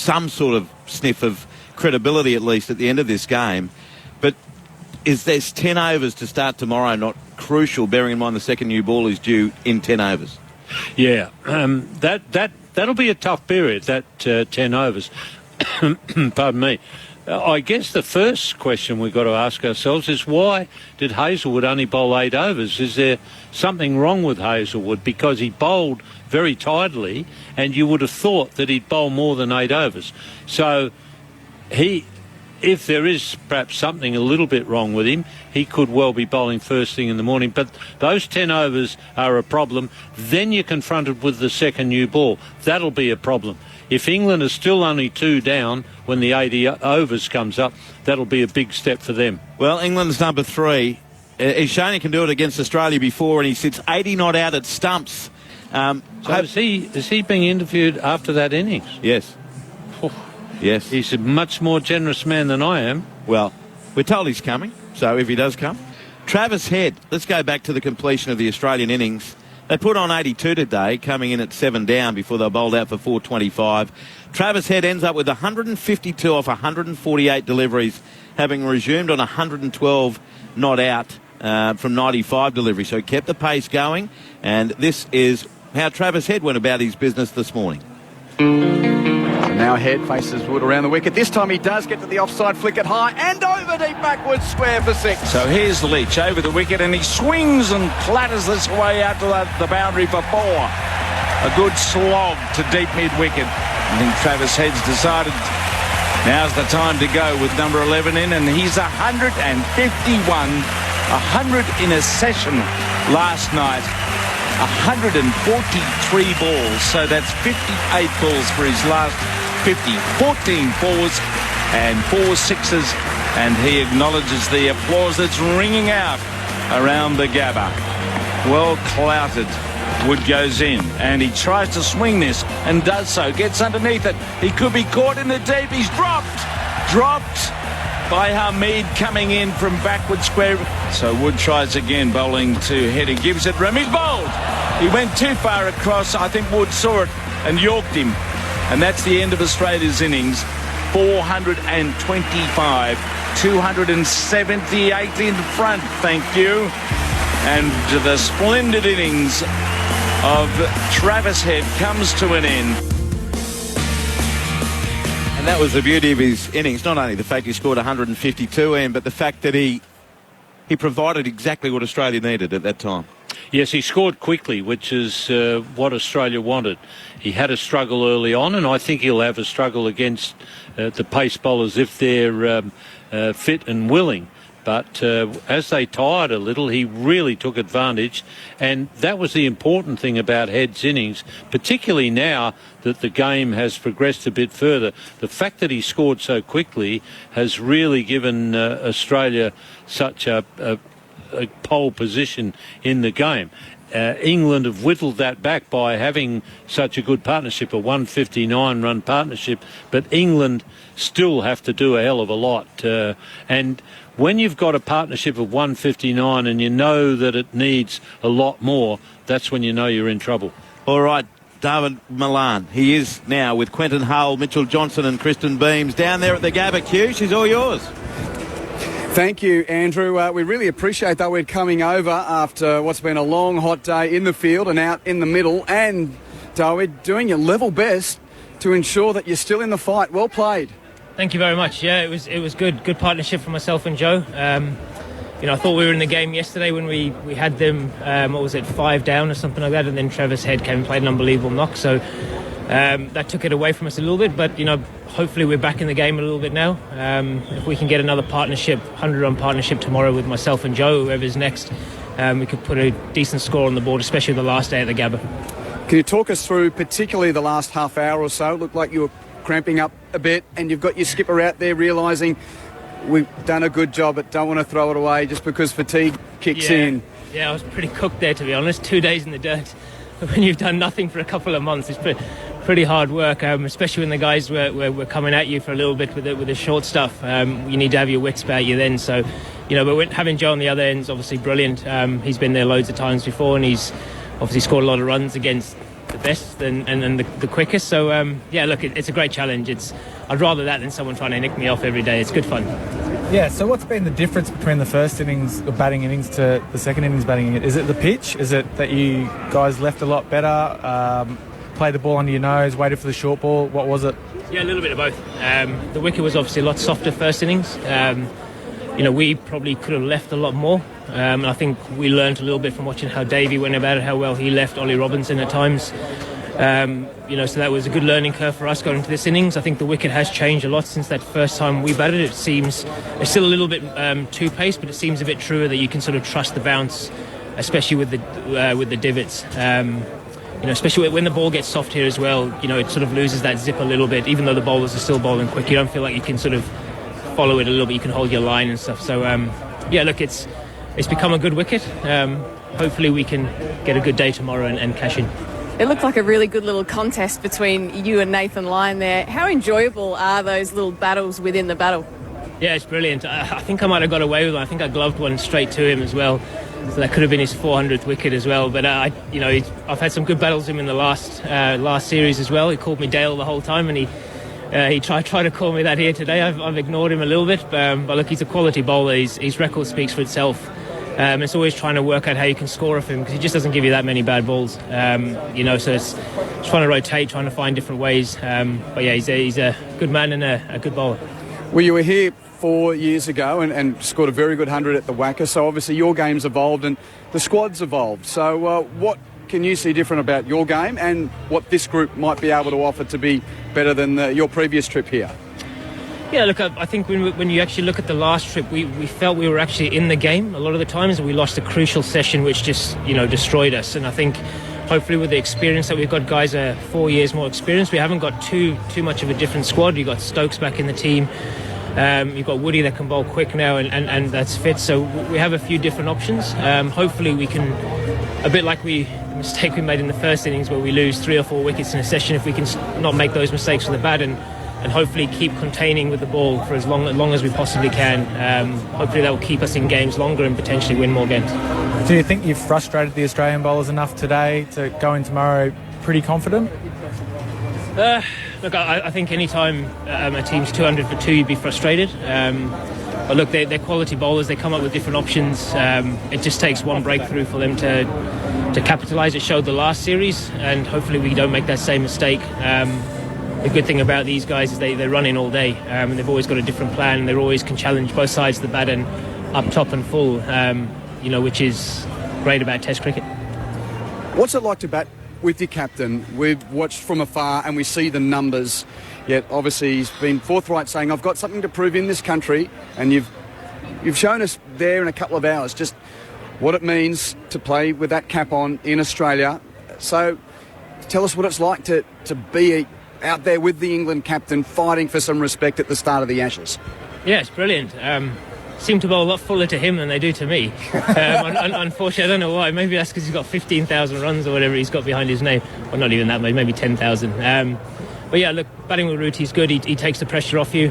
some sort of sniff of credibility at least at the end of this game. But there's 10 overs to start tomorrow not crucial, bearing in mind the second new ball is due in 10 overs? Yeah, that'll be a tough period, that 10 overs. Pardon me. I guess the first question we've got to ask ourselves is, why did Hazlewood only bowl 8 overs? Is there something wrong with Hazlewood? Because he bowled very tidily, and you would have thought that he'd bowl more than 8 overs. So if there is perhaps something a little bit wrong with him, he could well be bowling first thing in the morning. But those 10 overs are a problem. Then you're confronted with the second new ball. That'll be a problem. If England is still only 2 down when the 80 overs comes up, that'll be a big step for them. Well, England's number 3. He's shown he can do it against Australia before, and he sits 80 not out at stumps. So is he being interviewed after that innings? Yes. Yes. He's a much more generous man than I am. Well, we're told he's coming, so if he does come. Travis Head, let's go back to the completion of the Australian innings. They put on 82 today, coming in at 7 down before they bowled out for 425. Travis Head ends up with 152 off 148 deliveries, having resumed on 112 not out from 95 deliveries. So he kept the pace going, and this is how Travis Head went about his business this morning. So now Head faces Wood around the wicket. This time he does get to the offside flick it high and over deep backwards, square for 6. So here's Leach over the wicket, and he swings and clatters this way out to the boundary for 4. A good slog to deep mid-wicket. I think Travis Head's decided now's the time to go with number 11 in, and he's 151. 100 in a session last night. 143 balls, so that's 58 balls for his last 50. 14 fours and 4 sixes, and he acknowledges the applause that's ringing out around the Gabba. Well clouted. Wood goes in, and he tries to swing this and does so. Gets underneath it. He could be caught in the deep. He's dropped by Hamid coming in from backward square. So Wood tries again, bowling to Head. He gives it room. He's bowled. He went too far across. I think Wood saw it and yorked him. And that's the end of Australia's innings. 425, 278 in front, thank you. And the splendid innings of Travis Head comes to an end. And that was the beauty of his innings. Not only the fact he scored 152, Ian, but the fact that he provided exactly what Australia needed at that time. Yes, he scored quickly, which is what Australia wanted. He had a struggle early on, and I think he'll have a struggle against the pace bowlers if they're fit and willing. But as they tired a little, he really took advantage. And that was the important thing about Head's innings, particularly now that the game has progressed a bit further. The fact that he scored so quickly has really given Australia such a pole position in the game. England have whittled that back by having such a good partnership, a 159 run partnership, but England still have to do a hell of a lot. And when you've got a partnership of 159 and you know that it needs a lot more, that's when you know you're in trouble. All right, David Milan. He is now with Quentin Hull, Mitchell Johnson and Kristen Beams down there at the Gabba. Q, she's all yours. Thank you, Andrew. We really appreciate that we're coming over after what's been a long, hot day in the field and out in the middle. And, David, doing your level best to ensure that you're still in the fight. Well played. Thank you very much. Yeah, it was good partnership for myself and Joe. I thought we were in the game yesterday when we had them, 5 down or something like that, and then Travis Head came and played an unbelievable knock. So that took it away from us a little bit, but hopefully we're back in the game a little bit now. If we can get another partnership, 100-run partnership tomorrow with myself and Joe, whoever's next, we could put a decent score on the board, especially the last day at the Gabba. Can you talk us through particularly the last half hour or so? It looked like you were cramping up a bit, and you've got your skipper out there realising we've done a good job but don't want to throw it away just because fatigue kicks in. Yeah, I was pretty cooked there, to be honest. 2 days in the dirt when you've done nothing for a couple of months. It's pretty hard work, especially when the guys were coming at you for a little bit with the short stuff. You need to have your wits about you then. So, but having Joe on the other end is obviously brilliant. He's been there loads of times before, and he's obviously scored a lot of runs against the best and the quickest. So look, it's a great challenge. I'd rather that than someone trying to nick me off every day. It's good fun. Yeah, so what's been the difference between the first innings of batting innings to the second innings batting innings? Is it the pitch? Is it that you guys left a lot better, played the ball under your nose, waited for the short ball? What was it? Yeah, a little bit of both. The wicket was obviously a lot softer first innings. We probably could have left a lot more. I think we learned a little bit from watching how Davey went about it, how well he left Ollie Robinson at times. So that was a good learning curve for us going into this innings. I think the wicket has changed a lot since that first time we batted. It seems it's still a little bit too paced, but it seems a bit truer that you can sort of trust the bounce, especially with the divots. Especially when the ball gets soft here as well. It sort of loses that zip a little bit, even though the bowlers are still bowling quick. You don't feel like you can sort of follow it a little bit. You can hold your line and stuff. So look, it's become a good wicket. Hopefully we can get a good day tomorrow and cash in. It looked like a really good little contest between you and Nathan Lyon there. How enjoyable are those little battles within the battle? Yeah, it's brilliant. I think I might have got away with one. I think I gloved one straight to him as well. So that could have been his 400th wicket as well. But I've had some good battles with him in the last series as well. He called me Dale the whole time, and he tried to call me that here today. I've ignored him a little bit, but look, he's a quality bowler. His record speaks for itself. It's always trying to work out how you can score off him, because he just doesn't give you that many bad balls. So it's trying to rotate, trying to find different ways. But yeah, he's a good man and a good bowler. Well, you were here 4 years ago and scored a very good 100 at the Wacker, so obviously your game's evolved and the squad's evolved. So what can you see different about your game and what this group might be able to offer to be better than your previous trip here? Yeah, look, I think when you actually look at the last trip, we felt we were actually in the game a lot of the times, and we lost a crucial session which just destroyed us. And I think hopefully with the experience that we've got, guys are 4 years more experienced. We haven't got too much of a different squad. You've got Stokes back in the team. You've got Woody that can bowl quick now and that's fit. So we have a few different options. Hopefully we can, a bit like the mistake we made in the first innings where we lose 3 or 4 wickets in a session, if we can not make those mistakes with the bat and hopefully keep containing with the ball for as long as we possibly can. Hopefully that will keep us in games longer and potentially win more games. Do you think you've frustrated the Australian bowlers enough today to go in tomorrow pretty confident? Look, I think any time a team's 200 for 2, you'd be frustrated. But look, they're quality bowlers. They come up with different options. It just takes one breakthrough for them to capitalise. It showed the last series, and hopefully we don't make that same mistake. The good thing about these guys is they run in all day, and they've always got a different plan, and they always can challenge both sides of the bat and up top and full, which is great about Test cricket. What's it like to bat with your captain? We've watched from afar and we see the numbers, yet obviously he's been forthright saying, I've got something to prove in this country, and you've shown us there in a couple of hours just what it means to play with that cap on in Australia. So tell us what it's like to be out there with the England captain fighting for some respect at the start of the Ashes. Yeah, it's brilliant. Seem to bowl a lot fuller to him than they do to me. Unfortunately, I don't know why. Maybe that's because he's got 15,000 runs or whatever he's got behind his name. Well, not even that, maybe 10,000. But yeah, look, batting with Root, he's good. He takes the pressure off you.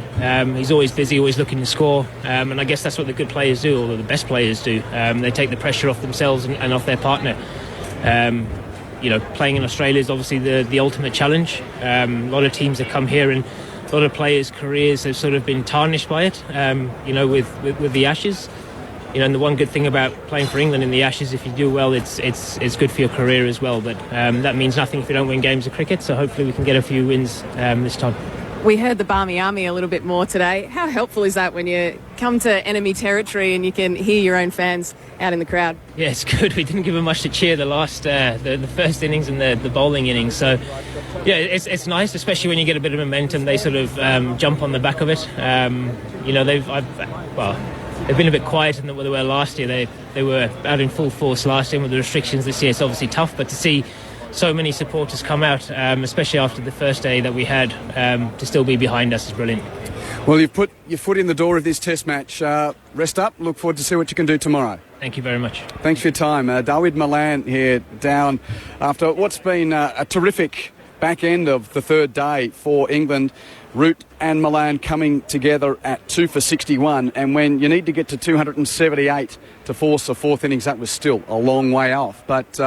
He's always busy, always looking to score. And I guess that's what the good players do, or the best players do. They take the pressure off themselves and off their partner. Playing in Australia is obviously the ultimate challenge. A lot of teams that come here, and a lot of players' careers have sort of been tarnished by it, with the Ashes. And the one good thing about playing for England in the Ashes, if you do well, it's good for your career as well. But that means nothing if you don't win games of cricket, so hopefully we can get a few wins this time. We heard the Barmy Army a little bit more today. How helpful is that when you come to enemy territory and you can hear your own fans out in the crowd? Yeah, it's good. We didn't give them much to cheer the first innings and the bowling innings. So, yeah, it's nice, especially when you get a bit of momentum. They sort of jump on the back of it. They've been a bit quieter than what they were last year. They were out in full force last year with the restrictions. This year it's obviously tough, but to see so many supporters come out, especially after the first day that we had, to still be behind us is brilliant. Well, you've put your foot in the door of this test match. Rest up. Look forward to see what you can do tomorrow. Thank you very much. Thanks for your time. David Malan here down after what's been a terrific back end of the third day for England. Root and Malan coming together at 2 for 61, and when you need to get to 278 to force a fourth innings, that was still a long way off. But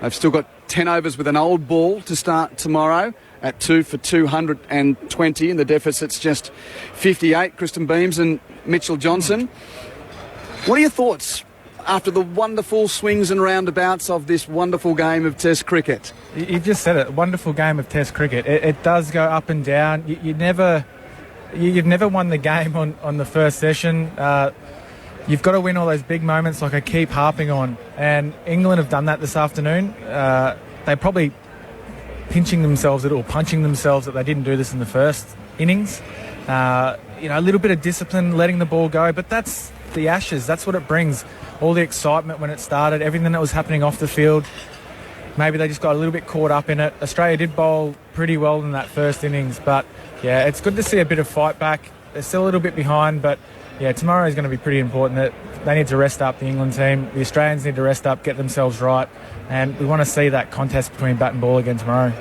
they've still got 10 overs with an old ball to start tomorrow at 2 for 220, and the deficit's just 58. Kristen Beams and Mitchell Johnson. What are your thoughts after the wonderful swings and roundabouts of this wonderful game of Test cricket? You just said it, wonderful game of Test cricket. It does go up and down. You've never won the game on the first session. You've got to win all those big moments like I keep harping on. And England have done that this afternoon. They're probably pinching themselves or punching themselves that they didn't do this in the first innings. A little bit of discipline, letting the ball go. But that's the Ashes. That's what it brings. All the excitement when it started, everything that was happening off the field. Maybe they just got a little bit caught up in it. Australia did bowl pretty well in that first innings. But, yeah, it's good to see a bit of fight back. They're still a little bit behind, but yeah, tomorrow is going to be pretty important. They need to rest up, the England team. The Australians need to rest up, get themselves right, and we want to see that contest between bat and ball again tomorrow.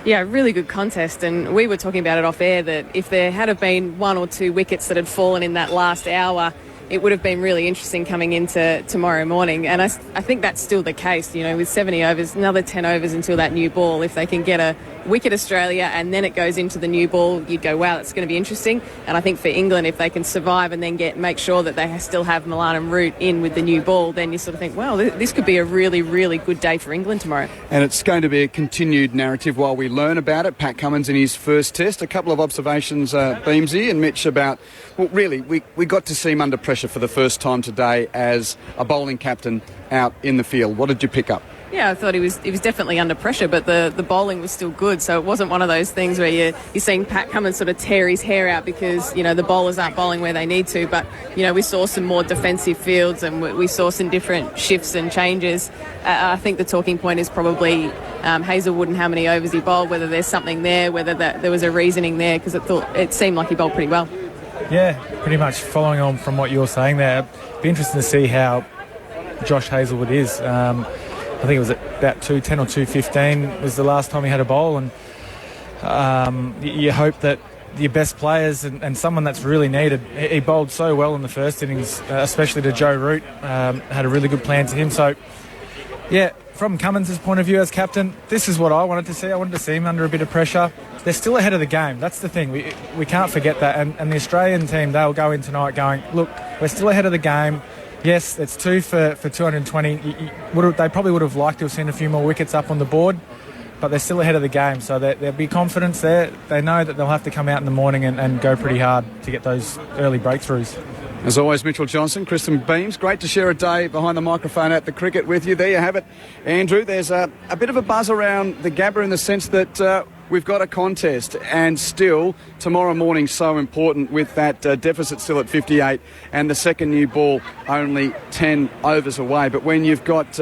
Yeah, really good contest, and we were talking about it off air that if there had have been 1 or 2 wickets that had fallen in that last hour, it would have been really interesting coming into tomorrow morning. And I think that's still the case, with 70 overs, another 10 overs until that new ball. If they can get a wicket Australia and then it goes into the new ball, you'd go, wow, that's going to be interesting. And I think for England, if they can survive and then make sure that they still have Milan and Root in with the new ball, then you sort of think, well, this could be a really, really good day for England tomorrow. And it's going to be a continued narrative while we learn about it. Pat Cummins in his first test. A couple of observations, Beamsy and Mitch, about, well, really, we got to see him under pressure for the first time today as a bowling captain out in the field. What did you pick up? Yeah, I thought he was definitely under pressure, but the bowling was still good. So it wasn't one of those things where you're seeing Pat Cummins sort of tear his hair out because, the bowlers aren't bowling where they need to. But, we saw some more defensive fields and we saw some different shifts and changes. I think the talking point is probably Hazelwood and how many overs he bowled, whether there's something there, whether there was a reasoning there, because it seemed like he bowled pretty well. Yeah, pretty much following on from what you're saying there. It'd be interesting to see how Josh Hazelwood is. I think it was at about 2:10 or 2:15 was the last time he had a bowl, and you hope that your best players and someone that's really needed. He bowled so well in the first innings, especially to Joe Root. Had a really good plan to him. So, yeah, from Cummins' point of view as captain, this is what I wanted to see. I wanted to see him under a bit of pressure. They're still ahead of the game. That's the thing. We can't forget that. And the Australian team, they'll go in tonight going, look, we're still ahead of the game. Yes, it's 2 for 220. They probably would have liked to have seen a few more wickets up on the board, but they're still ahead of the game. So there'll be confidence there. They know that they'll have to come out in the morning and go pretty hard to get those early breakthroughs. As always, Mitchell Johnson, Kristen Beams, great to share a day behind the microphone at the cricket with you. There you have it, Andrew. There's a bit of a buzz around the Gabba in the sense that we've got a contest, and still tomorrow morning so important with that deficit still at 58 and the second new ball only 10 overs away. But when you've got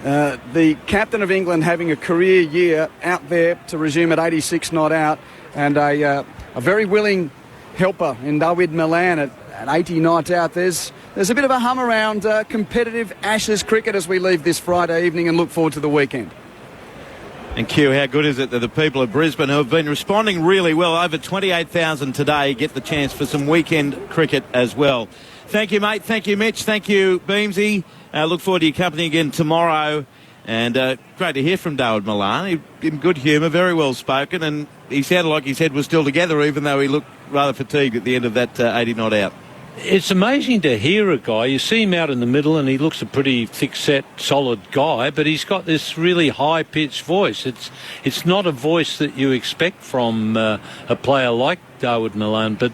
the captain of England having a career year out there to resume at 86 not out, and a very willing helper in David Milan at 80 not out, there's a bit of a hum around competitive Ashes cricket as we leave this Friday evening and look forward to the weekend. And Q, how good is it that the people of Brisbane, who have been responding really well, over 28,000 today, get the chance for some weekend cricket as well. Thank you, mate. Thank you, Mitch. Thank you, Beamsy. Look forward to your company again tomorrow. And great to hear from David Milan. In good humour, very well spoken, and he sounded like his head was still together, even though he looked rather fatigued at the end of that 80 not out. It's amazing to hear a guy. You see him out in the middle and he looks a pretty thick-set, solid guy, but he's got this really high-pitched voice. It's not a voice that you expect from a player like David Milan, but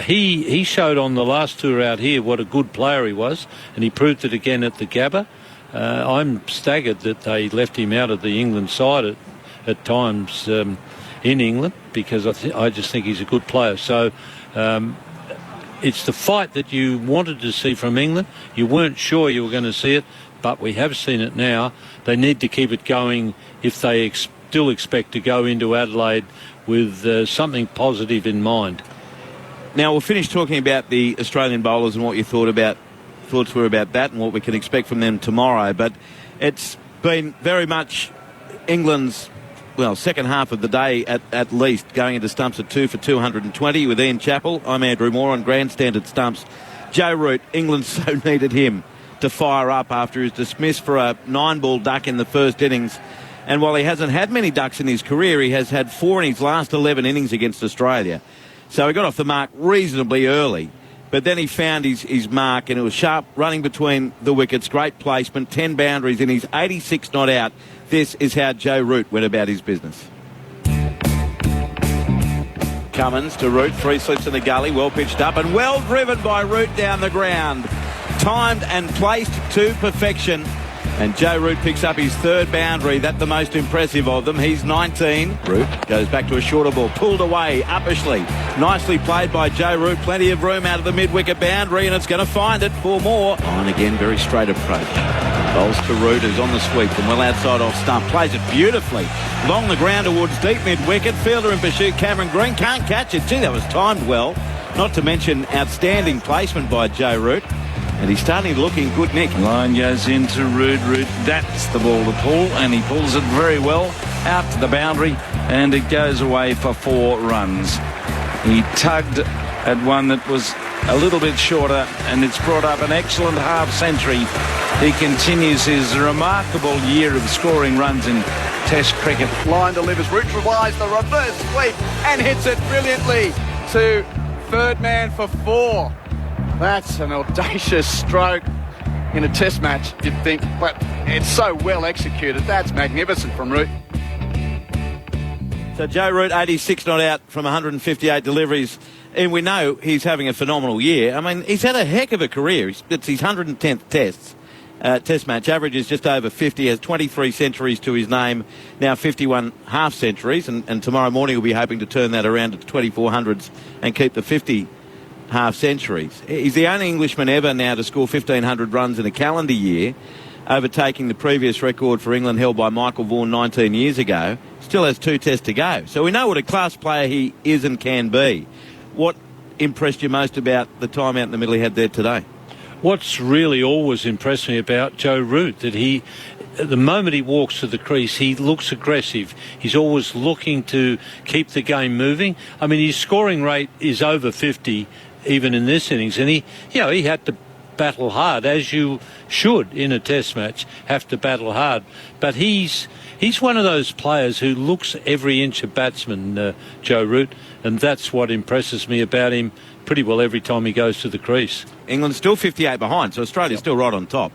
he showed on the last tour out here what a good player he was, and he proved it again at the Gabba. I'm staggered that they left him out of the England side at times in England, because I just think he's a good player. So it's the fight that you wanted to see from England. You weren't sure you were going to see it, but we have seen it now. They need to keep it going if they still expect to go into Adelaide with something positive in mind. Now, we'll finish talking about the Australian bowlers and what you thoughts were about that and what we can expect from them tomorrow. But it's been very much England's second half of the day at least, going into stumps at 2 for 220 with Ian Chappell. I'm Andrew Moore on Grandstand at stumps. Joe Root, England so needed him to fire up after he was dismissed for a 9-ball duck in the first innings. And while he hasn't had many ducks in his career, he has had 4 in his last 11 innings against Australia. So he got off the mark reasonably early. But then he found his mark, and it was sharp running between the wickets, great placement, 10 boundaries, and he's 86 not out. This is how Joe Root went about his business. Cummins to Root, 3 slips in the gully, well pitched up and well driven by Root down the ground. Timed and placed to perfection. And Joe Root picks up his 3rd boundary. That's the most impressive of them. He's 19. Root goes back to a shorter ball. Pulled away uppishly. Nicely played by Joe Root. Plenty of room out of the mid-wicket boundary, and it's going to find it for more. On again, very straight approach. Bowls to Root, who's on the sweep from well outside off stump. Plays it beautifully. Along the ground towards deep mid-wicket. Fielder in pursuit, Cameron Green. Can't catch it. Gee, that was timed well. Not to mention outstanding placement by Joe Root. And he's starting to look in good nick. Line goes into Root. That's the ball to pull, and he pulls it very well out to the boundary, and it goes away for 4 runs. He tugged at one that was a little bit shorter, and it's brought up an excellent half-century. He continues his remarkable year of scoring runs in Test cricket. Line delivers. Root replies the reverse sweep and hits it brilliantly to 3rd man for 4. That's an audacious stroke in a test match, you'd think, but it's so well executed. That's magnificent from Root. So Joe Root, 86 not out from 158 deliveries, and we know he's having a phenomenal year. I mean, he's had a heck of a career. It's his 110th test match. Average is just over 50, has 23 centuries to his name, now 51 half centuries, and tomorrow morning we'll be hoping to turn that around to 2400s and keep the 50 half centuries. He's the only Englishman ever now to score 1,500 runs in a calendar year, overtaking the previous record for England held by Michael Vaughan 19 years ago. Still has 2 tests to go. So we know what a class player he is and can be. What impressed you most about the time out in the middle he had there today? What's really always impressed me about Joe Root, that at the moment he walks to the crease, he looks aggressive. He's always looking to keep the game moving. I mean, his scoring rate is over 50 even in this innings, and he had to battle hard, as you should in a test match, have to battle hard. But he's one of those players who looks every inch a batsman, Joe Root, and that's what impresses me about him pretty well every time he goes to the crease. England's still 58 behind, so Australia's still right on top.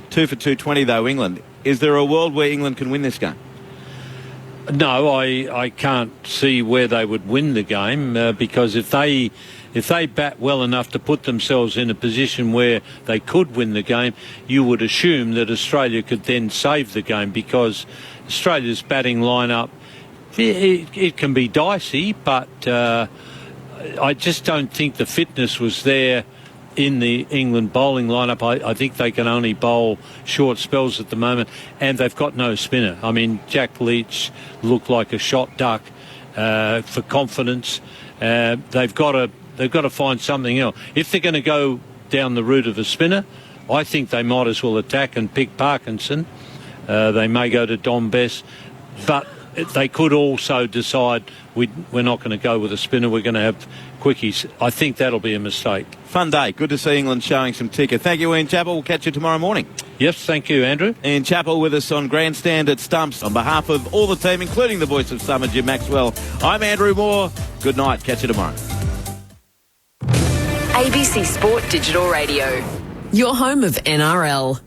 2 for 220 though, England. Is there a world where England can win this game? No, I can't see where they would win the game, because if they bat well enough to put themselves in a position where they could win the game, you would assume that Australia could then save the game, because Australia's batting lineup, it can be dicey, but I just don't think the fitness was there in the England bowling lineup. I think they can only bowl short spells at the moment, and they've got no spinner. I mean, Jack Leach looked like a shot duck for confidence. They've got to find something else. If they're going to go down the route of a spinner, I think they might as well attack and pick Parkinson. They may go to Dom Bess, but they could also decide we're not going to go with a spinner, we're going to have quickies. I think that'll be a mistake. Fun day. Good to see England showing some ticker. Thank you, Ian Chappell. We'll catch you tomorrow morning. Yes, thank you, Andrew. Ian Chappell with us on Grandstand at Stumps. On behalf of all the team, including the voice of summer, Jim Maxwell, I'm Andrew Moore. Good night. Catch you tomorrow. ABC Sport Digital Radio. Your home of NRL.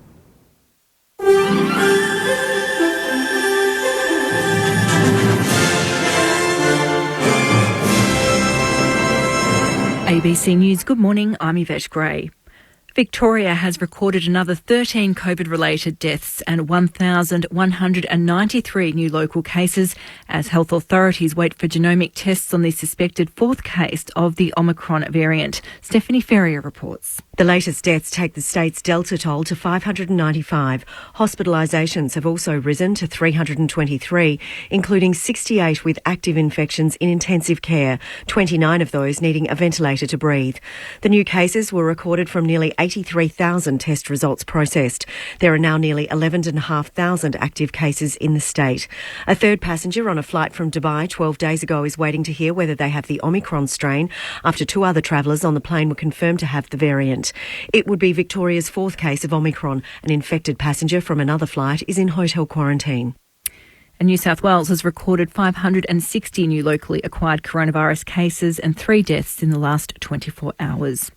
ABC News, good morning, I'm Yvette Gray. Victoria has recorded another 13 COVID-related deaths and 1,193 new local cases as health authorities wait for genomic tests on the suspected 4th case of the Omicron variant. Stephanie Ferrier reports. The latest deaths take the state's Delta toll to 595. Hospitalisations have also risen to 323, including 68 with active infections in intensive care, 29 of those needing a ventilator to breathe. The new cases were recorded from nearly 83,000 test results processed. There are now nearly 11,500 active cases in the state. A third passenger on a flight from Dubai 12 days ago is waiting to hear whether they have the Omicron strain after 2 other travellers on the plane were confirmed to have the variant. It would be Victoria's 4th case of Omicron. An infected passenger from another flight is in hotel quarantine. And New South Wales has recorded 560 new locally acquired coronavirus cases and 3 deaths in the last 24 hours.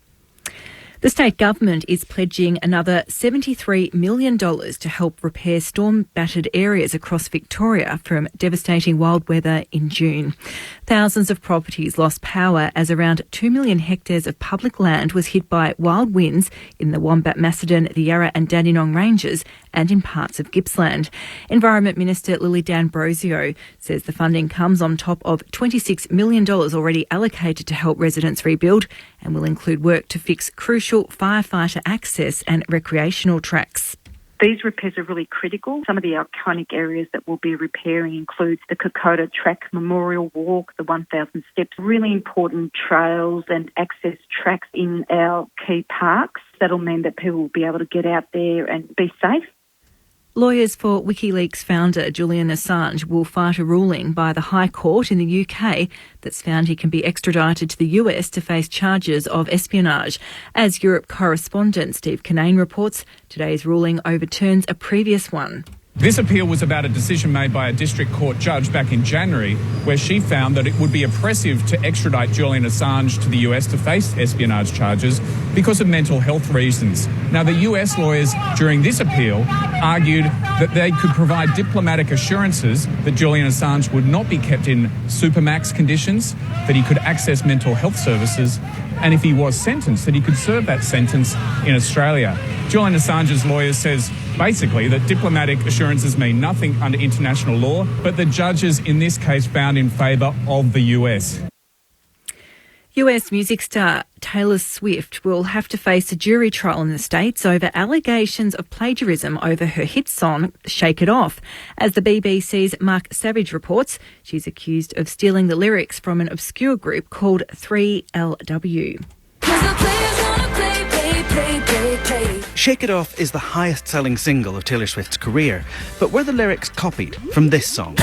The state government is pledging another $73 million to help repair storm-battered areas across Victoria from devastating wild weather in June. Thousands of properties lost power as around 2 million hectares of public land was hit by wild winds in the Wombat, Macedon, the Yarra and Dandenong Ranges and in parts of Gippsland. Environment Minister Lily D'Ambrosio says the funding comes on top of $26 million already allocated to help residents rebuild and will include work to fix crucial firefighter access and recreational tracks. These repairs are really critical. Some of the iconic areas that we'll be repairing includes the Kokoda Track Memorial Walk, the 1,000 Steps, really important trails and access tracks in our key parks. That'll mean that people will be able to get out there and be safe. Lawyers for WikiLeaks founder Julian Assange will fight a ruling by the High Court in the UK that's found he can be extradited to the US to face charges of espionage. As Europe correspondent Steve Kinane reports, today's ruling overturns a previous one. This appeal was about a decision made by a district court judge back in January where she found that it would be oppressive to extradite Julian Assange to the US to face espionage charges because of mental health reasons. Now, the US lawyers during this appeal argued that they could provide diplomatic assurances that Julian Assange would not be kept in supermax conditions, that he could access mental health services, and if he was sentenced, that he could serve that sentence in Australia. Julian Assange's lawyer says basically that diplomatic assurances mean nothing under international law, but the judges in this case found in favour of the US. US music star Taylor Swift will have to face a jury trial in the States over allegations of plagiarism over her hit song Shake It Off. As the BBC's Mark Savage reports, she's accused of stealing the lyrics from an obscure group called 3LW. Shake It Off is the highest-selling single of Taylor Swift's career, but were the lyrics copied from this song?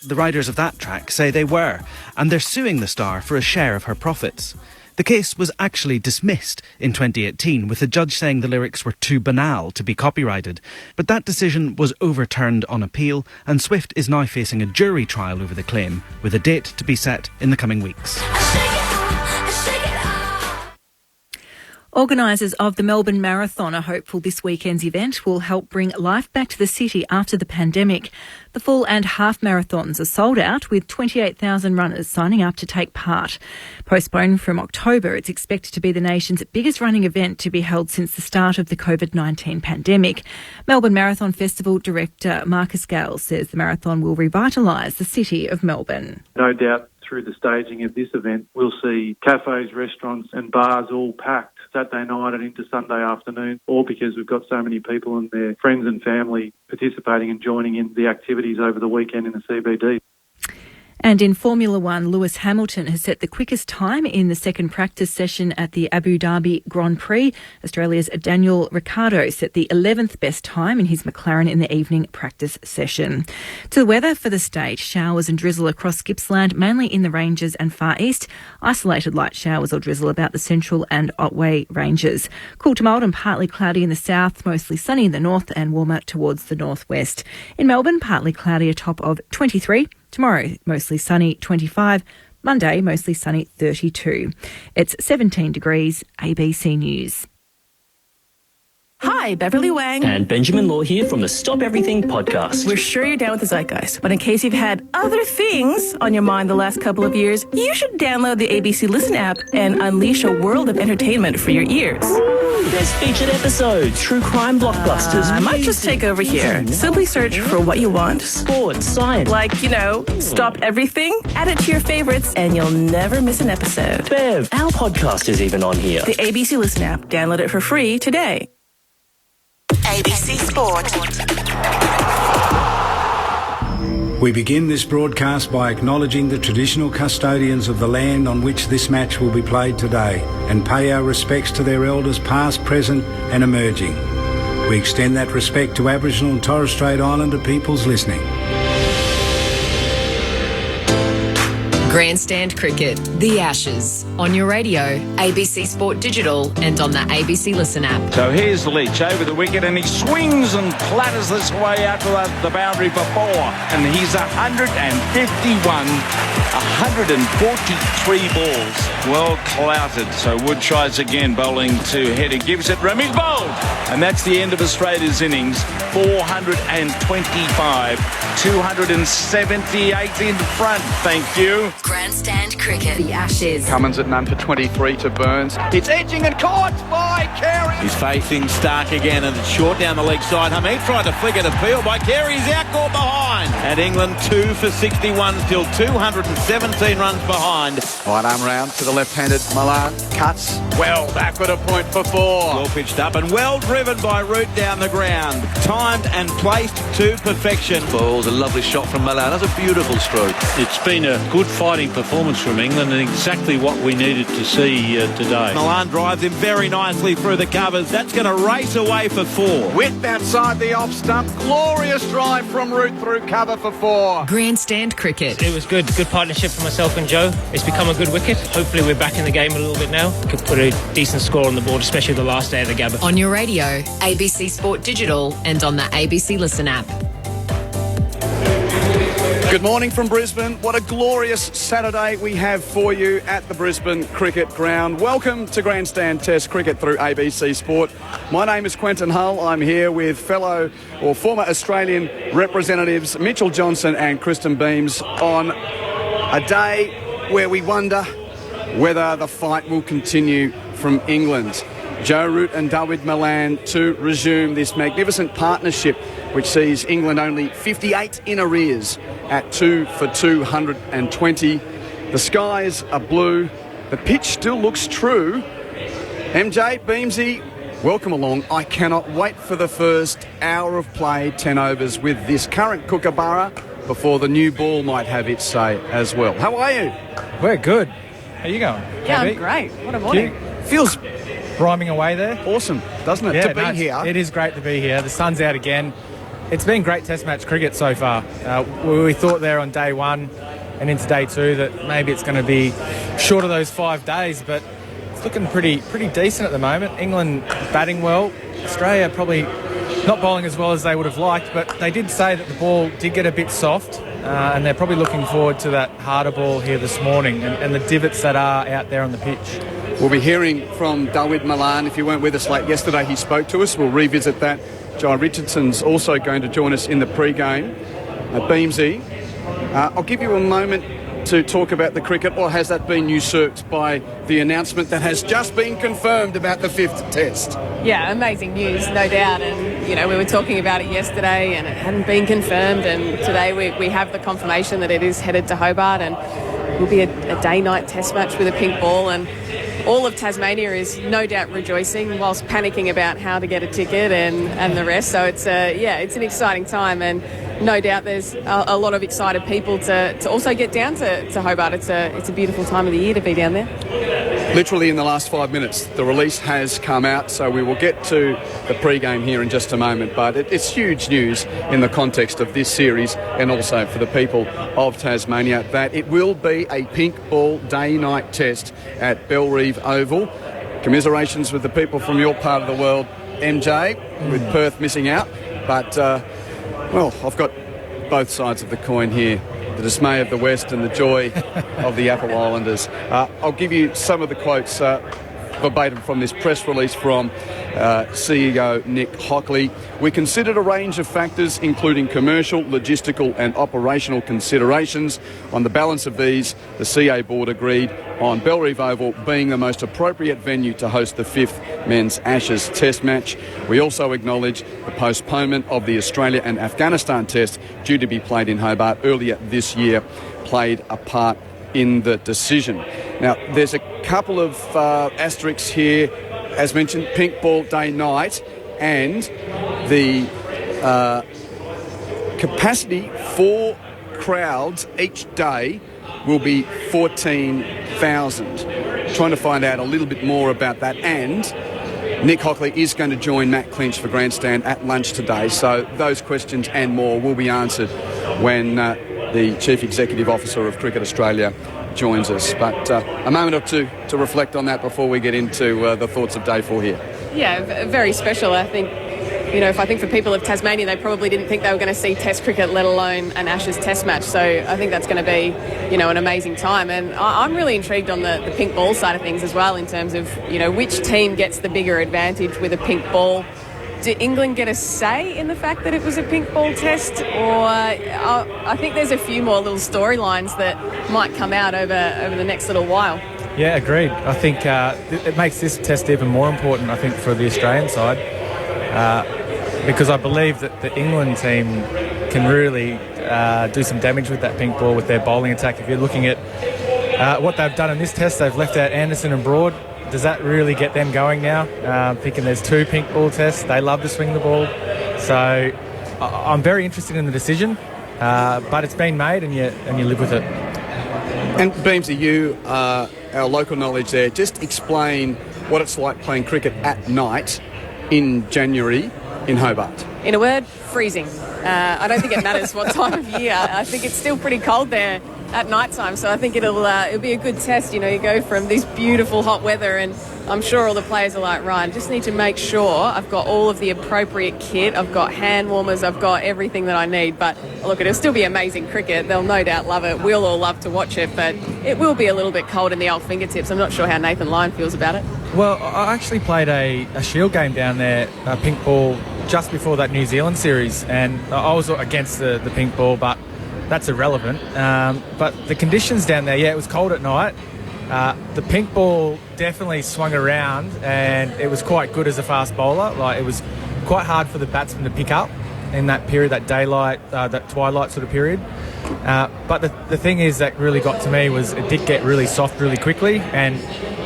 The writers of that track say they were, and they're suing the star for a share of her profits. The case was actually dismissed in 2018, with the judge saying the lyrics were too banal to be copyrighted. But that decision was overturned on appeal, and Swift is now facing a jury trial over the claim, with a date to be set in the coming weeks. Organisers of the Melbourne Marathon are hopeful this weekend's event will help bring life back to the city after the pandemic. The full and half marathons are sold out, with 28,000 runners signing up to take part. Postponed from October, it's expected to be the nation's biggest running event to be held since the start of the COVID-19 pandemic. Melbourne Marathon Festival Director Marcus Gale says the marathon will revitalise the city of Melbourne. No doubt through the staging of this event, we'll see cafes, restaurants and bars all packed Saturday night and into Sunday afternoon, all because we've got so many people and their friends and family participating and joining in the activities over the weekend in the CBD. And in Formula One, Lewis Hamilton has set the quickest time in the second practice session at the Abu Dhabi Grand Prix. Australia's Daniel Ricciardo set the 11th best time in his McLaren in the evening practice session. To the weather for the state, showers and drizzle across Gippsland, mainly in the ranges and far east. Isolated light showers or drizzle about the central and Otway ranges. Cool to mild and partly cloudy in the south, mostly sunny in the north and warmer towards the northwest. In Melbourne, partly cloudy, a top of 23. Tomorrow, mostly sunny, 25. Monday, mostly sunny, 32. It's 17 degrees. ABC News. Hi, Beverly Wang. And Benjamin Law here from the Stop Everything podcast. We're sure you're down with the zeitgeist, but in case you've had other things on your mind the last couple of years, you should download the ABC Listen app and unleash a world of entertainment for your ears. Ooh, there's featured episodes, true crime blockbusters. I might just take over here. Simply search for what you want. Sports, science. Like, Stop Everything. Add it to your favorites and you'll never miss an episode. Bev, our podcast is even on here. The ABC Listen app. Download it for free today. ABC Sport. We begin this broadcast by acknowledging the traditional custodians of the land on which this match will be played today and pay our respects to their elders past, present and emerging. We extend that respect to Aboriginal and Torres Strait Islander peoples listening. Grandstand Cricket, The Ashes. On your radio, ABC Sport Digital and on the ABC Listen app. So here's Leach over the wicket and he swings and platters this way out to the boundary for 4. And he's 151, 143 balls. Well clouted. So Wood tries again, bowling to header. Gives it Remy bowled. And that's the end of Australia's innings. 425, 278 in front. Thank you. Grandstand Cricket, The Ashes. Cummins at none for 23 to Burns. It's edging and caught by Carey. He's facing Stark again and it's short down the leg side. Hamid tried to flick it, appeal by Carey. He's out, caught behind. And England 2 for 61, still 217 runs behind. Right arm round to the left-handed Milan. Cuts. Well, back with a point for 4. Well pitched up and well driven by Root down the ground. Timed and placed to perfection. Balls, a lovely shot from Milan. That's a beautiful stroke. It's been a good fighting performance from England and exactly what we needed to see today. Milan drives him very nicely through the covers. That's going to race away for 4. Whipped outside the off stump. Glorious drive from Root through cover for 4. Grandstand Cricket. It was good partnership for myself and Joe. It's become a good wicket. Hopefully we're back in the game a little bit now. Could put a decent score on the board, especially the last day of the Gabba. On your radio, ABC Sport Digital and on the ABC Listen app. Good morning from Brisbane. What a glorious Saturday we have for you at the Brisbane Cricket Ground. Welcome to Grandstand Test Cricket through ABC Sport. My name is Quentin Hull. I'm here with former Australian representatives Mitchell Johnson and Kristen Beams on a day where we wonder whether the fight will continue from England. Joe Root and David Milan to resume this magnificent partnership which sees England only 58 in arrears at 2 for 220. The skies are blue. The pitch still looks true. MJ, Beamsy, welcome along. I cannot wait for the first hour of play, 10 overs with this current kookaburra before the new ball might have its say as well. How are you? We're good. How you going? Yeah, I'm great. What a morning. Feels rhyming away there. Awesome, doesn't it, to be here? It is great to be here. The sun's out again. It's been great Test match cricket so far. We thought there on day 1 and into day 2 that maybe it's going to be short of those 5 days, but it's looking pretty decent at the moment. England batting well. Australia probably not bowling as well as they would have liked, but they did say that the ball did get a bit soft, and they're probably looking forward to that harder ball here this morning and the divots that are out there on the pitch. We'll be hearing from David Milan. If you weren't with us late yesterday, he spoke to us. We'll revisit that. Jai Richardson's also going to join us in the pre-game. Beamsy, I'll give you a moment to talk about the cricket, or has that been usurped by the announcement that has just been confirmed about the 5th Test? Yeah, amazing news, no doubt. And, you know, we were talking about it yesterday and it hadn't been confirmed. And today we have the confirmation that it is headed to Hobart and will be a day-night Test match with a pink ball. And all of Tasmania is no doubt rejoicing whilst panicking about how to get a ticket and the rest. So it's an exciting time, and no doubt there's a lot of excited people to also get down to Hobart. It's a beautiful time of the year to be down there. Literally in the last 5 minutes, the release has come out, so we will get to the pre-game here in just a moment. But it's huge news in the context of this series and also for the people of Tasmania that it will be a pink ball day-night test at Bellerive Oval. Commiserations with the people from your part of the world, MJ, with Perth missing out. But, I've got both sides of the coin here. The dismay of the West and the joy of the Apple Islanders. I'll give you some of the quotes verbatim from this press release from CEO Nick Hockley. We considered a range of factors, including commercial, logistical and operational considerations. On the balance of these, the CA board agreed on Bellerive Oval being the most appropriate venue to host the 5th Men's Ashes Test match. We also acknowledge the postponement of the Australia and Afghanistan Test, due to be played in Hobart earlier this year, played a part in the decision. Now, there's a couple of asterisks here. As mentioned, pink ball day night, and the capacity for crowds each day will be 14,000. Trying to find out a little bit more about that. And Nick Hockley is going to join Matt Clinch for Grandstand at lunch today. So those questions and more will be answered when the Chief Executive Officer of Cricket Australia joins us. But a moment or two to reflect on that before we get into the thoughts of day 4 here. Yeah, very special. I think, if I think for people of Tasmania, they probably didn't think they were going to see Test cricket, let alone an Ashes Test match. So I think that's going to be, an amazing time. And I'm really intrigued on the pink ball side of things as well, in terms of, which team gets the bigger advantage with a pink ball. Did England get a say in the fact that it was a pink ball test? Or I think there's a few more little storylines that might come out over the next little while. Yeah, agreed. I think it makes this test even more important, I think, for the Australian side, because I believe that the England team can really do some damage with that pink ball with their bowling attack. If you're looking at what they've done in this test, they've left out Anderson and Broad. Does that really get them going now? Thinking there's 2 pink ball tests. They love to swing the ball. So I'm very interested in the decision, but it's been made and you live with it. And Beamsy, you are our local knowledge there. Just explain what it's like playing cricket at night in January in Hobart. In a word, freezing. I don't think it matters what time of year. I think it's still pretty cold there at night time, so I think it'll be a good test. You go from this beautiful hot weather, and I'm sure all the players are like, right, I just need to make sure I've got all of the appropriate kit, I've got hand warmers, I've got everything that I need. But look, it'll still be amazing cricket. They'll no doubt love it. We'll all love to watch it, but it will be a little bit cold in the old fingertips. I'm not sure how Nathan Lyon feels about it. Well, I actually played a Shield game down there, a pink ball, just before that New Zealand series, and I was against the pink ball, but that's irrelevant. But the conditions down there, it was cold at night. The pink ball definitely swung around, and it was quite good as a fast bowler. Like, it was quite hard for the batsman to pick up in that period, that daylight, that twilight sort of period. But the thing is that really got to me was it did get really soft really quickly, and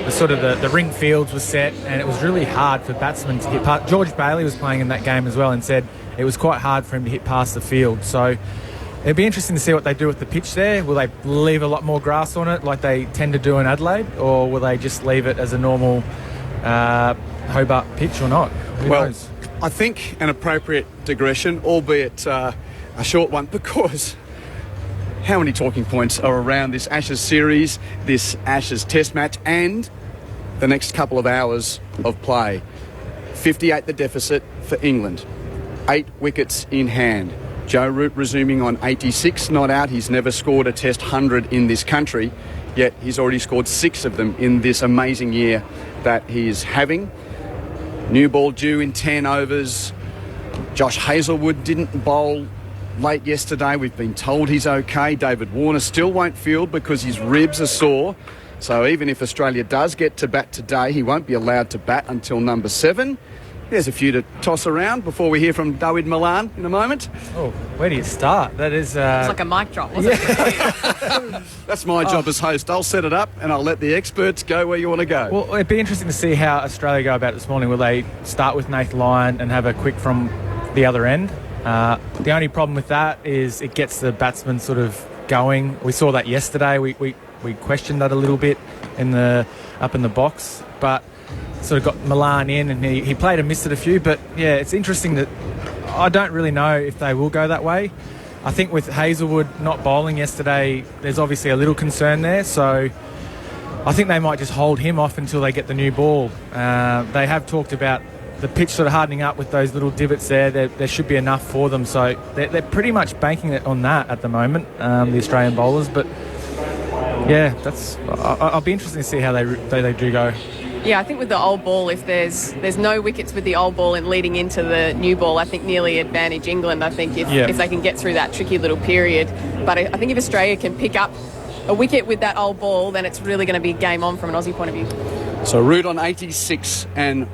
the ring fields was set, and it was really hard for batsmen to hit past. George Bailey was playing in that game as well and said it was quite hard for him to hit past the field. So it'd be interesting to see what they do with the pitch there. Will they leave a lot more grass on it like they tend to do in Adelaide, or will they just leave it as a normal Hobart pitch or not? Who knows? I think an appropriate digression, albeit a short one, because how many talking points are around this Ashes series, this Ashes Test match, and the next couple of hours of play. 58 the deficit for England. 8 wickets in hand. Joe Root resuming on 86, not out. He's never scored a Test 100 in this country, yet he's already scored 6 of them in this amazing year that he's having. New ball due in 10 overs. Josh Hazlewood didn't bowl late yesterday. We've been told he's okay. David Warner still won't field because his ribs are sore. So even if Australia does get to bat today, he won't be allowed to bat until number 7. There's a few to toss around before we hear from David Malan in a moment. Oh, where do you start? That is... It's like a mic drop, wasn't it? That's my job as host. I'll set it up and I'll let the experts go where you want to go. Well, it'd be interesting to see how Australia go about it this morning. Will they start with Nathan Lyon and have a quick from the other end? The only problem with that is it gets the batsmen sort of going. We saw that yesterday. We questioned that a little bit up in the box, but sort of got Milan in, and he played and missed it a few. But yeah, it's interesting that I don't really know if they will go that way. I think with Hazlewood not bowling yesterday, there's obviously a little concern there. So I think they might just hold him off until they get the new ball. They have talked about the pitch sort of hardening up with those little divots there. There should be enough for them. So they're pretty much banking it on that at the moment, the Australian bowlers. But yeah, I'll be interested to see how they do go. Yeah, I think with the old ball, if there's no wickets with the old ball and leading into the new ball, I think nearly advantage England, I think, if they can get through that tricky little period. But I think if Australia can pick up a wicket with that old ball, then it's really going to be game on from an Aussie point of view. So Root on 86 and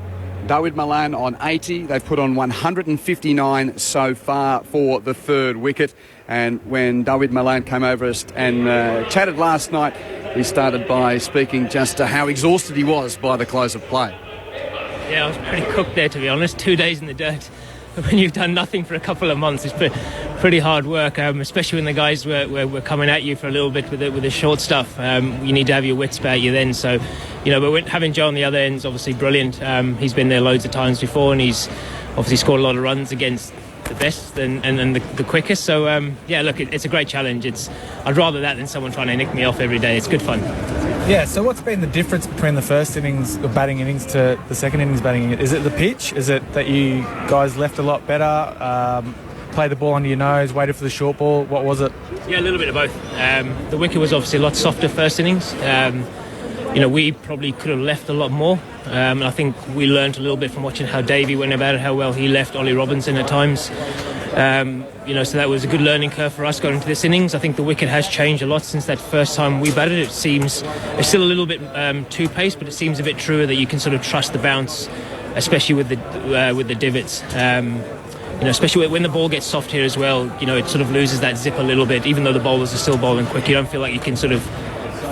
David Malan on 80. They've put on 159 so far for the third wicket. And when David Malan came over us and chatted last night, he started by speaking just to how exhausted he was by the close of play. Yeah, I was pretty cooked there, to be honest. 2 days in the dirt. when you've done nothing for a couple of months, it's pretty hard work, especially when the guys were coming at you for a little bit with the short stuff. You need to have your wits about you then. So, but having Joe on the other end is obviously brilliant. He's been there loads of times before, and he's obviously scored a lot of runs against the best and the quickest. So, look, it's a great challenge. I'd rather that than someone trying to nick me off every day. It's good fun. Yeah, so what's been the difference between the first innings, the batting innings, to the second innings batting? Is it the pitch? Is it that you guys left a lot better, played the ball under your nose, waited for the short ball? What was it? Yeah, a little bit of both. The wicket was obviously a lot softer first innings. We probably could have left a lot more. And I think we learned a little bit from watching how Davey went about it, how well he left Ollie Robinson at times. So that was a good learning curve for us going into this innings. I think the wicket has changed a lot since that first time we batted. It seems it's still a little bit too paced, but it seems a bit truer that you can sort of trust the bounce, especially with the divots. Especially when the ball gets soft here as well. It sort of loses that zip a little bit, even though the bowlers are still bowling quick. You don't feel like you can sort of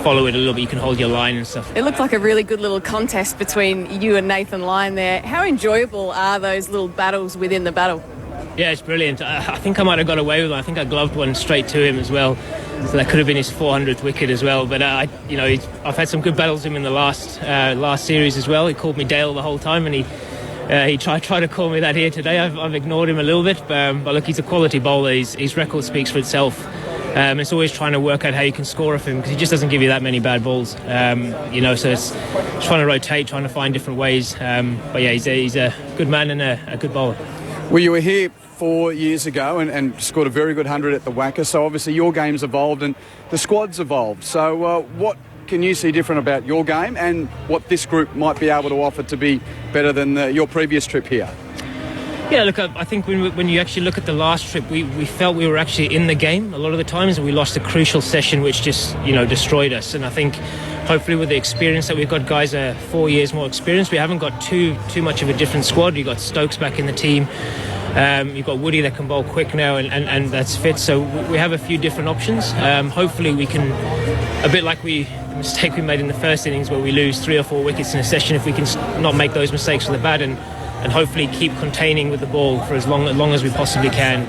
follow it a little bit. You can hold your line and stuff. It looked like a really good little contest between you and Nathan Lyon there. How enjoyable are those little battles within the battle? Yeah, it's brilliant. I think I might have got away with one. I think I gloved one straight to him as well. So that could have been his 400th wicket as well. But I've had some good battles with him in the last series as well. He called me Dale the whole time, and he tried to call me that here today. I've ignored him a little bit, but look, he's a quality bowler. His record speaks for itself. It's always trying to work out how you can score off him, because he just doesn't give you that many bad balls. So it's trying to rotate, trying to find different ways. He's a good man and a good bowler. Well, you were here 4 years ago and scored a very good 100 at the Wacker, so obviously your game's evolved and the squad's evolved. So what can you see different about your game and what this group might be able to offer to be better than your previous trip here? Yeah, look, I think when you actually look at the last trip, we felt we were actually in the game a lot of the times, and we lost a crucial session which just destroyed us. And I think hopefully with the experience that we've got, guys are 4 years more experienced. We haven't got too much of a different squad. You've got Stokes back in the team. You've got Woody that can bowl quick now and that's fit. So we have a few different options. Hopefully we can, a bit like the mistake we made in the first innings where we lose 3 or 4 wickets in a session, if we can not make those mistakes with the bat and hopefully keep containing with the ball for as long as we possibly can.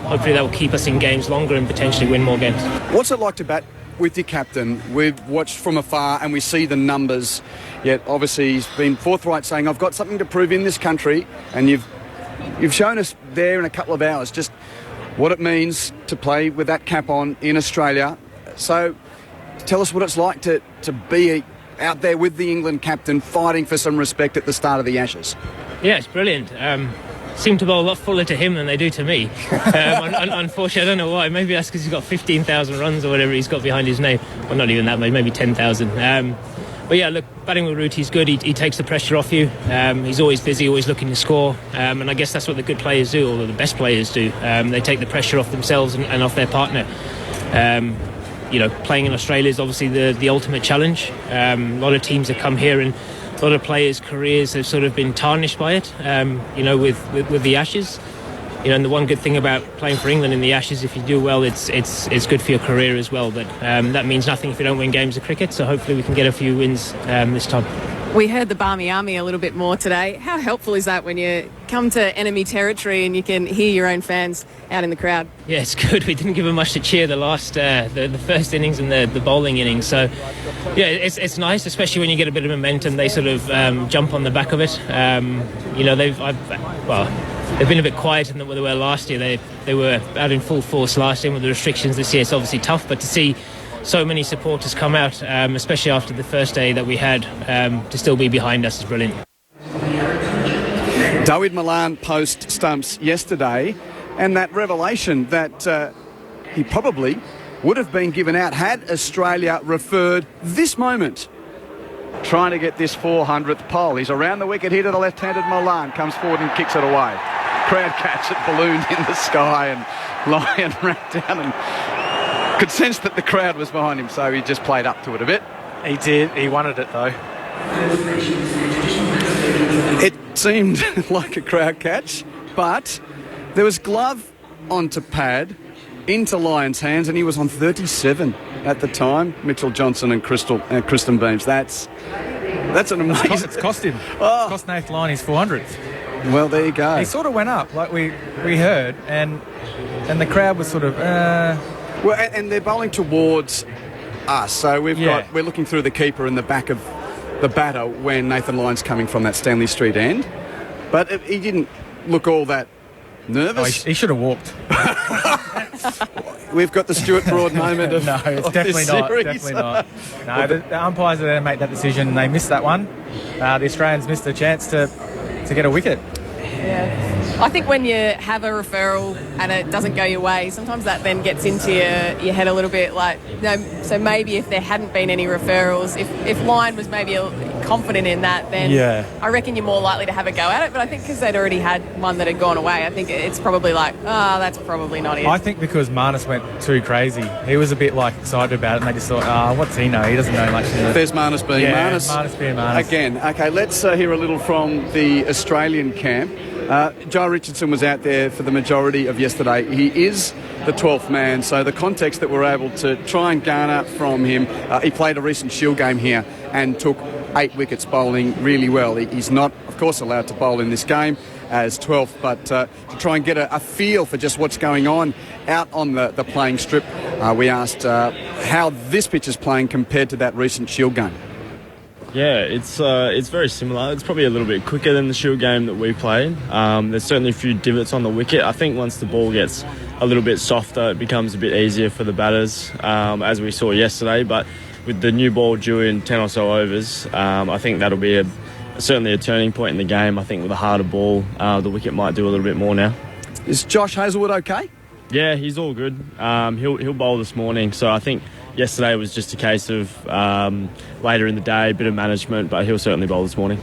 Hopefully that will keep us in games longer and potentially win more games. What's it like to bat with your captain? We've watched from afar and we see the numbers, yet obviously he's been forthright saying, I've got something to prove in this country, and you've shown us there in a couple of hours just what it means to play with that cap on in Australia. So tell us what it's like to be out there with the England captain fighting for some respect at the start of the Ashes. Yeah, it's brilliant. Seem to bowl a lot fuller to him than they do to me. Unfortunately, I don't know why. Maybe that's because he's got 15,000 runs or whatever he's got behind his name. Well, not even that, maybe 10,000. But yeah, look, batting with Root, he's good. He takes the pressure off you. He's always busy, always looking to score. And I guess that's what the good players do, or the best players do. They take the pressure off themselves and off their partner. Playing in Australia is obviously the ultimate challenge. A lot of teams have come here and a lot of players' careers have sort of been tarnished by it, with the Ashes. And the one good thing about playing for England in the Ashes, if you do well, it's good for your career as well. But that means nothing if you don't win games of cricket. So hopefully we can get a few wins this time. We heard the Barmy Army a little bit more today. How helpful is that when you come to enemy territory and you can hear your own fans out in the crowd? Yeah, it's good. We didn't give them much to cheer the first innings and the bowling innings. So, yeah, it's nice, especially when you get a bit of momentum. They sort of jump on the back of it. They've been a bit quieter than they were last year. They were out in full force last year with the restrictions. This year it's obviously tough, but to see so many supporters come out, especially after the first day that we had, to still be behind us is brilliant. Dawid Malan post stumps yesterday, and that revelation that he probably would have been given out had Australia referred this moment. Trying to get this 400th pole. He's around the wicket here to the left-handed Malan, comes forward and kicks it away. Crowd catch it, ballooned in the sky, and Lyon ran down and could sense that the crowd was behind him, so he just played up to it a bit. He did. He wanted it though. It seemed like a crowd catch, but there was glove onto pad into Lyon's hands, and he was on 37 at the time. Mitchell Johnson and Kristen Beams. That's an amazing... It's cost him. Oh. It's cost Nathan Lyon his 400th. Well, there you go. He sort of went up, like we heard, and the crowd was sort of... Well, and they're bowling towards us, so we're looking through the keeper in the back of the batter when Nathan Lyon's coming from that Stanley Street end. But he didn't look all that nervous. Oh, he should have walked. We've got the Stuart Broad moment of no, it's definitely not. Series. Definitely not. No, the umpires are there to make that decision. They missed that one. The Australians missed a chance to get a wicket. Yeah. I think when you have a referral and it doesn't go your way, sometimes that then gets into your head a little bit. Like, so maybe if there hadn't been any referrals, if Lyon was maybe confident in that, then I reckon you're more likely to have a go at it. But I think because they'd already had one that had gone away, I think it's probably like, that's probably not it. I think because Marnus went too crazy. He was a bit like excited about it, and they just thought, what's he know? He doesn't know much. There's Marnus being Marnus. Marnus being Marnus. Again, okay, let's hear a little from the Australian camp. Jai Richardson was out there for the majority of yesterday. He is the 12th man, so the context that we're able to try and garner from him, he played a recent Shield game here and took 8 wickets bowling really well. He's not, of course, allowed to bowl in this game as 12th, but to try and get a feel for just what's going on out on the playing strip, we asked how this pitch is playing compared to that recent Shield game. Yeah, it's very similar. It's probably a little bit quicker than the Shield game that we played. There's certainly a few divots on the wicket. I think once the ball gets a little bit softer, it becomes a bit easier for the batters, as we saw yesterday. But with the new ball due in 10 or so overs, I think that'll be certainly a turning point in the game. I think with a harder ball, the wicket might do a little bit more now. Is Josh Hazlewood okay? Yeah, he's all good. He'll bowl this morning, so I think yesterday was just a case of later in the day, a bit of management, but he'll certainly bowl this morning.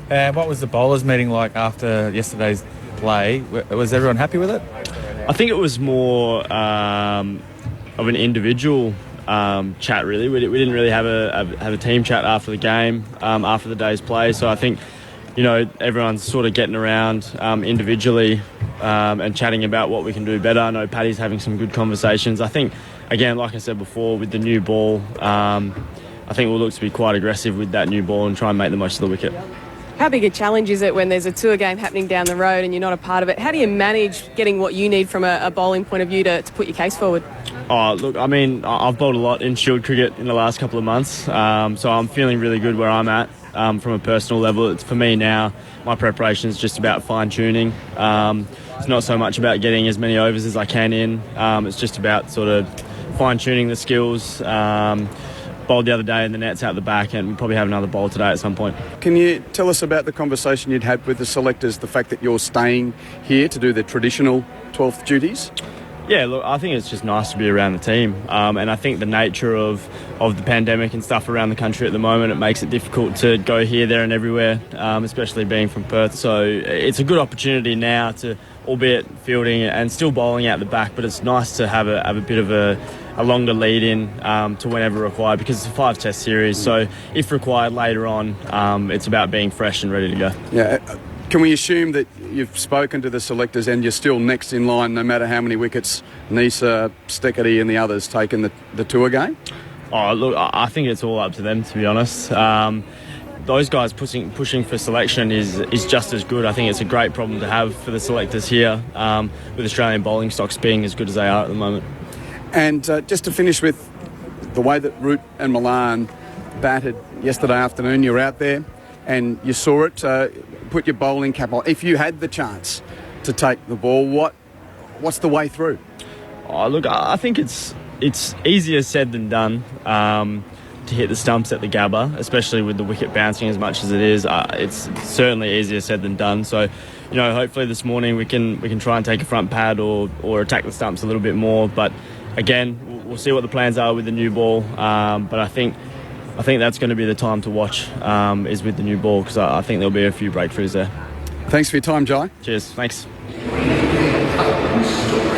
What was the bowlers meeting like after yesterday's play? Was everyone happy with it? I think it was more of an individual chat, really. We didn't really have a team chat after the game, after the day's play. So I think, everyone's sort of getting around individually and chatting about what we can do better. I know Paddy's having some good conversations. I think, again, like I said before, with the new ball, I think we'll look to be quite aggressive with that new ball and try and make the most of the wicket. How big a challenge is it when there's a tour game happening down the road and you're not a part of it? How do you manage getting what you need from a bowling point of view to put your case forward? Oh, look, I mean, I've bowled a lot in Shield cricket in the last couple of months, so I'm feeling really good where I'm at from a personal level. It's, for me now, my preparation is just about fine-tuning. It's not so much about getting as many overs as I can in. It's just about sort of fine-tuning the skills. Bowled the other day and the net's out the back, and we'll probably have another bowl today at some point. Can you tell us about the conversation you'd had with the selectors, the fact that you're staying here to do the traditional 12th duties? Yeah, look, I think it's just nice to be around the team, and I think the nature of the pandemic and stuff around the country at the moment, it makes it difficult to go here, there and everywhere, especially being from Perth. So it's a good opportunity now to, albeit fielding and still bowling out the back, but it's nice to have a bit of a longer lead in to whenever required, because it's a 5-test series. So if required later on, it's about being fresh and ready to go. Yeah. Can we assume that you've spoken to the selectors and you're still next in line no matter how many wickets Nisa, Steketee and the others take in the tour game? Oh, look, I think it's all up to them, to be honest. Those guys pushing for selection is just as good. I think it's a great problem to have for the selectors here, with Australian bowling stocks being as good as they are at the moment. And just to finish with the way that Root and Milan batted yesterday afternoon, you were out there and you saw it. Put your bowling cap on. If you had the chance to take the ball, what's the way through? Oh, look, I think it's easier said than done to hit the stumps at the Gabba, especially with the wicket bouncing as much as it is. It's certainly easier said than done. So, hopefully this morning we can try and take a front pad or attack the stumps a little bit more. But again, we'll see what the plans are with the new ball. But I think that's going to be the time to watch, is with the new ball, because I think there'll be a few breakthroughs there. Thanks for your time, Jai. Cheers. Thanks.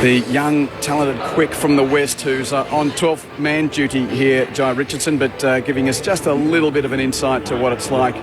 The young, talented quick from the West who's on 12th man duty here, Jai Richardson, but giving us just a little bit of an insight to what it's like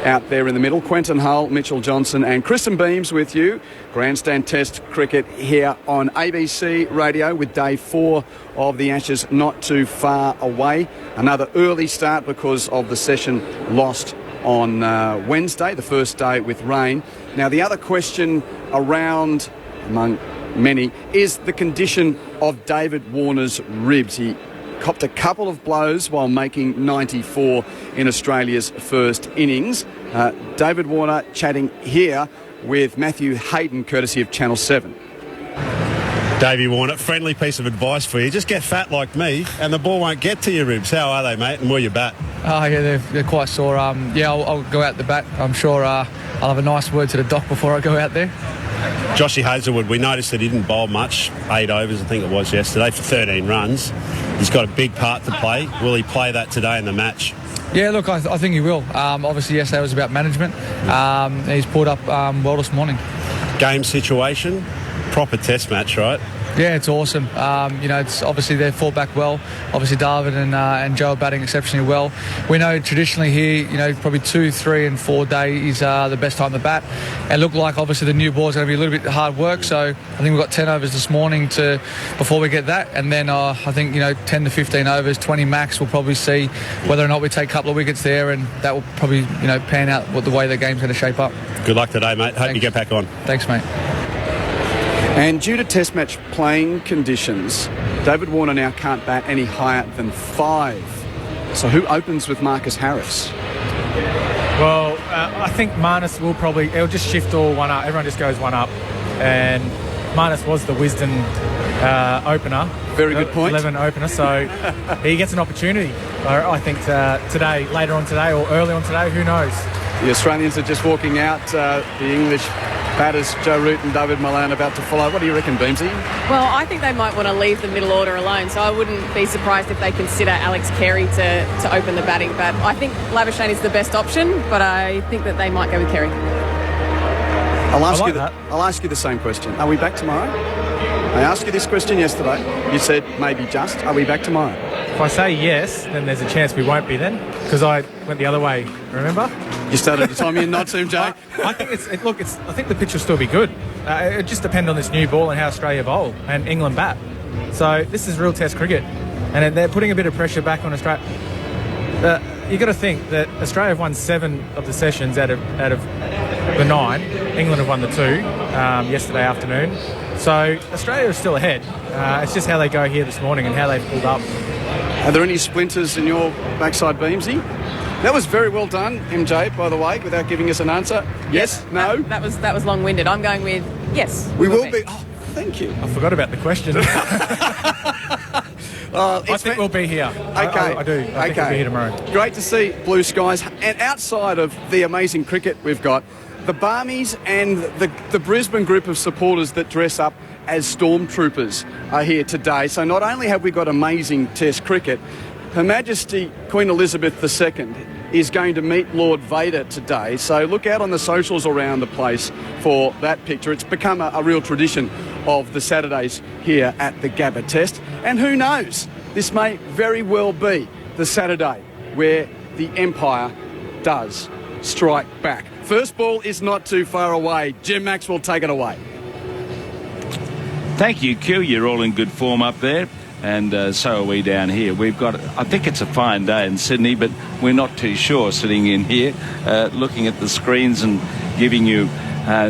out there in the middle. Quentin Hull, Mitchell Johnson and Kristen Beams with you. Grandstand Test cricket here on ABC Radio with day 4 of the Ashes not too far away. Another early start because of the session lost on Wednesday, the first day with rain. Now, the other question around, among many, is the condition of David Warner's ribs. He copped a couple of blows while making 94 in Australia's first innings. David Warner chatting here with Matthew Hayden, courtesy of Channel 7. Davey Warner, friendly piece of advice for you. Just get fat like me and the ball won't get to your ribs. How are they, mate, and will you bat? Oh, yeah, they're quite sore. I'll go out the bat. I'm sure I'll have a nice word to the doc before I go out there. Joshy Hazelwood, we noticed that he didn't bowl much, 8 overs I think it was yesterday, for 13 runs. He's got a big part to play. Will he play that today in the match? Yeah, look, I think he will. Obviously, yesterday was about management. He's pulled up well this morning. Game situation, proper test match, right? Yeah, it's awesome. It's obviously they fought back well. Obviously, David and Joe are batting exceptionally well. We know traditionally here, probably 2, 3 and 4 days is the best time to bat. It looked like obviously the new ball is going to be a little bit hard work. So I think we've got 10 overs this morning before we get that, and then I think 10 to 15 overs, 20 max. We'll probably see whether or not we take a couple of wickets there, and that will probably pan out the way the game's going to shape up. Good luck today, mate. Hope you get back on. Thanks, mate. And due to test match playing conditions, David Warner now can't bat any higher than 5. So who opens with Marcus Harris? Well, I think Marnus it'll just shift all one up. Everyone just goes one up. And Marnus was the Wisden opener. Very good point. 11 opener, so he gets an opportunity, I think, today, later on today or early on today, who knows? The Australians are just walking out. The English batters, Joe Root and David Malan, about to follow. What do you reckon, Beamsy? Well, I think they might want to leave the middle order alone, so I wouldn't be surprised if they consider Alex Carey to open the batting. But I think Labuschagne is the best option, but I think that they might go with Carey. I'll ask you the same question. Are we back tomorrow? I asked you this question yesterday. You said maybe just. Are we back tomorrow? If I say yes, then there's a chance we won't be then, because I went the other way, remember? You started to time me and not to, Jay. I think the pitch will still be good. It just depends on this new ball and how Australia bowl and England bat. So this is real test cricket, and they're putting a bit of pressure back on Australia. You got to think that Australia have won 7 of the sessions out of the 9. England have won the 2 yesterday afternoon. So Australia is still ahead. It's just how they go here this morning and how they've pulled up. Are there any splinters in your backside, Beamsy? That was very well done, MJ, by the way, without giving us an answer. Yes? No? That was long-winded. I'm going with yes. We will be. Oh, thank you. I forgot about the question. I think we'll be here. Okay. I do. I think we'll be here tomorrow. Great to see blue skies. And outside of the amazing cricket we've got, the Barmies and the Brisbane group of supporters that dress up as stormtroopers are here today. So not only have we got amazing test cricket, Her Majesty Queen Elizabeth II is going to meet Lord Vader today. So look out on the socials around the place for that picture. It's become a real tradition of the Saturdays here at the Gabba Test. And who knows, this may very well be the Saturday where the Empire does strike back. First ball is not too far away. Jim Maxwell, take it away. Thank you, Q. You're all in good form up there, and so are we down here. We've got, I think it's a fine day in Sydney, but we're not too sure sitting in here, looking at the screens and giving you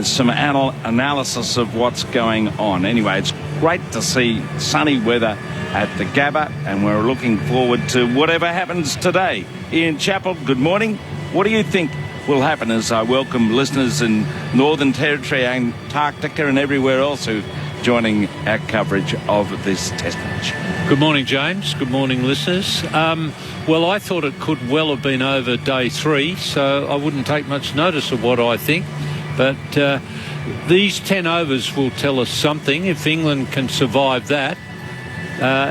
some analysis of what's going on. Anyway, it's great to see sunny weather at the Gabba, and we're looking forward to whatever happens today. Ian Chappell, good morning. What do you think will happen as I welcome listeners in Northern Territory, Antarctica and everywhere else who joining our coverage of this test match? Good morning, James. Good morning, listeners. Well, I thought it could well have been over day 3, so I wouldn't take much notice of what I think. But these 10 overs will tell us something. If England can survive that,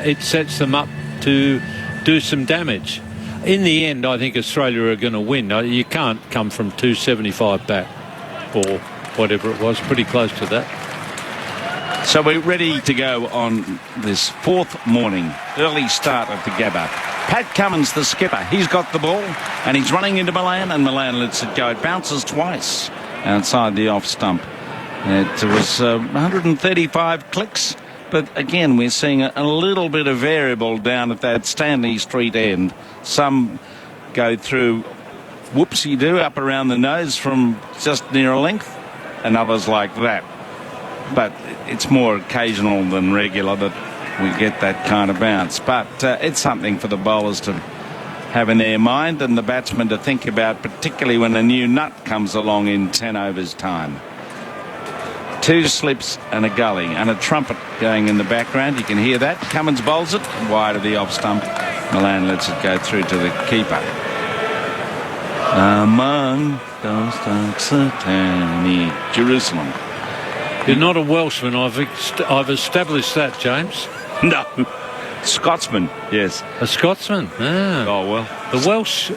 it sets them up to do some damage. In the end, I think Australia are going to win. You can't come from 275 back, or whatever it was, pretty close to that. So we're ready to go on this 4th morning, early start of the Gabba. Pat Cummins, the skipper, he's got the ball and he's running into Malan, and Malan lets it go. It bounces twice outside the off stump. It was 135 clicks, but again we're seeing a little bit of variable down at that Stanley Street end. Some go through whoopsie-doo up around the nose from just near a length. and others like that. But it's more occasional than regular that we get that kind of bounce. But it's something for the bowlers to have in their mind and the batsmen to think about, particularly when a new nut comes along in 10 overs time. 2 slips and a gully and a trumpet going in the background. You can hear that. Cummins bowls it wide of the off stump. Milan lets it go through to the keeper. Among those Satani, Jerusalem. You're not a Welshman. I've established that, James. No. Scotsman, yes. A Scotsman? Ah. Oh, well. The Welsh,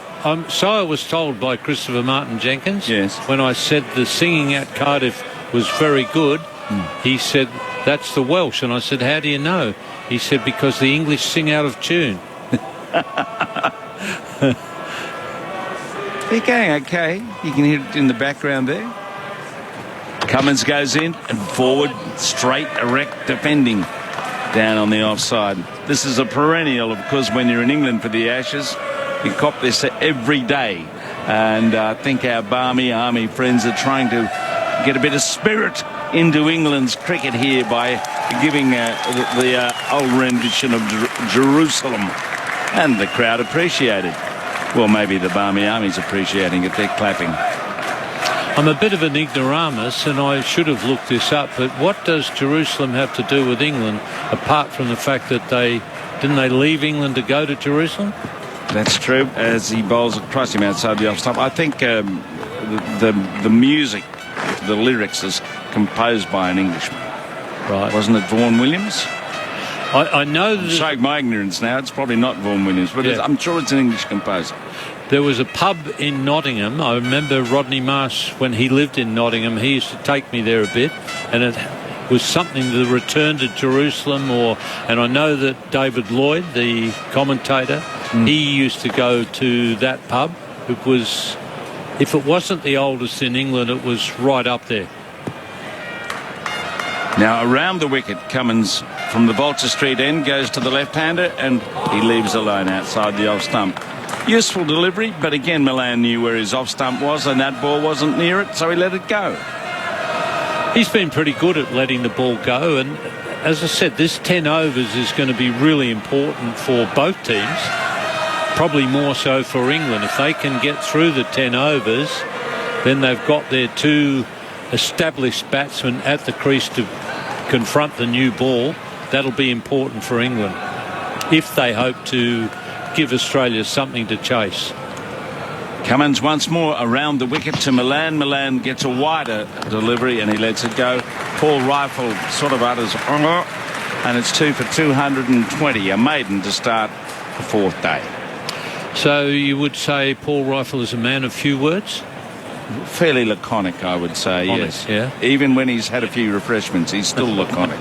so I was told by Christopher Martin Jenkins. Yes. When I said the singing at Cardiff was very good, he said, that's the Welsh. And I said, how do you know? He said, because the English sing out of tune. They're going okay. You can hear it in the background there. Cummins goes in and forward, straight, erect, defending down on the offside. This is a perennial, of course, when you're in England for the Ashes. You cop this every day. And I think our Barmy Army friends are trying to get a bit of spirit into England's cricket here by giving the old rendition of Jerusalem. And the crowd appreciate it. Well, maybe the Barmy Army's appreciating it. They're clapping. I'm a bit of an ignoramus, and I should have looked this up, but what does Jerusalem have to do with England, apart from the fact that didn't they leave England to go to Jerusalem? That's true, as he bowls across him outside the off stump. I think the music, the lyrics, is composed by an Englishman. Right. Wasn't it Vaughan Williams? I know that... I'm showing my ignorance now. It's probably not Vaughan Williams, but Yeah. I'm sure it's an English composer. There was a pub in Nottingham. I remember Rodney Marsh, when he lived in Nottingham, he used to take me there a bit, and it was something, the return to Jerusalem, and I know that David Lloyd, the commentator, he used to go to that pub. It was, if it wasn't the oldest in England, it was right up there. Now, around the wicket, Cummins from the Vulture Street end goes to the left-hander, and he leaves alone outside the off-stump. Useful delivery, but again, Milan knew where his off-stump was, and that ball wasn't near it, so he let it go. He's been pretty good at letting the ball go, and as I said, this 10 overs is going to be really important for both teams, probably more so for England. If they can get through the 10 overs, then they've got their 2 established batsmen at the crease to confront the new ball. That'll be important for England if they hope to give Australia something to chase. Cummins once more around the wicket to Milan. Milan gets a wider delivery and he lets it go. Paul Rifle sort of utters, and it's 2 for 220, a maiden to start the 4th day. So you would say Paul Rifle is a man of few words? Fairly laconic, I would say, Honest, yes. Yeah. Even when he's had a few refreshments, he's still laconic.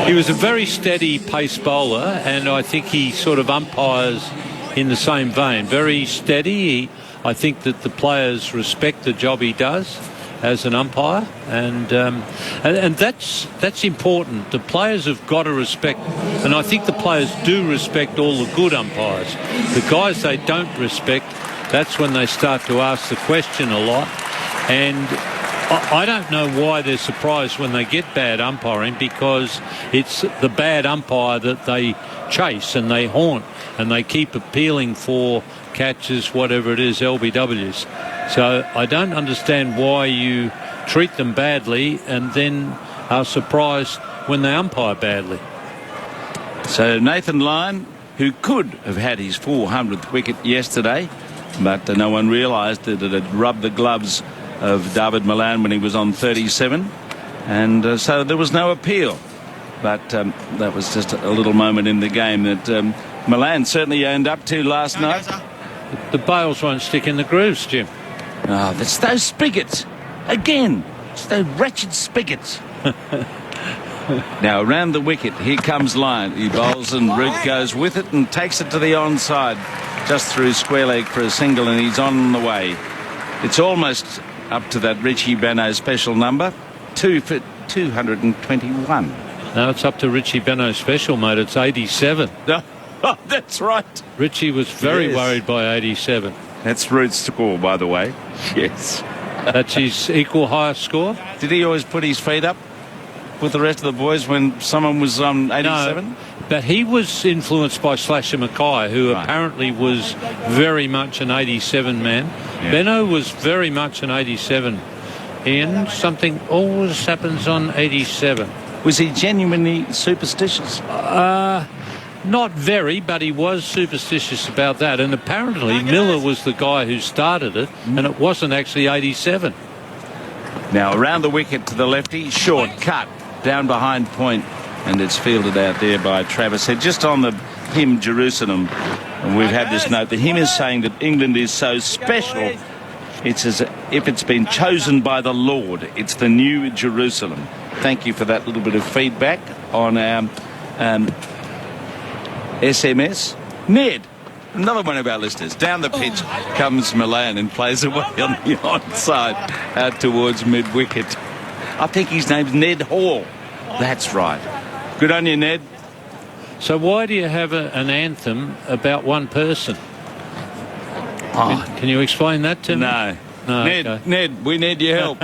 He was a very steady pace bowler, and I think he sort of umpires in the same vein. Very steady. I think that the players respect the job he does as an umpire, and that's important. The players have got to respect, and I think the players do respect all the good umpires. The guys they don't respect, that's when they start to ask the question a lot. And I don't know why they're surprised when they get bad umpiring, because it's the bad umpire that they chase and they haunt and they keep appealing for catches, whatever it is, LBWs. So I don't understand why you treat them badly and then are surprised when they umpire badly. So Nathan Lyon, who could have had his 400th wicket yesterday, but no one realised that it had rubbed the gloves of David Milan when he was on 37, and so there was no appeal. But that was just a little moment in the game that Milan certainly owned up to last night. The bails won't stick in the grooves, Jim. Oh, that's those spigots. Again, it's those wretched spigots. Now, around the wicket, here comes Lyon. He bowls and Root goes with it and takes it to the onside, just through square leg for a single, and he's on the way. It's almost up to that Richie Benaud special number, 2 for 221. No, it's up to Richie Benaud special, mate. It's 87. Oh, that's right. Richie was very worried by 87. That's Root's score, by the way. Yes. That's his equal highest score. Did he always put his feet up with the rest of the boys when someone was 87? No, but he was influenced by Slasher Mackay, who apparently was very much an 87 man. Yeah. Benno was very much an 87. Ian, something always happens on 87. Was he genuinely superstitious? Not very, but he was superstitious about that. And apparently Miller was the guy who started it, and it wasn't actually 87. Now around the wicket to the lefty, short cut down behind point, and it's fielded out there by Travis Head. Just on the hymn Jerusalem, and we've had this note. The hymn is saying that England is so special. It's as if it's been chosen by the Lord. It's the new Jerusalem. Thank you for that little bit of feedback on our SMS. Ned, another one of our listeners. Down the pitch comes Milan and plays away on the onside out towards mid-wicket. I think his name's Ned Hall. That's right. Good on you, Ned. So why do you have an anthem about one person? Can you explain that to me? No. Ned, okay. Ned, we need your help.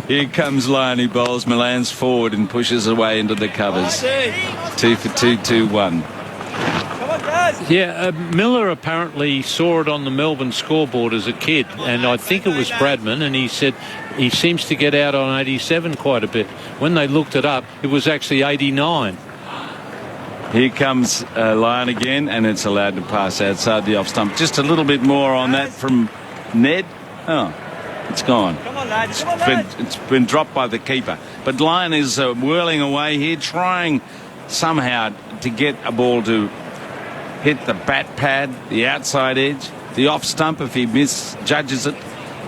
Here comes Lyon. He bowls Milan's forward and pushes away into the covers. 2 for 2, 2-1. Yeah, Miller apparently saw it on the Melbourne scoreboard as a kid, and I think it was Bradman, and he said he seems to get out on 87 quite a bit. When they looked it up, it was actually 89. Here comes Lyon again, and it's allowed to pass outside the off stump. Just a little bit more on that from Ned. Oh, it's gone. Come on, lads. Come on, lads. It's been dropped by the keeper. But Lyon is whirling away here, trying somehow to get a ball to hit the bat pad, the outside edge, the off stump if he misjudges it.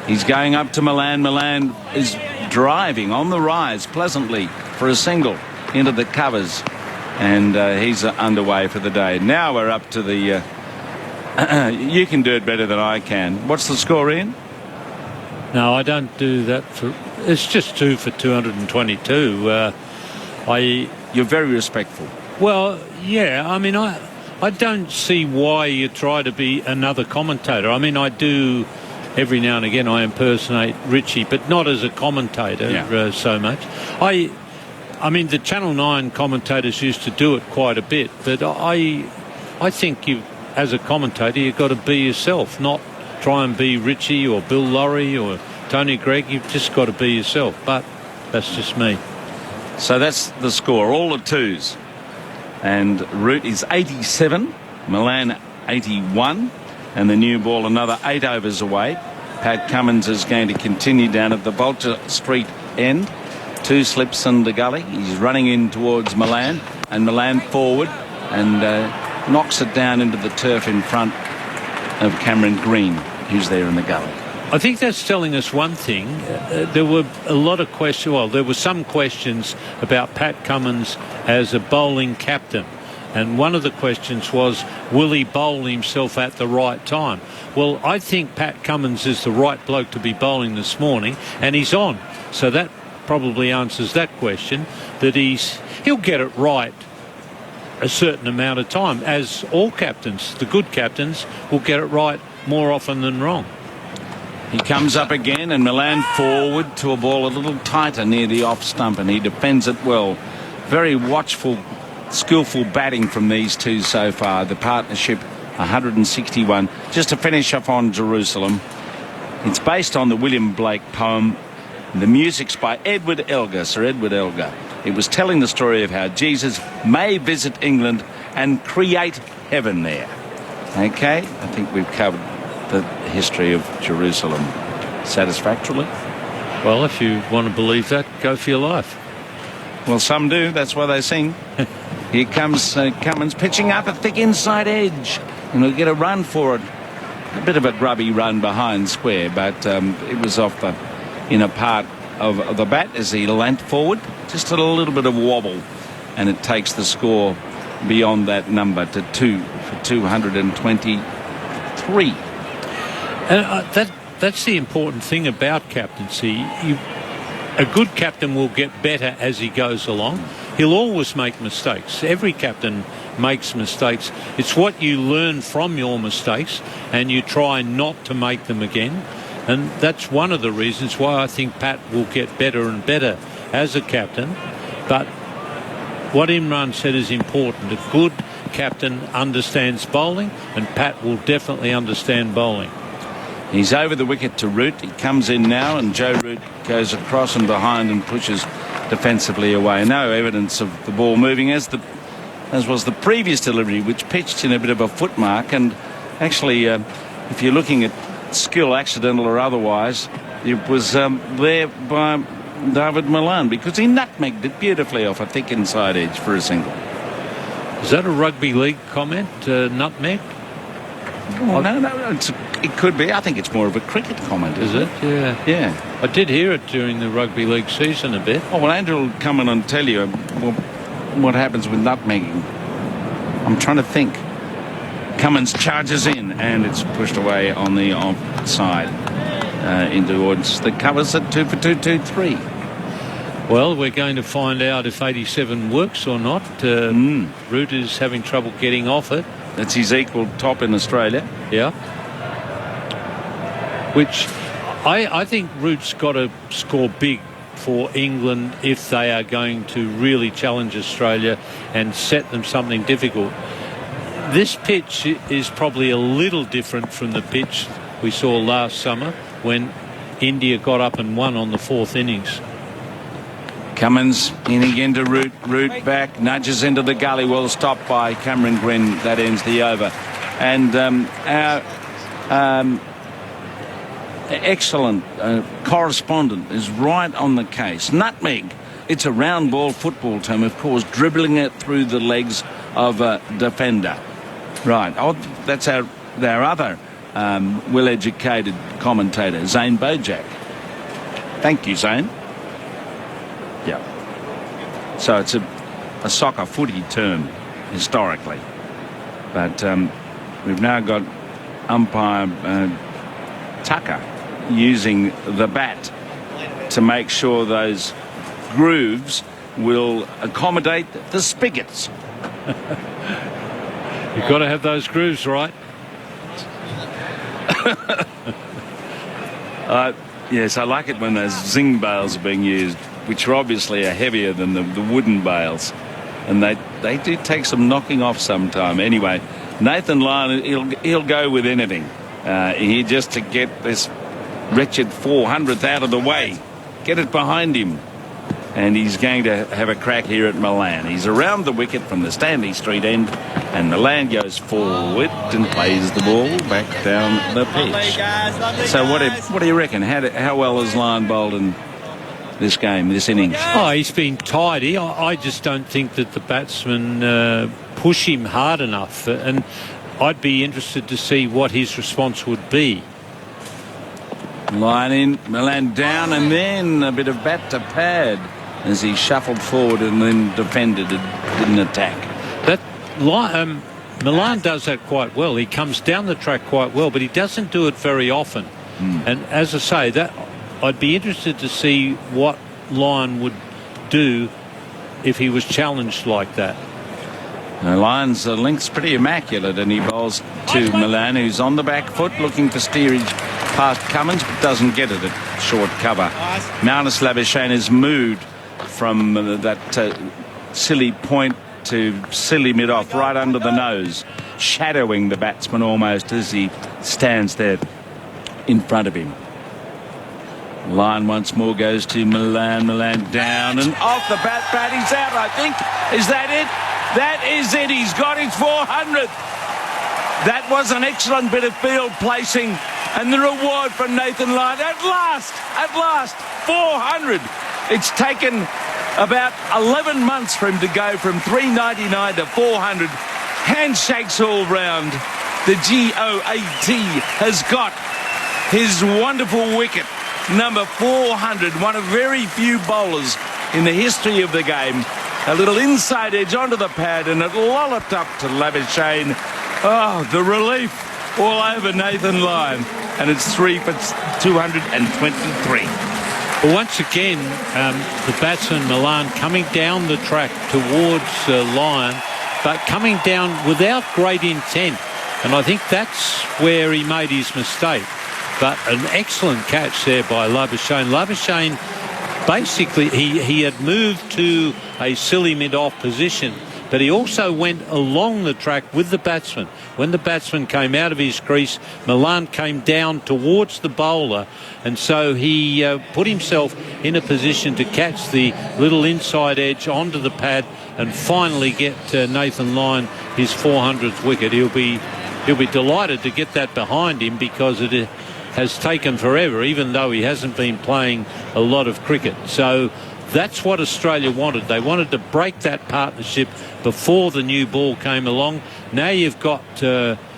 He's going up to Milan. Milan is driving on the rise pleasantly for a single into the covers. And he's underway for the day. Now we're up to the... you can do it better than I can. What's the score, Ian? No, I don't do that. It's just 2 for 222. You're very respectful. Well, yeah. I mean, I don't see why you try to be another commentator. I mean, I do every now and again. I impersonate Richie, but not as a commentator so much. I mean, the Channel 9 commentators used to do it quite a bit, but I think as a commentator, you've got to be yourself, not try and be Richie or Bill Laurie or Tony Gregg. You've just got to be yourself, but that's just me. So that's the score, all the twos. And Root is 87, Milan 81, and the new ball another 8 overs away. Pat Cummins is going to continue down at the Vulture Street end. 2 slips in the gully. He's running in towards Milan, and Milan forward and knocks it down into the turf in front of Cameron Green, who's there in the gully. I think that's telling us one thing. There were a lot of questions. Well, there were some questions about Pat Cummins as a bowling captain. And one of the questions was, will he bowl himself at the right time? Well, I think Pat Cummins is the right bloke to be bowling this morning, and he's on. So that probably answers that question, that he'll get it right a certain amount of time, as all captains. The good captains will get it right more often than wrong. He comes up again, and Milan forward to a ball a little tighter near the off stump, and he defends it well. Very watchful, skillful batting from these two so far. The partnership 161. Just to finish off on Jerusalem, it's based on the William Blake poem. The music's by Edward Elgar, Sir Edward Elgar. It was telling the story of how Jesus may visit England and create heaven there. Okay, I think we've covered the history of Jerusalem satisfactorily. Well, if you want to believe that, go for your life. Well, some do. That's why they sing. Here comes Cummins pitching up a thick inside edge, and we'll get a run for it. A bit of a grubby run behind square, but it was off the inner part of the bat as he leant forward. Just a little bit of wobble, and it takes the score beyond that number to 2 for 223. That's the important thing about captaincy. A good captain will get better as he goes along. He'll always make mistakes. Every captain makes mistakes. It's what you learn from your mistakes, and you try not to make them again. And that's one of the reasons why I think Pat will get better and better as a captain. But what Imran said is important. A good captain understands bowling, and Pat will definitely understand bowling. He's over the wicket to Root. He comes in now, and Joe Root goes across and behind and pushes defensively away. No evidence of the ball moving, as was the previous delivery, which pitched in a bit of a foot mark. And actually, if you're looking at skill, accidental or otherwise, it was there by David Milan, because he nutmegged it beautifully off a thick inside edge for a single. Is that a rugby league comment, nutmeg? Oh, no, it could be. I think it's more of a cricket comment, Is it? Yeah. Yeah. I did hear it during the rugby league season a bit. Oh, well, Andrew will come in and tell you what happens with nutmegging. I'm trying to think. Cummins charges in, and it's pushed away on the offside towards the covers at 2 for 2-2-3. Well, we're going to find out if 87 works or not. Root is having trouble getting off it. That's his equal top in Australia. Yeah. Which I think Root's got to score big for England if they are going to really challenge Australia and set them something difficult. This pitch is probably a little different from the pitch we saw last summer when India got up and won on the fourth innings. Cummins in again to Root. Root back, nudges into the gully. Well stopped by Cameron Green. That ends the over. And our excellent correspondent is right on the case. Nutmeg. It's a round ball football term, of course, dribbling it through the legs of a defender. Right. Oh, that's our other well-educated commentator, Zane Bojak. Thank you, Zane. Yeah. So it's a soccer footy term historically. But we've now got umpire Tucker using the bat to make sure those grooves will accommodate the spigots. You've got to have those grooves right. Yes, I like it when those zing bales are being used, which are obviously heavier than the wooden bales. And they do take some knocking off sometime. Anyway, Nathan Lyon, he'll go with anything. He just to get this wretched 400th out of the way. Get it behind him. And he's going to have a crack here at Milan. He's around the wicket from the Stanley Street end, and Milan goes forward and plays the ball back down the pitch. So what do you reckon? How well has Lyon bowled in this game, this innings? Oh, he's been tidy. I just don't think that the batsmen push him hard enough, and I'd be interested to see what his response would be. Lyon in, Milan down, and then a bit of bat to pad as he shuffled forward and then defended and didn't attack. That Milan does that quite well. He comes down the track quite well, but he doesn't do it very often. And as I say, that I'd be interested to see what Lyon would do if he was challenged like that. Now, Lyon's length's pretty immaculate, and he bowls to Milan, who's on the back foot looking for steerage past Cummins, but doesn't get it at short cover. Marnus Labuschagne has moved from that silly point to silly mid-off, right under the nose, shadowing the batsman almost as he stands there in front of him. Lyon once more goes to Milan. Milan down and off the bat. He's out, I think. Is that it? That is it. He's got his 400th. That was an excellent bit of field placing, and the reward for Nathan Lyon at last, 400. It's taken about 11 months for him to go from 399 to 400. Handshakes all round. The GOAT has got his wonderful wicket, number 400, one of very few bowlers in the history of the game. A little inside edge onto the pad, and it lolloped up to Labuschagne. Oh, the relief all over Nathan Lyon. And it's 3 for 223. Well, once again, the batsman Milan coming down the track towards Lyon, but coming down without great intent. And I think that's where he made his mistake. But an excellent catch there by Labuschagne. Labuschagne, basically, he had moved to a silly mid-off position, but he also went along the track with the batsman. When the batsman came out of his crease, Milan came down towards the bowler, and so he put himself in a position to catch the little inside edge onto the pad and finally get Nathan Lyon his 400th wicket. He'll be delighted to get that behind him, because it has taken forever, even though he hasn't been playing a lot of cricket. So that's what Australia wanted. They wanted to break that partnership before the new ball came along. Now you've got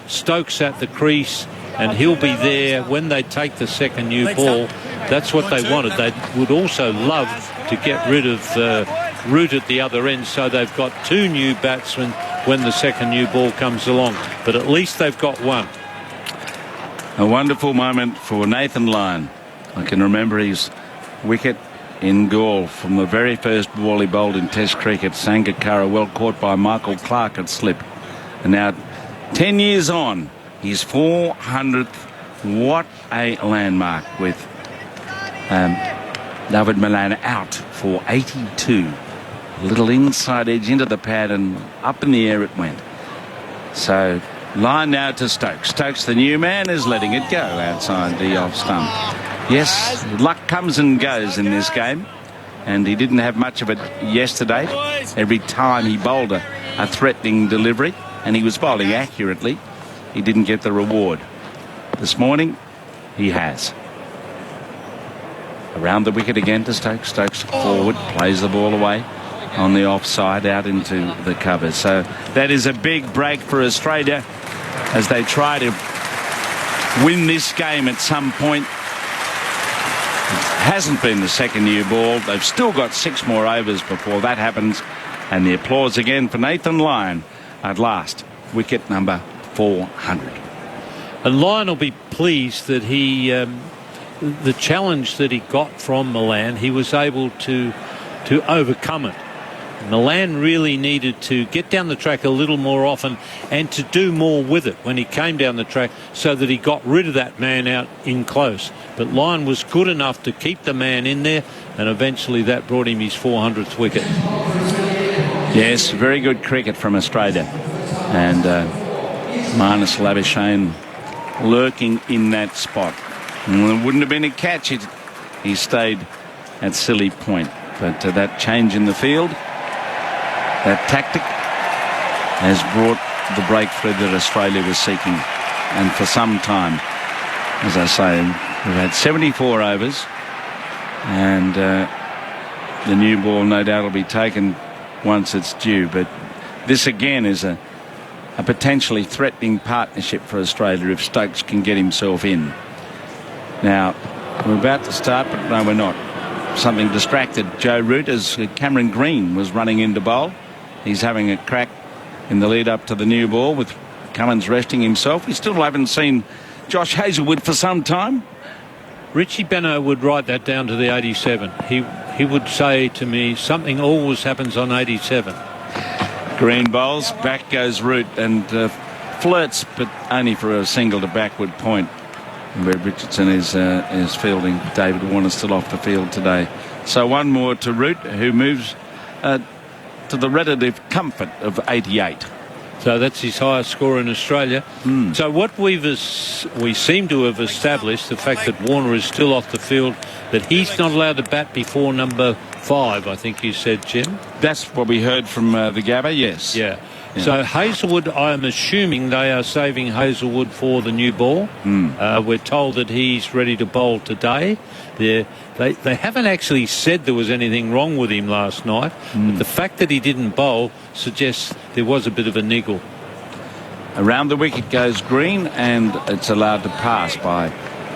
Stokes at the crease, and he'll be there when they take the second new ball. That's what they wanted. They would also love to get rid of Root at the other end, so they've got two new batsmen when the second new ball comes along. But at least they've got one. A wonderful moment for Nathan Lyon. I can remember his wicket in Gaul from the very first ball he bowled in Test cricket. Sangakkara, well caught by Michael Clarke at slip. And now 10 years on, his 400th. What a landmark, with David Milan out for 82. A little inside edge into the pad, and up in the air it went. So Lyon now to Stokes. Stokes, the new man, is letting it go outside the off stump. Yes, luck comes and goes in this game, and he didn't have much of it yesterday. Every time he bowled a threatening delivery, and he was bowling accurately, he didn't get the reward. This morning, he has. Around the wicket again to Stokes. Stokes forward, plays the ball away on the offside, out into the cover. So that is a big break for Australia as they try to win this game at some point. It hasn't been the second new ball. They've still got 6 more overs before that happens. And the applause again for Nathan Lyon at last. Wicket number 400. And Lyon will be pleased that he, the challenge that he got from Milan, he was able to overcome it. Milan really needed to get down the track a little more often and to do more with it when he came down the track, so that he got rid of that man out in close. But Lyon was good enough to keep the man in there, and eventually that brought him his 400th wicket. Yes, very good cricket from Australia. And Marnus Labuschagne lurking in that spot. And it wouldn't have been a catch. He stayed at silly point. But that change in the field, that tactic, has brought the breakthrough that Australia was seeking. And for some time, as I say, we've had 74 overs, and the new ball no doubt will be taken once it's due. But this again is a potentially threatening partnership for Australia if Stokes can get himself in. Now, we're about to start, but no, we're not. Something distracted Joe Root as Cameron Green was running into bowl. He's having a crack in the lead up to the new ball, with Cummins resting himself. We still haven't seen Josh Hazlewood for some time. Richie Benaud would write that down to the 87. He would say to me, something always happens on 87. Green bowls, back goes Root, and flirts, but only for a single to backward point, where Richardson is fielding. David Warner still off the field today. So one more to Root, who moves to the relative comfort of 88. So that's his highest score in Australia. So what we seem to have established, the fact that Warner is still off the field, that he's not allowed to bat before number 5, I think you said, Jim. That's what we heard from the Gabba, yes. Yeah. So Hazlewood, I'm assuming they are saving Hazlewood for the new ball. We're told that he's ready to bowl today. They haven't actually said there was anything wrong with him last night. But the fact that he didn't bowl suggests there was a bit of a niggle. Around the wicket goes Green, and it's allowed to pass by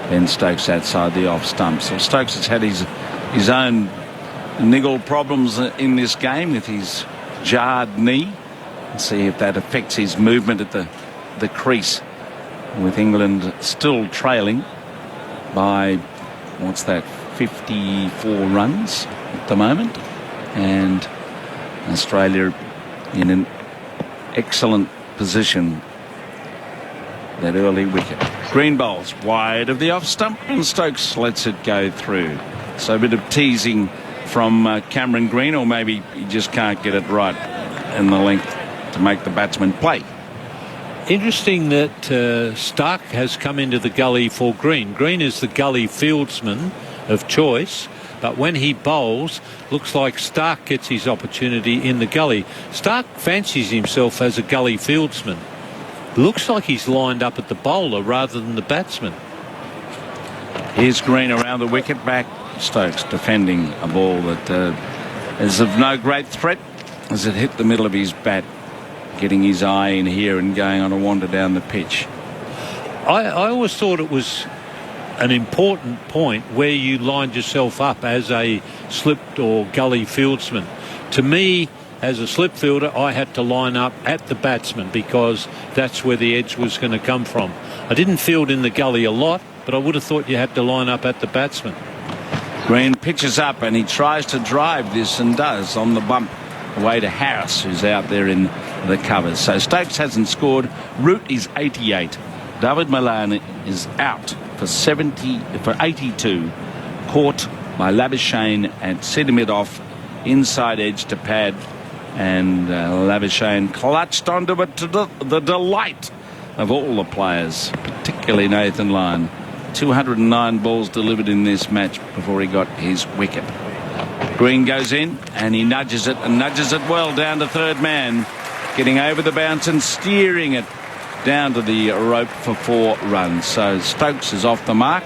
Ben Stokes outside the off stump. So Stokes has had his own niggle problems in this game with his jarred knee. See if that affects his movement at the crease, with England still trailing by, 54 runs at the moment, and Australia in an excellent position. That early wicket. Green bowls wide of the off stump, and Stokes lets it go through. So a bit of teasing from Cameron Green, or maybe he just can't get it right in the length to make the batsman play. Interesting that Stark has come into the gully for Green. Green is the gully fieldsman of choice, but when he bowls, looks like Stark gets his opportunity in the gully. Stark fancies himself as a gully fieldsman. Looks like he's lined up at the bowler rather than the batsman. Here's Green around the wicket, back Stokes defending a ball that is of no great threat as it hit the middle of his bat, getting his eye in here and going on a wander down the pitch. I always thought it was an important point where you lined yourself up as a slipped or gully fieldsman. To me, as a slip fielder, I had to line up at the batsman because that's where the edge was going to come from. I didn't field in the gully a lot, but I would have thought you had to line up at the batsman. Green pitches up and he tries to drive this and does on the bump away to Harris, who's out there in the covers. So Stokes hasn't scored. Root is 88. David Malan is out for 82. Caught by Labuschagne and sent him it off inside edge to pad. And Labuschagne clutched onto it to the delight of all the players, particularly Nathan Lyon. 209 balls delivered in this match before he got his wicket. Green goes in and he nudges it well down to third man, getting over the bounce and steering it down to the rope for 4 runs. So Stokes is off the mark.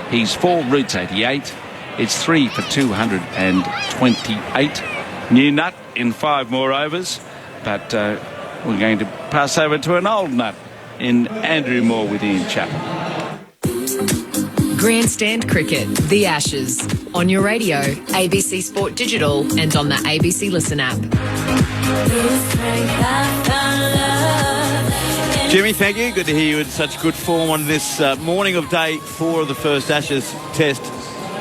He's 4, Root's 88. It's 3 for 228. New nut in 5 more overs, but we're going to pass over to an old nut in Andrew Moore with Ian Chappell. Grandstand Cricket, The Ashes. On your radio, ABC Sport Digital and on the ABC Listen app. Jimmy, thank you. Good to hear you in such good form on this morning of day 4 of the first Ashes test.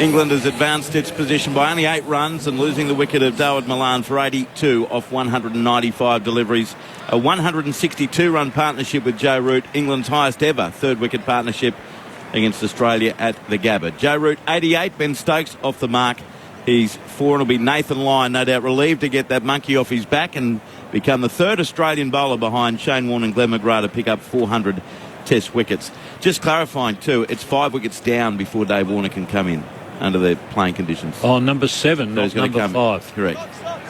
England has advanced its position by only 8 runs and losing the wicket of David Malan for 82 off 195 deliveries. A 162-run partnership with Joe Root, England's highest ever third wicket partnership against Australia at the Gabba. Joe Root 88, Ben Stokes off the mark. He's 4 and it'll be Nathan Lyon, no doubt relieved to get that monkey off his back and become the third Australian bowler behind Shane Warne and Glenn McGrath to pick up 400 test wickets. Just clarifying too, it's 5 wickets down before Dave Warner can come in under the playing conditions. Oh, number 7, not number 5. Correct.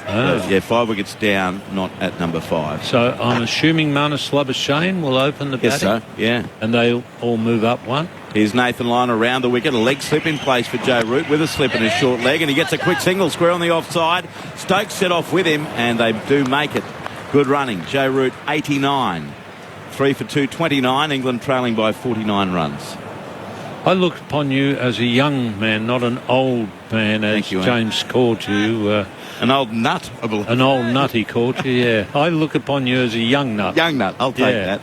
Oh. So, yeah, 5 wickets down, not at number 5. So I'm assuming Marnus Labuschagne will open the batting? Yes, so, yeah. And they'll all move up 1? Here's Nathan Lyon around the wicket. A leg slip in place for Joe Root with a slip in his short leg, and he gets a quick single square on the offside. Stokes set off with him, and they do make it. Good running. Joe Root 89. 3 for 229. England trailing by 49 runs. I look upon you as a young man, not an old man, as you, James called you. An old nut, I believe. An old nut, he called you, yeah. I look upon you as a young nut. Young nut, I'll take that.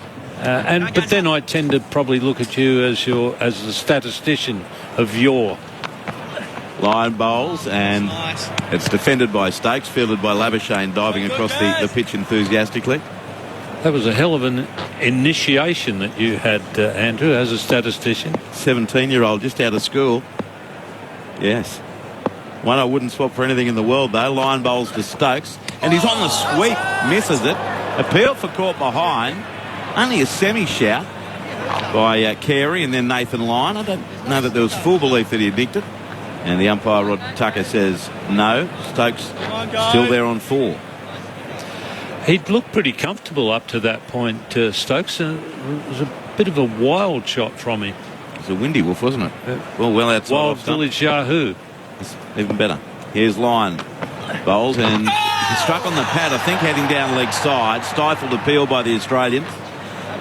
But then I tend to probably look at you as the statistician of your. Lyon bowls, and it's defended by Stokes, fielded by Labuschagne, diving across the pitch enthusiastically. That was a hell of an initiation that you had, Andrew, as a statistician. 17-year-old, just out of school. Yes. One I wouldn't swap for anything in the world, though. Lyon bowls to Stokes, and he's on the sweep, misses it. Appeal for caught behind. Only a semi-shout by Carey and then Nathan Lyon. I don't know that there was full belief that he had nicked it. And the umpire, Rod Tucker, says no. Stokes still there on 4. He'd looked pretty comfortable up to that point, Stokes. It was a bit of a wild shot from him. It was a windy wolf, wasn't it? Well outside. Wild Village Yahoo. It's even better. Here's Lyon. Bowls and he struck on the pad, I think, heading down leg side. Stifled appeal by the Australians.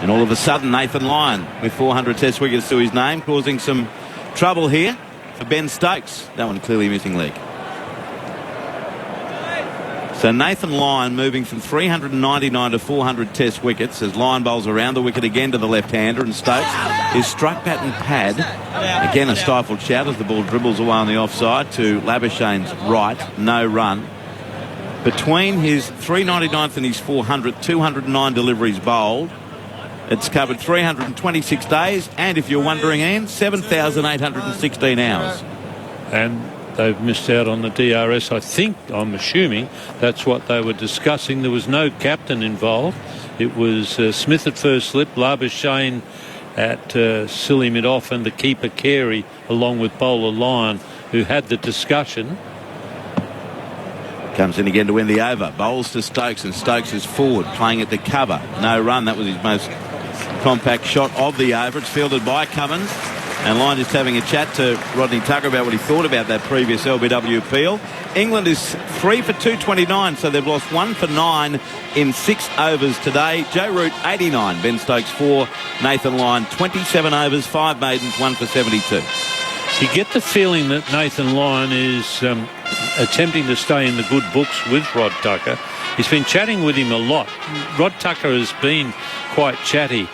And all of a sudden, Nathan Lyon with 400 test wickets to his name, causing some trouble here for Ben Stokes. That one clearly missing leg. So Nathan Lyon moving from 399 to 400 test wickets as Lyon bowls around the wicket again to the left-hander, and Stokes is struck bat and pad. Again a stifled shout as the ball dribbles away on the offside to Labuschagne's right. No run. Between his 399th and his 400th, 209 deliveries bowled. It's covered 326 days, and if you're wondering, Ian, 7,816 hours. And they've missed out on the DRS. I'm assuming that's what they were discussing. There was no captain involved. It was Smith at first slip, Labuschagne at silly mid-off, and the keeper Carey, along with bowler Lyon, who had the discussion. Comes in again to win the over. Bowls to Stokes, and Stokes is forward, playing it to cover. No run. That was his most compact shot of the over. It's fielded by Cummins. And Lyon just having a chat to Rodney Tucker about what he thought about that previous LBW appeal. England is 3 for 229, so they've lost 1 for 9 in 6 overs today. Joe Root, 89. Ben Stokes, 4. Nathan Lyon, 27 overs, 5 maidens, 1 for 72. You get the feeling that Nathan Lyon is attempting to stay in the good books with Rod Tucker. He's been chatting with him a lot. Rod Tucker has been quite chatty.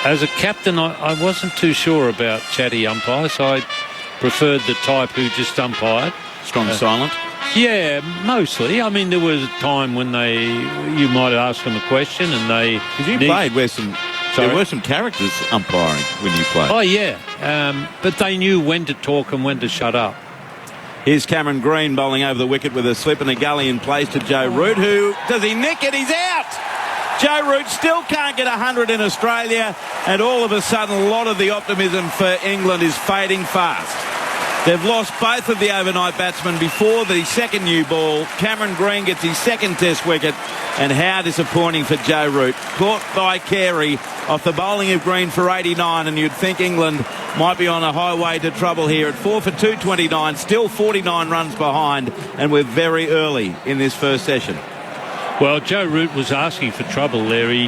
As a captain, I wasn't too sure about chatty umpires. I preferred the type who just umpired. Strong silent? Yeah, mostly. I mean, there was a time when you might ask them a question and they... Because you played where there were some characters umpiring when you played. Oh, yeah. But they knew when to talk and when to shut up. Here's Cameron Green bowling over the wicket with a slip and a gully in place to Joe Root, who... Does he nick it? He's out! Joe Root still can't get 100 in Australia, and all of a sudden a lot of the optimism for England is fading fast. They've lost both of the overnight batsmen before the second new ball. Cameron Green gets his second test wicket, and how disappointing for Joe Root. Caught by Carey off the bowling of Green for 89, and you'd think England might be on a highway to trouble here at 4 for 229, still 49 runs behind, and we're very early in this first session. Well, Joe Root was asking for trouble there. He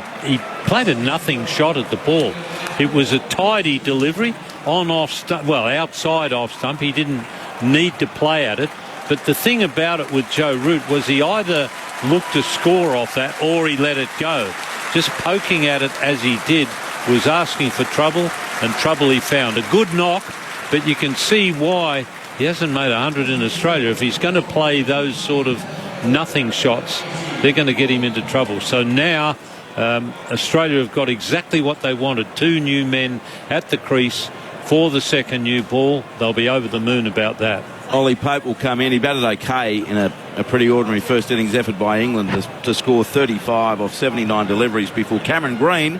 played a nothing shot at the ball. It was a tidy delivery on off stump, well, outside off stump. He didn't need to play at it. But the thing about it with Joe Root was he either looked to score off that or he let it go. Just poking at it as he did was asking for trouble, and trouble he found. A good knock, but you can see why he hasn't made 100 in Australia. If he's going to play those sort of nothing shots, they're going to get him into trouble. So now Australia have got exactly what they wanted. 2 new men at the crease for the second new ball. They'll be over the moon about that. Ollie Pope will come in. He batted okay in a pretty ordinary first innings effort by England to score 35 off 79 deliveries before Cameron Green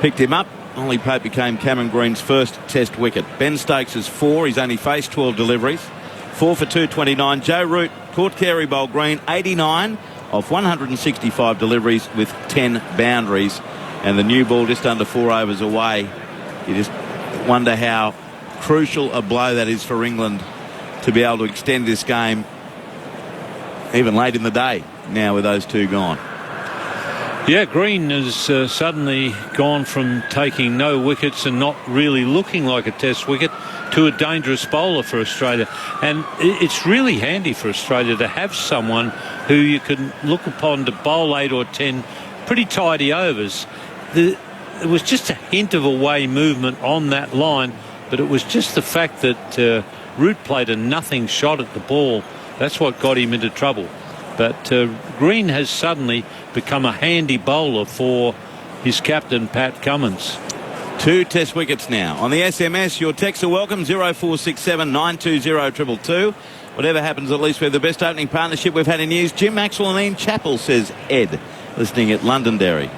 picked him up. Ollie Pope became Cameron Green's first test wicket. Ben Stokes is 4. He's only faced 12 deliveries. 4 for 229. Joe Root caught Carey bowl Green, 89 off 165 deliveries with 10 boundaries. And the new ball just under 4 overs away. You just wonder how crucial a blow that is for England to be able to extend this game even late in the day now with those 2 gone. Yeah, Green has suddenly gone from taking no wickets and not really looking like a test wicket to a dangerous bowler for Australia. And it's really handy for Australia to have someone who you can look upon to bowl 8 or 10 pretty tidy overs. It was just a hint of away movement on that line, but it was just the fact that Root played a nothing shot at the ball. That's what got him into trouble. But Green has suddenly become a handy bowler for his captain, Pat Cummins. 2 test wickets now. On the SMS, your texts are welcome, 0467 920 222. Whatever happens, at least we have the best opening partnership we've had in years. Jim Maxwell and Ian Chappell, says Ed, listening at Londonderry.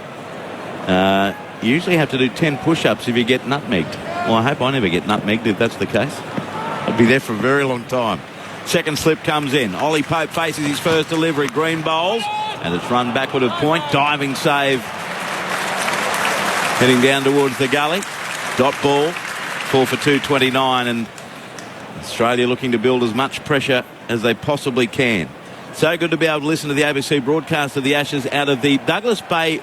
You usually have to do 10 push-ups if you get nutmegged. Well, I hope I never get nutmegged if that's the case. I'll be there for a very long time. Second slip comes in. Ollie Pope faces his first delivery. Green bowls, and it's run backward at point. Diving save. Heading down towards the gully. Dot ball. 4 for 229, and Australia looking to build as much pressure as they possibly can. So good to be able to listen to the ABC broadcast of the Ashes out of the Douglas Daly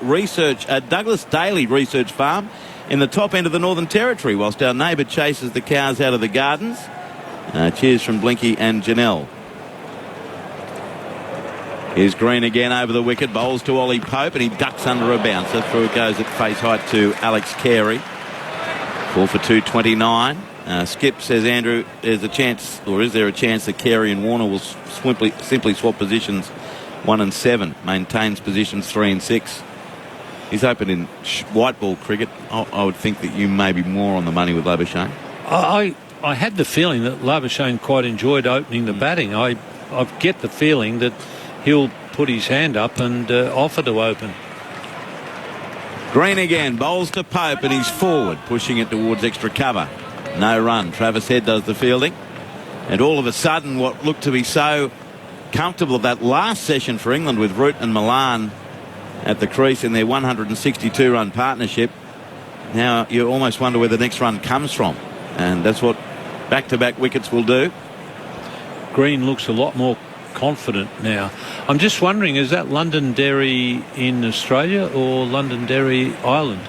Research Farm in the top end of the Northern Territory, whilst our neighbour chases the cows out of the gardens. Cheers from Blinky and Janelle. Here's Green again over the wicket. Bowls to Ollie Pope, and he ducks under a bouncer. Through it goes at face height to Alex Carey. 4 for 229. Skip says, Andrew, is there a chance that Carey and Warner will simply swap positions 1 and 7? Maintains positions 3 and 6. He's opened in white ball cricket. I would think that you may be more on the money with Labuschagne. I had the feeling that Labuschagne quite enjoyed opening the batting. I get the feeling that he'll put his hand up and offer to open. Green again, bowls to Pope, and he's forward, pushing it towards extra cover. No run. Travis Head does the fielding. And all of a sudden, what looked to be so comfortable that last session for England with Root and Milan at the crease in their 162-run partnership, now you almost wonder where the next run comes from. And that's what back-to-back wickets will do. Green looks a lot more confident now. I'm just wondering, is that Londonderry in Australia or Londonderry, Ireland?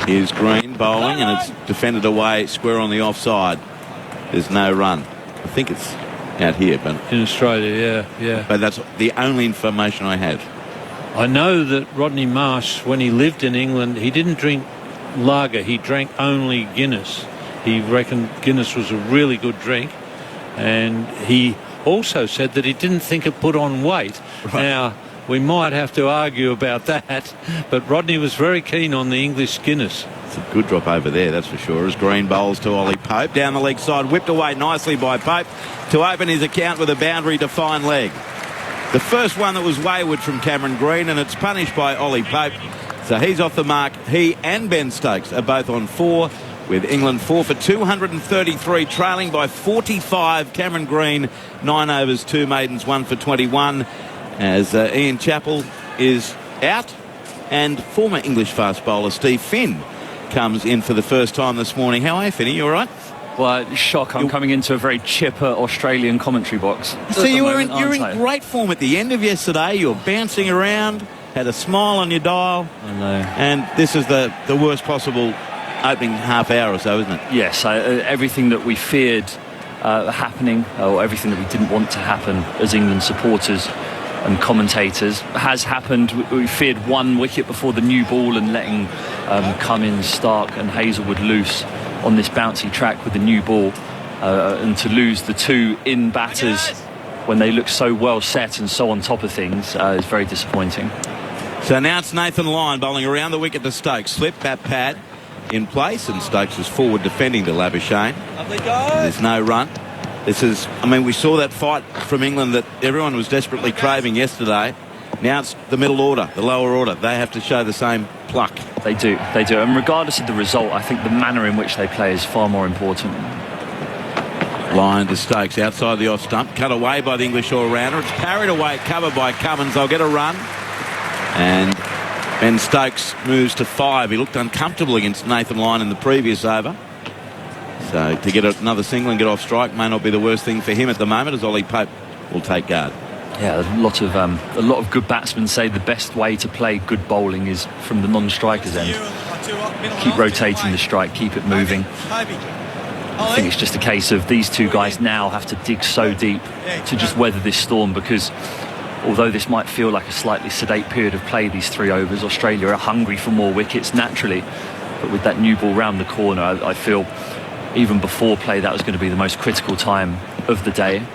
Here's Green bowling, and it's defended away square on the offside. There's no run. I think it's out here, but in Australia, yeah. But that's the only information I have. I know that Rodney Marsh, when he lived in England, he didn't drink lager. He drank only Guinness. He reckoned Guinness was a really good drink, and he also said that he didn't think it put on weight. Right. Now, we might have to argue about that, but Rodney was very keen on the English Guinness. It's a good drop over there, that's for sure, as Green bowls to Ollie Pope. Down the leg side, whipped away nicely by Pope to open his account with a boundary to fine leg. The first one that was wayward from Cameron Green, and it's punished by Ollie Pope. So he's off the mark. He and Ben Stokes are both on 4, with England 4 for 233, trailing by 45. Cameron Green, 9 overs, 2 maidens, 1 for 21, as Ian Chappell is out, and former English fast bowler Steve Finn comes in for the first time this morning. How are you, Finny? You all right? Well, shock. I'm coming into a very chipper Australian commentary box. So you were in great form at the end of yesterday. You were bouncing around, had a smile on your dial. I know. And this is the worst possible opening half hour or so, isn't it? Yes, everything that we feared happening, or everything that we didn't want to happen as England supporters and commentators, has happened. We feared one wicket before the new ball and letting Cummins, Stark and Hazelwood loose on this bouncy track with the new ball, and to lose the 2 in batters when they look so well set and so on top of things is very disappointing. So now it's Nathan Lyon bowling around the wicket to Stokes. Slip, bat pad in place, and Stokes is forward defending to Labuschagne. There's no run. This is, we saw that fight from England that everyone was desperately craving yesterday. Now it's the middle order, the lower order. They have to show the same pluck. They do. And regardless of the result, I think the manner in which they play is far more important. Lyon to Stokes outside the off stump, cut away by the English all-rounder. It's parried away, covered by Cummins. They'll get a run. And Ben Stokes moves to 5. He looked uncomfortable against Nathan Lyon in the previous over. So to get another single and get off strike may not be the worst thing for him at the moment, as Ollie Pope will take guard. Yeah, a lot of good batsmen say the best way to play good bowling is from the non-strikers end. Keep rotating the strike, keep it moving. I think it's just a case of these 2 guys now have to dig so deep to just weather this storm, because although this might feel like a slightly sedate period of play, these 3 overs, Australia are hungry for more wickets naturally. But with that new ball round the corner, I feel even before play that was going to be the most critical time of the day.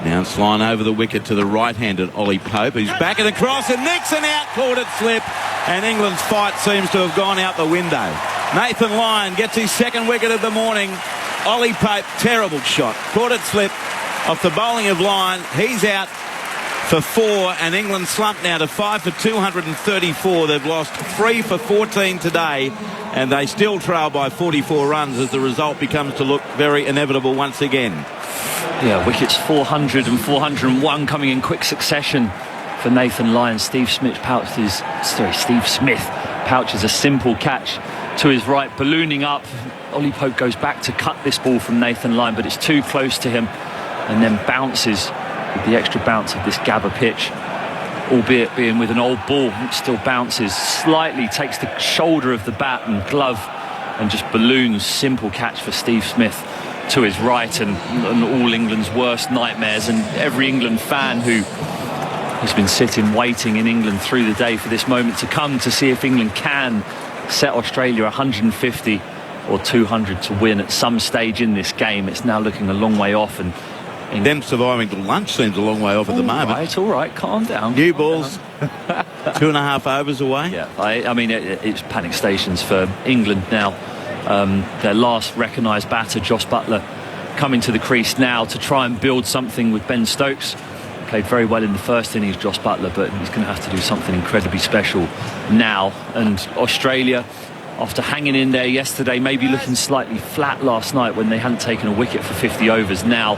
Now it's Lyon over the wicket to the right-handed Ollie Pope. He's back at the cross, and Nixon out, caught it slip, and England's fight seems to have gone out the window. Nathan Lyon gets his 2nd wicket of the morning. Ollie Pope, terrible shot, caught it slip off the bowling of Lyon. He's out for 4, and England slumped now to 5 for 234. They've lost 3 for 14 today, and they still trail by 44 runs as the result becomes to look very inevitable once again. Yeah, wickets 400 and 401 coming in quick succession for Nathan Lyon. Steve Smith pouches a simple catch to his right, ballooning up. Ollie Pope goes back to cut this ball from Nathan Lyon, but it's too close to him, and then bounces with the extra bounce of this Gabba pitch, albeit being with an old ball. It still bounces slightly, takes the shoulder of the bat and glove, and just balloons. Simple catch for Steve Smith to his right, and all England's worst nightmares, and every England fan who has been sitting waiting in England through the day for this moment to come, to see if England can set Australia 150 or 200 to win at some stage in this game. It's now looking a long way off, and them surviving to lunch seems a long way off at the moment. All right, calm down. New balls. 2.5 overs away. Yeah, I mean, it's panic stations for England now. Their last recognised batter, Josh Buttler, coming to the crease now to try and build something with Ben Stokes. Played very well in the first innings, Josh Buttler, but he's going to have to do something incredibly special now. And Australia, after hanging in there yesterday, maybe looking slightly flat last night when they hadn't taken a wicket for 50 overs, now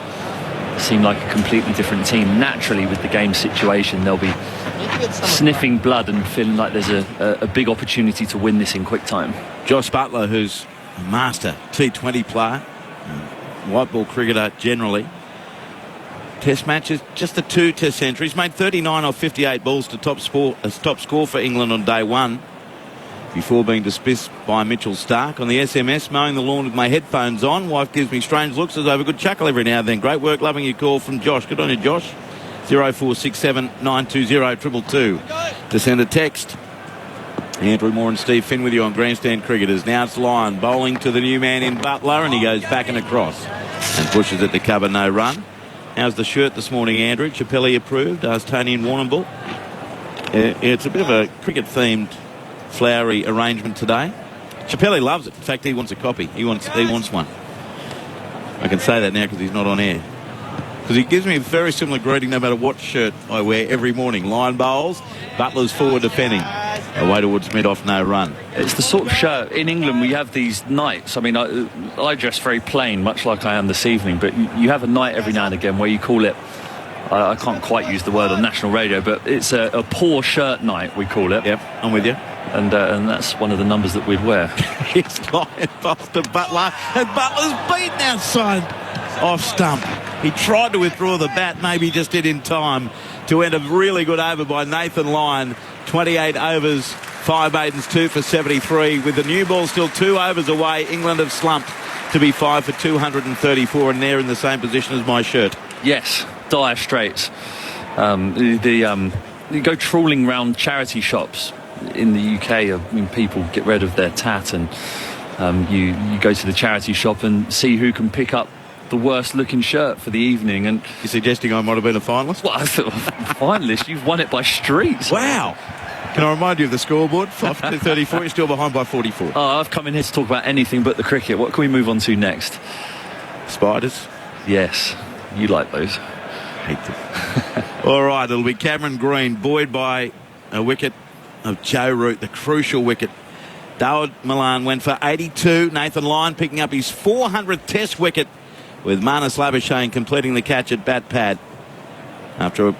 seem like a completely different team. Naturally, with the game situation, they'll be sniffing blood and feeling like there's a big opportunity to win this in quick time. Josh Buttler, who's a master T20 player, white ball cricketer generally. Test matches, just the 2 test centuries, made 39 off 58 balls to top score for England on day one, before being dismissed by Mitchell Starc. On the SMS, mowing the lawn with my headphones on. Wife gives me strange looks as I have a good chuckle every now and then. Great work, loving your call from Josh. Good on you, Josh. 0467 920 222 to send a text. Andrew Moore and Steve Finn with you on Grandstand Cricketers. Now it's Lyon bowling to the new man in Buttler, and he goes back and across and pushes it to cover no run. How's the shirt this morning, Andrew? Chappelli approved. Asked Tony in Warrnambool. It's a bit of a cricket-themed flowery arrangement today. Chappelli loves it. In fact, he wants a copy. He wants one. I can say that now because he's not on air. Because he gives me a very similar greeting no matter what shirt I wear every morning. Lyon bowls, Butler's forward defending. Away towards mid-off, no run. It's the sort of shirt. In England, we have these nights. I mean, I dress very plain, much like I am this evening, but you have a night every now and again where you call it, I can't quite use the word on national radio, but it's a poor shirt night, we call it. Yep, I'm with you. And that's one of the numbers that we'd wear. It's Lyon bowls to Buttler, and Butler's beaten outside off stump. He tried to withdraw the bat, maybe just did in time to end a really good over by Nathan Lyon. 28 overs, 5 maidens, 2 for 73. With the new ball still 2 overs away, England have slumped to be 5 for 234, and they're in the same position as my shirt. Yes, dire straits. You go trawling round charity shops in the UK. I mean, people get rid of their tat, and you go to the charity shop and see who can pick up the worst looking shirt for the evening. And you're suggesting I might have been a finalist? Well, I thought, finalist? You've won it by streets. Wow. Can I remind you of the scoreboard? 5 to 34, you're still behind by 44. Oh, I've come in here to talk about anything but the cricket. What can we move on to next? Spiders? Yes, you like those. Hate them. All right, it'll be Cameron Green, buoyed by a wicket of Joe Root, the crucial wicket. Dawood Malan went for 82. Nathan Lyon picking up his 400th test wicket, with Marnus Labuschagne completing the catch at bat pad after a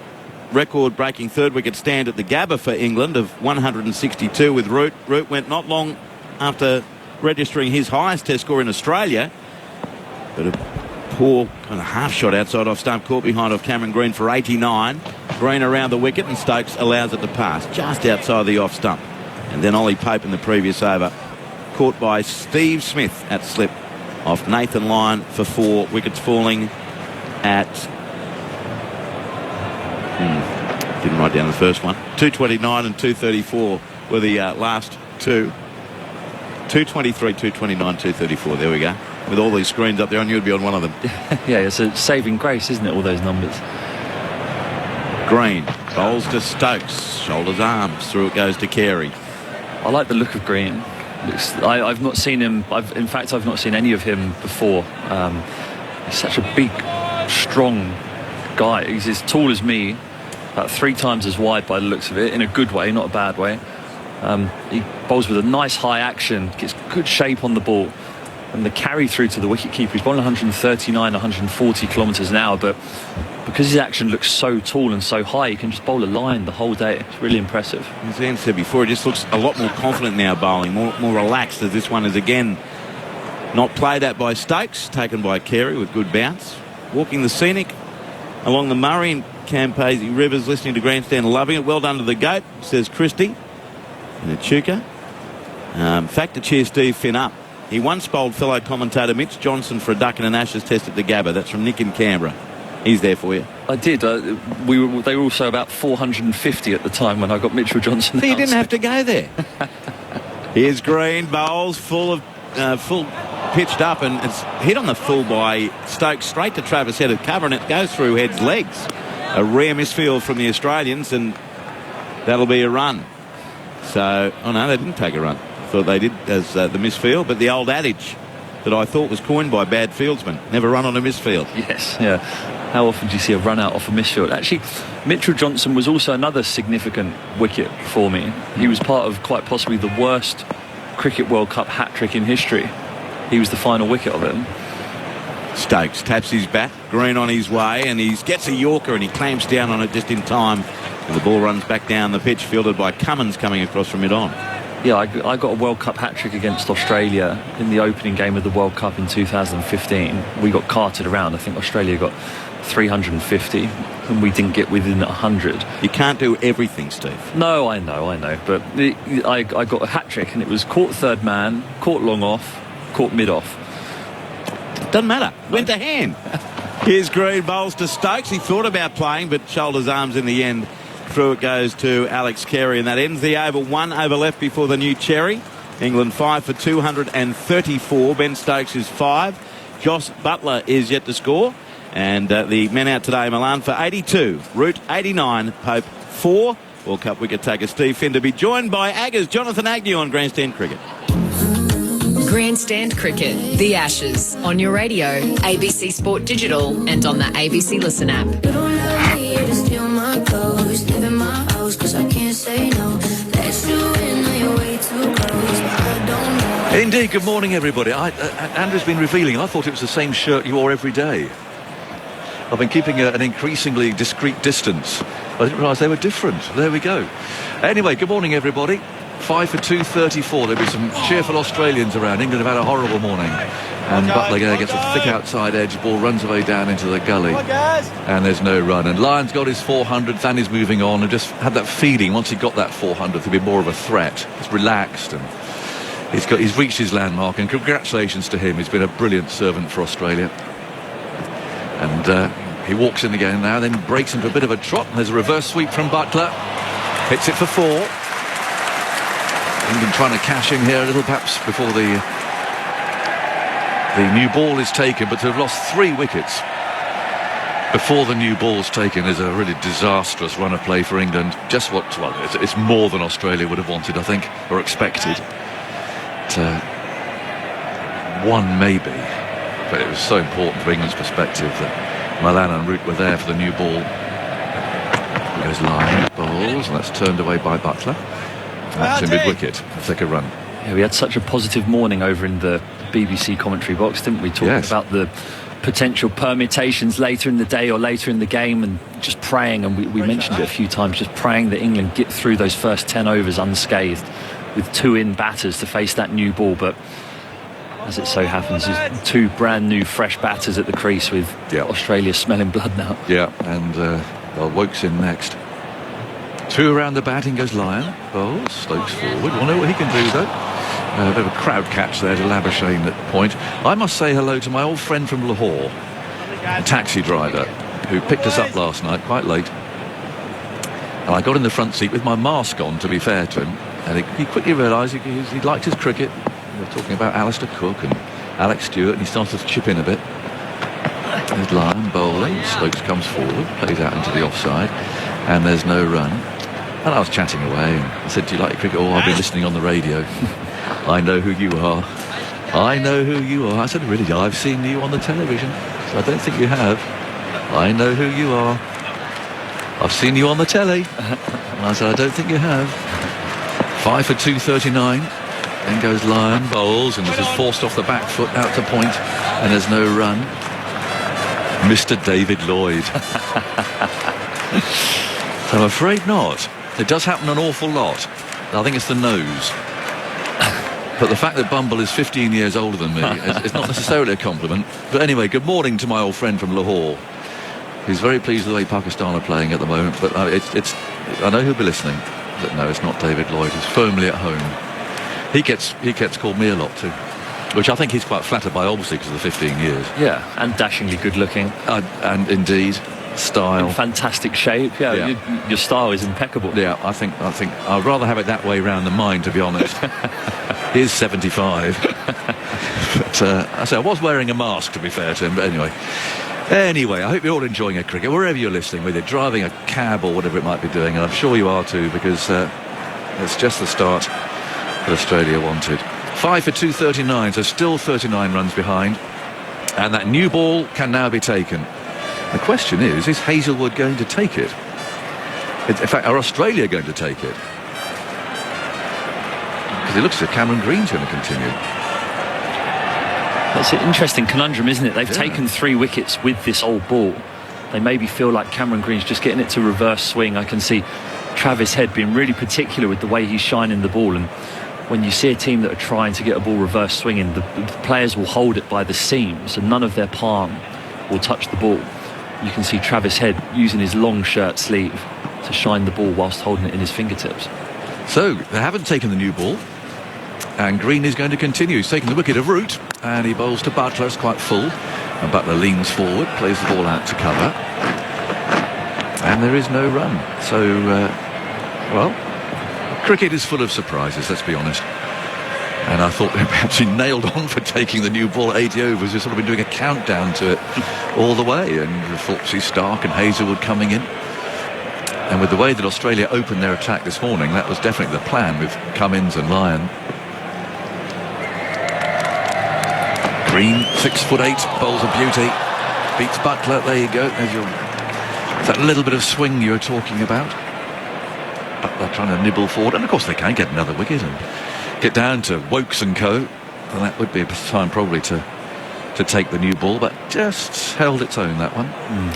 record-breaking third wicket stand at the Gabba for England of 162 with Root. Root went not long after registering his highest test score in Australia, but a poor kind of half shot outside off stump caught behind of Cameron Green for 89. Green around the wicket, and Stokes allows it to pass just outside the off stump. And then Ollie Pope in the previous over, caught by Steve Smith at slip off Nathan Lyon for 4. Wickets falling at didn't write down the first one. 229 and 234 were the last two. 223, 229, 234. There we go. With all these screens up there, I knew you'd be on one of them. Yeah, it's a saving grace, isn't it, all those numbers? Green bowls to Stokes, shoulders, arms, through it goes to Carey. I like the look of Green. I've not seen him. In fact, I've not seen any of him before. He's such a big, strong guy. He's as tall as me, about 3 times as wide by the looks of it, in a good way, not a bad way. He bowls with a nice high action, gets good shape on the ball, and the carry through to the wicketkeeper. He's bowling 139, 140 kilometres an hour, but because his action looks so tall and so high, he can just bowl a line the whole day. It's really impressive. As Ian said before, he just looks a lot more confident now bowling, more relaxed, as this one is again not played at by Stokes, taken by Carey with good bounce. Walking the scenic along the Murray and Campasy Rivers, listening to Grandstand, loving it. Well done to the GOAT, says Christie in a Chuka. Fact to cheer Steve Finn up. He once bowled fellow commentator Mitch Johnson for a duck in an Ashes test at the Gabba. That's from Nick in Canberra. He's there for you. I did. They were also about 450 at the time when I got Mitchell Johnson. So you didn't have to go there. Here's Green, bowls full pitched up, and it's hit on the full by Stokes straight to Travis Head of cover, and it goes through Head's legs. A rare misfield from the Australians, and That'll be a run. So, oh no, they didn't take a run. Thought they did as the misfield, but the old adage that I thought was coined by bad fieldsmen, never run on a misfield. Yes, yeah. How often do you see a run out off a misfield? Actually, Mitchell Johnson was also another significant wicket for me. He was part of quite possibly the worst Cricket World Cup hat-trick in history. He was the final wicket of it. Stokes taps his bat, Green on his way, and he gets a Yorker and he clamps down on it just in time. And the ball runs back down the pitch, fielded by Cummins coming across from mid-on. Yeah, I got a World Cup hat-trick against Australia in the opening game of the World Cup in 2015. We got carted around. I think Australia got 350 and we didn't get within 100. You can't do everything, Steve. No, I know. But I got a hat-trick and it was caught third man, caught long off, caught mid-off. Doesn't matter. Went to hand. Here's Green, bowls to Stokes. He thought about playing, but shoulders arms in the end. Through it goes to Alex Carey, and that ends the over. 1 over left before the new Cherry. England 5 for 234. Ben Stokes is 5. Josh Butler is yet to score. And the men out today, Milan for 82. Root 89. Pope 4. World Cup wicket taker Steve Finn to be joined by Aggers Jonathan Agnew on Grandstand Cricket. Grandstand Cricket, The Ashes, on your radio, ABC Sport Digital and on the ABC Listen app. Indeed, good morning everybody. Andrew's been revealing, I thought it was the same shirt you wore every day. I've been keeping an increasingly discreet distance. I didn't realise they were different. There we go. Anyway, good morning everybody. 5 for 234. There'll be some cheerful Australians around. England have had a horrible morning. And Butler gets a thick outside edge. Ball runs away down into the gully. And there's no run. And Lyon's got his 400th and he's moving on. And just had that feeling once he got that 400th, he'd be more of a threat. He's relaxed and he's reached his landmark. And congratulations to him. He's been a brilliant servant for Australia. And he walks in again now, then breaks into a bit of a trot. And there's a reverse sweep from Butler. Hits it for 4. England trying to cash in here a little, perhaps before the new ball is taken, but to have lost 3 wickets before the new ball's taken is a really disastrous run of play for England. Just what, well, it's more than Australia would have wanted, I think, or expected. One maybe, but it was so important from England's perspective that Malan and Root were there for the new ball. Here goes Lyon, bowls, and that's turned away by Butler. That's in mid-wicket. Take a run. Yeah, we had such a positive morning over in the BBC commentary box, didn't we? Talking about the potential permutations later in the day or later in the game, and just praying, and we mentioned it a few times, just praying that England get through those first 10 overs unscathed with 2 in batters to face that new ball. But as it so happens, there's 2 brand new fresh batters at the crease with Australia smelling blood now. Yeah, and Woke's in next. 2 around the batting goes Lyon. Bowls, Stokes forward. We'll know what he can do though. A bit of a crowd catch there to Labuschagne at the point. I must say hello to my old friend from Lahore, a taxi driver who picked us up last night quite late. And I got in the front seat with my mask on, to be fair to him. And he quickly realised he liked his cricket. We were talking about Alistair Cook and Alex Stewart, and he started to chip in a bit. There's Lyon bowling. Stokes comes forward, plays out into the offside, and there's no run. And I was chatting away, and I said, do you like your cricket? Oh, I've been listening on the radio. I know who you are. I know who you are. I said, really? I've seen you on the television. So I don't think you have. I know who you are. I've seen you on the telly. And I said, I don't think you have. 5 for 239. Then goes Lyon, bowls, and this is forced off the back foot out to point, and there's no run. Mr. David Lloyd. I'm afraid not. It does happen an awful lot. I think it's the nose. But the fact that Bumble is 15 years older than me is not necessarily a compliment. But anyway, good morning to my old friend from Lahore. He's very pleased with the way Pakistan are playing at the moment. But I know he'll be listening. But no, it's not David Lloyd. He's firmly at home. He gets called me a lot too, which I think he's quite flattered by, obviously, because of the 15 years. Yeah, and dashingly good looking. And indeed, style. In fantastic shape. Yeah. Your style is impeccable. Yeah, I think I'd rather have it that way round than mine, to be honest. He's 75. But I was wearing a mask, to be fair to him. But anyway, Anyway, I hope you're all enjoying a cricket, wherever you're listening, whether you're driving a cab or whatever it might be doing, and I'm sure you are too, because it's just the start that Australia wanted. 5 for 239, so still 39 runs behind, and that new ball can now be taken. The question is Hazelwood going to take it? In fact, are Australia going to take it? Because it looks as if Cameron Green's going to continue. That's an interesting conundrum, isn't it? They've taken 3 wickets with this old ball. They maybe feel like Cameron Green's just getting it to reverse swing. I can see Travis Head being really particular with the way he's shining the ball, and when you see a team that are trying to get a ball reverse swinging, the players will hold it by the seams and none of their palm will touch the ball. You can see Travis Head using his long shirt sleeve to shine the ball whilst holding it in his fingertips. So they haven't taken the new ball, and Green is going to continue. He's taking the wicket of Root, and he bowls to Butler. It's quite full, and Butler leans forward, plays the ball out to cover, and there is no run. So well, cricket is full of surprises, let's be honest. And I thought they perhaps nailed on for taking the new ball at 80 overs. We've sort of been doing a countdown to it all the way, and Thorpsey, Stark and Hazelwood coming in. And with the way that Australia opened their attack this morning, that was definitely the plan with Cummins and Lyon. Green, 6'8", bowls a beauty, beats Butler. There you go. There's that little bit of swing you were talking about. Butler trying to nibble forward, and of course they can get another wicket and get down to Wokes and co. And that would be a time probably to take the new ball, but just held its own, that one.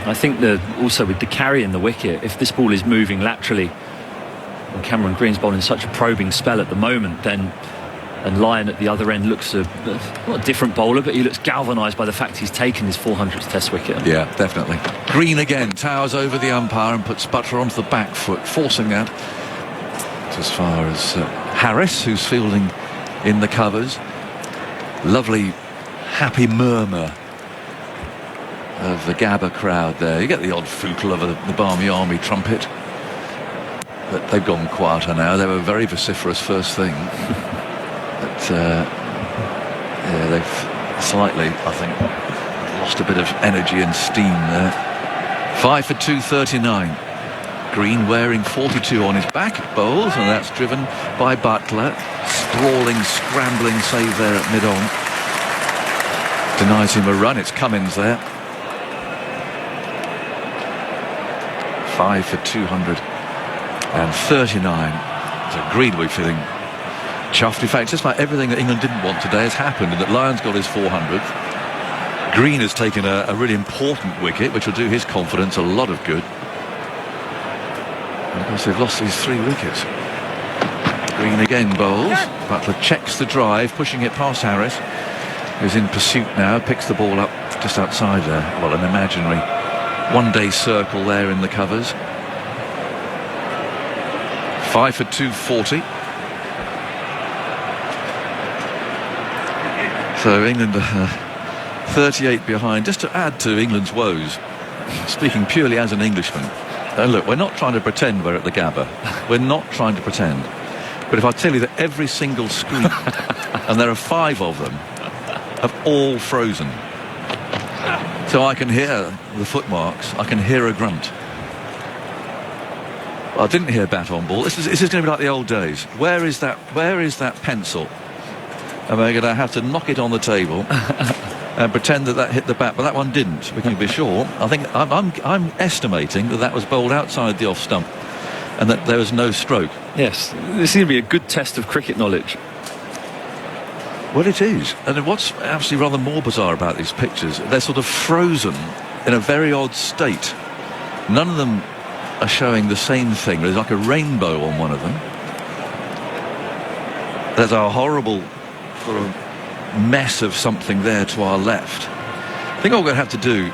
I think that also with the carry in the wicket, if this ball is moving laterally and Cameron Green's bowling such a probing spell at the moment, then and Lyon at the other end looks not a different bowler, but he looks galvanised by the fact he's taken his 400th Test wicket. Yeah, definitely. Green again towers over the umpire and puts Butler onto the back foot, forcing that as far as Harris, who's fielding in the covers. Lovely happy murmur of the Gabba crowd there. You get the odd footle of the Barmy Army trumpet, but they've gone quieter now. They were very vociferous first thing. But yeah, they've slightly, I think, lost a bit of energy and steam there. 5 for 239. Green wearing 42 on his back, bowls, and that's driven by Butler. Sprawling, scrambling save there at mid-on. Denies him a run. It's Cummins there. 5 for 239. So Green will be feeling chuffed. In fact, just about everything that England didn't want today has happened, and that Lyon's got his 400th. Green has taken a really important wicket, which will do his confidence a lot of good. And of course, they've lost these 3 wickets. Green again bowls. Butler checks the drive, pushing it past Harris, who's in pursuit now, picks the ball up just outside there. Well, an imaginary one-day circle there in the covers. 5 for 240. So England 38 behind. Just to add to England's woes, speaking purely as an Englishman, look, we're not trying to pretend we're at the Gabba. We're not trying to pretend. But if I tell you that every single screen, and there are 5 of them, have all frozen. So I can hear the footmarks, I can hear a grunt. Well, I didn't hear bat on ball. This is going to be like the old days. Where is that pencil? And we're going to have to knock it on the table and pretend that hit the bat, but that one didn't. We can be sure. I think I'm estimating that was bowled outside the off stump, and that there was no stroke. Yes, this is going to be a good test of cricket knowledge. Well, it is. And what's actually rather more bizarre about these pictures, they're sort of frozen in a very odd state. None of them are showing the same thing. There's like a rainbow on one of them. There's a horrible sort of mess of something there to our left. I think all we're going to have to do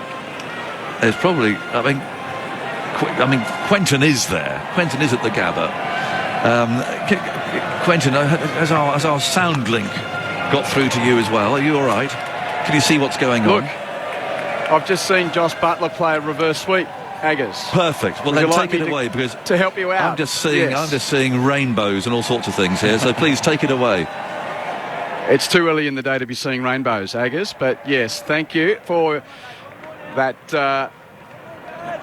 is probably, I mean, Quentin is there. Quentin is at the Gabba. Quentin, has our sound link got through to you as well? Are you all right? Can you see what's going on? I've just seen Josh Butler play a reverse sweep. Aggers. Perfect. Well, then take it away, because to help you out. I'm just seeing rainbows and all sorts of things here. So please take it away. It's too early in the day to be seeing rainbows, Aggers, but yes, thank you for that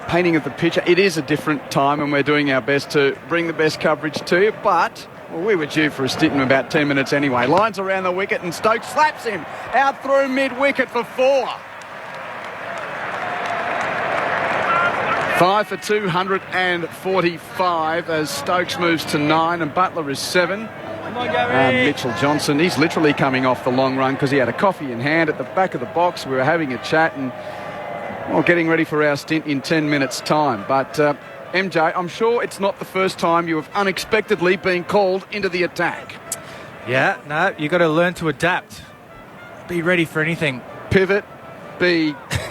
painting of the pitch. It is a different time, and we're doing our best to bring the best coverage to you, but we were due for a stint in about 10 minutes anyway. Lines around the wicket, and Stokes slaps him out through mid-wicket for 4. 5 for 245 as Stokes moves to 9 and Butler is 7. Mitchell Johnson, he's literally coming off the long run because he had a coffee in hand at the back of the box. We were having a chat and getting ready for our stint in 10 minutes' time. But MJ, I'm sure it's not the first time you have unexpectedly been called into the attack. Yeah, no, you got to learn to adapt. Be ready for anything. Pivot,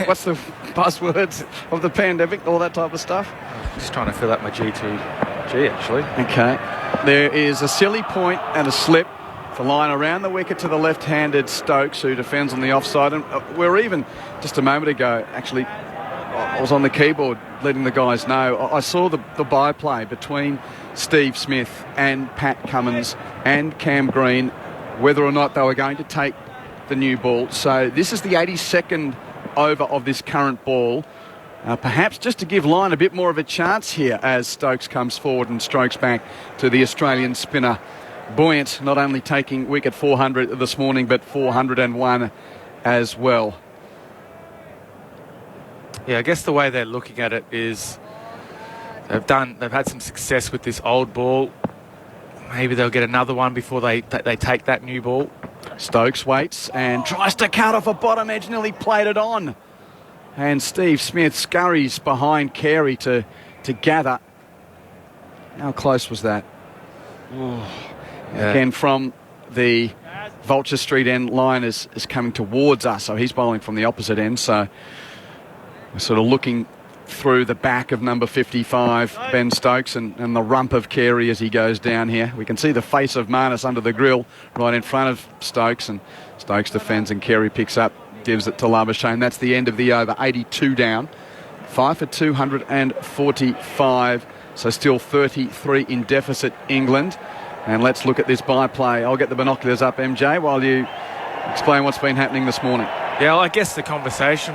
what's the buzzwords of the pandemic, all that type of stuff? Just trying to fill out my G2G, actually. Okay. There is a silly point and a slip. The line around the wicket to the left-handed Stokes, who defends on the offside. And we're even, just a moment ago, actually, I was on the keyboard letting the guys know. I saw the byplay between Steve Smith and Pat Cummins and Cam Green, whether or not they were going to take the new ball. So this is the 82nd over of this current ball. Perhaps just to give Lyon a bit more of a chance here as Stokes comes forward and strokes back to the Australian spinner. Buoyant, not only taking wicket 400 this morning, but 401 as well. Yeah, I guess the way they're looking at it is they've had some success with this old ball. Maybe they'll get another one before they take that new ball. Stokes waits and tries to cut off a bottom edge, nearly played it on. And Steve Smith scurries behind Carey to gather. How close was that? Oh. Yeah. Again, from the Vulture Street end, Lyon is coming towards us, so he's bowling from the opposite end. So we're sort of looking through the back of number 55, Ben Stokes, and the rump of Carey as he goes down here. We can see the face of Marnus under the grill right in front of Stokes, and Stokes defends and Carey picks up, gives it to Labuschagne. That's the end of the over, 82 down. 5 for 245, so still 33 in deficit, England. And let's look at this byplay. I'll get the binoculars up, MJ, while you explain what's been happening this morning. Yeah, well, I guess the conversation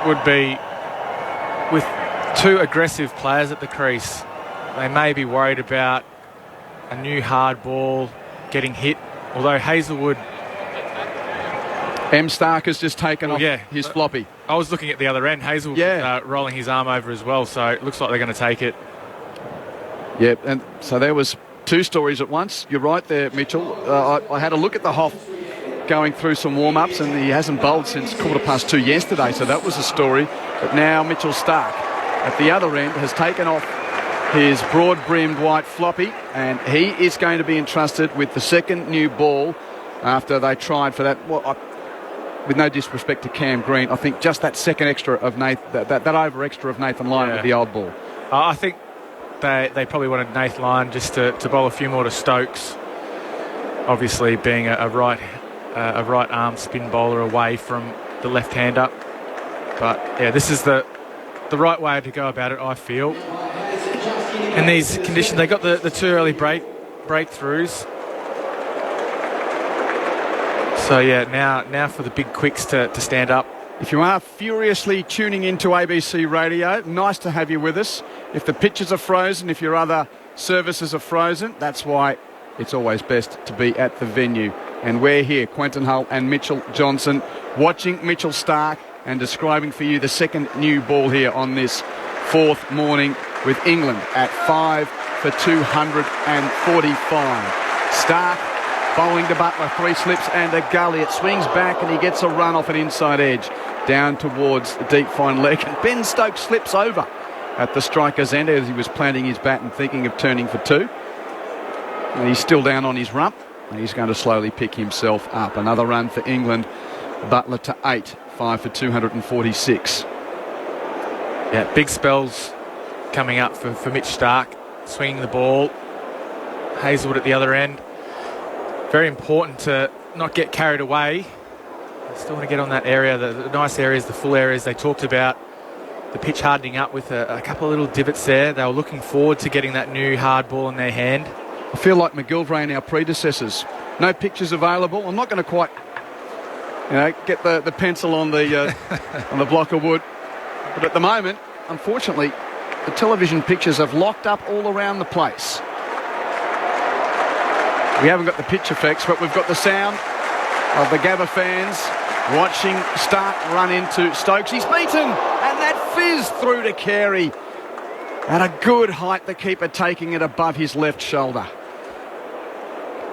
would be with two aggressive players at the crease. They may be worried about a new hard ball getting hit, although Hazelwood... M. Stark has just taken off his floppy. I was looking at the other end. Hazelwood rolling his arm over as well, so it looks like they're going to take it. Yeah, and so there was two stories at once. You're right there, Mitchell. I had a look at the Hoff going through some warm-ups, and he hasn't bowled since 2:15 yesterday, so that was a story. But now Mitchell Stark at the other end has taken off his broad-brimmed white floppy, and he is going to be entrusted with the second new ball after they tried for that. Well, with no disrespect to Cam Green, I think just that second extra of that over extra of Nathan Lyon with the old ball. I think they probably wanted Nathan Lyon just to bowl a few more to Stokes. Obviously, being a right arm spin bowler away from the left-hander. But yeah, this is the right way to go about it, I feel. In these conditions, they got the too early breakthroughs. So yeah, now for the big quicks to stand up. If you are furiously tuning into ABC Radio, nice to have you with us. If the pitches are frozen, if your other services are frozen, that's why it's always best to be at the venue. And we're here, Quentin Hull and Mitchell Johnson, watching Mitchell Stark and describing for you the second new ball here on this fourth morning with England at 5 for 245. Stark bowling to Butler, 3 slips and a gully. It swings back and he gets a run off an inside edge down towards the deep fine leg. And Ben Stokes slips over at the striker's end as he was planting his bat and thinking of turning for 2. And he's still down on his rump. And he's going to slowly pick himself up. Another run for England. Butler to 8, 5 for 246. Yeah, big spells coming up for Mitch Stark, swinging the ball. Hazelwood at the other end. Very important to not get carried away. Still want to get on that area, the nice areas, the full areas they talked about. The pitch hardening up with a couple of little divots there. They were looking forward to getting that new hard ball in their hand. I feel like McGillivray and our predecessors. No pictures available. I'm not going to quite, get the pencil on the on the block of wood. But at the moment, unfortunately, the television pictures have locked up all around the place. We haven't got the pitch effects, but we've got the sound of the Gabba fans watching Stark run into Stokes. He's beaten, and that fizz through to Carey. At a good height, the keeper taking it above his left shoulder.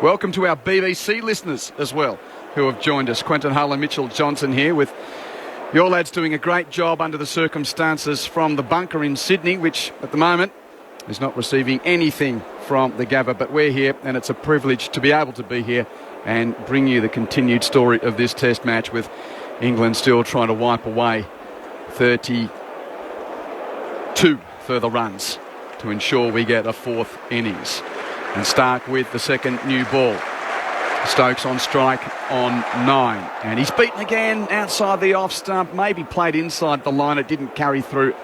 Welcome to our BBC listeners as well, who have joined us. Quentin Hull and Mitchell Johnson here with your lads doing a great job under the circumstances from the bunker in Sydney, which at the moment is not receiving anything from the Gabba, but we're here and it's a privilege to be able to be here and bring you the continued story of this test match, with England still trying to wipe away 32 further runs to ensure we get a fourth innings. And Stark with the second new ball. Stokes on strike on 9. And he's beaten again outside the off stump. Maybe played inside the line. It didn't carry through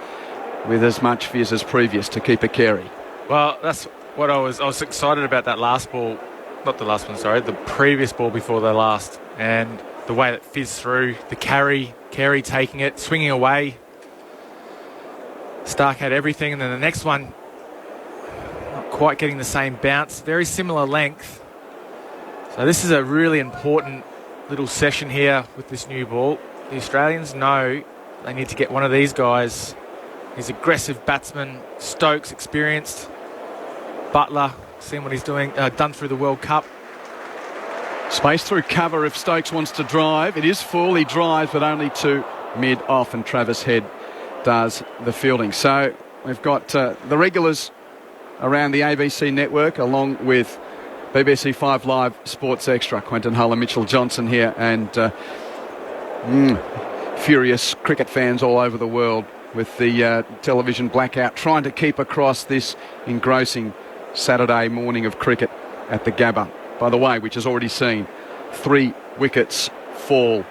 with as much fizz as previous to keeper Carey. Well, that's what I was excited about, that last ball. Not the last one, sorry. The previous ball before the last. And the way that fizzed through. The Carey taking it, swinging away. Stark had everything. And then the next one, not quite getting the same bounce. Very similar length. So this is a really important little session here with this new ball. The Australians know they need to get one of these guys. He's aggressive batsman. Stokes, experienced. Butler, seeing what he's doing, done through the World Cup. Space through cover if Stokes wants to drive. It is full. He drives, but only to mid-off, and Travis Head does the fielding. So we've got the regulars around the ABC network, along with BBC 5 Live Sports Extra. Quentin Hull and Mitchell Johnson here, and furious cricket fans all over the world with the television blackout, trying to keep across this engrossing Saturday morning of cricket at the Gabba. By the way, which has already seen 3 wickets fall.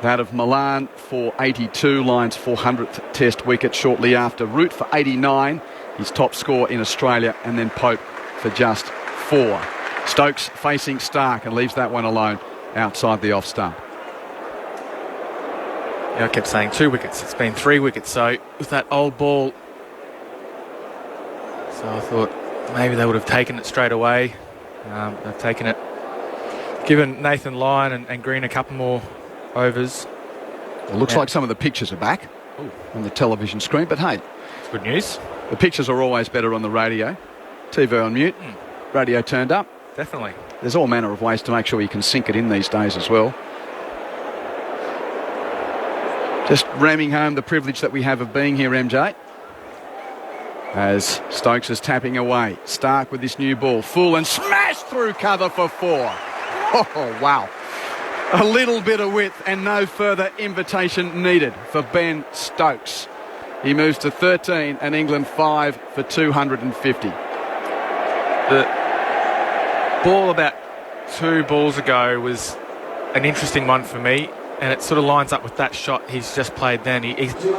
That of Milan for 82, Lyon's 400th test wicket shortly after. Root for 89, his top score in Australia, and then Pope for just 4. Stokes facing Stark and leaves that one alone outside the off stump. Yeah, I kept saying 2 wickets. It's been 3 wickets. So with that old ball, so I thought maybe they would have taken it straight away. They've taken it, given Nathan Lyon and Green a couple more overs. It looks like some of the pictures are back on the television screen, but hey, it's good news. The pictures are always better on the radio. TV on mute, radio turned up. Definitely. There's all manner of ways to make sure you can sync it in these days as well. Just ramming home the privilege that we have of being here, MJ. As Stokes is tapping away. Stark with this new ball. Full and smashed through cover for 4. Oh, wow. A little bit of width and no further invitation needed for Ben Stokes. He moves to 13 and England 5 for 250. The ball about 2 balls ago was an interesting one for me, and it sort of lines up with that shot he's just played then.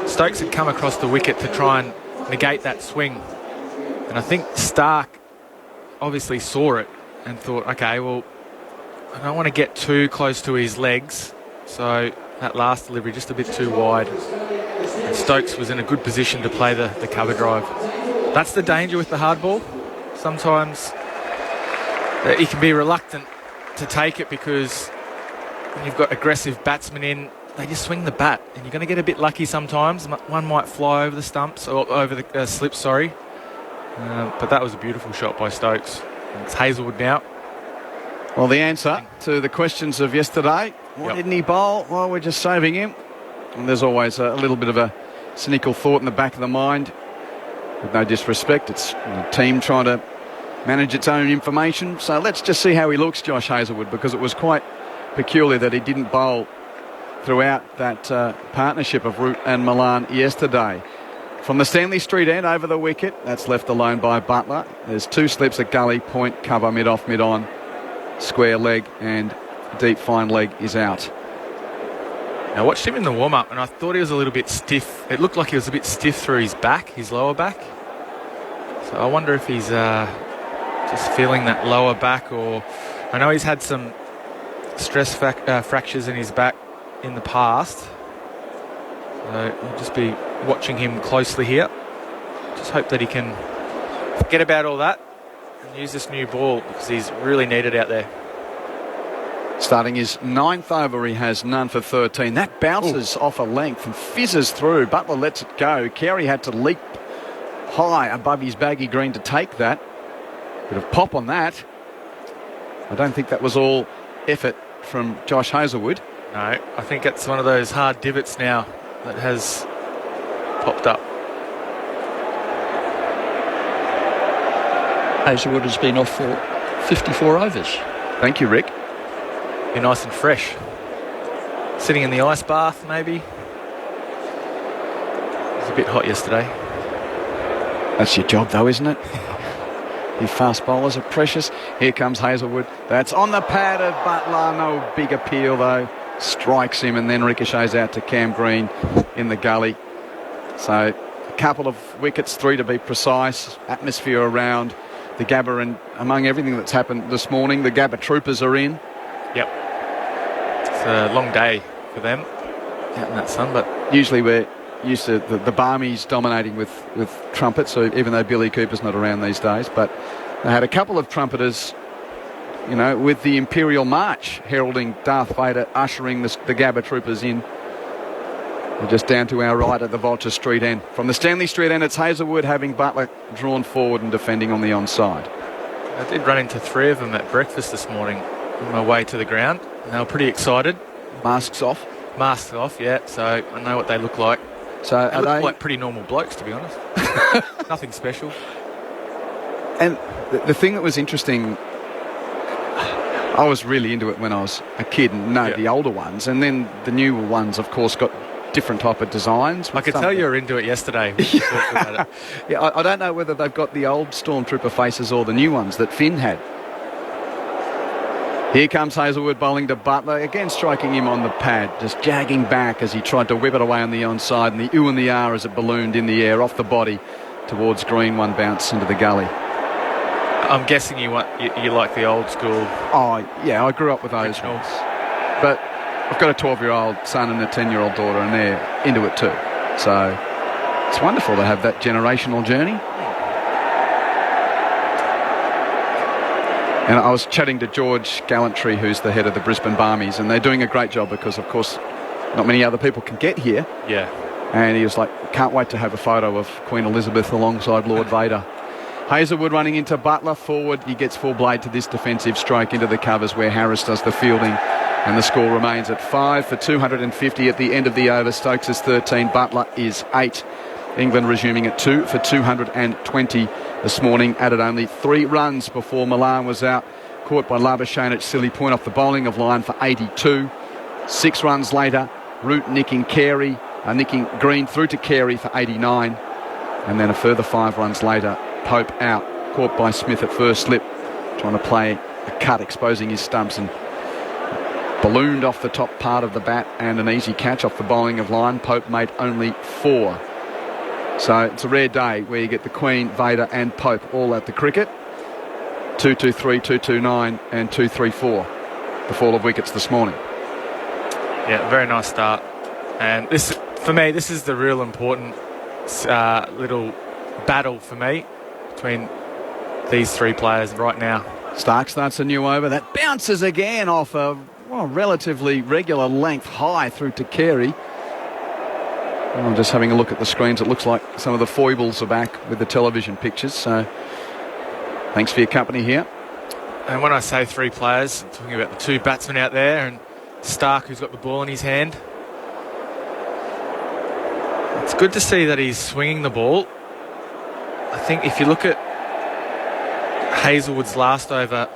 Stokes had come across the wicket to try and negate that swing, and I think Stark obviously saw it and thought, okay, well, I don't want to get too close to his legs, so that last delivery just a bit too wide, and Stokes was in a good position to play the cover drive. That's the danger with the hard ball. Sometimes he can be reluctant to take it because when you've got aggressive batsmen in, they just swing the bat, and you're going to get a bit lucky sometimes. One might fly over the stumps, or over the slips, sorry. But that was a beautiful shot by Stokes. And it's Hazelwood now. Well, the answer to the questions of yesterday, why didn't he bowl? Well, we're just saving him. And there's always a little bit of a cynical thought in the back of the mind. With no disrespect, it's the team trying to manage its own information. So let's just see how he looks, Josh Hazelwood, because it was quite peculiar that he didn't bowl throughout that partnership of Root and Milan yesterday. From the Stanley Street end over the wicket, that's left alone by Butler. There's 2 slips at gully, point, cover, mid-off, mid-on, square leg, and deep fine leg is out. I watched him in the warm-up and I thought he was a little bit stiff. It looked like he was a bit stiff through his back, his lower back. So I wonder if he's just feeling that lower back, or I know he's had some stress fractures in his back in the past. So he'll just be watching him closely here. Just hope that he can forget about all that and use this new ball because he's really needed out there. Starting his 9th over, he has none for 13. That bounces off a length and fizzes through. Butler lets it go. Carey had to leap high above his baggy green to take that. Bit of pop on that. I don't think that was all effort from Josh Hazlewood. No, I think it's one of those hard divots now that has popped up. Hazlewood has been off for 54 overs. Thank you, Rick. Be nice and fresh. Sitting in the ice bath, maybe. It was a bit hot yesterday. That's your job, though, isn't it? You fast bowlers are precious. Here comes Hazlewood. That's on the pad of Butler. No big appeal, though. Strikes him and then ricochets out to Cam Green in the gully. So a couple of wickets, 3 to be precise. Atmosphere around the Gabba, and among everything that's happened this morning, the Gabba troopers are in. Yep. It's a long day for them out in that sun, but usually we're used to the Barmies dominating with trumpets, so even though Billy Cooper's not around these days, but they had a couple of trumpeters, you know, with the Imperial March heralding Darth Vader, ushering the Gabba troopers in. We're just down to our right at the Vulture Street end. From the Stanley Street end, it's Hazlewood having Butler drawn forward and defending on the onside. I did run into 3 of them at breakfast this morning on my way to the ground, and they were pretty excited. Masks off? Masks off, yeah, so I know what they look like. So they look like pretty normal blokes, to be honest. Nothing special. And the thing that was interesting, I was really into it when I was a kid and the older ones, and then the newer ones, of course, got different type of designs. I could tell you were into it yesterday. About it. Yeah, I don't know whether they've got the old Stormtrooper faces or the new ones that Finn had. Here comes Hazlewood bowling to Butler, again striking him on the pad, just jagging back as he tried to whip it away on the onside, and the ooh and the ah as it ballooned in the air off the body towards green, one bounce into the gully. I'm guessing you like the old school. Oh, yeah, I grew up with those ones. But I've got a 12-year-old son and a 10-year-old daughter, and they're into it too. So it's wonderful to have that generational journey. And I was chatting to George Gallantry, who's the head of the Brisbane Barmies, and they're doing a great job because, of course, not many other people can get here. Yeah. And he was like, can't wait to have a photo of Queen Elizabeth alongside Lord Vader. Hazlewood running into Butler forward. He gets full blade to this defensive stroke into the covers where Harris does the fielding. And the score remains at 5 for 250 at the end of the over. Stokes is 13, Butler is 8. England resuming at 2 for 220 this morning. Added only 3 runs before Milan was out. Caught by Labuschagne at silly point off the bowling of line for 82. 6 runs later, Root nicking Green through to Carey for 89. And then a further 5 runs later, Pope out. Caught by Smith at first slip, trying to play a cut, exposing his stumps, and ballooned off the top part of the bat, and an easy catch off the bowling of line. Pope made only 4. So it's a rare day where you get the Queen, Vader and Pope all at the cricket. 2-2-3, 2-2-9 and 2-3-4. The fall of wickets this morning. Yeah, very nice start. And this, for me, this is the real important little battle for me between these 3 players right now. Stark starts a new over. That bounces again off a relatively regular length high through to Carey. I'm just having a look at the screens. It looks like some of the foibles are back with the television pictures. So thanks for your company here. And when I say 3 players, I'm talking about the 2 batsmen out there and Stark, who's got the ball in his hand. It's good to see that he's swinging the ball. I think if you look at Hazlewood's last over,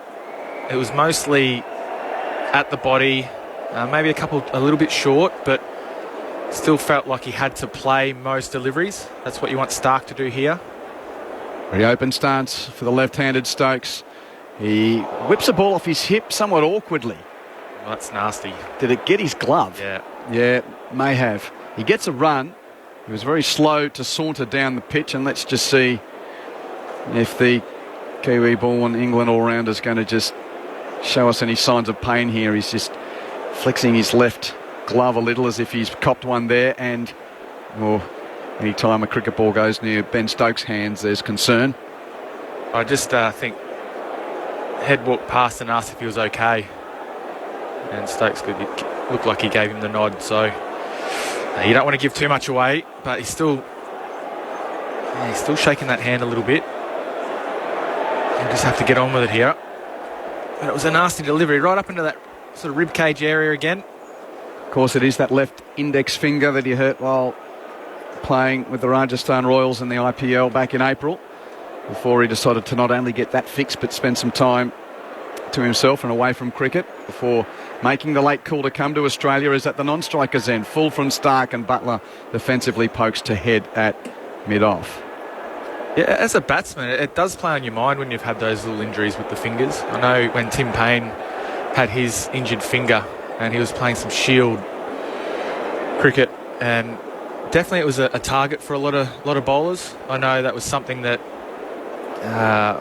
it was mostly at the body, maybe a little bit short, but still felt like he had to play most deliveries. That's what you want Stark to do here. Very open stance for the left-handed Stokes. He whips a ball off his hip somewhat awkwardly. Well, that's nasty. Did it get his glove? Yeah. Yeah, may have. He gets a run. He was very slow to saunter down the pitch, and let's just see if the Kiwi-born England all-rounder is going to just show us any signs of pain here. He's just flexing his left glove a little as if he's copped one there, and Any time a cricket ball goes near Ben Stokes' hands, there's concern. I just think Head walked past and asked if he was okay, and Stokes looked like he gave him the nod. So you don't want to give too much away, but he's still shaking that hand a little bit. You just have to get on with it here. And it was a nasty delivery right up into that sort of rib cage area again. Of course, it is that left index finger that he hurt while playing with the Rajasthan Royals in the IPL back in April, before he decided to not only get that fixed but spend some time to himself and away from cricket before making the late call to come to Australia. Is at the non-strikers end. Full from Stark, and Butler defensively pokes to Head at mid-off. Yeah, as a batsman, it does play on your mind when you've had those little injuries with the fingers. I know when Tim Payne had his injured finger and he was playing some shield cricket, and definitely it was a target for a lot of bowlers. I know that was something that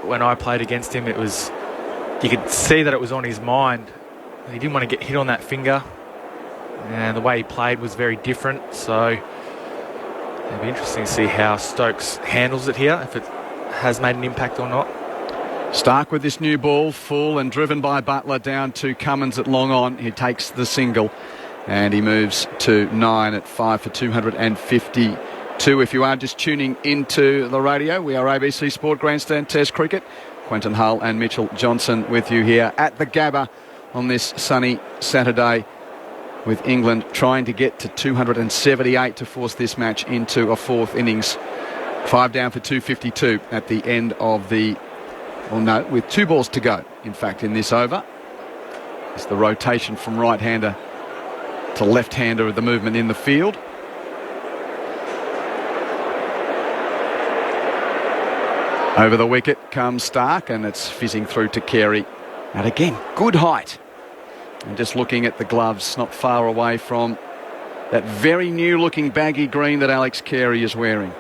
when I played against him, you could see that it was on his mind. He didn't want to get hit on that finger, and the way he played was very different. So it'll be interesting to see how Stokes handles it here, if it has made an impact or not. Stark with this new ball, full and driven by Butler down to Cummins at long on. He takes the single and he moves to 9 at 5 for 252. If you are just tuning into the radio, we are ABC Sport Grandstand Test Cricket. Quentin Hull and Mitchell Johnson with you here at the Gabba on this sunny Saturday, with England trying to get to 278 to force this match into a fourth innings. 5 down for 252 at the end of the... Well, no, with 2 balls to go, in fact, in this over. It's the rotation from right-hander to left-hander of the movement in the field. Over the wicket comes Stark, and it's fizzing through to Carey. And again, good height. And just looking at the gloves, not far away from that very new-looking baggy green that Alex Carey is wearing.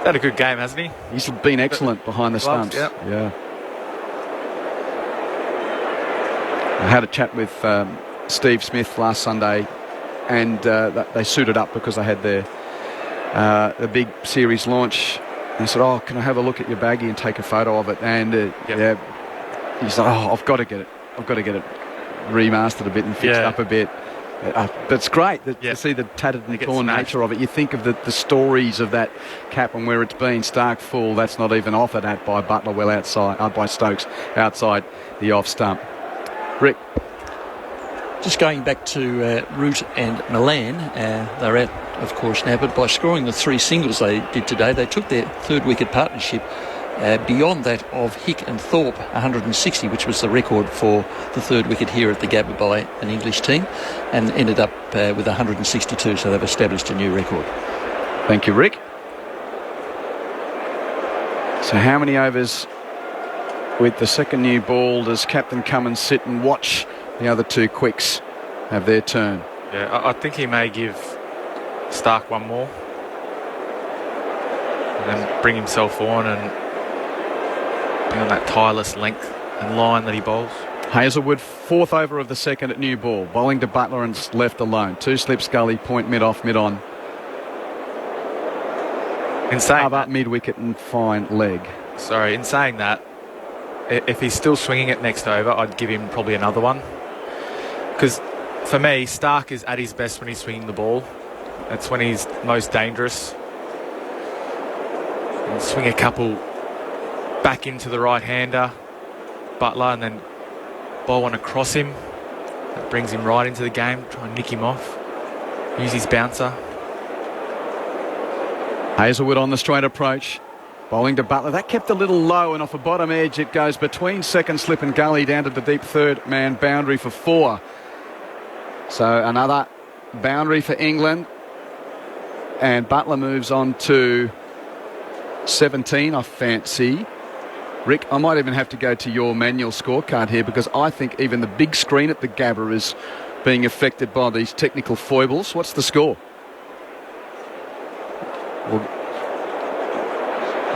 Had a good game, hasn't he? He's been excellent behind the stumps. Yep. Yeah. I had a chat with Steve Smith last Sunday, and they suited up because they had the big series launch. And he said, "Oh, can I have a look at your baggie and take a photo of it?" And yeah, he said, "Oh, I've got to get it. I've got to get it remastered a bit and fixed up a bit." But it's great to see the tattered and torn nature of it. You think of the stories of that cap and where it's been. Stark full, that's not even offered at by Butler, well outside, by Stokes outside the off stump. Rick. Just going back to Root and Milan, they're out, of course, now, but by scoring the 3 singles they did today, they took their 3rd wicket partnership beyond that of Hick and Thorpe, 160, which was the record for the 3rd wicket here at the Gabba by an English team, and ended up with 162, so they've established a new record. Thank you, Rick. So how many overs with the second new ball does Captain Cummins sit and watch the other 2 quicks have their turn? Yeah, I think he may give Stark one more and then bring himself on and bring on that tireless length and line that he bowls. Hazelwood, 4th over of the second at new ball, bowling to Butler and left alone. 2 slips gully, point mid-off, mid-on. In saying that, mid-wicket and fine leg. Sorry, in saying that, if he's still swinging it next over, I'd give him probably another one. Because for me, Stark is at his best when he's swinging the ball. That's when he's most dangerous. And swing a couple back into the right-hander, Butler, and then bowl one across him. That brings him right into the game. Try and nick him off. Use his bouncer. Hazelwood on the straight approach. Bowling to Butler. That kept a little low, and off a bottom edge it goes between second slip and gully down to the deep 3rd man boundary for 4. So another boundary for England. And Butler moves on to 17, I fancy. Rick, I might even have to go to your manual scorecard here, because I think even the big screen at the Gabba is being affected by these technical foibles. What's the score? Well,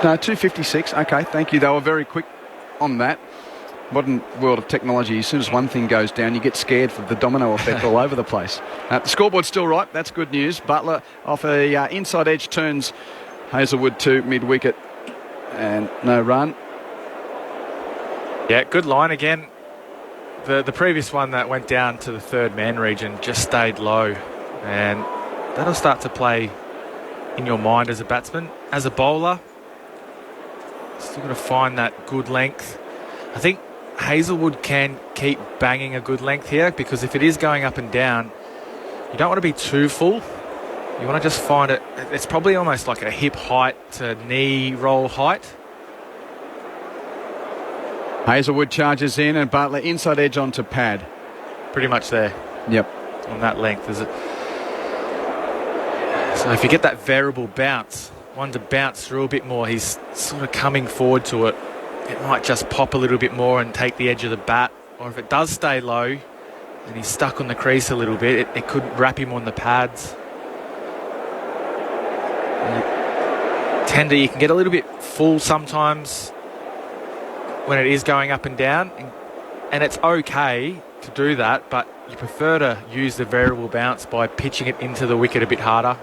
no, 256. Okay, thank you. They were very quick on that. modern world of technology, as soon as one thing goes down, you get scared for the domino effect all over the place. The scoreboard's still right. That's good news. Butler off a inside edge turns Hazelwood to mid-wicket and no run. Yeah, good line again. The previous one that went down to the third man region just stayed low, and that'll start to play in your mind as a batsman. As a bowler, still got to find that good length. I think Hazelwood can keep banging a good length here, because if it is going up and down, you don't want to be too full. You want to just find it. It's probably almost like a hip height to knee roll height. Hazelwood charges in and Butler inside edge onto pad. Pretty much there. Yep. On that length, is it? So if you get that variable bounce, one to bounce through a bit more, he's sort of coming forward to it. It might just pop a little bit more and take the edge of the bat. Or if it does stay low and he's stuck on the crease a little bit, it could wrap him on the pads. Tender, you can get a little bit full sometimes when it is going up and down, and it's okay to do that, but you prefer to use the variable bounce by pitching it into the wicket a bit harder.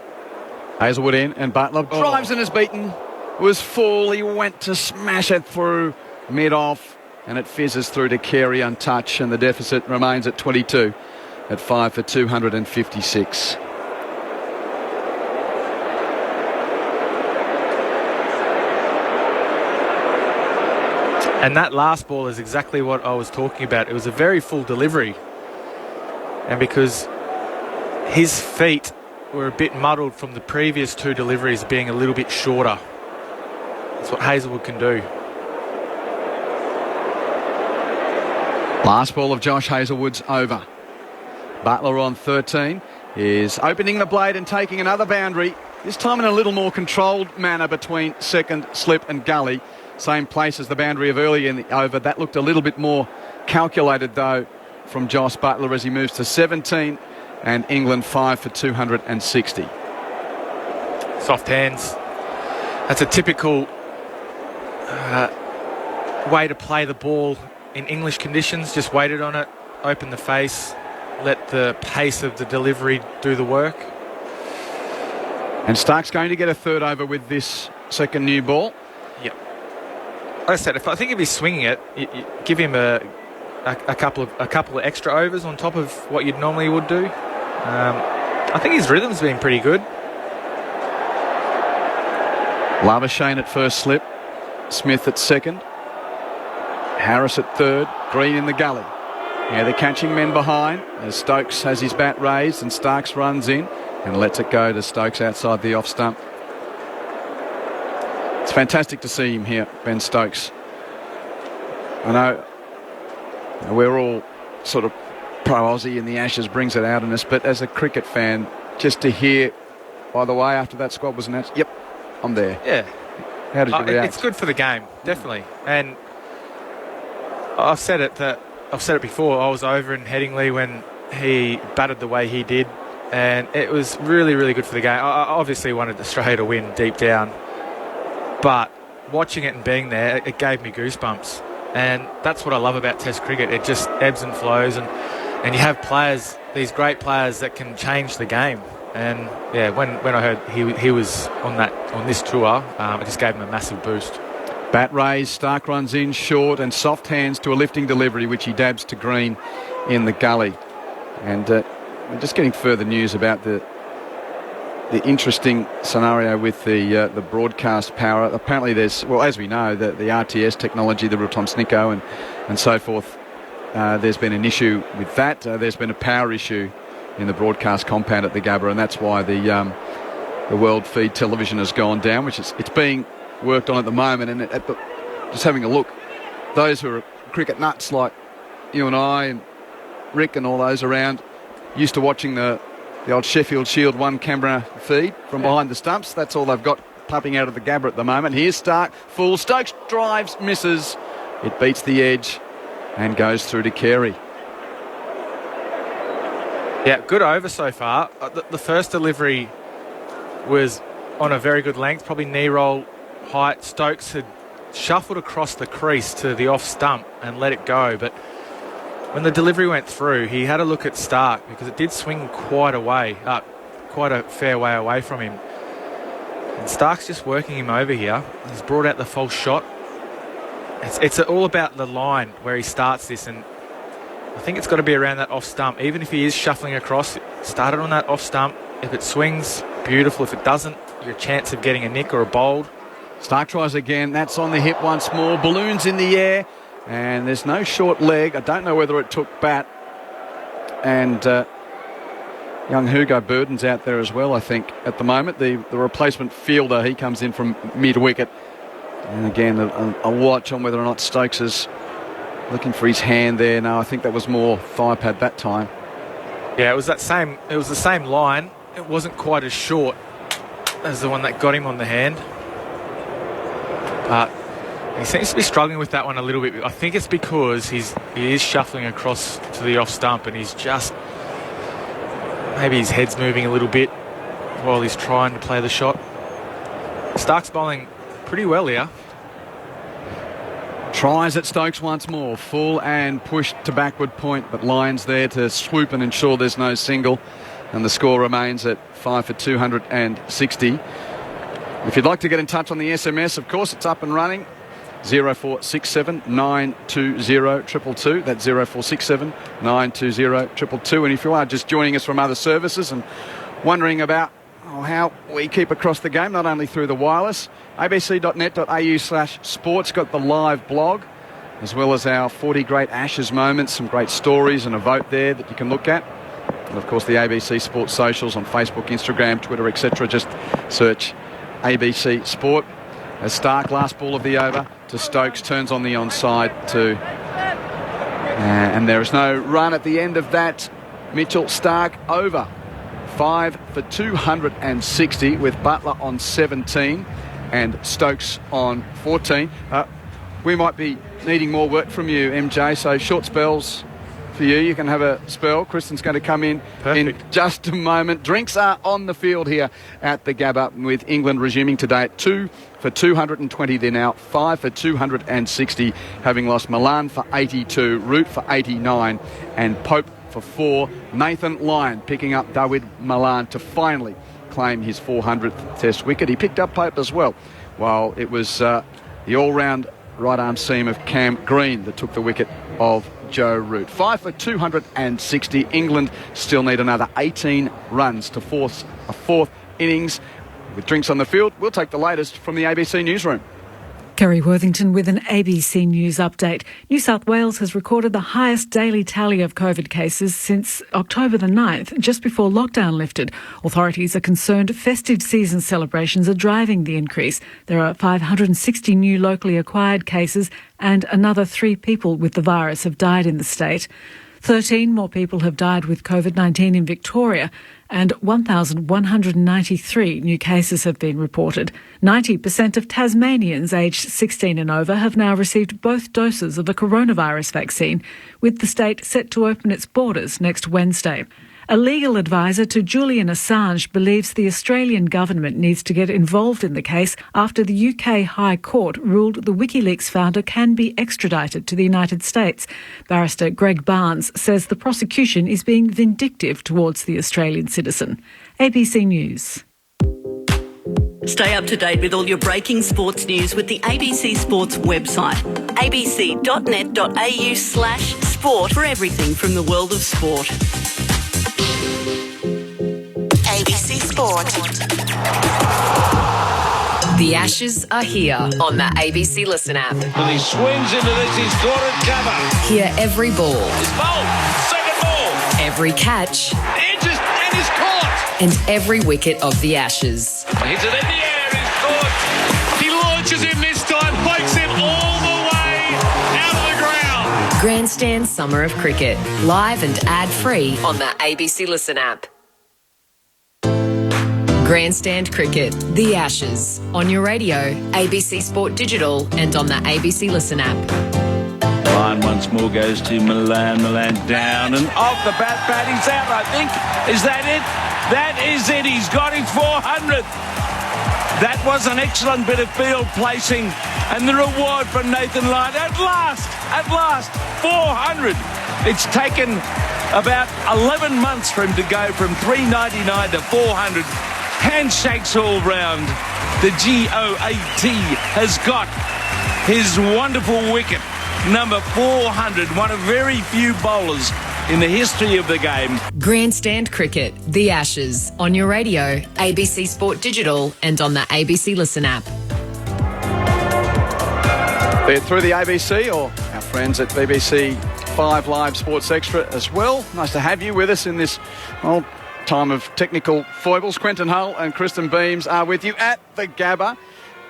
Hazelwood in and Butler drives and is beaten. Was full, he went to smash it through mid-off and it fizzes through to Carey untouched, and the deficit remains at 22 at 5 for 256. And that last ball is exactly what I was talking about. It was a very full delivery. And because his feet were a bit muddled from the previous two deliveries being a little bit shorter. That's what Hazelwood can do. Last ball of Josh Hazelwood's over. Butler on 13 is opening the blade and taking another boundary, this time in a little more controlled manner between second, slip and gully. Same place as the boundary of earlier in the over. That looked a little bit more calculated, though, from Josh Butler as he moves to 17 and England 5 for 260. Soft hands. That's a typical way to play the ball in English conditions. Just waited on it, open the face, let the pace of the delivery do the work. And Stark's going to get a third over with this second new ball. Yep. Like I said, I think if he's swinging it, you give him a couple of extra overs on top of what you'd normally would do. I think his rhythm's been pretty good. Labuschagne at first slip, Smith at second, Harris at third, Green in the gully. Now they're catching men behind as Stokes has his bat raised and Starks runs in and lets it go to Stokes outside the off stump. It's fantastic to see him here, Ben Stokes. I know we're all sort of pro-Aussie and the Ashes brings it out in us, but as a cricket fan, just to hear, by the way, after that squad was announced, yep, I'm there. Yeah. How did you react? It's good for the game, definitely. And I've said it before. I was over in Headingley when he batted the way he did, and it was really, really good for the game. I obviously wanted Australia to win deep down, but watching it and being there, it gave me goosebumps. And that's what I love about Test cricket. It just ebbs and flows, and you have players, these great players that can change the game. And yeah, when I heard he was on this tour, it just gave him a massive boost. Bat raised, Stark runs in short and soft hands to a lifting delivery, which he dabs to Green in the gully. And we're just getting further news about the interesting scenario with the broadcast power. Apparently there's, well, as we know, the RTS technology, the Ruton Snicko and so forth, there's been an issue with that. There's been a power issue in the broadcast compound at the Gabba, and that's why the world feed television has gone down, which it's being worked on at the moment. And just having a look, those who are cricket nuts like you and I and Rick and all those around, used to watching the old Sheffield Shield one camera feed from behind the stumps. That's all they've got pumping out of the Gabba at the moment. Here's Stark, full. Stokes drives, misses. It beats the edge and goes through to Carey. Yeah, good over so far. The first delivery was on a very good length, probably knee roll height. Stokes had shuffled across the crease to the off stump and let it go. But when the delivery went through, he had a look at Stark because it did swing quite a fair way away from him. And Stark's just working him over here. He's brought out the false shot. It's all about the line where he starts this, and I think it's got to be around that off stump. Even if he is shuffling across, start it on that off stump. If it swings, beautiful. If it doesn't, your chance of getting a nick or a bowled. Stark tries again. That's on the hip once more. Balloons in the air, and there's no short leg. I don't know whether it took bat. And young Hugo Burden's out there as well, I think, at the moment. The replacement fielder, he comes in from mid-wicket. And again, a watch on whether or not Stokes is looking for his hand there. No, I think that was more thigh pad that time. Yeah, it was the same line. It wasn't quite as short as the one that got him on the hand. But he seems to be struggling with that one a little bit. I think it's because he is shuffling across to the off stump, and he's just, maybe his head's moving a little bit while he's trying to play the shot. Stark's bowling pretty well here. Tries at Stokes once more. Full and pushed to backward point, but Lyons there to swoop and ensure there's no single. And the score remains at 5 for 260. If you'd like to get in touch on the SMS, of course, it's up and running. 0467 920 222. That's 0467 920 222. And if you are just joining us from other services and wondering about how we keep across the game, not only through the wireless, abc.net.au/sports got the live blog, as well as our 40 great Ashes moments, some great stories and a vote there that you can look at. And of course the ABC Sports socials on Facebook, Instagram, Twitter, etc. Just search ABC Sport. As Stark, last ball of the over to Stokes, turns on the onside to, and there is no run at the end of that. Mitchell Stark over 5 for 260 with Butler on 17 and Stokes on 14. We might be needing more work from you, MJ, so short spells for you. You can have a spell. Kristen's going to come in just a moment. Drinks are on the field here at the Gabba, with England resuming today at 2 for 220. They're now 5 for 260, having lost Milan for 82, Root for 89 and Pope for 4. Nathan Lyon picking up David Malan to finally claim his 400th Test wicket. He picked up Pope as well, while it was the all-round right-arm seam of Cam Green that took the wicket of Joe Root. 5 for 260. England still need another 18 runs to force a fourth innings. With drinks on the field, we'll take the latest from the ABC newsroom. Kerry Worthington with an ABC News update. New South Wales has recorded the highest daily tally of COVID cases since October the 9th, just before lockdown lifted. Authorities are concerned festive season celebrations are driving the increase. There are 560 new locally acquired cases and another 3 people with the virus have died in the state. 13 more people have died with COVID-19 in Victoria, and 1,193 new cases have been reported. 90% of Tasmanians aged 16 and over have now received both doses of the coronavirus vaccine, with the state set to open its borders next Wednesday. A legal advisor to Julian Assange believes the Australian government needs to get involved in the case after the UK High Court ruled the WikiLeaks founder can be extradited to the United States. Barrister Greg Barnes says the prosecution is being vindictive towards the Australian citizen. ABC News. Stay up to date with all your breaking sports news with the ABC Sports website, abc.net.au/sport, for everything from the world of sport. ABC Sport. The Ashes are here on the ABC Listen app. And he swings into this, he's got it covered. Hear every ball. It's bowled, second ball. Every catch. And he's caught. And every wicket of the Ashes. Hits it in the air, he's caught. He launches him this time, pokes him all the way out of the ground. Grandstand Summer of Cricket. Live and ad-free on the ABC Listen app. Grandstand Cricket, The Ashes. On your radio, ABC Sport Digital and on the ABC Listen app. Line once more goes to Milan. Milan down and off the bat. Batting's out, I think. Is that it? That is it. He's got his 400th. That was an excellent bit of field placing, and the reward from Nathan Lyon at last, 400. It's taken about 11 months for him to go from 399 to 400. Handshakes all round. The GOAT has got his wonderful wicket, number 400, one of very few bowlers in the history of the game. Grandstand Cricket, The Ashes, on your radio, ABC Sport Digital and on the ABC Listen app. Be it through the ABC or our friends at BBC 5 Live Sports Extra as well. Nice to have you with us in this time of technical foibles. Quentin Hull and Kristen Beams are with you at the Gabba.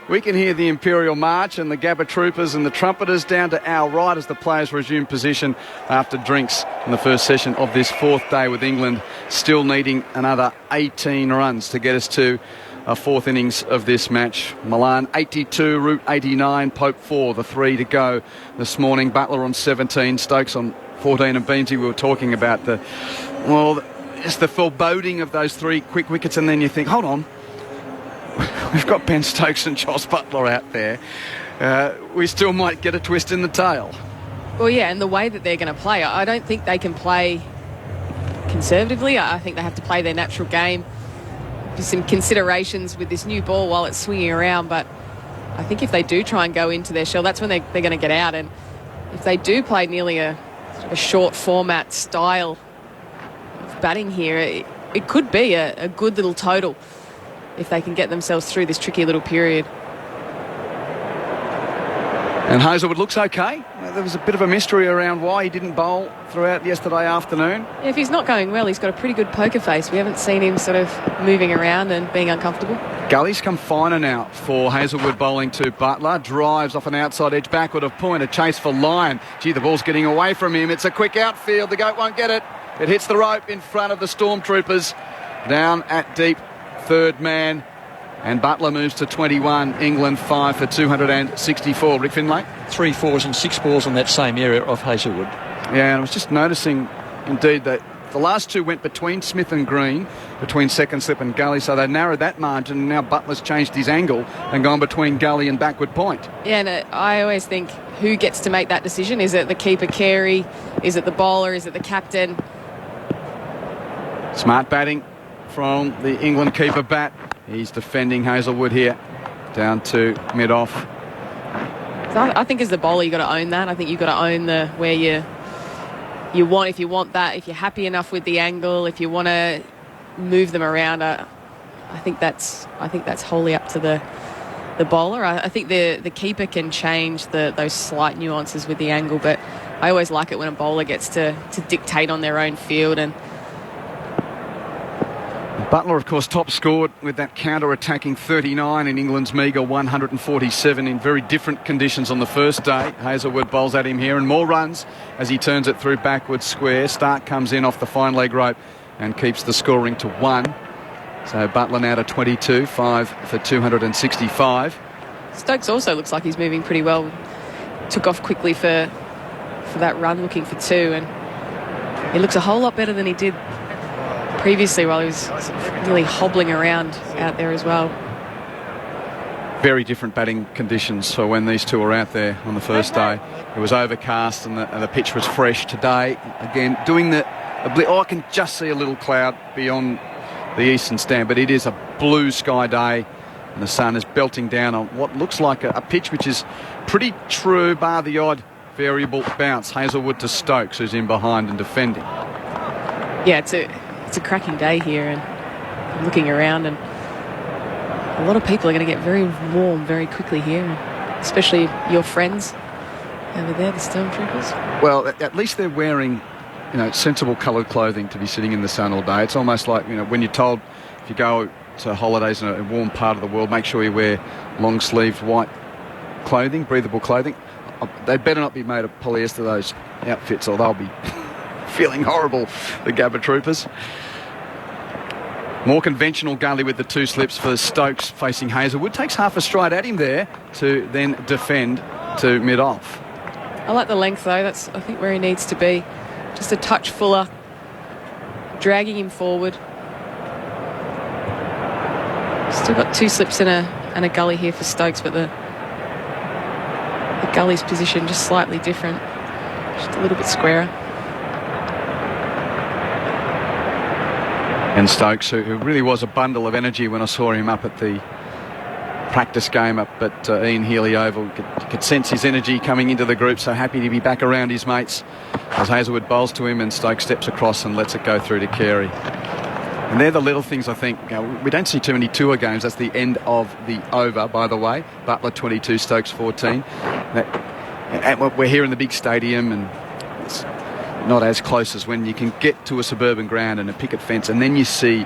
We can hear the Imperial March and the Gabba Troopers and the trumpeters down to our right as the players resume position after drinks in the first session of this fourth day, with England still needing another 18 runs to get us to a fourth innings of this match. Milan 82, Root 89, Pope 4, the 3 to go this morning. Butler on 17, Stokes on 14, and Beamsy, we were talking about just the foreboding of those 3 quick wickets, and then you think, hold on, we've got Ben Stokes and Jos Buttler out there. We still might get a twist in the tail. Well, yeah, and the way that they're going to play, I don't think they can play conservatively. I think they have to play their natural game. There's some considerations with this new ball while it's swinging around, but I think if they do try and go into their shell, that's when they're going to get out. And if they do play nearly a short format style of batting here, it could be a good little total if they can get themselves through this tricky little period. And Hazelwood looks okay. There was a bit of a mystery around why he didn't bowl throughout yesterday afternoon. Yeah, if he's not going well, he's got a pretty good poker face. We haven't seen him sort of moving around and being uncomfortable. Gully's come finer now for Hazelwood bowling to Butler. Drives off an outside edge backward of point. A chase for Lyon. Gee, the ball's getting away from him. It's a quick outfield. The goat won't get it. It hits the rope in front of the Stormtroopers. Down at deep, third man. And Butler moves to 21. England 5 for 264. Rick Finlay? 3 fours and 6 balls in that same area of Hazelwood. Yeah, and I was just noticing, indeed, that the last 2 went between Smith and Green, between second slip and Gully, so they narrowed that margin, and now Butler's changed his angle and gone between Gully and backward point. Yeah, and I always think, who gets to make that decision? Is it the keeper, Carey? Is it the bowler? Is it the captain? Smart batting from the England keeper bat. He's defending Hazelwood here, down to mid-off. So I think as the bowler, you've got to own that. I think you've got to own where you want, if you want that, if you're happy enough with the angle, if you want to move them around. I think that's wholly up to the bowler. I think the keeper can change those slight nuances with the angle, but I always like it when a bowler gets to dictate on their own field. And Butler, of course, top scored with that counter-attacking 39 in England's meagre 147 in very different conditions on the first day. Hazelwood bowls at him here, and more runs as he turns it through backwards square. Stark comes in off the fine leg rope and keeps the scoring to 1. So Butler now to 22, 5 for 265. Stokes also looks like he's moving pretty well. Took off quickly for that run, looking for 2, and he looks a whole lot better than he did previously, while he was really hobbling around out there as well. Very different batting conditions for when these two were out there on the first day. It was overcast and the pitch was fresh. Today, again, doing I can just see a little cloud beyond the eastern stand, but it is a blue sky day and the sun is belting down on what looks like a pitch which is pretty true, bar the odd variable bounce. Hazelwood to Stokes, who's in behind and defending. Yeah, it's a cracking day here, and I'm looking around, and a lot of people are going to get very warm very quickly here, especially your friends over there, the Stormtroopers. Well, at least they're wearing, sensible coloured clothing to be sitting in the sun all day. It's almost like, when you're told if you go to holidays in a warm part of the world, make sure you wear long-sleeved white clothing, breathable clothing. They'd better not be made of polyester, those outfits, or they'll be feeling horrible, the Gabba Troopers. More conventional Gully with the 2 slips for Stokes facing Hazelwood. Takes half a stride at him there to then defend to mid-off. I like the length, though. That's, I think, where he needs to be. Just a touch fuller, dragging him forward. Still got 2 slips and and a gully here for Stokes, but the gully's position just slightly different, just a little bit squarer. And Stokes, who really was a bundle of energy when I saw him up at the practice game up at Ian Healy Oval. You could sense his energy coming into the group, so happy to be back around his mates as Hazelwood bowls to him and Stokes steps across and lets it go through to Carey. And they're the little things, I think. We don't see too many tour games. That's the end of the over, by the way. Butler 22, Stokes 14. We're here in the big stadium, and it's not as close as when you can get to a suburban ground and a picket fence, and then you see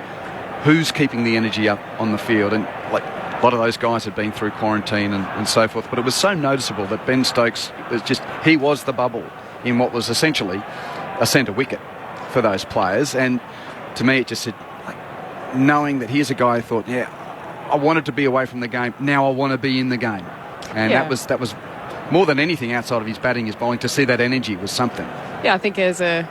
who's keeping the energy up on the field. And like a lot of those guys had been through quarantine and so forth, but it was so noticeable that Ben Stokes he was the bubble in what was essentially a centre wicket for those players. And to me, it just said, knowing that here's a guy who thought, yeah, I wanted to be away from the game, now I want to be in the game. And that was more than anything outside of his batting, his bowling, to see that energy was something. Yeah, I think as a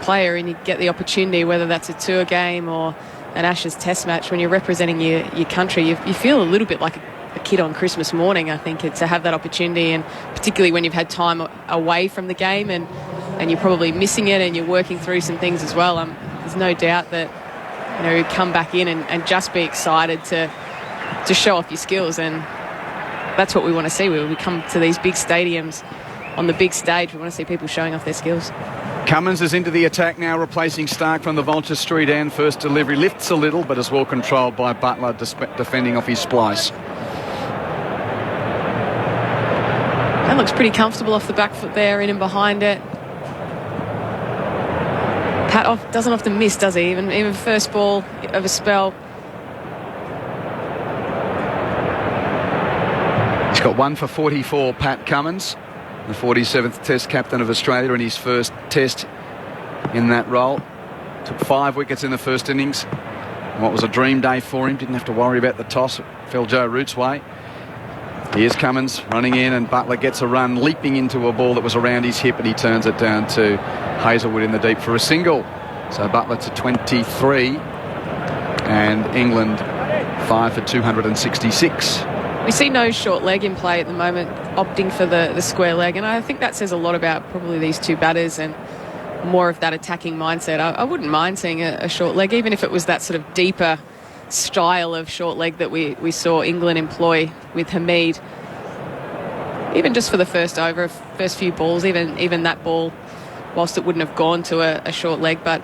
player, and you get the opportunity, whether that's a tour game or an Ashes Test match, when you're representing your country, you feel a little bit like a kid on Christmas morning. I think to have that opportunity, and particularly when you've had time away from the game and you're probably missing it and you're working through some things as well. There's no doubt that you come back in and just be excited to show off your skills, and that's what we want to see. When we come to these big stadiums on the big stage, we want to see people showing off their skills. Cummins is into the attack now, replacing Stark from the Vulture Street end. First delivery lifts a little, but is well controlled by Butler, defending off his splice. That looks pretty comfortable off the back foot there, in and behind it. Pat doesn't often miss, does he? Even first ball of a spell. He's got 1 for 44, Pat Cummins, the 47th Test captain of Australia in his first Test in that role. Took 5 wickets in the first innings. What was a dream day for him. Didn't have to worry about the toss. It fell Joe Root's way. Here's Cummins running in, and Butler gets a run, leaping into a ball that was around his hip, and he turns it down to Hazelwood in the deep for a single. So Butler to 23, and England 5 for 266. We see no short leg in play at the moment, opting for the square leg, and I think that says a lot about probably these two batters and more of that attacking mindset. I wouldn't mind seeing a short leg, even if it was that sort of deeper style of short leg that we saw England employ with Hamid. Even just for the first over, first few balls, even that ball, whilst it wouldn't have gone to a short leg, but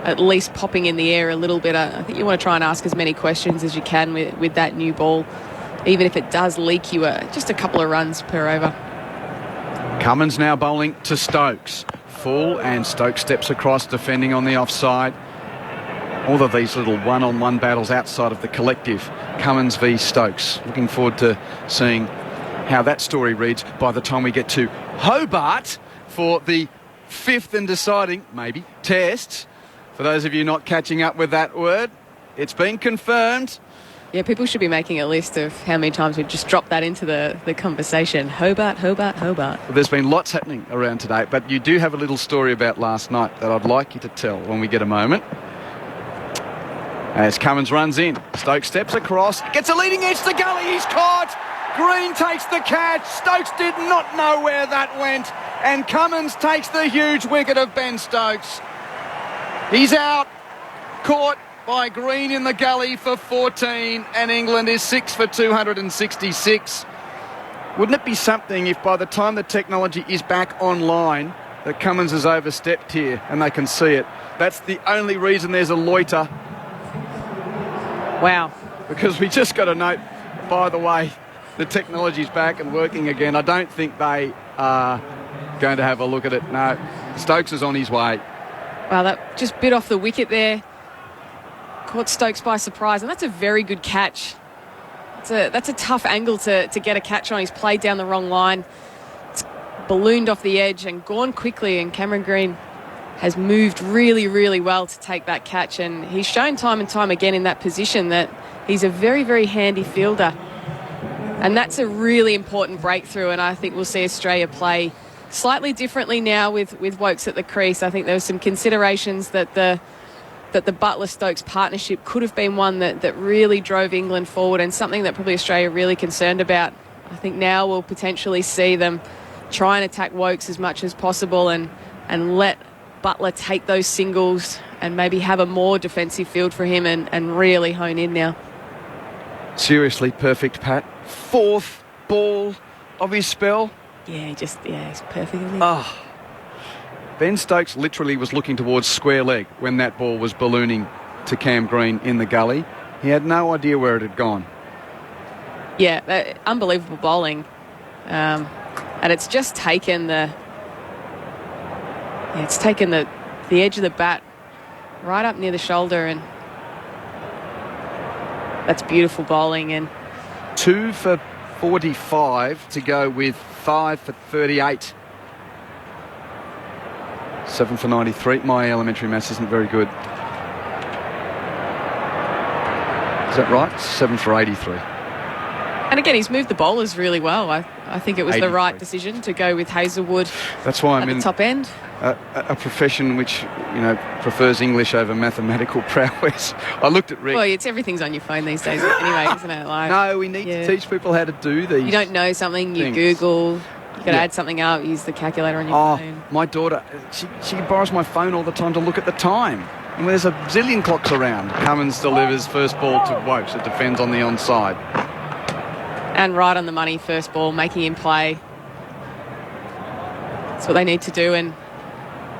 at least popping in the air a little bit. I think you want to try and ask as many questions as you can with that new ball, even if it does leak you just a couple of runs per over. Cummins now bowling to Stokes. Full, and Stokes steps across, defending on the offside. All of these little one-on-one battles outside of the collective. Cummins v Stokes. Looking forward to seeing how that story reads by the time we get to Hobart for the 5th and deciding, maybe, Test. For those of you not catching up with that word, it's been confirmed. Yeah, people should be making a list of how many times we just dropped that into the conversation. Hobart, Hobart, Hobart. Well, there's been lots happening around today, but you do have a little story about last night that I'd like you to tell when we get a moment. As Cummins runs in, Stokes steps across, gets a leading edge to gully, he's caught! Green takes the catch, Stokes did not know where that went, and Cummins takes the huge wicket of Ben Stokes. He's out, caught by Green in the gully for 14, and England is 6 for 266. Wouldn't it be something if by the time the technology is back online that Cummins has overstepped here and they can see it? That's the only reason there's a loiter. Wow. Because we just got a note, by the way, the technology's back and working again. I don't think they are going to have a look at it. No, Stokes is on his way. Wow, that just bit off the wicket there. Caught Stokes by surprise, and that's a very good catch. That's a tough angle to get a catch on. He's played down the wrong line. It's ballooned off the edge and gone quickly, and Cameron Green has moved really, really well to take that catch, and he's shown time and time again in that position that he's a very, very handy fielder. And that's a really important breakthrough, and I think we'll see Australia play slightly differently now with Woakes at the crease. I think there were some considerations that the that the Butler-Stokes partnership could have been one that really drove England forward, and something that probably Australia are really concerned about. I think now we'll potentially see them try and attack Wokes as much as possible and let Butler take those singles and maybe have a more defensive field for him and really hone in now. Seriously, perfect, Pat. 4th ball of his spell. Yeah, he's perfect. Ben Stokes literally was looking towards square leg when that ball was ballooning to Cam Green in the gully. He had no idea where it had gone. Yeah, unbelievable bowling. And it's just taken the edge of the bat right up near the shoulder, and that's beautiful bowling. And 2 for 45 to go with 5 for 38. 7 for 93. My elementary maths isn't very good. Is that right? 7 for 83. And again, he's moved the bowlers really well. I think it was the right decision to go with Hazelwood. That's why I'm at the top end. A profession which, prefers English over mathematical prowess. I looked at Rick. Well, everything's on your phone these days anyway, isn't it? No, we need to teach people how to do these. You don't know something, you Google. You got to add something up, use the calculator on your phone. My daughter, she borrows my phone all the time to look at the time. And there's a zillion clocks around. Cummins delivers first ball to Wokes. It defends on the onside. And right on the money, first ball, making him play. That's what they need to do. And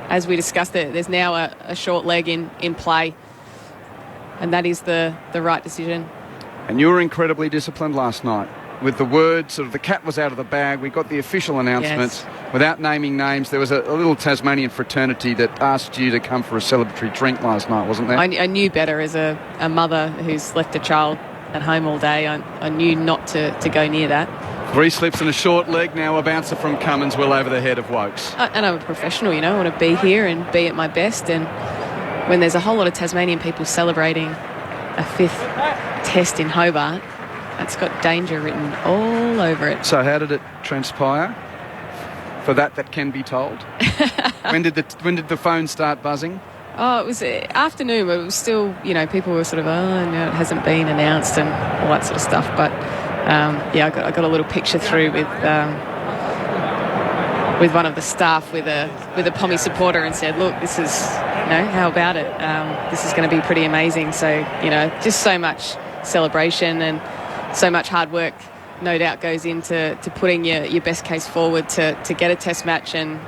as we discussed, there's now a short leg in play. And that is the right decision. And you were incredibly disciplined last night. With the word, sort of the cat was out of the bag. We got the official announcements without naming names. There was a little Tasmanian fraternity that asked you to come for a celebratory drink last night, wasn't there? I knew better as a mother who's left a child at home all day. I knew not to go near that. 3 slips and a short leg. Now a bouncer from Cummins well over the head of Wokes. And I'm a professional, I want to be here and be at my best. And when there's a whole lot of Tasmanian people celebrating a 5th test in Hobart, it's got danger written all over it. So how did it transpire? For that can be told. When did the phone start buzzing? Oh, it was afternoon, but it was still, people were sort of, no, it hasn't been announced and all that sort of stuff. But I got a little picture through with one of the staff with a Pommy supporter and said, look, this is, how about it? This is going to be pretty amazing. So, just so much celebration and so much hard work, no doubt, goes into putting your best case forward to get a test match, and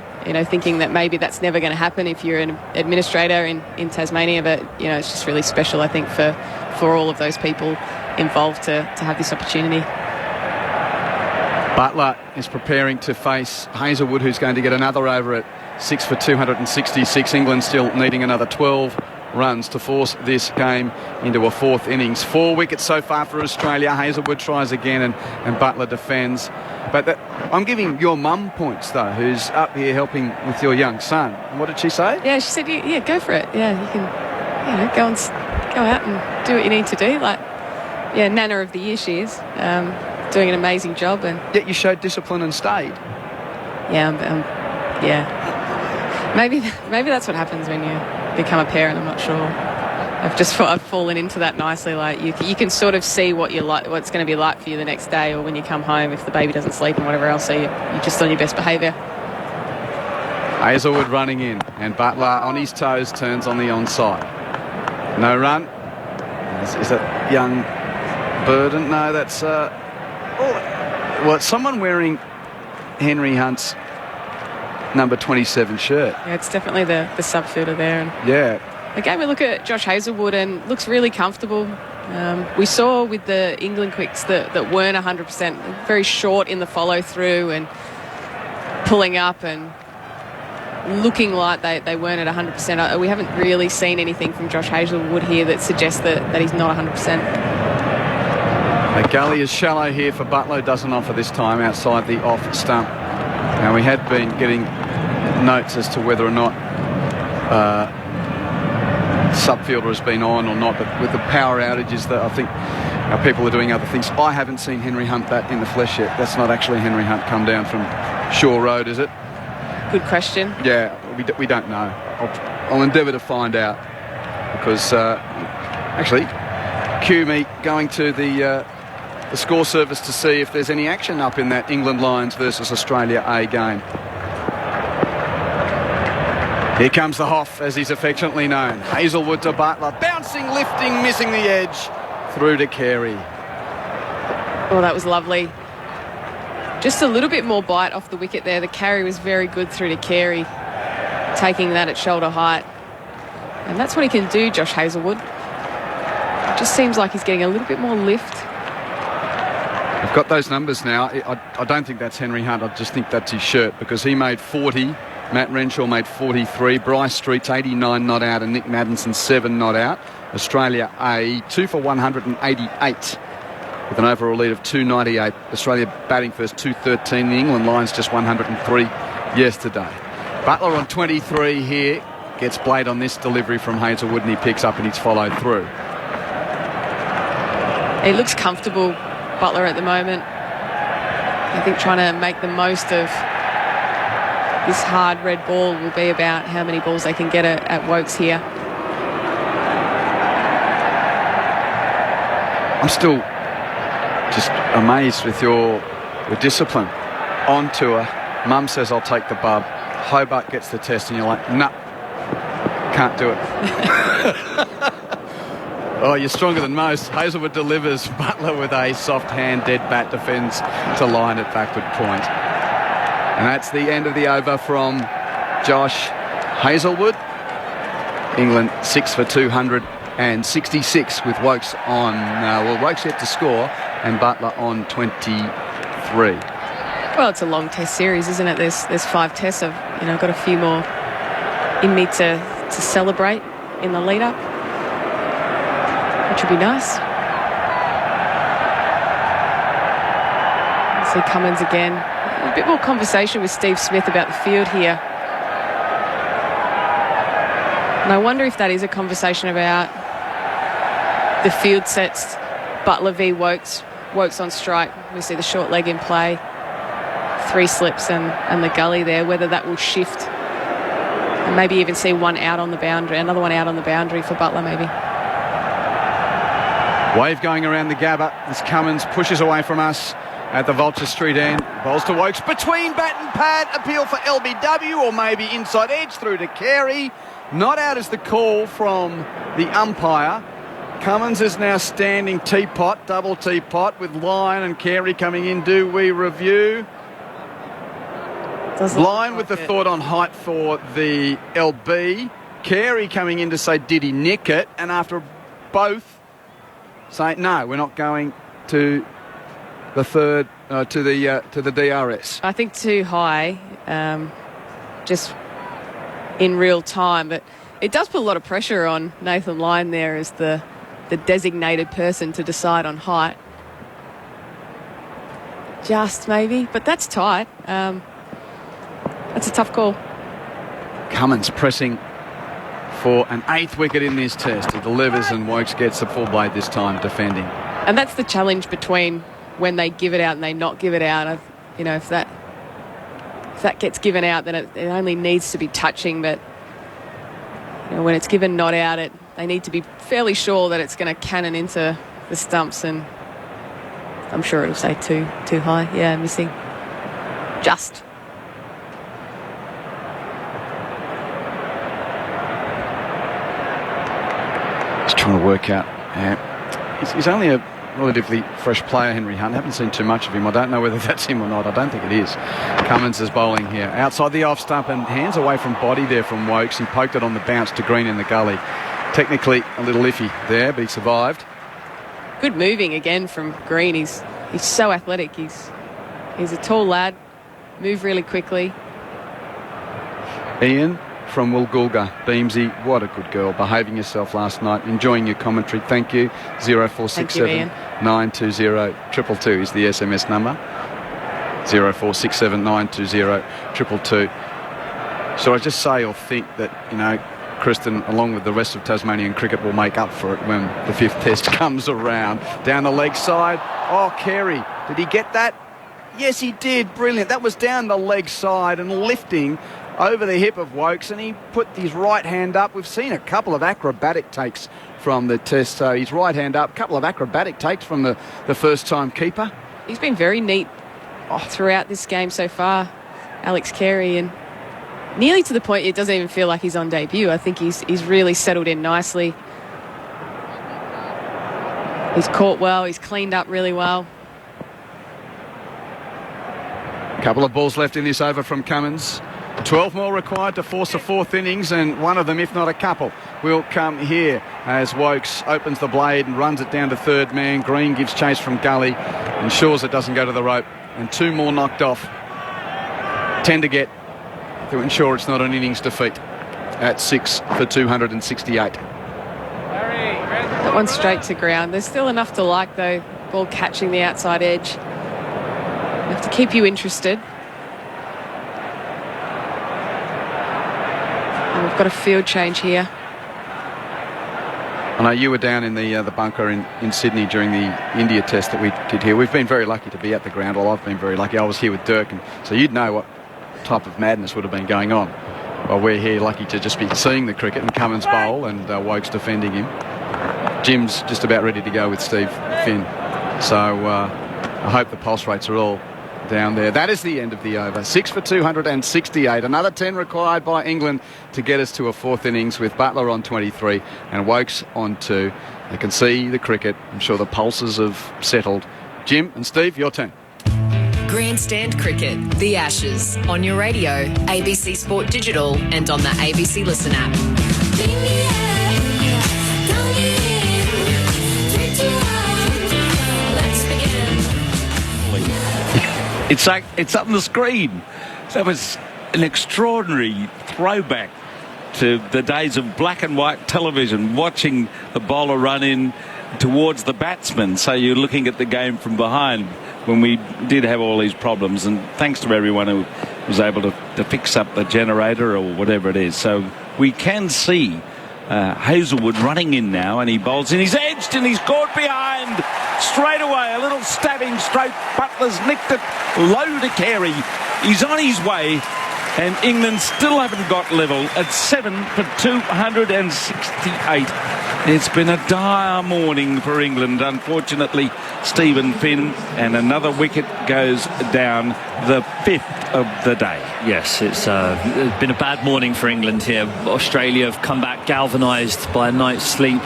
thinking that maybe that's never going to happen if you're an administrator in Tasmania. But it's just really special, I think, for all of those people involved to have this opportunity. Butler is preparing to face Hazelwood, who's going to get another over at 6 for 266. England still needing another 12 runs to force this game into a 4th innings. 4 wickets so far for Australia. Hazelwood tries again and Butler defends. But I'm giving your mum points, though, who's up here helping with your young son. What did she say? Yeah, she said, yeah, go for it. Yeah, you can, go out and do what you need to do. Nana of the Year she is. Doing an amazing job. And yet you showed discipline and stayed. Maybe that's what happens when you become a parent. I'm not sure. I've fallen into that nicely. You can sort of see what it's going to be like for you the next day, or when you come home if the baby doesn't sleep and whatever else. So you're just on your best behaviour. Hazelwood running in, and Butler on his toes turns on the onside. No run. Is that young Burden? No, that's someone wearing Henry Hunt's number 27 shirt. Yeah, it's definitely the sub-fielder there. And again, we look at Josh Hazelwood and looks really comfortable. We saw with the England quicks that weren't 100%, very short in the follow-through and pulling up and looking like they weren't at 100%. We haven't really seen anything from Josh Hazelwood here that suggests that he's not 100%. The gully is shallow here for Butler. Doesn't offer this time outside the off stump. Now, we had been getting notes as to whether or not subfielder has been on or not, but with the power outages, that I think people are doing other things. I haven't seen Henry Hunt bat in the flesh yet. That's not actually Henry Hunt come down from Shore Road, is it? Good question. Yeah, we don't know. I'll endeavour to find out. because actually, cue me going to the score service to see if there's any action up in that England Lions versus Australia A game. Here comes the Hoff, as he's affectionately known. Hazelwood to Butler, bouncing, lifting, missing the edge, through to Carey. Oh, that was lovely. Just a little bit more bite off the wicket there. The carry was very good through to Carey, taking that at shoulder height. And that's what he can do, Josh Hazelwood. It just seems like he's getting a little bit more lift. I've got those numbers now. I don't think that's Henry Hunt. I just think that's his shirt, because he made 40. Matt Renshaw made 43. Bryce Street's 89 not out, and Nick Maddinson 7 not out. Australia A 2 for 188 with an overall lead of 298. Australia batting first 213. The England Lions just 103 yesterday. Butler on 23 here. Gets played on this delivery from Hazelwood, and he picks up and he's followed through. He looks comfortable, Butler, at the moment. I think trying to make the most of this hard red ball will be about how many balls they can get at Woakes here. I'm still just amazed with your discipline. On tour, Mum says I'll take the bub. Hobart gets the test and you're like, nah, can't do it. Oh, you're stronger than most. Hazelwood delivers. Butler with a soft hand, dead bat, defends to line at backward point. And that's the end of the over from Josh Hazelwood. England 6 for 266 with Woakes on, Woakes yet to score, and Butler on 23. Well, it's a long test series, isn't it? There's 5 tests. I've got a few more in me to celebrate in the lead up, which would be nice. See Cummins again. A bit more conversation with Steve Smith about the field here. And I wonder if that is a conversation about the field sets, Butler v Woakes, Woakes on strike. We see the short leg in play, 3 slips and the gully there, whether that will shift. And maybe even see one out on the boundary, another one out on the boundary for Butler maybe. Wave going around the Gabba as Cummins pushes away from us at the Vulture Street end. Bowls to Woakes between bat and pad. Appeal for LBW, or maybe inside edge through to Carey. Not out is the call from the umpire. Cummins is now standing teapot, double teapot, with Lyon and Carey coming in. Do we review? Lyon with the thought on height for the LB. Carey coming in to say, did he nick it? And after both say, no, we're not going to the third, to the DRS. I think too high, just in real time. But it does put a lot of pressure on Nathan Lyon there as the designated person to decide on height. Just maybe, but that's tight. That's a tough call. Cummins pressing for an 8th wicket in this test. He delivers and Woakes gets the full blade this time, defending. And that's the challenge between when they give it out and they not give it out. If that gets given out, then it only needs to be touching. But when it's given not out, they need to be fairly sure that it's going to cannon into the stumps, and I'm sure it'll say too high. Yeah, missing. Just. Just trying to work out. He's only a relatively fresh player, Henry Hunt. I haven't seen too much of him. I don't know whether that's him or not. I don't think it is. Cummins is bowling here. Outside the off stump and hands away from body there from Woakes. He poked it on the bounce to Green in the gully. Technically a little iffy there, but he survived. Good moving again from Green. He's so athletic. He's a tall lad. Move really quickly. Ian from Woolgoolga. Beamsy, what a good girl. Behaving yourself last night. Enjoying your commentary. Thank you. 0467 920 222 is the SMS number. 0467 920 222. So I just say or think that, Kristen, along with the rest of Tasmanian cricket, will make up for it when the 5th test comes around. Down the leg side. Oh, Carey, did he get that? Yes, he did. Brilliant. That was down the leg side and lifting over the hip of Wokes, and he put his right hand up. We've seen a couple of acrobatic takes from the test. So his right hand up, a couple of acrobatic takes from the first-time keeper. He's been very neat throughout this game so far, Alex Carey, and nearly to the point it doesn't even feel like he's on debut. I think he's really settled in nicely. He's caught well, he's cleaned up really well. A couple of balls left in this over from Cummins. 12 more required to force a fourth innings, and one of them, if not a couple, will come here as Wokes opens the blade and runs it down to third man. Green gives chase from Gully, ensures it doesn't go to the rope, and 2 more knocked off. 10 to get to ensure it's not an innings defeat at 6 for 268. That one straight to ground. There's still enough to like, though. Ball catching the outside edge. Enough to keep you interested. And we've got a field change here. I know you were down in the bunker in Sydney during the India test that we did here. We've been very lucky to be at the ground. Well, I've been very lucky. I was here with Dirk, and so you'd know what type of madness would have been going on. Well, we're here lucky to just be seeing the cricket, and Cummins bowl and Wokes defending him. Jim's just about ready to go with Steve Finn. So I hope the pulse rates are all down there. That is the end of the over. 6 for 268. Another 10 required by England to get us to a fourth innings with Butler on 23 and Wokes on 2. They can see the cricket. I'm sure the pulses have settled. Jim and Steve, your turn. Grandstand Cricket, The Ashes, on your radio, ABC Sport Digital and on the ABC Listen app. It's up on the screen. That was an extraordinary throwback to the days of black and white television, watching the bowler run in towards the batsman. So you're looking at the game from behind when we did have all these problems. And thanks to everyone who was able to fix up the generator or whatever it is. So we can see Hazelwood running in now, and he bowls in. He's edged and he's caught behind. Straight away, a little stabbing stroke. Butler's nicked it low to Carey. He's on his way, and England still haven't got level at 7 for 268. It's been a dire morning for England, unfortunately, Stephen Finn, and another wicket goes down, the 5th of the day. Yes, it's been a bad morning for England here. Australia have come back galvanised by a night's sleep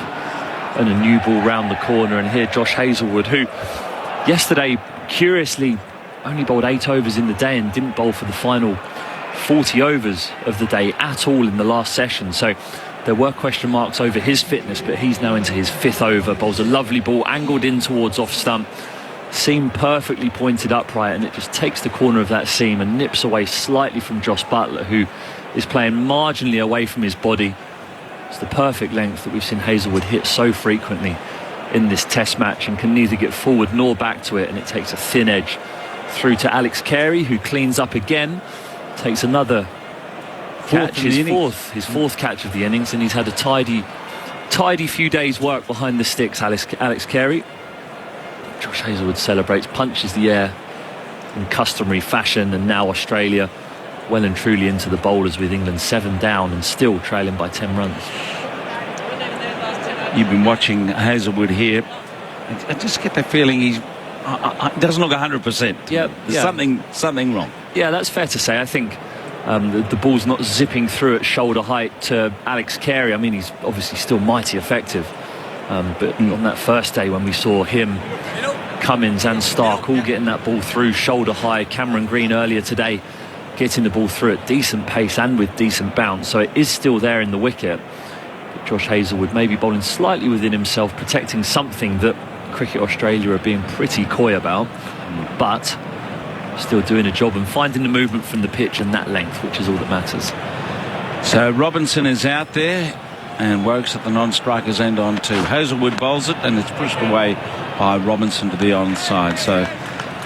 and a new ball round the corner. And here Josh Hazelwood, who yesterday curiously only bowled 8 overs in the day and didn't bowl for the final 40 overs of the day at all in the last session. So there were question marks over his fitness, but he's now into his 5th over. Bowls a lovely ball, angled in towards off stump, seam perfectly pointed upright, and it just takes the corner of that seam and nips away slightly from Josh Butler, who is playing marginally away from his body. It's the perfect length that we've seen Hazelwood hit so frequently in this test match, and can neither get forward nor back to it, and it takes a thin edge through to Alex Carey, who cleans up again, takes another catch, his fourth catch of the innings, and he's had a tidy few days work behind the sticks, Alex Carey. Josh Hazelwood celebrates, punches the air in customary fashion, and now Australia well and truly into the bowlers with England 7 down and still trailing by 10 runs. You've been watching Hazelwood here. I just get the feeling he doesn't look 100%. Yeah, There's something wrong. Yeah, that's fair to say. I think the ball's not zipping through at shoulder height to Alex Carey. I mean, he's obviously still mighty effective. But on that first day when we saw him, Cummins and Stark all getting that ball through shoulder high, Cameron Green earlier today getting the ball through at decent pace and with decent bounce, so it is still there in the wicket. But Josh Hazelwood maybe bowling slightly within himself, protecting something that Cricket Australia are being pretty coy about, but still doing a job and finding the movement from the pitch and that length, which is all that matters. So Robinson is out there, and Wokes at the non-striker's end on 2. Hazelwood bowls it, and it's pushed away by Robinson to the onside. So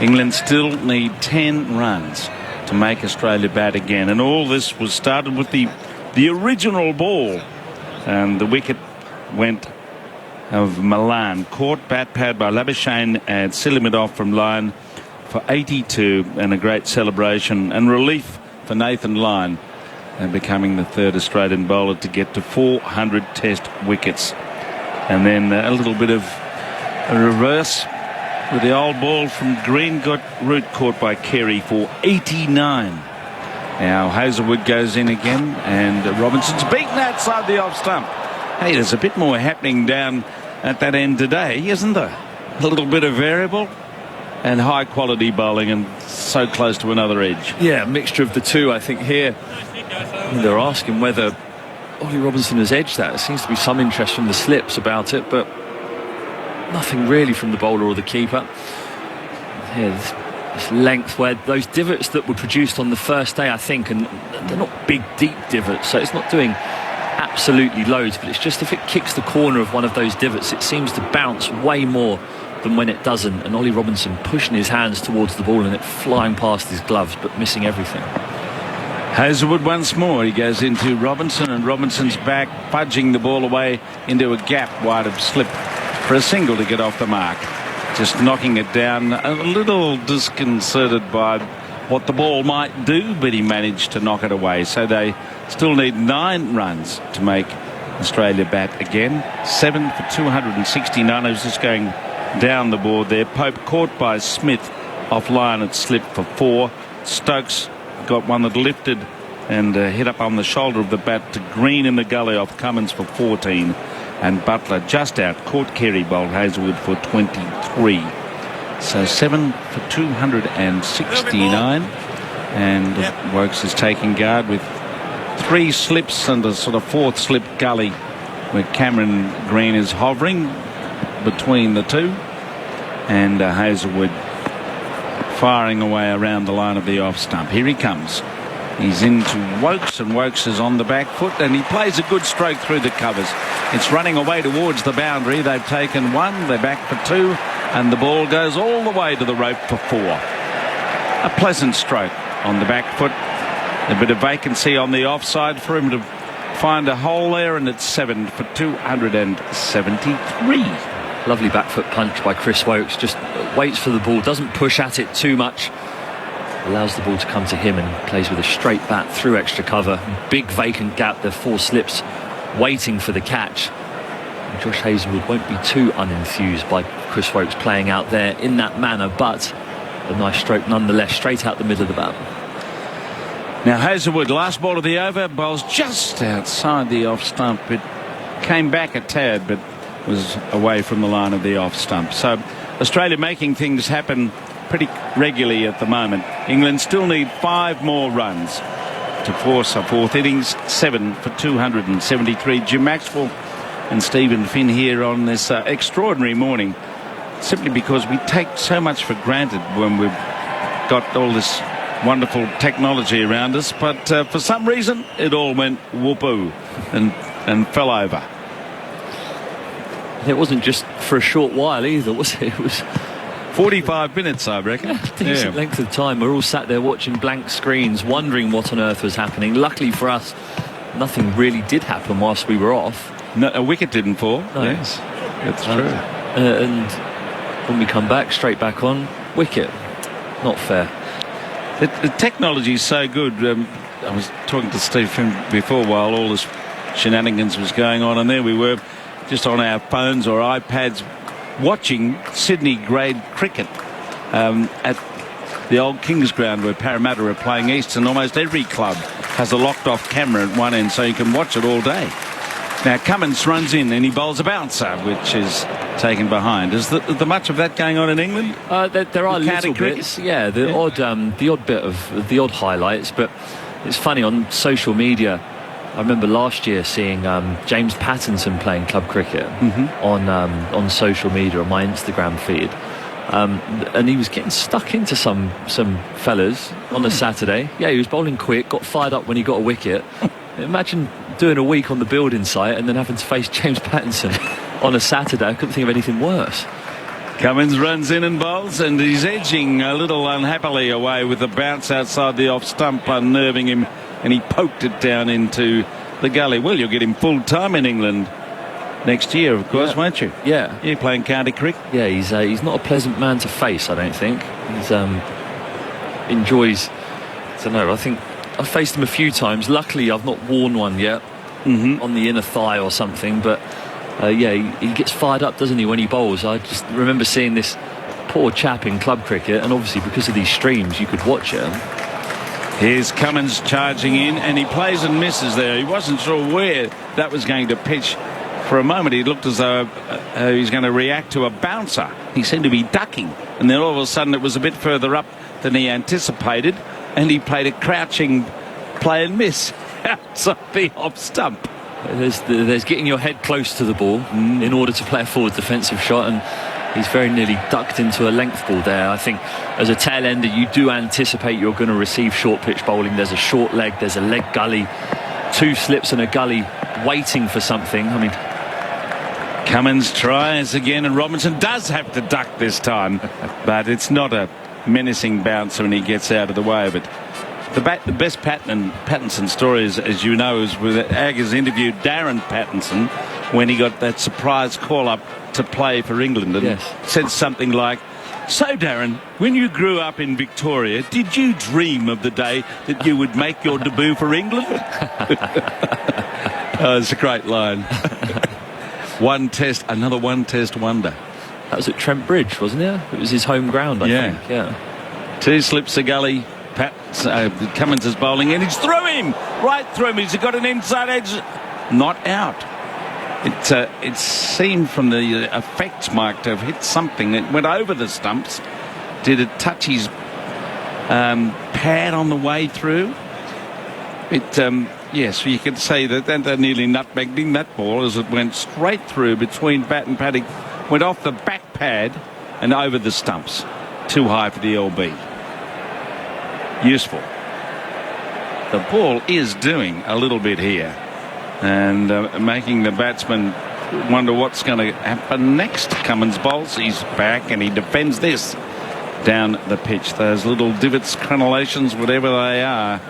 England still need 10 runs to make Australia bat again, and all this was started with the original ball, and the wicket went of Milan, caught bat pad by Labuschagne and Silimidov from line for 82, and a great celebration and relief for Nathan Lyon and becoming the third Australian bowler to get to 400 Test wickets. And then a little bit of a reverse with the old ball from Green, got root caught by Carey for 89. Now Hazelwood goes in again, and Robinson's beaten outside the off stump. Hey, there's a bit more happening down at that end today, isn't there? A little bit of variable and high quality bowling, and so close to another edge. Yeah, a mixture of the two, I think, here. They're asking whether Ollie Robinson has edged that. There seems to be some interest from the slips about it, but nothing really from the bowler or the keeper. Yeah, this length where those divots that were produced on the first day, I think, and they're not big, deep divots, so it's not doing absolutely loads, but it's just if it kicks the corner of one of those divots, it seems to bounce way more than when it doesn't. And Ollie Robinson pushing his hands towards the ball and it flying past his gloves, but missing everything. Hazelwood once more. He goes into Robinson, and Robinson's back, fudging the ball away into a gap wide of slip for a single to get off the mark. Just knocking it down, a little disconcerted by what the ball might do, but he managed to knock it away. So they still need 9 runs to make Australia bat again. 7 for 269. I was just going down the board there. Pope caught by Smith offline at slip for 4. Stokes got one that lifted and hit up on the shoulder of the bat to Green in the gully off Cummins for 14. And Butler just out caught Carey, bowled Hazelwood for 23. So 7 for 269. And Wokes is taking guard with 3 slips and a sort of 4th slip gully where Cameron Green is hovering between the two. And Hazelwood firing away around the line of the off stump. Here he comes. He's into Wokes, and Wokes is on the back foot, and he plays a good stroke through the covers. It's running away towards the boundary. They've taken 1, they're back for 2, and the ball goes all the way to the rope for 4. A pleasant stroke on the back foot. A bit of vacancy on the offside for him to find a hole there, and it's 7 for 273. Lovely back foot punch by Chris Wokes. Just waits for the ball, doesn't push at it too much, allows the ball to come to him and plays with a straight bat through extra cover. Big vacant gap, there 4 slips waiting for the catch. And Josh Hazelwood won't be too unenthused by Chris Wokes playing out there in that manner, but a nice stroke nonetheless, straight out the middle of the bat. Now Hazelwood, last ball of the over, bowls just outside the off stump. It came back a tad, but was away from the line of the off stump. So Australia making things happen pretty regularly at the moment. England still need 5 more runs to force a 4th innings. 7 for 273. Jim Maxwell and Stephen Finn here on this extraordinary morning, simply because we take so much for granted when we've got all this wonderful technology around us, but for some reason it all went whoopoo and fell over. It wasn't just for a short while either, was it? It was 45 minutes, I reckon. Decent length of time. We're all sat there watching blank screens, wondering what on earth was happening. Luckily for us, nothing really did happen whilst we were off. No, a wicket didn't fall. No. Yes, that's true. And when we come back, straight back on, wicket. Not fair. The technology is so good. I was talking to Steve before while all this shenanigans was going on, and there we were just on our phones or iPads watching Sydney grade cricket at the old Kings Ground where Parramatta are playing East, and almost every club has a locked off camera at one end so you can watch it all day. Now Cummins runs in and he bowls a bouncer, which is taken behind. Is there much of that going on in England? There are little bits, yeah. The odd bit of the odd highlights, but it's funny on social media. I remember last year seeing James Pattinson playing club cricket on social media on my Instagram feed, and he was getting stuck into some fellas on a Saturday. Yeah, he was bowling quick, got fired up when he got a wicket. Imagine doing a week on the building site and then having to face James Pattinson on a Saturday. I couldn't think of anything worse. Cummins runs in and bowls, and he's edging a little unhappily away with a bounce outside the off stump, unnerving him, and he poked it down into the gully. Well, you'll get him full time in England next year, of course, won't you? Yeah. You're playing county cricket. Yeah, he's not a pleasant man to face, I don't think. He's enjoys, I don't know, I think I've faced him a few times. Luckily, I've not worn one yet on the inner thigh or something. But he gets fired up, doesn't he, when he bowls? I just remember seeing this poor chap in club cricket, and obviously because of these streams, you could watch it. Here's Cummins charging in, and he plays and misses there. He wasn't sure where that was going to pitch. For a moment, he looked as though he's going to react to a bouncer. He seemed to be ducking, and then all of a sudden it was a bit further up than he anticipated, and he played a crouching play and miss outside the off stump. There's getting your head close to the ball in order to play a forward defensive shot, and he's very nearly ducked into a length ball there. I think as a tail ender, you do anticipate you're going to receive short pitch bowling. There's a short leg, there's a leg gully, 2 slips and a gully waiting for something. I mean, Cummins tries again, and Robinson does have to duck this time, but it's not a menacing bouncer, and he gets out of the way of it. The best Pattinson story, as you know, is with Aggers interviewed Darren Pattinson when he got that surprise call up to play for England, and said something like, "So Darren, when you grew up in Victoria, did you dream of the day that you would make your debut for England?" Oh, it's a great line. Another one test wonder. That was at Trent Bridge, wasn't it? It was his home ground, I think. Yeah. 2 slips a gully. Cummins is bowling, and he's through him, right through him. He's got an inside edge, not out. It seemed from the effects mark to have hit something. It went over the stumps. Did it touch his pad on the way through? Yes, you could say that they're nearly nutmegging that ball as it went straight through between bat and paddock, went off the back pad and over the stumps. Too high for the LB. Useful. The ball is doing a little bit here, and making the batsman wonder what's going to happen next. Cummins bowls, he's back, and he defends this down the pitch. Those little divots, crenellations, whatever they are,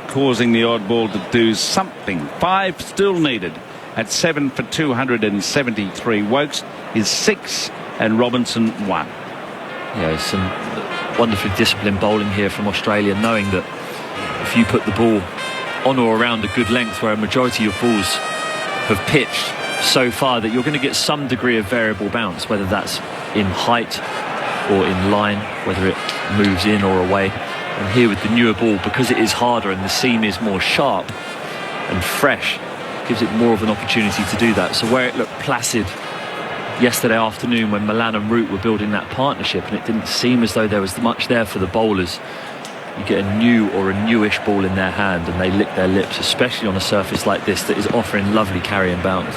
causing the odd ball to do something. 5 still needed at 7 for 273. Wokes is 6 and Robinson 1. Yeah, some wonderfully disciplined bowling here from Australia, knowing that if you put the ball on or around a good length, where a majority of balls have pitched so far, that you're going to get some degree of variable bounce, whether that's in height or in line, whether it moves in or away. And here with the newer ball, because it is harder and the seam is more sharp and fresh, gives it more of an opportunity to do that. So where it looked placid yesterday afternoon when Milan and Root were building that partnership, and it didn't seem as though there was much there for the bowlers, you get a new or a newish ball in their hand and they lick their lips, especially on a surface like this that is offering lovely carry and bounce.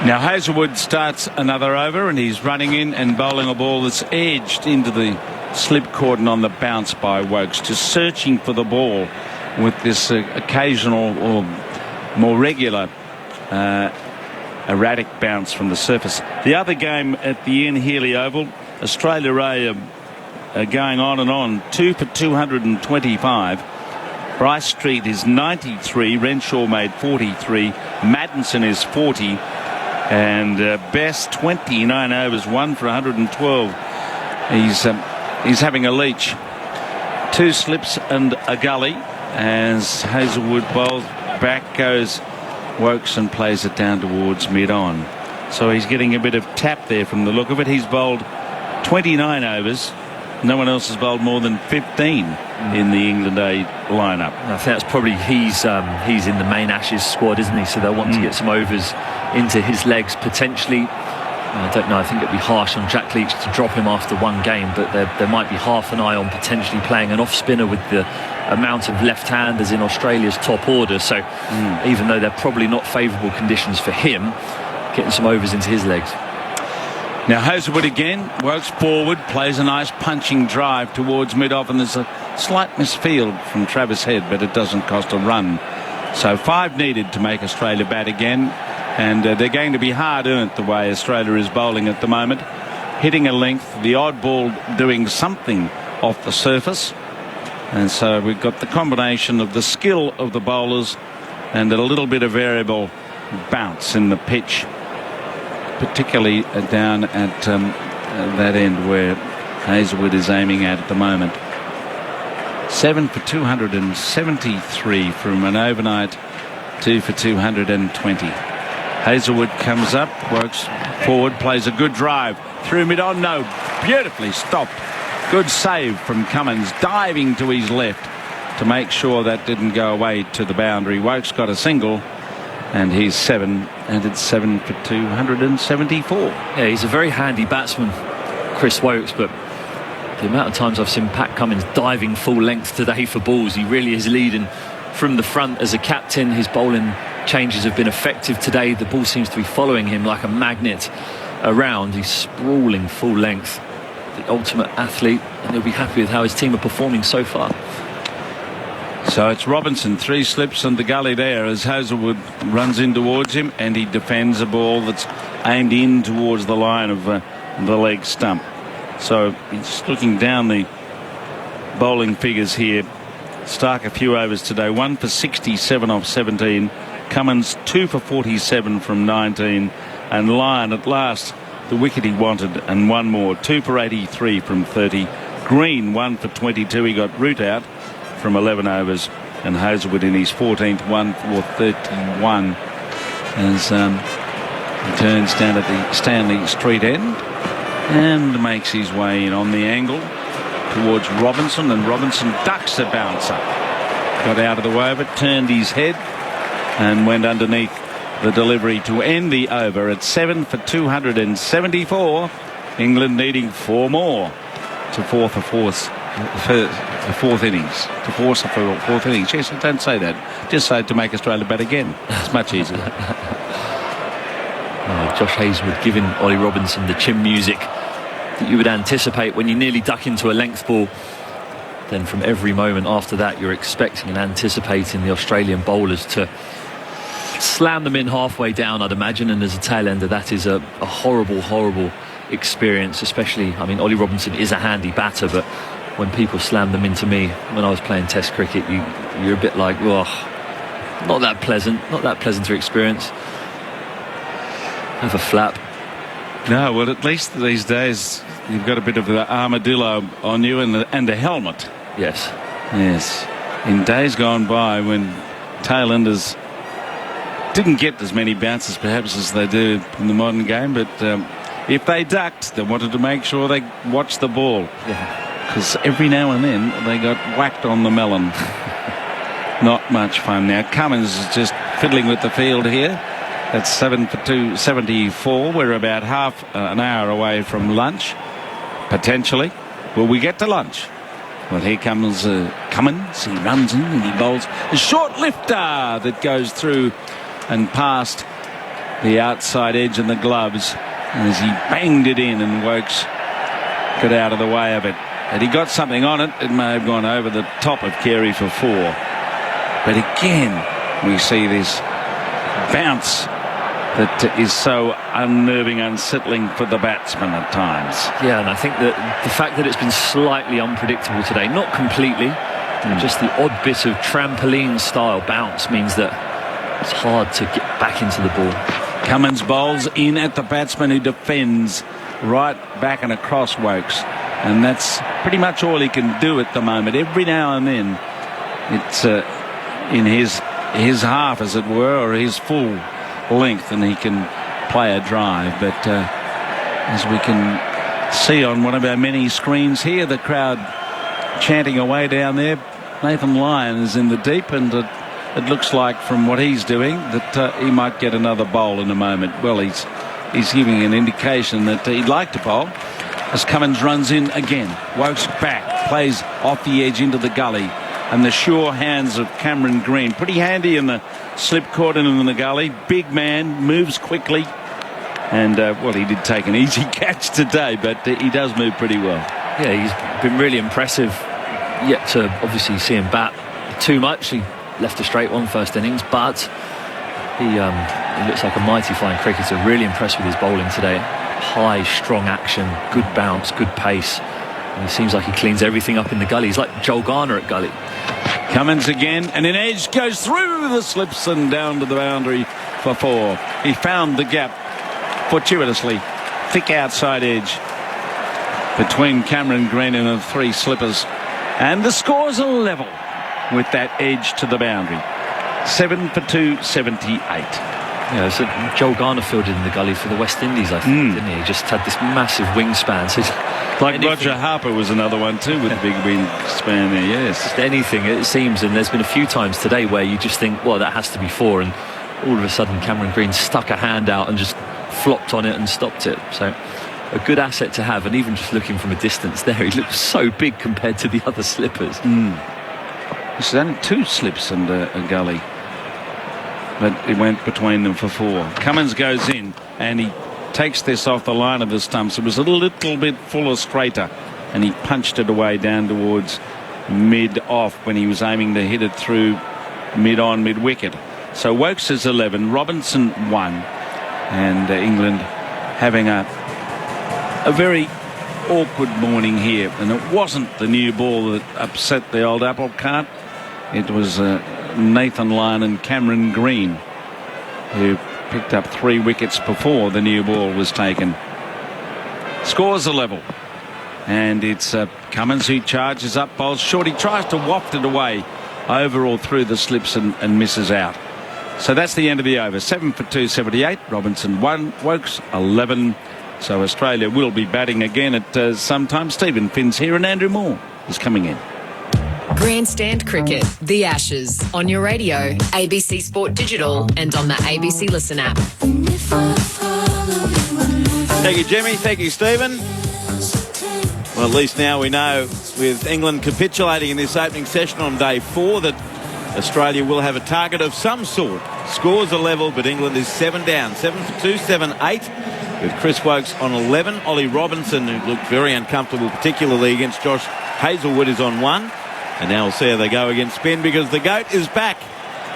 Now Hazelwood starts another over, and he's running in and bowling a ball that's edged into the slip cordon on the bounce by Wokes, just searching for the ball with this occasional or more regular erratic bounce from the surface. The other game at the Ian Healy Oval, Australia are going on and on. 2 for 225. Bryce Street is 93. Renshaw made 43. Maddinson is 40. And Best 29 overs, 1 for 112. He's having a leach. 2 slips and a gully as Hazelwood bowls. Back goes Wokes and plays it down towards mid-on. So he's getting a bit of tap there from the look of it. He's bowled 29 overs. No one else has bowled more than 15 in the England A lineup. I think that's probably he's in the main Ashes squad, isn't he? So they'll want to get some overs into his legs potentially. I don't know. I think it'd be harsh on Jack Leach to drop him after one game, but there might be half an eye on potentially playing an off spinner with the amount of left-handers in Australia's top order. So even though they're probably not favourable conditions for him, getting some overs into his legs. Now Hazelwood again works forward, plays a nice punching drive towards mid-off, and there's a slight misfield from Travis Head, but it doesn't cost a run. So 5 needed to make Australia bat again, and they're going to be hard-earned the way Australia is bowling at the moment. Hitting a length, the odd ball doing something off the surface, and so we've got the combination of the skill of the bowlers and a little bit of variable bounce in the pitch, particularly down at that end where Hazelwood is aiming at the moment. 7 for 273 from an overnight 2 for 220. Hazelwood comes up, works forward, plays a good drive through mid-on. No, beautifully stopped. Good save from Cummins, diving to his left to make sure that didn't go away to the boundary. Woakes got a single, and he's 7, and it's 7 for 274. Yeah, he's a very handy batsman, Chris Woakes, but the amount of times I've seen Pat Cummins diving full length today for balls, he really is leading from the front as a captain. His bowling changes have been effective today. The ball seems to be following him like a magnet around. He's sprawling full length. The ultimate athlete, and he'll be happy with how his team are performing so far. So it's Robinson, 3 slips in the gully there as Hazelwood runs in towards him, and he defends a ball that's aimed in towards the line of the leg stump. So he's looking down the bowling figures here. Stark a few overs today, 1 for 67 off 17. Cummins 2 for 47 from 19, and Lyon at last the wicket he wanted and one more, 2 for 83 from 30. Green 1 for 22. He got Root out from 11 overs, and Hazelwood in his 14th 1 for 31 as he turns down at the Stanley Street end and makes his way in on the angle towards Robinson, and Robinson ducks a bouncer, got out of the way of it, turned his head and went underneath the delivery to end the over at 7 for 274. England needing 4 more to force a fourth innings. To force a fourth innings. Yes, don't say that. Just say to make Australia bat again. It's much easier. Josh Hazelwood giving Ollie Robinson the chin music that you would anticipate when you nearly duck into a length ball. Then from every moment after that, you're expecting and anticipating the Australian bowlers to slam them in halfway down, I'd imagine, and as a tail ender that is a horrible experience. Especially, I mean, Ollie Robinson is a handy batter, but when people slam them into me when I was playing Test cricket, you're a bit like, oh, not that pleasant to experience. Have a flap. No, well, at least these days you've got a bit of the armadillo on you and a helmet. Yes. In days gone by when tail enders didn't get as many bounces perhaps as they do in the modern game, but if they ducked, they wanted to make sure they watched the ball. Because every now and then they got whacked on the melon. Not much fun. Now Cummins is just fiddling with the field here. That's 7 for 274. We're about half an hour away from lunch, potentially. Will we get to lunch? Well, here comes Cummins. He runs in and he bowls a short lifter that goes through and past the outside edge and the gloves as he banged it in, and Woakes got out of the way of it. Had he got something on it, it may have gone over the top of Carey for 4. But again, we see this bounce that is so unnerving, unsettling for the batsman at times. Yeah, and I think that the fact that it's been slightly unpredictable today, not completely, just the odd bit of trampoline style bounce means that it's hard to get back into the ball. Cummins bowls in at the batsman who defends right back and across Woakes, and that's pretty much all he can do at the moment. Every now and then it's in his half, as it were, or his full length, and he can play a drive. But as we can see on one of our many screens here, the crowd chanting away down there. Nathan Lyon is in the deep, and it looks like from what he's doing that he might get another bowl in a moment. Well, he's giving an indication that he'd like to bowl as Cummins runs in again. Woakes back, plays off the edge into the gully, and the sure hands of Cameron Green, pretty handy in the slip caught in the gully. Big man, moves quickly, and well, he did take an easy catch today, but he does move pretty well. Yeah, he's been really impressive. Yet to obviously see him bat too much. He left a straight one first innings, but he looks like a mighty fine cricketer. Really impressed with his bowling today. High, strong action, good bounce, good pace. And he seems like he cleans everything up in the gully. He's like Joel Garner at gully. Cummins again, and an edge goes through the slips and down to the boundary for 4. He found the gap fortuitously. Thick outside edge between Cameron Green and the 3 slippers And the scores are level with that edge to the boundary. 7 for 2, 78. Yeah, so Joel Garner fielded in the gully for the West Indies, I think, didn't he? He just had this massive wingspan. So like Roger Harper was another one too with the big wingspan there, yes. Just anything, it seems, and there's been a few times today where you just think, well, that has to be 4, and all of a sudden Cameron Green stuck a hand out and just flopped on it and stopped it. So a good asset to have, and even just looking from a distance there, he looks so big compared to the other slippers. There's only 2 slips and a gully, but it went between them for 4. Cummins goes in and he takes this off the line of the stumps. It was a little bit fuller, straighter, and he punched it away down towards mid-off when he was aiming to hit it through mid-on, mid-wicket. So Wokes is 11, Robinson 1, and England having a very awkward morning here. And it wasn't the new ball that upset the old apple cart. It was Nathan Lyon and Cameron Green who picked up 3 wickets before the new ball was taken. Scores are level, and it's Cummins who charges up, bowls short. He tries to waft it away over or through the slips and misses out. So that's the end of the over. 7 for 2, 78. Robinson 1, Wokes 11. So Australia will be batting again at some time. Stephen Finn's here and Andrew Moore is coming in. Grandstand Cricket, The Ashes, on your radio, ABC Sport Digital, and on the ABC Listen app. Thank you, Jimmy. Thank you, Stephen. Well, at least now we know, with England capitulating in this opening session on day 4, that Australia will have a target of some sort. Scores are level, but England is 7 down. 7 for 2, 7-8. With Chris Wokes on 11. Ollie Robinson, who looked very uncomfortable, particularly against Josh Hazlewood, is on 1. And now we'll see how they go against spin, because the GOAT is back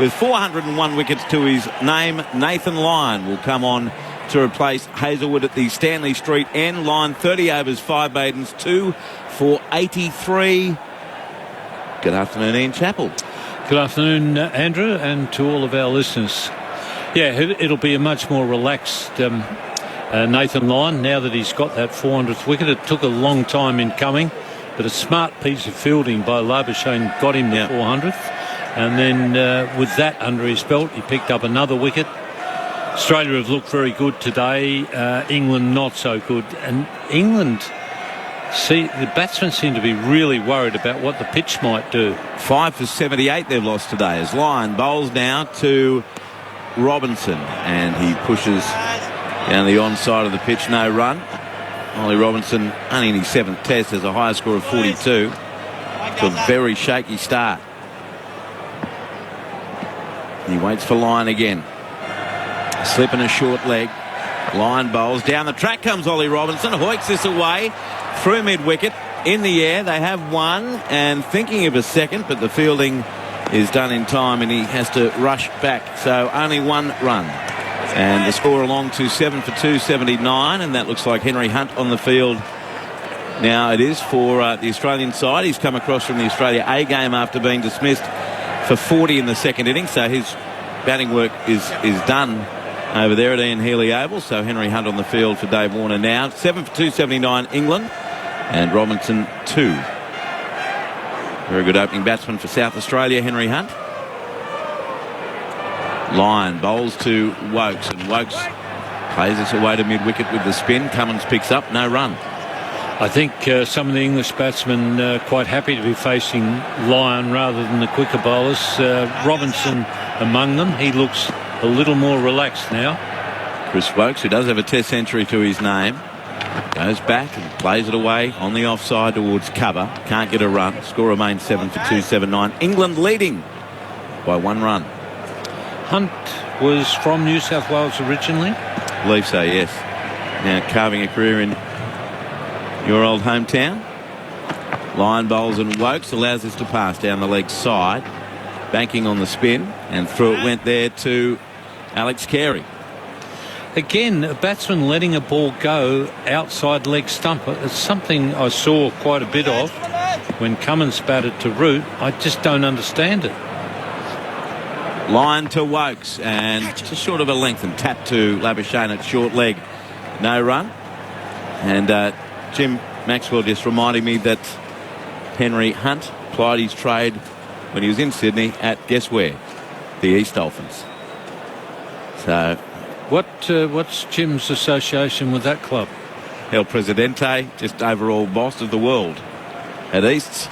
with 401 wickets to his name. Nathan Lyon will come on to replace Hazlewood at the Stanley Street end. Lyon 30 overs, 5 maidens, 2 for 83. Good afternoon, Ian Chappell. Good afternoon, Andrew, and to all of our listeners. Yeah, it'll be a much more relaxed Nathan Lyon now that he's got that 400th wicket. It took a long time in coming, but a smart piece of fielding by Labuschagne got him the 400th. And then with that under his belt, he picked up another wicket. Australia have looked very good today. England not so good. And England, the batsmen seem to be really worried about what the pitch might do. 5 for 78 they've lost today, as Lyon bowls now to Robinson, and he pushes down the onside of the pitch, no run. Ollie Robinson, only in his 7th test, has a higher score of 42. To a very shaky start. He waits for Lyon again. Slip and a short leg. Lyon bowls. Down the track comes Ollie Robinson. Hoiks this away through mid-wicket. In the air, they have one, and thinking of a second, but the fielding is done in time, and he has to rush back. So only 1 run. And the score along to 7 for 2, 79, and that looks like Henry Hunt on the field. Now it is for the Australian side. He's come across from the Australia A game after being dismissed for 40 in the second innings, so his batting work is done over there at Ian Healy Oval. So Henry Hunt on the field for Dave Warner now. 7 for 2, 79 England, and Robinson 2. Very good opening batsman for South Australia, Henry Hunt. Lyon bowls to Wokes, and Wokes plays this away to mid-wicket with the spin. Cummins picks up, no run. I think some of the English batsmen are quite happy to be facing Lyon rather than the quicker bowlers. Robinson among them. He looks a little more relaxed now. Chris Wokes, who does have a test century to his name, goes back and plays it away on the offside towards cover. Can't get a run. Score remains 7 for 2, 79. England leading by 1 run. Hunt was from New South Wales originally? I believe so, yes. Now carving a career in your old hometown. Lyon bowls and Wokes, allows this to pass down the leg side, banking on the spin, and through it went there to Alex Carey. Again, a batsman letting a ball go outside leg stump. It's something I saw quite a bit of when Cummins batted to Root. I just don't understand it. Lyon to Wokes, and just short of a length, and tap to Labuschagne at short leg. No run. And Jim Maxwell just reminding me that Henry Hunt plied his trade when he was in Sydney at, guess where? The East Dolphins. So, what's Jim's association with that club? El Presidente, just overall boss of the world at Easts.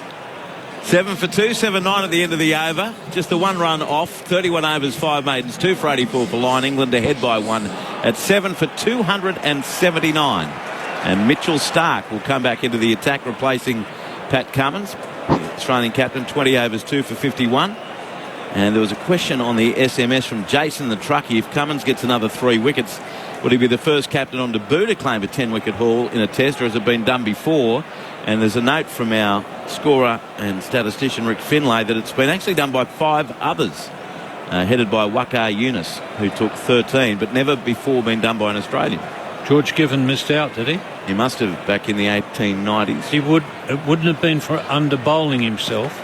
7 for 2, 7-9 at the end of the over. Just the one run off. 31 overs, 5 maidens, 2 for 84 for line. England ahead by 1 at 7 for 279. And Mitchell Starc will come back into the attack, replacing Pat Cummins, Australian captain. 20 overs, 2 for 51. And there was a question on the SMS from Jason the Truckie. If Cummins gets another 3 wickets, would he be the first captain on debut to claim a 10-wicket haul in a test, or has it been done before? And there's a note from our scorer and statistician Rick Finlay that it's been actually done by 5 others, headed by Waqar Yunus, who took 13, but never before been done by an Australian. George Given missed out, did he? He must have, back in the 1890s. It wouldn't have been for under-bowling himself.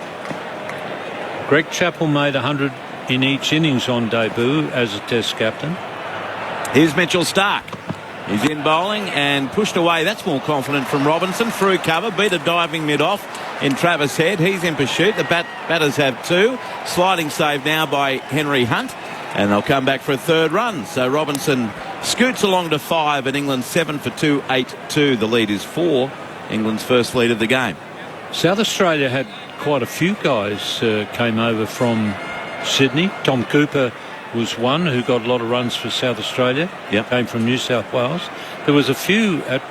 Greg Chappell made 100 in each innings on debut as a test captain. Here's Mitchell Starc. He's in bowling and pushed away. That's more confident from Robinson. Through cover, beat a diving mid-off in Travis Head. He's in pursuit. The batters have 2. Sliding save now by Henry Hunt. And they'll come back for a 3rd run. So Robinson scoots along to 5 and England 7 for 282. The lead is 4. England's first lead of the game. South Australia had quite a few guys came over from Sydney. Tom Cooper was one who got a lot of runs for South Australia. Yep. Came from New South Wales. There was a few at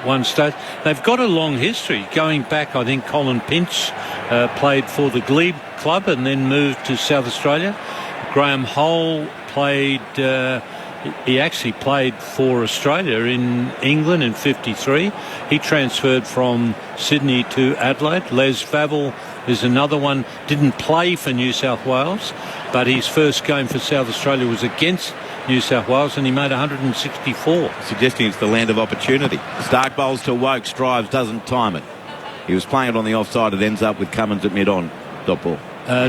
one stage. They've got a long history going back. I think Colin Pinch played for the Glebe Club and then moved to South Australia. Graham Hull played. He actually played for Australia in England in '53. He transferred from Sydney to Adelaide. Les Favell is another one. Didn't play for New South Wales, but his first game for South Australia was against New South Wales and he made 164. Suggesting it's the land of opportunity. Starc bowls to Wokes, drives, doesn't time it. He was playing it on the offside. It ends up with Cummins at mid-on. Dot ball.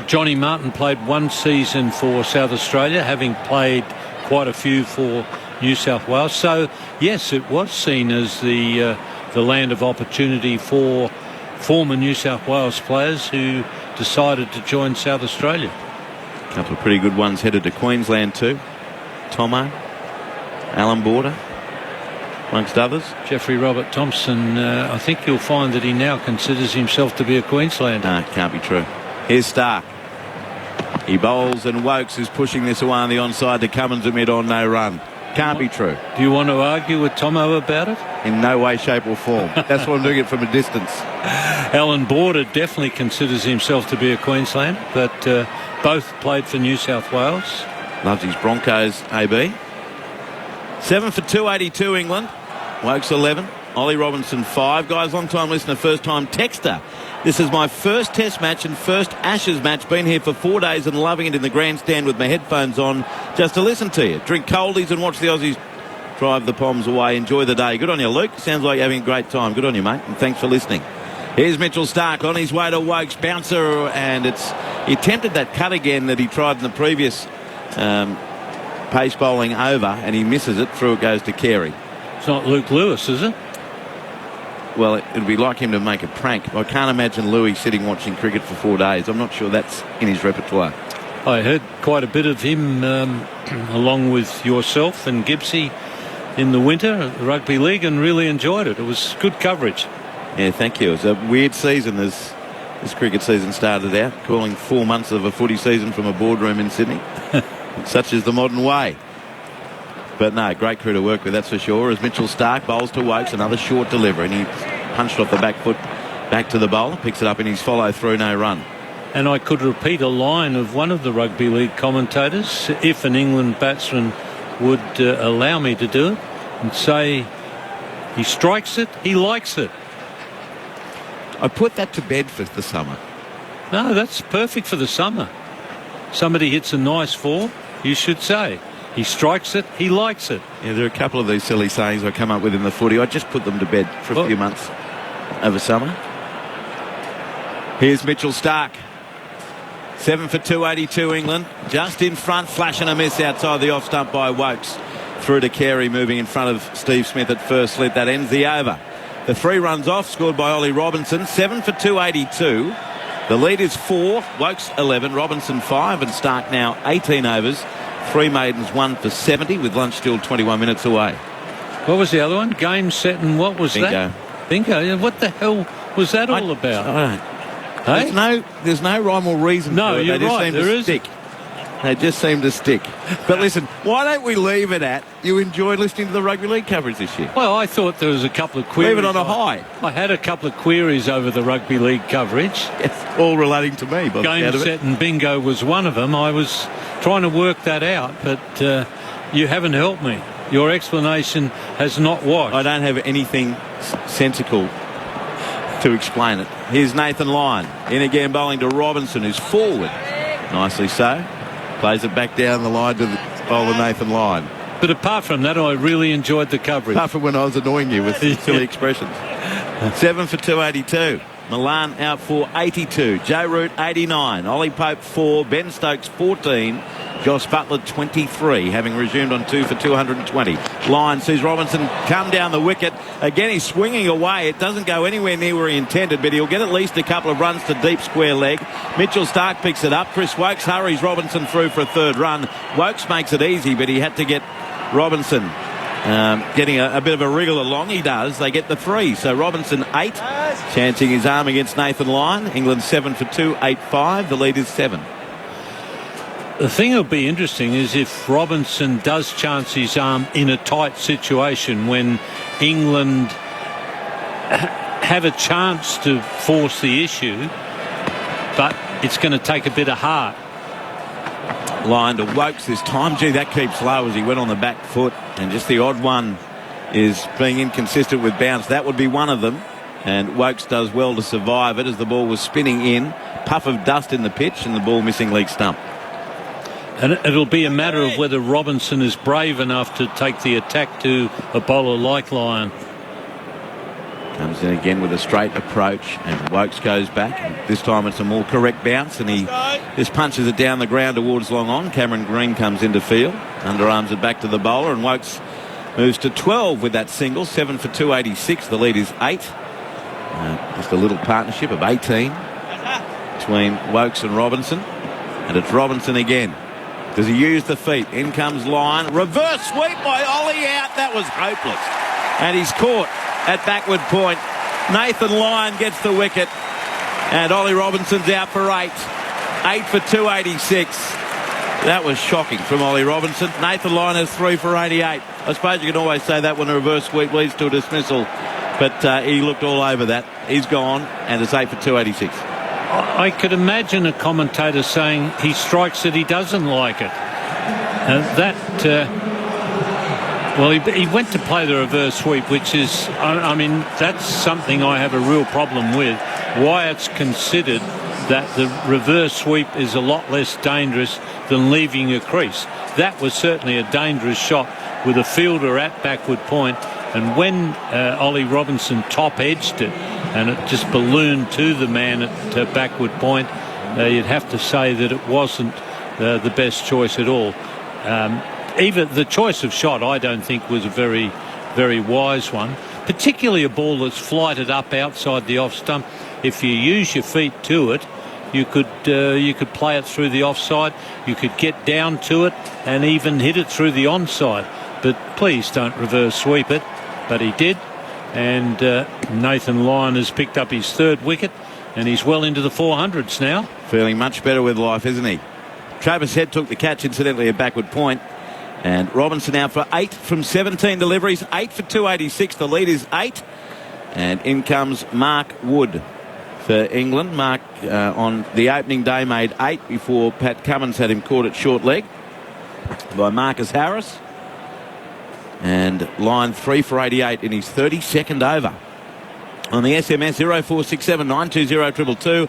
Johnny Martin played 1 season for South Australia, having played quite a few for New South Wales. So, yes, it was seen as the land of opportunity for former New South Wales players who decided to join South Australia. A couple of pretty good ones headed to Queensland too. Tomo, Alan Border, amongst others. Jeffrey Robert Thompson, I think you'll find that he now considers himself to be a Queenslander. No, it can't be true. Here's Starc. He bowls and Wokes is pushing this away on the onside to Cummins at mid-on, no run. Can't be true. Do you want to argue with Tomo about it? In no way, shape or form. That's why I'm doing it from a distance. Alan Border definitely considers himself to be a Queenslander, but both played for New South Wales. Loves his Broncos, AB. 7 for 282 England. Wokes 11. Ollie Robinson 5. Guys, long-time listener, first-time texter. This is my first test match and first Ashes match. Been here for 4 days and loving it in the grandstand with my headphones on just to listen to you. Drink coldies and watch the Aussies drive the Poms away. Enjoy the day. Good on you, Luke. Sounds like you're having a great time. Good on you, mate. And thanks for listening. Here's Mitchell Starc on his way to Wokes. Bouncer, and he attempted that cut again that he tried in the previous pace bowling over, and he misses it. Through it goes to Carey. It's not Luke Lewis, is it? Well, it'd be like him to make a prank. I can't imagine Louis sitting watching cricket for 4 days. I'm not sure that's in his repertoire. I heard quite a bit of him along with yourself and Gibbsy in the winter at the Rugby League and really enjoyed it. It was good coverage. Yeah, thank you. It was a weird season as this cricket season started out, calling 4 months of a footy season from a boardroom in Sydney. Such is the modern way. But no, great crew to work with, that's for sure. As Mitchell Starc bowls to Wokes, another short delivery, and he punched off the back foot back to the bowler, picks it up in his follow-through, no run. And I could repeat a line of one of the Rugby League commentators, if an England batsman would allow me to do it, and say, he strikes it, he likes it. I put that to bed for the summer. No, that's perfect for the summer. Somebody hits a nice four, you should say, he strikes it, he likes it. Yeah, there are a couple of these silly sayings I come up with in the footy. I just put them to bed for a few months over summer. Here's Mitchell Starc. 7 for 282 England. Just in front, flash and a miss outside the off stump by Wokes. Through to Carey, moving in front of Steve Smith at first slit. That ends the over. The 3 runs off, scored by Ollie Robinson, 7 for 282. The lead is 4, Wokes 11, Robinson 5, and Stark now 18 overs. 3 maidens, 1 for 70, with lunch still 21 minutes away. What was the other one? Game, set, and what was that? Bingo. What the hell was that all about? I don't. Hey? There's no rhyme or reason. No, to it. you're They just right. seem There to isn't. stick. They just seem to stick. But listen, why don't we leave it at you enjoyed listening to the rugby league coverage this year? Well, I thought there was a couple of queries. Leave it on a high. I had a couple of queries over the rugby league coverage. Yes, all relating to me. By Game, the set, and bingo was one of them. I was trying to work that out, but you haven't helped me. Your explanation has not washed. I don't have anything sensical to explain it. Here's Nathan Lyon. In again, bowling to Robinson, who's forward. Nicely so. Plays it back down the line to the bowler Nathan Lyon. But apart from that, I really enjoyed the coverage. Apart from when I was annoying you with silly expressions. 7 for 282. Milan out for 82. Joe Root 89. Ollie Pope 4. Ben Stokes 14. Josh Butler 23, having resumed on 2 for 220. Lyon sees Robinson come down the wicket. Again, he's swinging away. It doesn't go anywhere near where he intended, but he'll get at least a couple of runs to deep square leg. Mitchell Stark picks it up. Chris Wokes hurries Robinson through for a 3rd run. Wokes makes it easy, but he had to get Robinson getting a bit of a wriggle along. He does. They get the 3. So Robinson 8, chancing his arm against Nathan Lyon. England 7 for 285. The lead is 7. The thing that'll be interesting is if Robinson does chance his arm in a tight situation when England have a chance to force the issue, but it's going to take a bit of heart. Line to Wokes this time. Gee, that keeps low as he went on the back foot, and just the odd one is being inconsistent with bounce. That would be one of them, and Wokes does well to survive it as the ball was spinning in. Puff of dust in the pitch and the ball missing leg stump. And it'll be a matter of whether Robinson is brave enough to take the attack to a bowler like Lyon. Comes in again with a straight approach, and Wokes goes back. And this time it's a more correct bounce, and he just punches it down the ground towards long on. Cameron Green comes into field, underarms it back to the bowler, and Wokes moves to 12 with that single. 7 for 286. The lead is 8. Just a little partnership of 18 between Wokes and Robinson, and it's Robinson again. Does he use the feet? In comes Lyon. Reverse sweep by Ollie out. That was hopeless. And he's caught at backward point. Nathan Lyon gets the wicket. And Ollie Robinson's out for 8. 8 for 286. That was shocking from Ollie Robinson. Nathan Lyon has 3 for 88. I suppose you can always say that when a reverse sweep leads to a dismissal. But he looked all over that. He's gone. And it's 8 for 286. I could imagine a commentator saying he strikes it, he doesn't like it. He went to play the reverse sweep, which is, I mean, that's something I have a real problem with. Why it's considered that the reverse sweep is a lot less dangerous than leaving a crease. That was certainly a dangerous shot with a fielder at backward point. And when Ollie Robinson top-edged it, and it just ballooned to the man at backward point, you'd have to say that it wasn't the best choice at all. Even the choice of shot, I don't think, was a very, very wise one, particularly a ball that's flighted up outside the off stump. If you use your feet to it, you could play it through the offside, you could get down to it and even hit it through the onside. But please don't reverse sweep it. But he did. And Nathan Lyon has picked up his 3rd wicket, and he's well into the 400s now. Feeling much better with life, isn't he? Travis Head took the catch, incidentally, at backward point. And Robinson out for 8 from 17 deliveries. 8 for 286. The lead is 8. And in comes Mark Wood for England. Mark on the opening day made 8 before Pat Cummins had him caught at short leg by Marcus Harris. And Lyon 3 for 88 in his 32nd over. On the SMS 0467 920 222.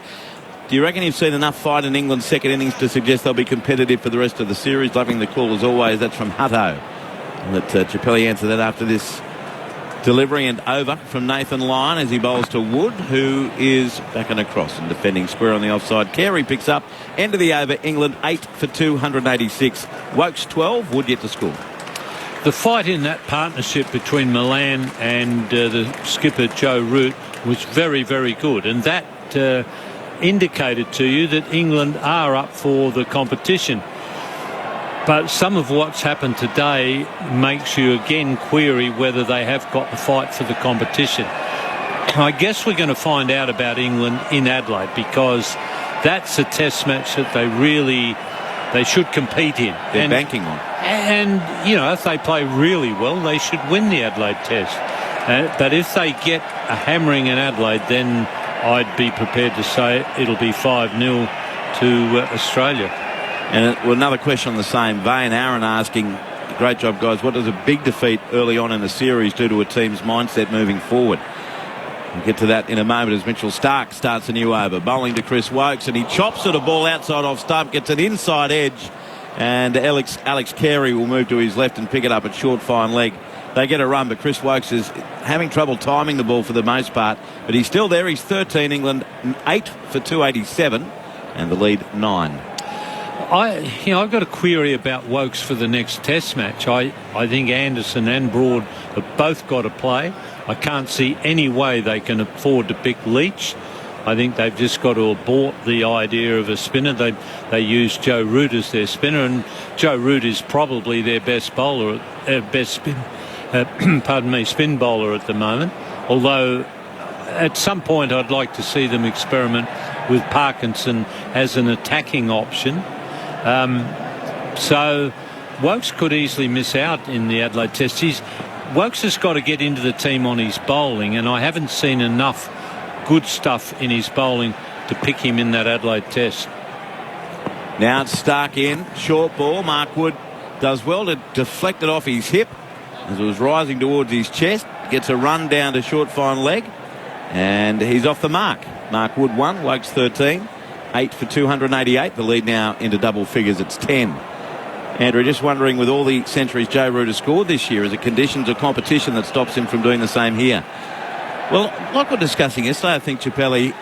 Do you reckon you've seen enough fight in England's second innings to suggest they'll be competitive for the rest of the series? Loving the call as always. That's from Hutto. Let Chappelli answer that after this delivery and over from Nathan Lyon as he bowls to Wood, who is back and across and defending square on the offside. Carey picks up. End of the over. England 8 for 286. Wokes 12. Wood yet to score. the fight in that partnership between Milan and the skipper Joe Root was very, very good, and that indicated to you that England are up for the competition. But some of what's happened today makes you again query whether they have got the fight for the competition. I guess we're going to find out about England in Adelaide, because that's a test match that they should compete in. They're banking on. And, you know, if they play really well, they should win the Adelaide Test. But if they get a hammering in Adelaide, then I'd be prepared to say it'll be 5-0 to Australia. And another question on the same vein, Aaron asking, great job guys, what does a big defeat early on in the series do to a team's mindset moving forward? We'll get to that in a moment as Mitchell Starc starts a new over. Bowling to Chris Wokes, and he chops at a ball outside off stump, gets an inside edge, and Alex Carey will move to his left and pick it up at short fine leg. They get a run, but Chris Wokes is having trouble timing the ball for the most part, but he's still there. He's 13, England 8 for 287, and the lead 9. I've got a query about Wokes for the next Test match. I think Anderson and Broad have both got to play. I can't see any way they can afford to pick Leach. I think they've just got to abort the idea of a spinner. They use Joe Root as their spinner, and Joe Root is probably their best bowler, spin bowler at the moment. Although at some point I'd like to see them experiment with Parkinson as an attacking option. So Wokes could easily miss out in the Adelaide Test. Wokes has got to get into the team on his bowling, and I haven't seen enough good stuff in his bowling to pick him in that Adelaide Test. Now it's Starc in, short ball. Mark Wood does well to deflect it off his hip as it was rising towards his chest. Gets a run down to short fine leg, and he's off the mark. Mark Wood 1, Wokes 13, 8 for 288. The lead now into double figures. It's 10. Andrew, just wondering, with all the centuries Joe Root has scored this year, is it conditions of competition that stops him from doing the same here? Well, like we're discussing yesterday, I think Chappelli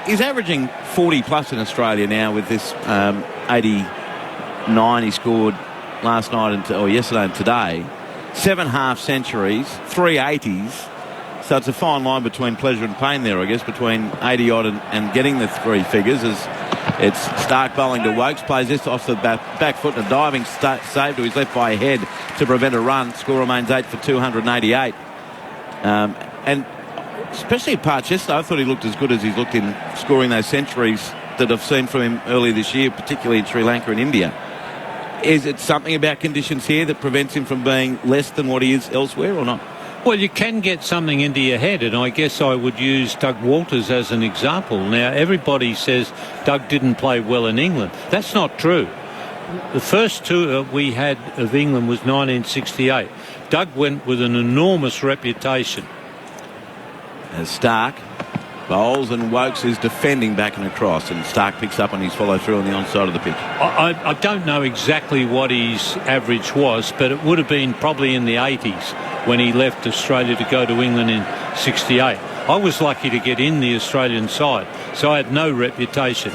is averaging 40 plus in Australia now with this 89 he scored last night or yesterday and today. 7 half centuries, 3 80s. So it's a fine line between pleasure and pain there, I guess, between 80 odd and getting the 3 figures. As it's Starc bowling to Wokes, plays this off the back foot and a diving save to his left by a head to prevent a run. Score remains 8 for 288. And especially at parts yesterday, I thought he looked as good as he's looked in scoring those centuries that I've seen from him earlier this year, particularly in Sri Lanka and India. Is it something about conditions here that prevents him from being less than what he is elsewhere, or not? Well, you can get something into your head, and I guess I would use Doug Walters as an example. Now, everybody says Doug didn't play well in England. That's not true. The first tour we had of England was 1968. Doug went with an enormous reputation. As Starc bowls and Wokes is defending back and across, and Starc picks up on his follow through on the onside of the pitch. I don't know exactly what his average was, but it would have been probably in the 80s when he left Australia to go to England in 68. I was lucky to get in the Australian side, so I had no reputation.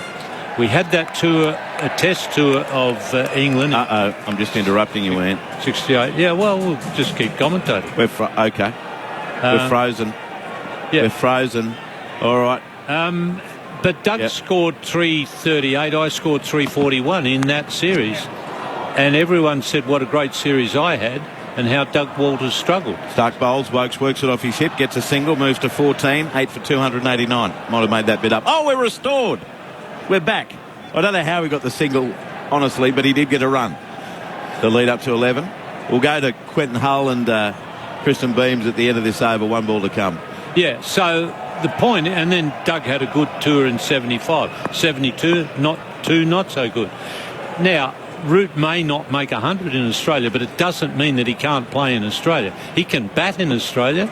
We had that tour, a test tour of England. I'm just interrupting you, Ian. 68. Yeah, well, we'll just keep commentating. Okay. We're frozen. Yeah. We're frozen. All right. But Doug scored 338. I scored 341 in that series. And everyone said what a great series I had and how Doug Walters struggled. Starc bowls, Wokes works it off his hip, gets a single, moves to 14, 8 for 289. Might have made that bit up. Oh, we're restored. We're back. I don't know how we got the single, honestly, but he did get a run. The lead up to 11. We'll go to Quentin Hull and Kristen Beams at the end of this over. 1 ball to come. Yeah, so the point, and then Doug had a good tour in 75. 72, not so good. Now, Root may not make 100 in Australia, but it doesn't mean that he can't play in Australia. He can bat in Australia.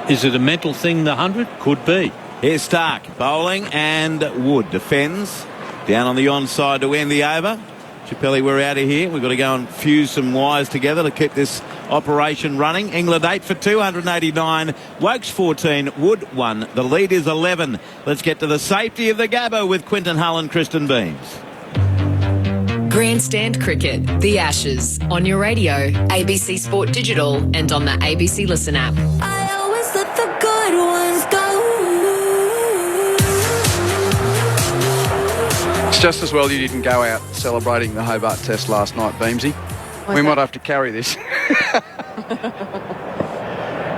Is it a mental thing, the 100? Could be. Here's Starc bowling, and Wood defends. Down on the onside to end the over. Chappelli, we're out of here. We've got to go and fuse some wires together to keep this operation running. England 8 for 289. Wokes 14. Wood 1. The lead is 11. Let's get to the safety of the Gabba with Quinton Hull and Kristen Beams. Grandstand Cricket, The Ashes, on your radio, ABC Sport Digital, and on the ABC Listen app. I always let the good ones go. It's just as well you didn't go out celebrating the Hobart Test last night, Beamsy. We might have to carry this.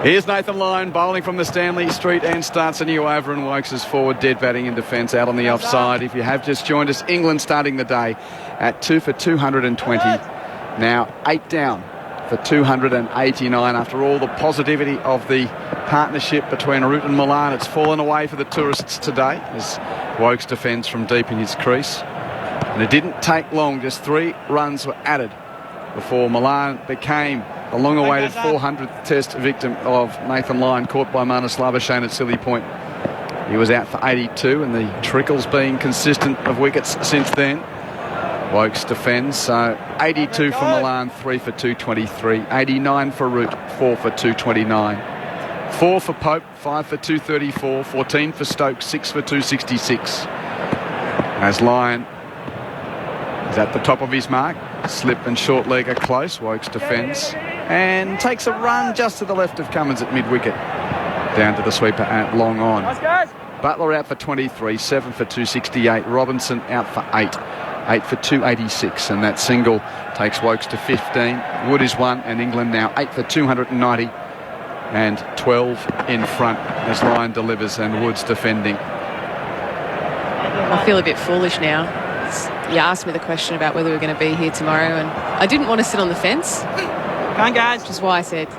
Here's Nathan Lyon bowling from the Stanley Street and starts a new over, and Wokes is forward, dead batting in defence out on the offside. If you have just joined us, England starting the day at 2 for 220. Now 8 down for 289 after all the positivity of the partnership between Root and Milan. It's fallen away for the tourists today as Wokes defends from deep in his crease. And it didn't take long, just 3 runs were added before Milan became the long-awaited 400th Test victim of Nathan Lyon, caught by Marnus Labuschagne at Silly Point. He was out for 82, and the trickles being consistent of wickets since then. Wokes defends, so 82 for Milan, 3 for 223. 89 for Root, 4 for 229. 4 for Pope, 5 for 234. 14 for Stokes, 6 for 266. As Lyon is at the top of his mark, slip and short leg are close. Wokes defends and takes a run just to the left of Cummins at mid-wicket. Down to the sweeper at long on. Butler out for 23, 7 for 268. Robinson out for 8, 8 for 286. And that single takes Wokes to 15. Wood is 1, and England now 8 for 290 and 12 in front as Lyon delivers and Wood's defending. I feel a bit foolish now. You asked me the question about whether we were going to be here tomorrow, and I didn't want to sit on the fence. Come on, guys. Which is why I said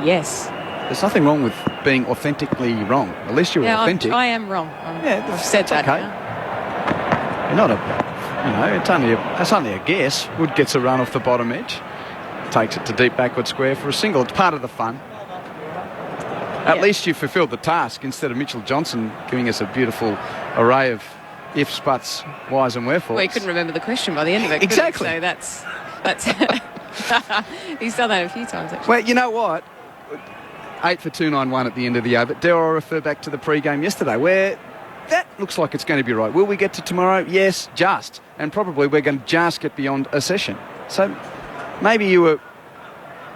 yes. There's nothing wrong with being authentically wrong. At least you're authentic. I am wrong. I've said that. Okay. Now. You're not it's only a guess. Wood gets a run off the bottom edge, takes it to deep backward square for a single. It's part of the fun. At least you fulfilled the task instead of Mitchell Johnson giving us a beautiful array of ifs, buts, whys and wherefores. Well, he couldn't remember the question by the end of it. Exactly. So that's he's done that a few times, actually. Well, you know what? 8 for 291 at the end of the over. Dare I refer back to the pre-game yesterday where that looks like it's going to be right. Will we get to tomorrow? Yes, just. And probably we're going to just get beyond a session. So maybe you were,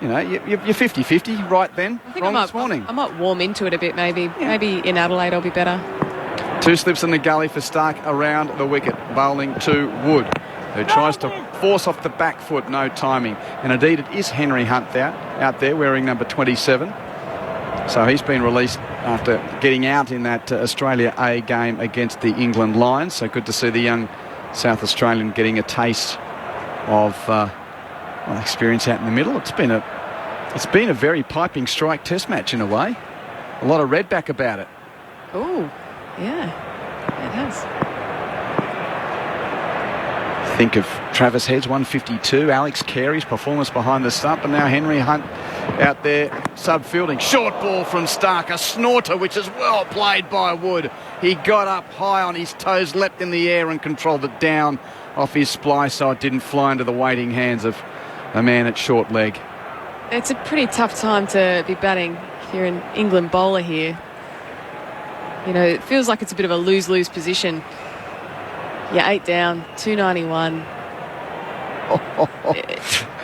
you're 50-50 right then, wrong this morning. I might warm into it a bit, maybe. Yeah. Maybe in Adelaide I'll be better. 2 slips in the gully for Stark around the wicket, bowling to Wood, who tries to force off the back foot, no timing. And indeed it is Henry Hunt out there wearing number 27. So he's been released after getting out in that Australia A game against the England Lions. So good to see the young South Australian getting a taste of experience out in the middle. It's been a very piping strike Test match in a way. A lot of redback about it. Oh, yeah, it has. Think of Travis Head's 152, Alex Carey's performance behind the stump, and now Henry Hunt out there sub-fielding. Short ball from Stark, a snorter which is well played by Wood. He got up high on his toes, leapt in the air and controlled it down off his splice so it didn't fly into the waiting hands of a man at short leg. It's a pretty tough time to be batting if you're an England bowler here. It feels like it's a bit of a lose-lose position. You're 8 down, 291.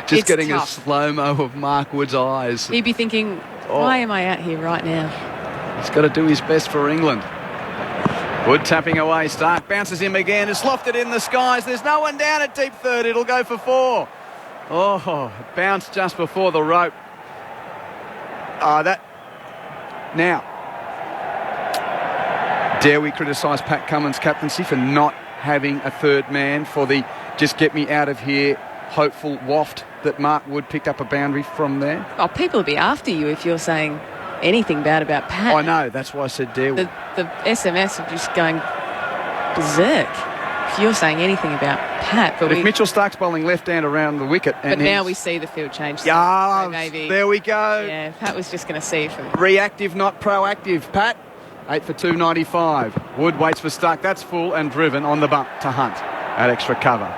Just getting tough. a slow-mo of Mark Wood's eyes. He'd be thinking, why am I out here right now? He's got to do his best for England. Wood tapping away. Stark bounces him again. It's lofted in the skies. There's no one down at deep third. It'll go for 4. Oh, it bounced just before the rope. Now, dare we criticise Pat Cummins' captaincy for not having a third man for the just get me out of here hopeful waft that Mark Wood picked up a boundary from there? Oh, people will be after you if you're saying anything bad about Pat. I know, that's why I said dare we. The SMS are just going berserk if you're saying anything about Pat. But if Mitchell Stark's bowling left-hand around the wicket... But now we see the field change. Yeah, so maybe, there we go. Yeah, Pat was just going to see from... Reactive, not proactive. Pat, 8 for 295. Wood waits for Stark. That's full and driven on the bump to Hunt at extra cover.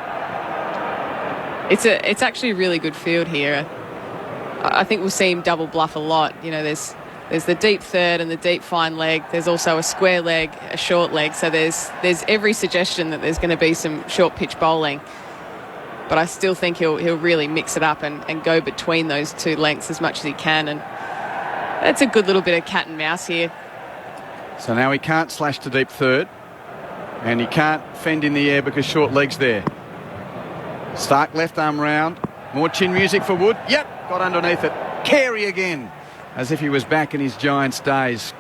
It's actually a really good field here. I think we'll see him double bluff a lot. There's the deep third and the deep fine leg. There's also a square leg, a short leg. So there's every suggestion that there's going to be some short pitch bowling. but I still think he'll really mix it up and go between those two lengths as much as he can, and that's a good little bit of cat and mouse here. So now he can't slash to deep third, and he can't fend in the air because short legs there. Stark left arm round. More chin music for Wood. Yep, got underneath it. Carey again, as if he was back in his Giants days,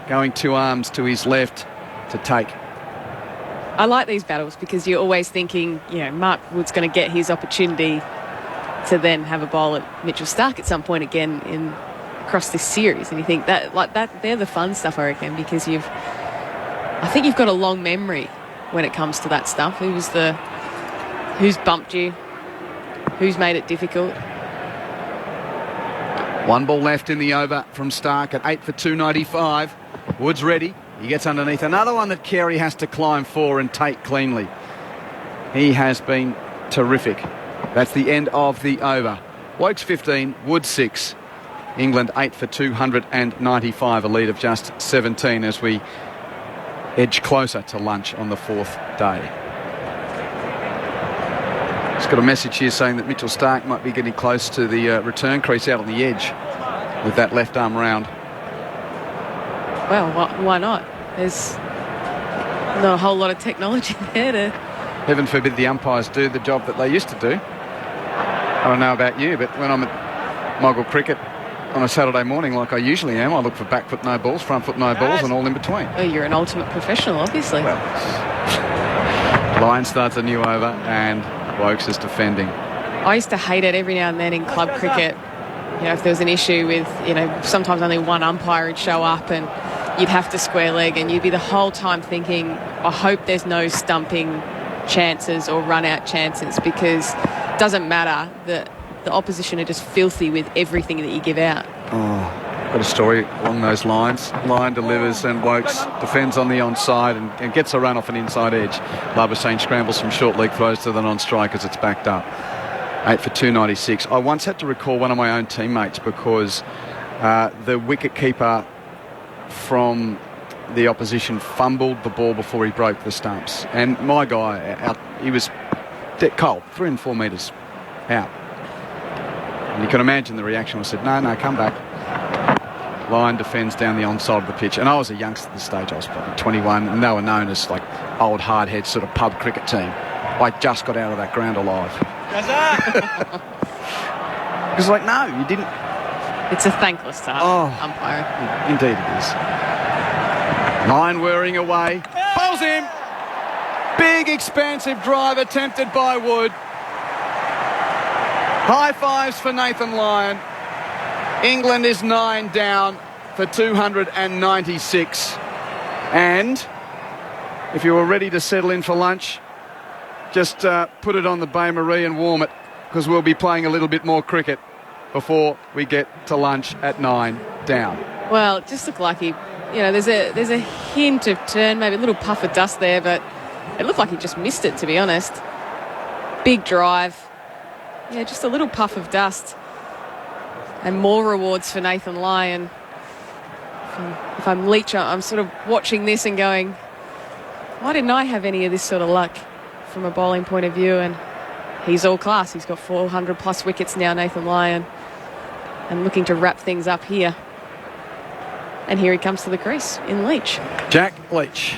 going 2 arms to his left to take. I like these battles because you're always thinking, Mark Wood's going to get his opportunity to then have a bowl at Mitchell Stark at some point again across this series, and you think that they're the fun stuff, I reckon, because I think you've got a long memory when it comes to that stuff. Who's bumped you, who's made it difficult. 1 ball left in the over from Stark at 8 for 295. Wood's ready. He gets underneath. Another one that Carey has to climb for and take cleanly. He has been terrific. That's the end of the over. Wokes 15, Wood 6. England 8 for 295, a lead of just 17 as we edge closer to lunch on the 4th day. Just got a message here saying that Mitchell Stark might be getting close to the return crease out on the edge with that left arm round. Well, why not? There's not a whole lot of technology there to... Heaven forbid the umpires do the job that they used to do. I don't know about you, but when I'm at Mogul Cricket on a Saturday morning like I usually am, I look for back foot no balls, front foot no balls and all in between. Oh, you're an ultimate professional, obviously. Well, Lyon starts a new over and Wokes is defending. I used to hate it every now and then in club cricket. If there was an issue with, sometimes only one umpire would show up and you'd have to square leg, and you'd be the whole time thinking, I hope there's no stumping chances or run out chances, because it doesn't matter. The opposition are just filthy with everything that you give out. Oh, got a story along those lines. Lyon delivers and Wokes defends on the onside and gets a run off an inside edge. Labuschagne scrambles from short leg throws to the non-strike as it's backed up. 8 for 296. I once had to recall one of my own teammates because the wicket keeper from the opposition fumbled the ball before he broke the stumps, and my guy he was dead cold, 3 and 4 metres out, and you can imagine the reaction. I said, no, come back. Lyon defends down the onside of the pitch, and I was a youngster at the stage. I was probably 21, and they were known as like old hardhead sort of pub cricket team. I just got out of that ground alive. It's like, no, you didn't. It's a thankless task, umpire. Indeed it is. Lyon whirring away. Bowls him. Big, expansive drive attempted by Wood. High fives for Nathan Lyon. England is 9 down for 296. And if you were ready to settle in for lunch, just put it on the Bain Marie and warm it, because we'll be playing a little bit more cricket before we get to lunch at 9 down. Well, it just looked like he, there's a hint of turn, maybe a little puff of dust there, but it looked like he just missed it, to be honest. Big drive. Yeah, just a little puff of dust. And more rewards for Nathan Lyon. If I'm Leach, I'm sort of watching this and going, why didn't I have any of this sort of luck from a bowling point of view? And he's all class. He's got 400 plus wickets now, Nathan Lyon, and looking to wrap things up here. And here he comes to the crease in Leach. Jack Leach.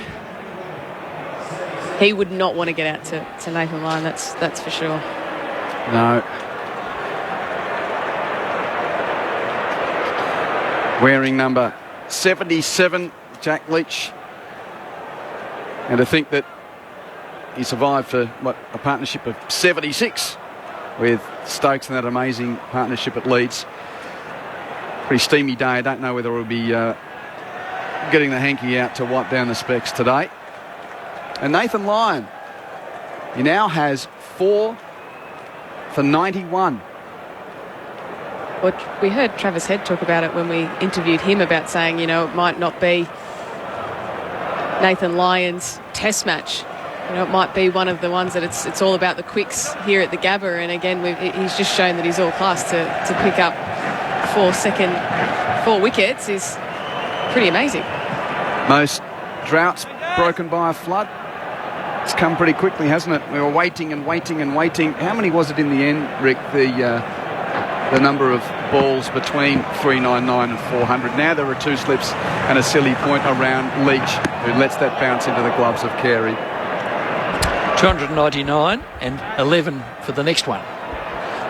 He would not want to get out to Nathan Lyon, that's for sure. No. Wearing number 77, Jack Leach. And to think that he survived for, a partnership of 76 with Stokes and that amazing partnership at Leeds. Pretty steamy day. I don't know whether we'll be getting the hanky out to wipe down the specs today. And Nathan Lyon, he now has 4 for 91. Well, we heard Travis Head talk about it when we interviewed him about saying, it might not be Nathan Lyon's test match. It might be one of the ones that it's all about the quicks here at the Gabba. And again, he's just shown that he's all class to pick up 4 wickets is pretty amazing. Most droughts broken by a flood. It's come pretty quickly, hasn't it? We were waiting and waiting and waiting. How many was it in the end, Rick? The number of balls between 399 and 400. Now there are 2 slips and a silly point around Leach, who lets that bounce into the gloves of Carey. 299 and 11 for the next one.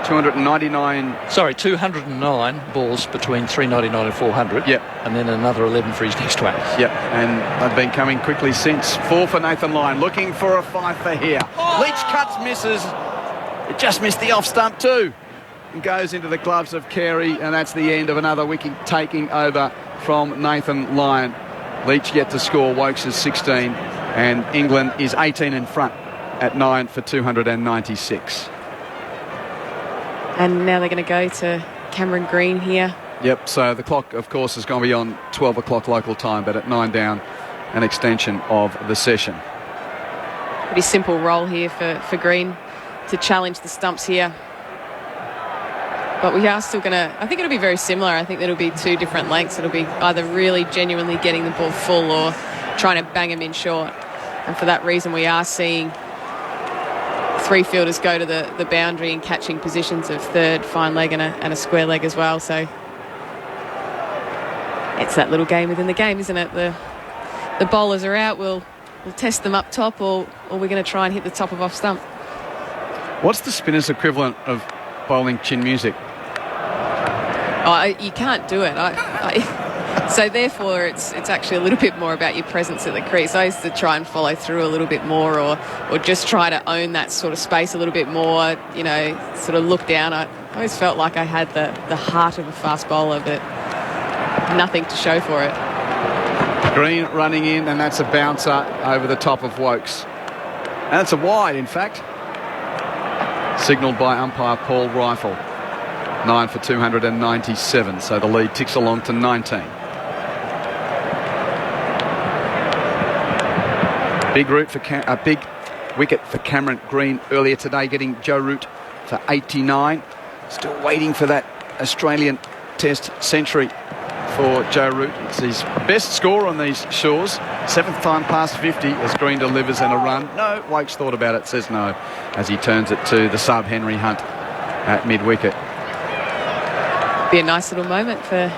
299. Sorry, 209 balls between 399 and 400. Yep. And then another 11 for his next one. Yep. And they've been coming quickly since. 4 for Nathan Lyon, looking for a 5 for here. Leach cuts, misses. It just missed the off stump too. And goes into the gloves of Carey, and that's the end of another wicket taking over from Nathan Lyon. Leach yet to score. Wokes is 16, and England is 18 in front at 9 for 296. And now they're going to go to Cameron Green here. Yep, so the clock, of course, is going to be on 12 o'clock local time, but at 9 down, an extension of the session. Pretty simple role here for Green to challenge the stumps here. But we are still going to... I think it'll be very similar. I think it'll be 2 different lengths. It'll be either really genuinely getting the ball full or trying to bang him in short. And for that reason, we are seeing 3 fielders go to the boundary and catching positions of third, fine leg and a square leg as well. So it's that little game within the game, isn't it? The bowlers are out. We'll test them up top, or we're going to try and hit the top of off stump. What's the spinner's equivalent of bowling chin music? Oh, you can't do it. So therefore, it's actually a little bit more about your presence at the crease. I used to try and follow through a little bit more, or just try to own that sort of space a little bit more. You know, sort of look down. I always felt like I had the heart of a fast bowler, but nothing to show for it. Green running in, and that's a bouncer over the top of Wokes. And it's a wide, in fact. Signalled by umpire Paul Rifle. 9 for 297, so the lead ticks along to 19. Big wicket for Cameron Green earlier today, getting Joe Root for 89. Still waiting for that Australian Test century for Joe Root. It's his best score on these shores. 7th time past 50 as Green delivers and a run. No, Wokes thought about it, says no, as he turns it to the sub Henry Hunt at mid-wicket. Be a nice little moment for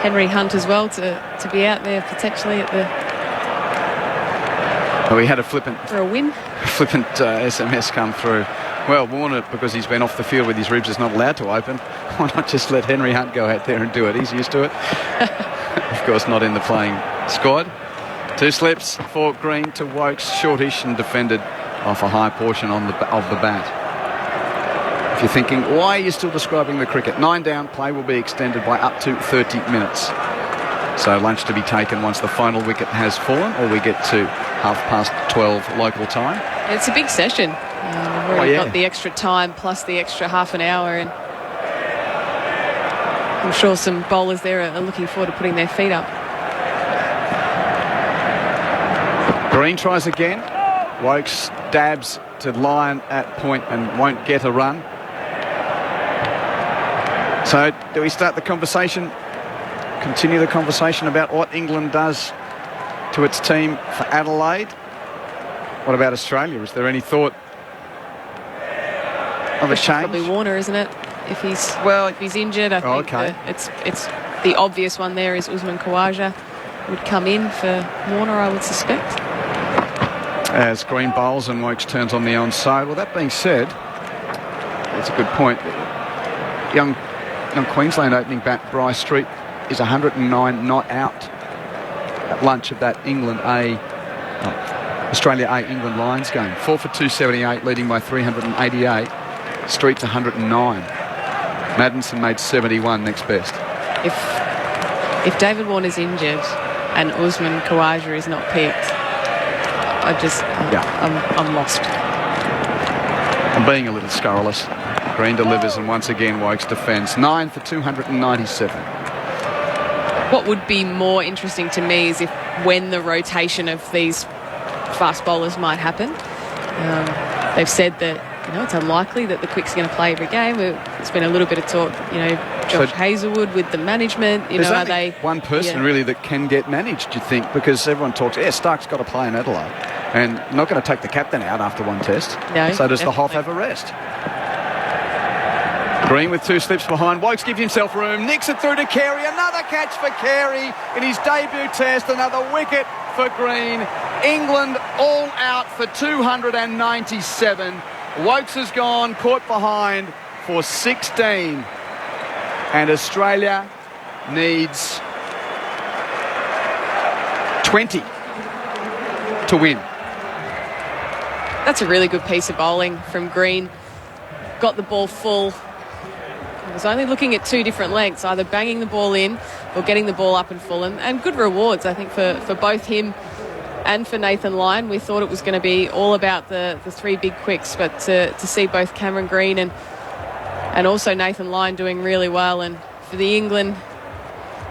Henry Hunt as well to be out there potentially at the... Well, we had a flippant... For a win. Flippant SMS come through. Well, Warner, because he's been off the field with his ribs, is not allowed to open. Why not just let Henry Hunt go out there and do it? He's used to it. Of course, not in the playing squad. 2 slips for Green to Wokes, shortish and defended off a high portion of the bat. If you're thinking, why are you still describing the cricket? 9 down, play will be extended by up to 30 minutes. So lunch to be taken once the final wicket has fallen, or we get to 12:30 local time. It's a big session. We've already got the extra time plus the extra half an hour, and I'm sure some bowlers there are looking forward to putting their feet up. Green tries again. Wokes dabs to Lyon at point and won't get a run. So do we start the conversation, continue the conversation about what England does to its team for Adelaide? What about Australia? Is there any thought of a change? Probably Warner, isn't it? If he's injured, I think it's the obvious one there is Usman Khawaja would come in for Warner, I would suspect. As Green bowls and Wokes turns on the onside. Well, that being said, that's a good point. Young Queensland opening bat Bryce Street is 109 not out at lunch of that Australia A England Lions game. 4 for 278, leading by 388. Street's 109. Maddinson made 71, next best. If David Warner's injured and Usman Khawaja is not picked, I'm lost. I'm being a little scurrilous. Green delivers, and once again Wokes defends. 9 for 297. What would be more interesting to me is when the rotation of these fast bowlers might happen. They've said that it's unlikely that the quicks are going to play every game. There's been a little bit of talk, Josh Hazlewood with the management. Are they one person really that can get managed? Do you think? Because everyone talks, Stark's got to play in Adelaide. And not going to take the captain out after one test. No, so does the definitely. Hoff have a rest. Green with 2 slips behind. Wokes gives himself room. Nicks it through to Carey. Another catch for Carey in his debut test. Another wicket for Green. England all out for 297. Wokes has gone, caught behind for 16. And Australia needs 20 to win. That's a really good piece of bowling from Green. Got the ball full. He was only looking at 2 different lengths, either banging the ball in or getting the ball up and full. And good rewards, I think, for both him and for Nathan Lyon. We thought it was going to be all about the 3 big quicks, but to see both Cameron Green and also Nathan Lyon doing really well. And for the England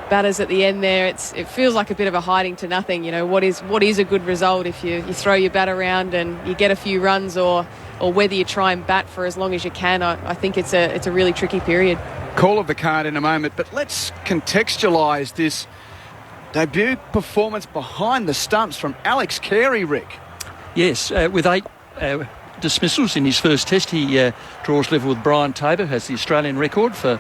batters at the end there, it feels like a bit of a hiding to nothing. You know, what is a good result if you throw your bat around and you get a few runs, or whether you try and bat for as long as you can. I think it's a really tricky period. Call of the card in a moment, but let's contextualise this debut performance behind the stumps from Alex Carey, Rick. Yes, with 8 dismissals in his first test, he draws level with Brian Tabor, has the Australian record for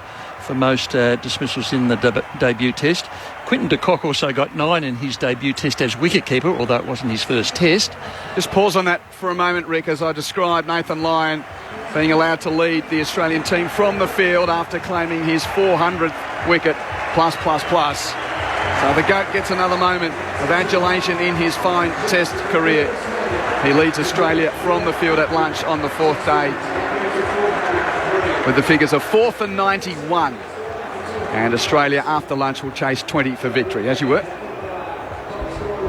most dismissals in the debut test. Quinton de Kock also got 9 in his debut test as wicketkeeper, although it wasn't his first test. Just pause on that for a moment, Rick, as I described Nathan Lyon being allowed to lead the Australian team from the field after claiming his 400th wicket plus. So the GOAT gets another moment of adulation in his fine test career. He leads Australia from the field at lunch on the 4th day with the figures of 4 for 91. And Australia after lunch will chase 20 for victory, as you were.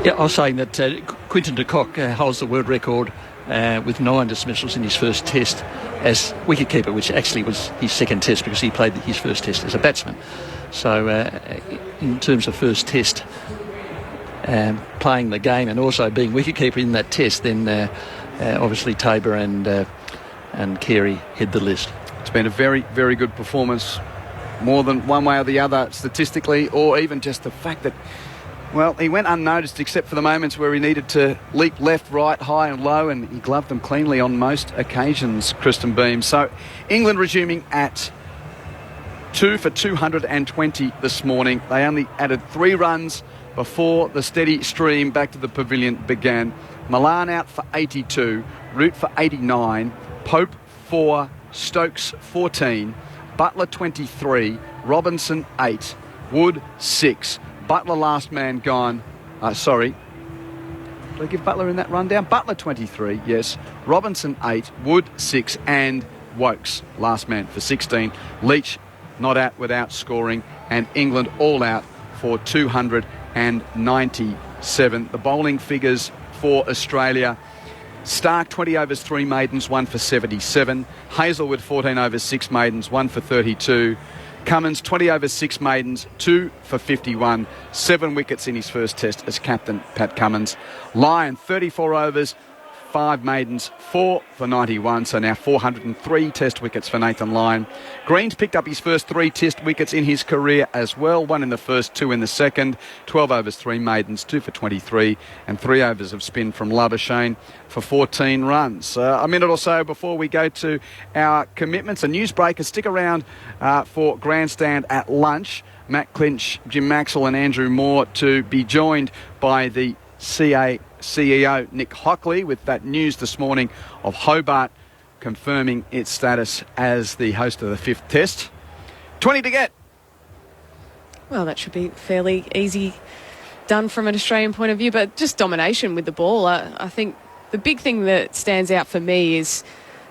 Yeah, I was saying that Quinton de Kock holds the world record with 9 dismissals in his first test as wicketkeeper, which actually was his second test because he played his first test as a batsman. So in terms of first test, playing the game and also being wicketkeeper in that test, then obviously Tabor and Carey head the list. It's been a very, very good performance, more than one way or the other statistically, or even just the fact that, well, he went unnoticed except for the moments where he needed to leap left, right, high and low, and he gloved them cleanly on most occasions, Kristen Beam. So England resuming at 2 for 220 this morning. They only added 3 runs before the steady stream back to the pavilion began. Malan out for 82, Root for 89, Pope 4, Stokes 14, Butler 23, Robinson 8, Wood 6. Butler last man gone. Did I give Butler in that rundown? Butler 23, yes. Robinson 8, Wood 6, and Wokes last man for 16. Leach not out without scoring, and England all out for 297. The bowling figures for Australia: Stark 20 overs 3 maidens, 1 for 77. Hazelwood 14 overs 6 maidens, 1 for 32. Cummins 20 overs 6 maidens, 2 for 51. 7 wickets in his first test as captain, Pat Cummins. Lyon 34 overs 5 maidens, 4 for 91, so now 403 test wickets for Nathan Lyon. Green's picked up his first 3 test wickets in his career as well, 1 in the first, 2 in the second. 12 overs 3 maidens, 2 for 23, and 3 overs of spin from Labuschagne for 14 runs. A minute or so before we go to our commitments, a newsbreaker. Stick around for Grandstand at lunch. Matt Clinch, Jim Maxwell and Andrew Moore to be joined by the CEO Nick Hockley with that news this morning of Hobart confirming its status as the host of the 5th test. 20 to get. Well, that should be fairly easy done from an Australian point of view, but just domination with the ball. I think the big thing that stands out for me is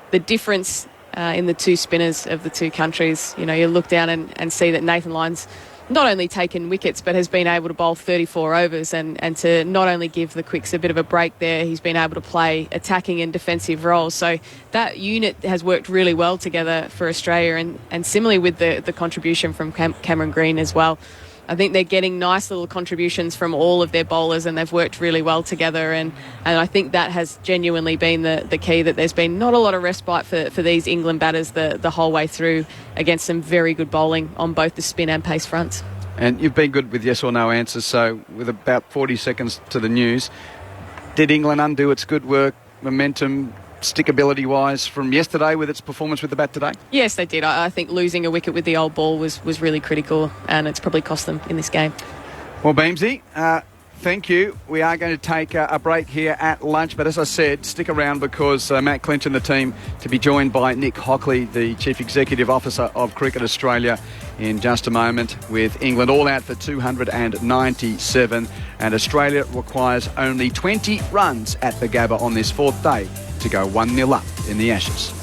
the difference in the 2 spinners of the 2 countries. You know, you look down and see that Nathan Lyon's not only taken wickets but has been able to bowl 34 overs and to not only give the quicks a bit of a break there, he's been able to play attacking and defensive roles. So that unit has worked really well together for Australia, and similarly with the contribution from Cameron Green as well. I think they're getting nice little contributions from all of their bowlers, and they've worked really well together, and I think that has genuinely been the key, that there's been not a lot of respite for these England batters the whole way through against some very good bowling on both the spin and pace fronts. And you've been good with yes or no answers, so with about 40 seconds to the news, Did England undo its good work, momentum, stickability-wise from yesterday with its performance with the bat today? Yes, they did. I think losing a wicket with the old ball was really critical, and it's probably cost them in this game. Well, Beamsy, thank you. We are going to take a break here at lunch, but as I said, stick around because Matt Clinch and the team to be joined by Nick Hockley, the Chief Executive Officer of Cricket Australia, in just a moment, with England all out for 297, and Australia requires only 20 runs at the Gabba on this fourth day to go 1-0 up in the Ashes.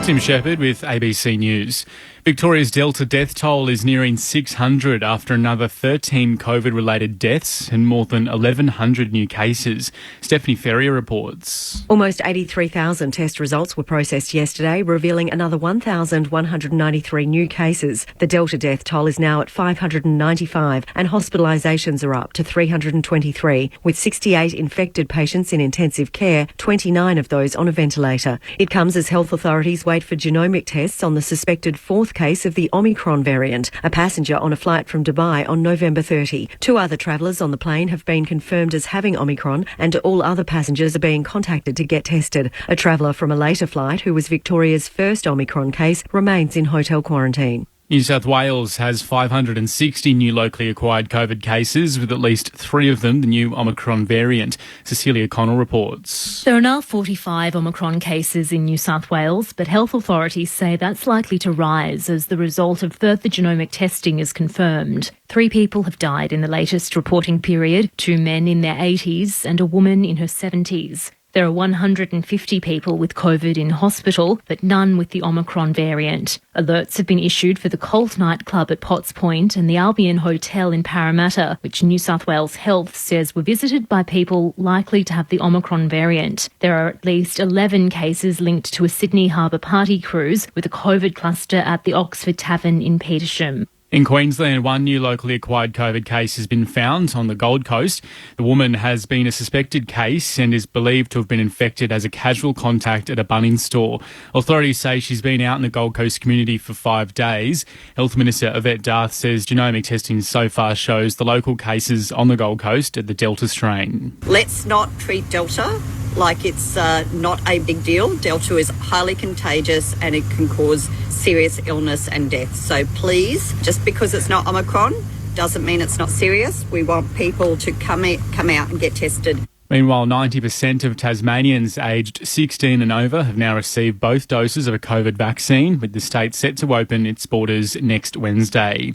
Tim Shepherd with ABC News. Victoria's Delta death toll is nearing 600 after another 13 COVID-related deaths and more than 1,100 new cases. Stephanie Ferrier reports. Almost 83,000 test results were processed yesterday, revealing another 1,193 new cases. The Delta death toll is now at 595 and hospitalisations are up to 323, with 68 infected patients in intensive care, 29 of those on a ventilator. It comes as health authorities wait for genomic tests on the suspected fourth case of the Omicron variant, a passenger on a flight from Dubai on November 30. 2 other travellers on the plane have been confirmed as having Omicron, and all other passengers are being contacted to get tested. A traveller from a later flight, who was Victoria's first Omicron case, remains in hotel quarantine. New South Wales has 560 new locally acquired COVID cases, with at least 3 of them the new Omicron variant. Cecilia Connell reports. There are now 45 Omicron cases in New South Wales, but health authorities say that's likely to rise as the result of further genomic testing is confirmed. 3 people have died in the latest reporting period, 2 men in their 80s and a woman in her 70s. There are 150 people with COVID in hospital, but none with the Omicron variant. Alerts have been issued for the Colt nightclub at Potts Point and the Albion Hotel in Parramatta, which New South Wales Health says were visited by people likely to have the Omicron variant. There are at least 11 cases linked to a Sydney Harbour party cruise with a COVID cluster at the Oxford Tavern in Petersham. In Queensland, 1 new locally acquired COVID case has been found on the Gold Coast. The woman has been a suspected case and is believed to have been infected as a casual contact at a Bunnings store. Authorities say she's been out in the Gold Coast community for 5 days. Health Minister Yvette Darth says genomic testing so far shows the local cases on the Gold Coast at the Delta strain. Let's not treat Delta like it's not a big deal. Delta is highly contagious and it can cause serious illness and death. So please, just because it's not Omicron doesn't mean it's not serious. We want people to come out and get tested. Meanwhile, 90% of Tasmanians aged 16 and over have now received both doses of a COVID vaccine, with the state set to open its borders next Wednesday.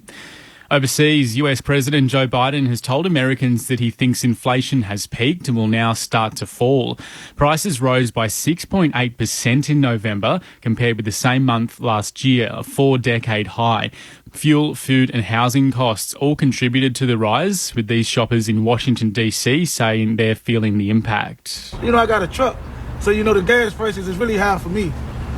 Overseas, US President Joe Biden has told Americans that he thinks inflation has peaked and will now start to fall. Prices rose by 6.8% in November compared with the same month last year, a 4-decade high. Fuel, food and housing costs all contributed to the rise, with these shoppers in Washington, D.C. saying they're feeling the impact. You know, I got a truck, so the gas prices is really high for me.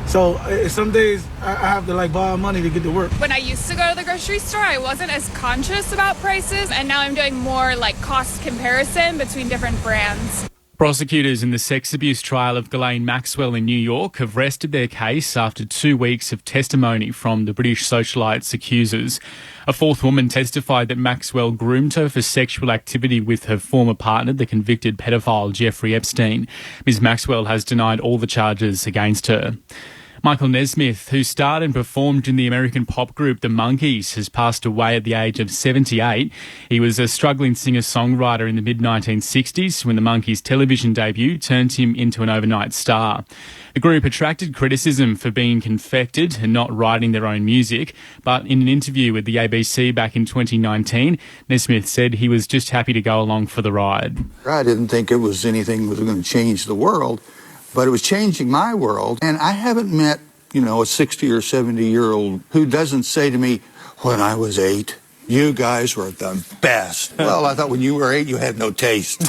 So some days I have to borrow money to get to work. When I used to go to the grocery store, I wasn't as conscious about prices, and now I'm doing more cost comparison between different brands. Prosecutors in the sex abuse trial of Ghislaine Maxwell in New York have rested their case after 2 weeks of testimony from the British socialite's accusers. A fourth woman testified that Maxwell groomed her for sexual activity with her former partner, the convicted pedophile Jeffrey Epstein. Ms. Maxwell has denied all the charges against her. Michael Nesmith, who starred and performed in the American pop group The Monkees, has passed away at the age of 78. He was a struggling singer-songwriter in the mid-1960s when the Monkees' television debut turned him into an overnight star. The group attracted criticism for being confected and not writing their own music, but in an interview with the ABC back in 2019, Nesmith said he was just happy to go along for the ride. I didn't think it was anything that was going to change the world, but it was changing my world. And I haven't met, a 60 or 70-year-old who doesn't say to me, when I was 8, you guys were the best. Well, I thought when you were 8, you had no taste.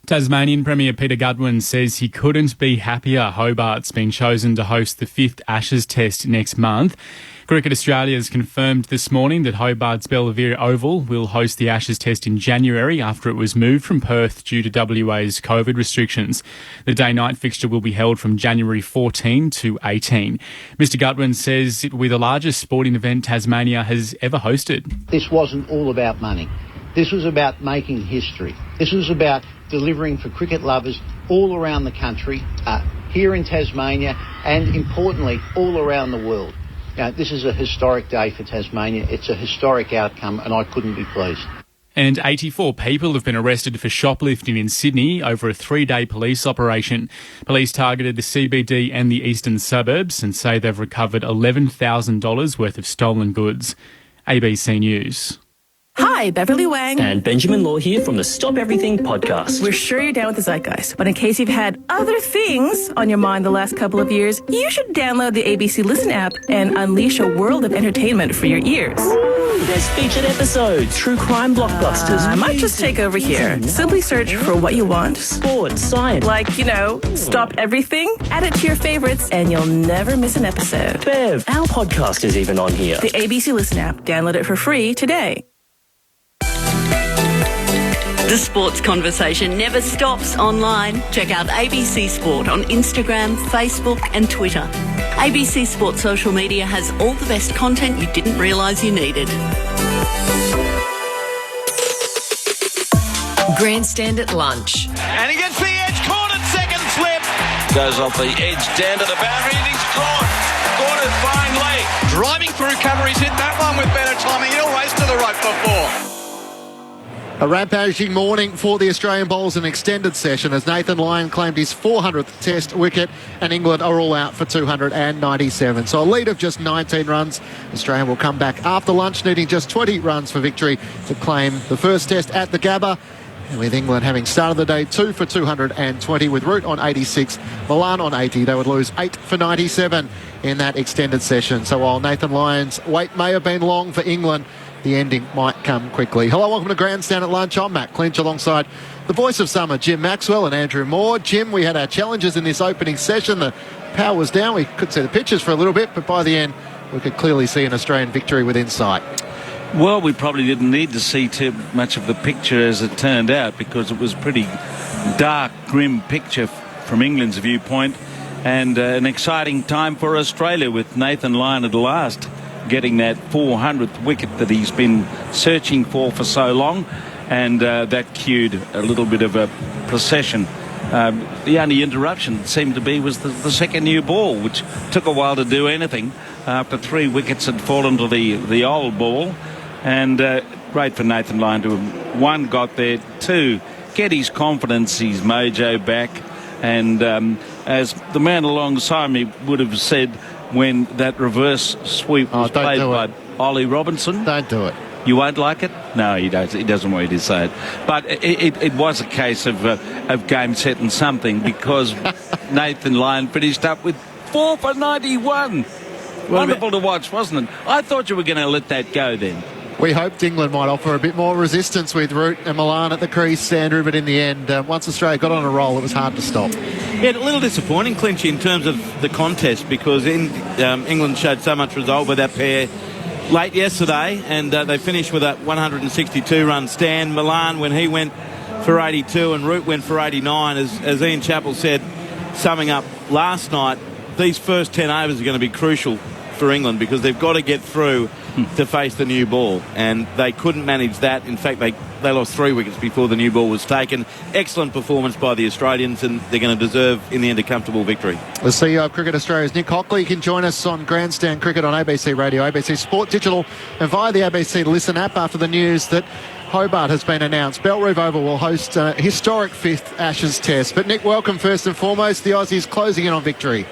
Tasmanian Premier Peter Godwin says he couldn't be happier Hobart's been chosen to host the 5th Ashes Test next month. Cricket Australia has confirmed this morning that Hobart's Belvedere Oval will host the Ashes Test in January after it was moved from Perth due to WA's COVID restrictions. The day-night fixture will be held from January 14 to 18. Mr Godwin says it will be the largest sporting event Tasmania has ever hosted. This wasn't all about money. This was about making history. This was about delivering for cricket lovers all around the country, here in Tasmania, and importantly, all around the world. This is a historic day for Tasmania. It's a historic outcome, and I couldn't be pleased. And 84 people have been arrested for shoplifting in Sydney over a 3-day police operation. Police targeted the CBD and the eastern suburbs and say they've recovered $11,000 worth of stolen goods. ABC News. Hi, Beverly Wang. And Benjamin Law here from the Stop Everything podcast. We're sure you're down with the zeitgeist, but in case you've had other things on your mind the last couple of years, you should download the ABC Listen app and unleash a world of entertainment for your ears. Ooh, there's featured episodes, true crime blockbusters. I might just take over here. Simply search for what you want. Sports, science. Like, Stop Everything. Add it to your favorites, and you'll never miss an episode. Bev, our podcast is even on here. The ABC Listen app. Download it for free today. The sports conversation never stops online. Check out ABC Sport on Instagram, Facebook and Twitter. ABC Sport social media has all the best content you didn't realise you needed. Grandstand at lunch. And he gets the edge, caught at second slip. Goes off the edge, down to the boundary, and he's caught. Caught it finally. Driving for recovery, he's hit that one with better timing. He'll race to the rope before. A rampaging morning for the Australian bowlers, an extended session as Nathan Lyon claimed his 400th Test wicket and England are all out for 297. So a lead of just 19 runs. Australia will come back after lunch, needing just 20 runs for victory to claim the first Test at the Gabba. And with England having started the day 2 for 220 with Root on 86, Milan on 80, they would lose 8 for 97 in that extended session. So while Nathan Lyon's wait may have been long for England, the ending might come quickly. Hello, welcome to Grandstand at Lunch. I'm Matt Clinch alongside the voice of summer, Jim Maxwell and Andrew Moore. Jim, we had our challenges in this opening session. The power was down. We could see the pictures for a little bit, but by the end, we could clearly see an Australian victory within sight. Well, we probably didn't need to see too much of the picture as it turned out, because it was a pretty dark, grim picture from England's viewpoint, and an exciting time for Australia with Nathan Lyon at last getting that 400th wicket that he's been searching for so long, and that cued a little bit of a procession. The only interruption seemed to be was the second new ball, which took a while to do anything after 3 wickets had fallen to the old ball. And great for Nathan Lyon to have, 1, got there, 2, get his confidence, his mojo back, and as the man alongside me would have said when that reverse sweep was played by Ollie Robinson. Don't do it. You won't like it? No, he doesn't want you to say it. But it was a case of game, set and something, because Nathan Lyon finished up with 4 for 91. Wonderful to watch, wasn't it? I thought you were going to let that go then. We hoped England might offer a bit more resistance with Root and Milan at the crease, Andrew, but in the end, once Australia got on a roll, it was hard to stop. Yeah, a little disappointing, Clinchy, in terms of the contest, because England showed so much resolve with that pair late yesterday, and they finished with a 162-run stand. Milan, when he went for 82 and Root went for 89, as Ian Chappell said, summing up last night, these first 10 overs are going to be crucial for England, because they've got to get through to face the new ball, and they couldn't manage that. In fact, they lost 3 wickets before the new ball was taken. Excellent performance by the Australians, and they're going to deserve in the end a comfortable victory. The CEO of Cricket Australia's Nick Hockley can join us on Grandstand Cricket on ABC Radio, ABC Sport Digital and via the ABC Listen app after the news that Hobart has been announced. Bellerive Oval will host a historic 5th Ashes Test. But Nick, welcome first and foremost. The Aussies closing in on victory.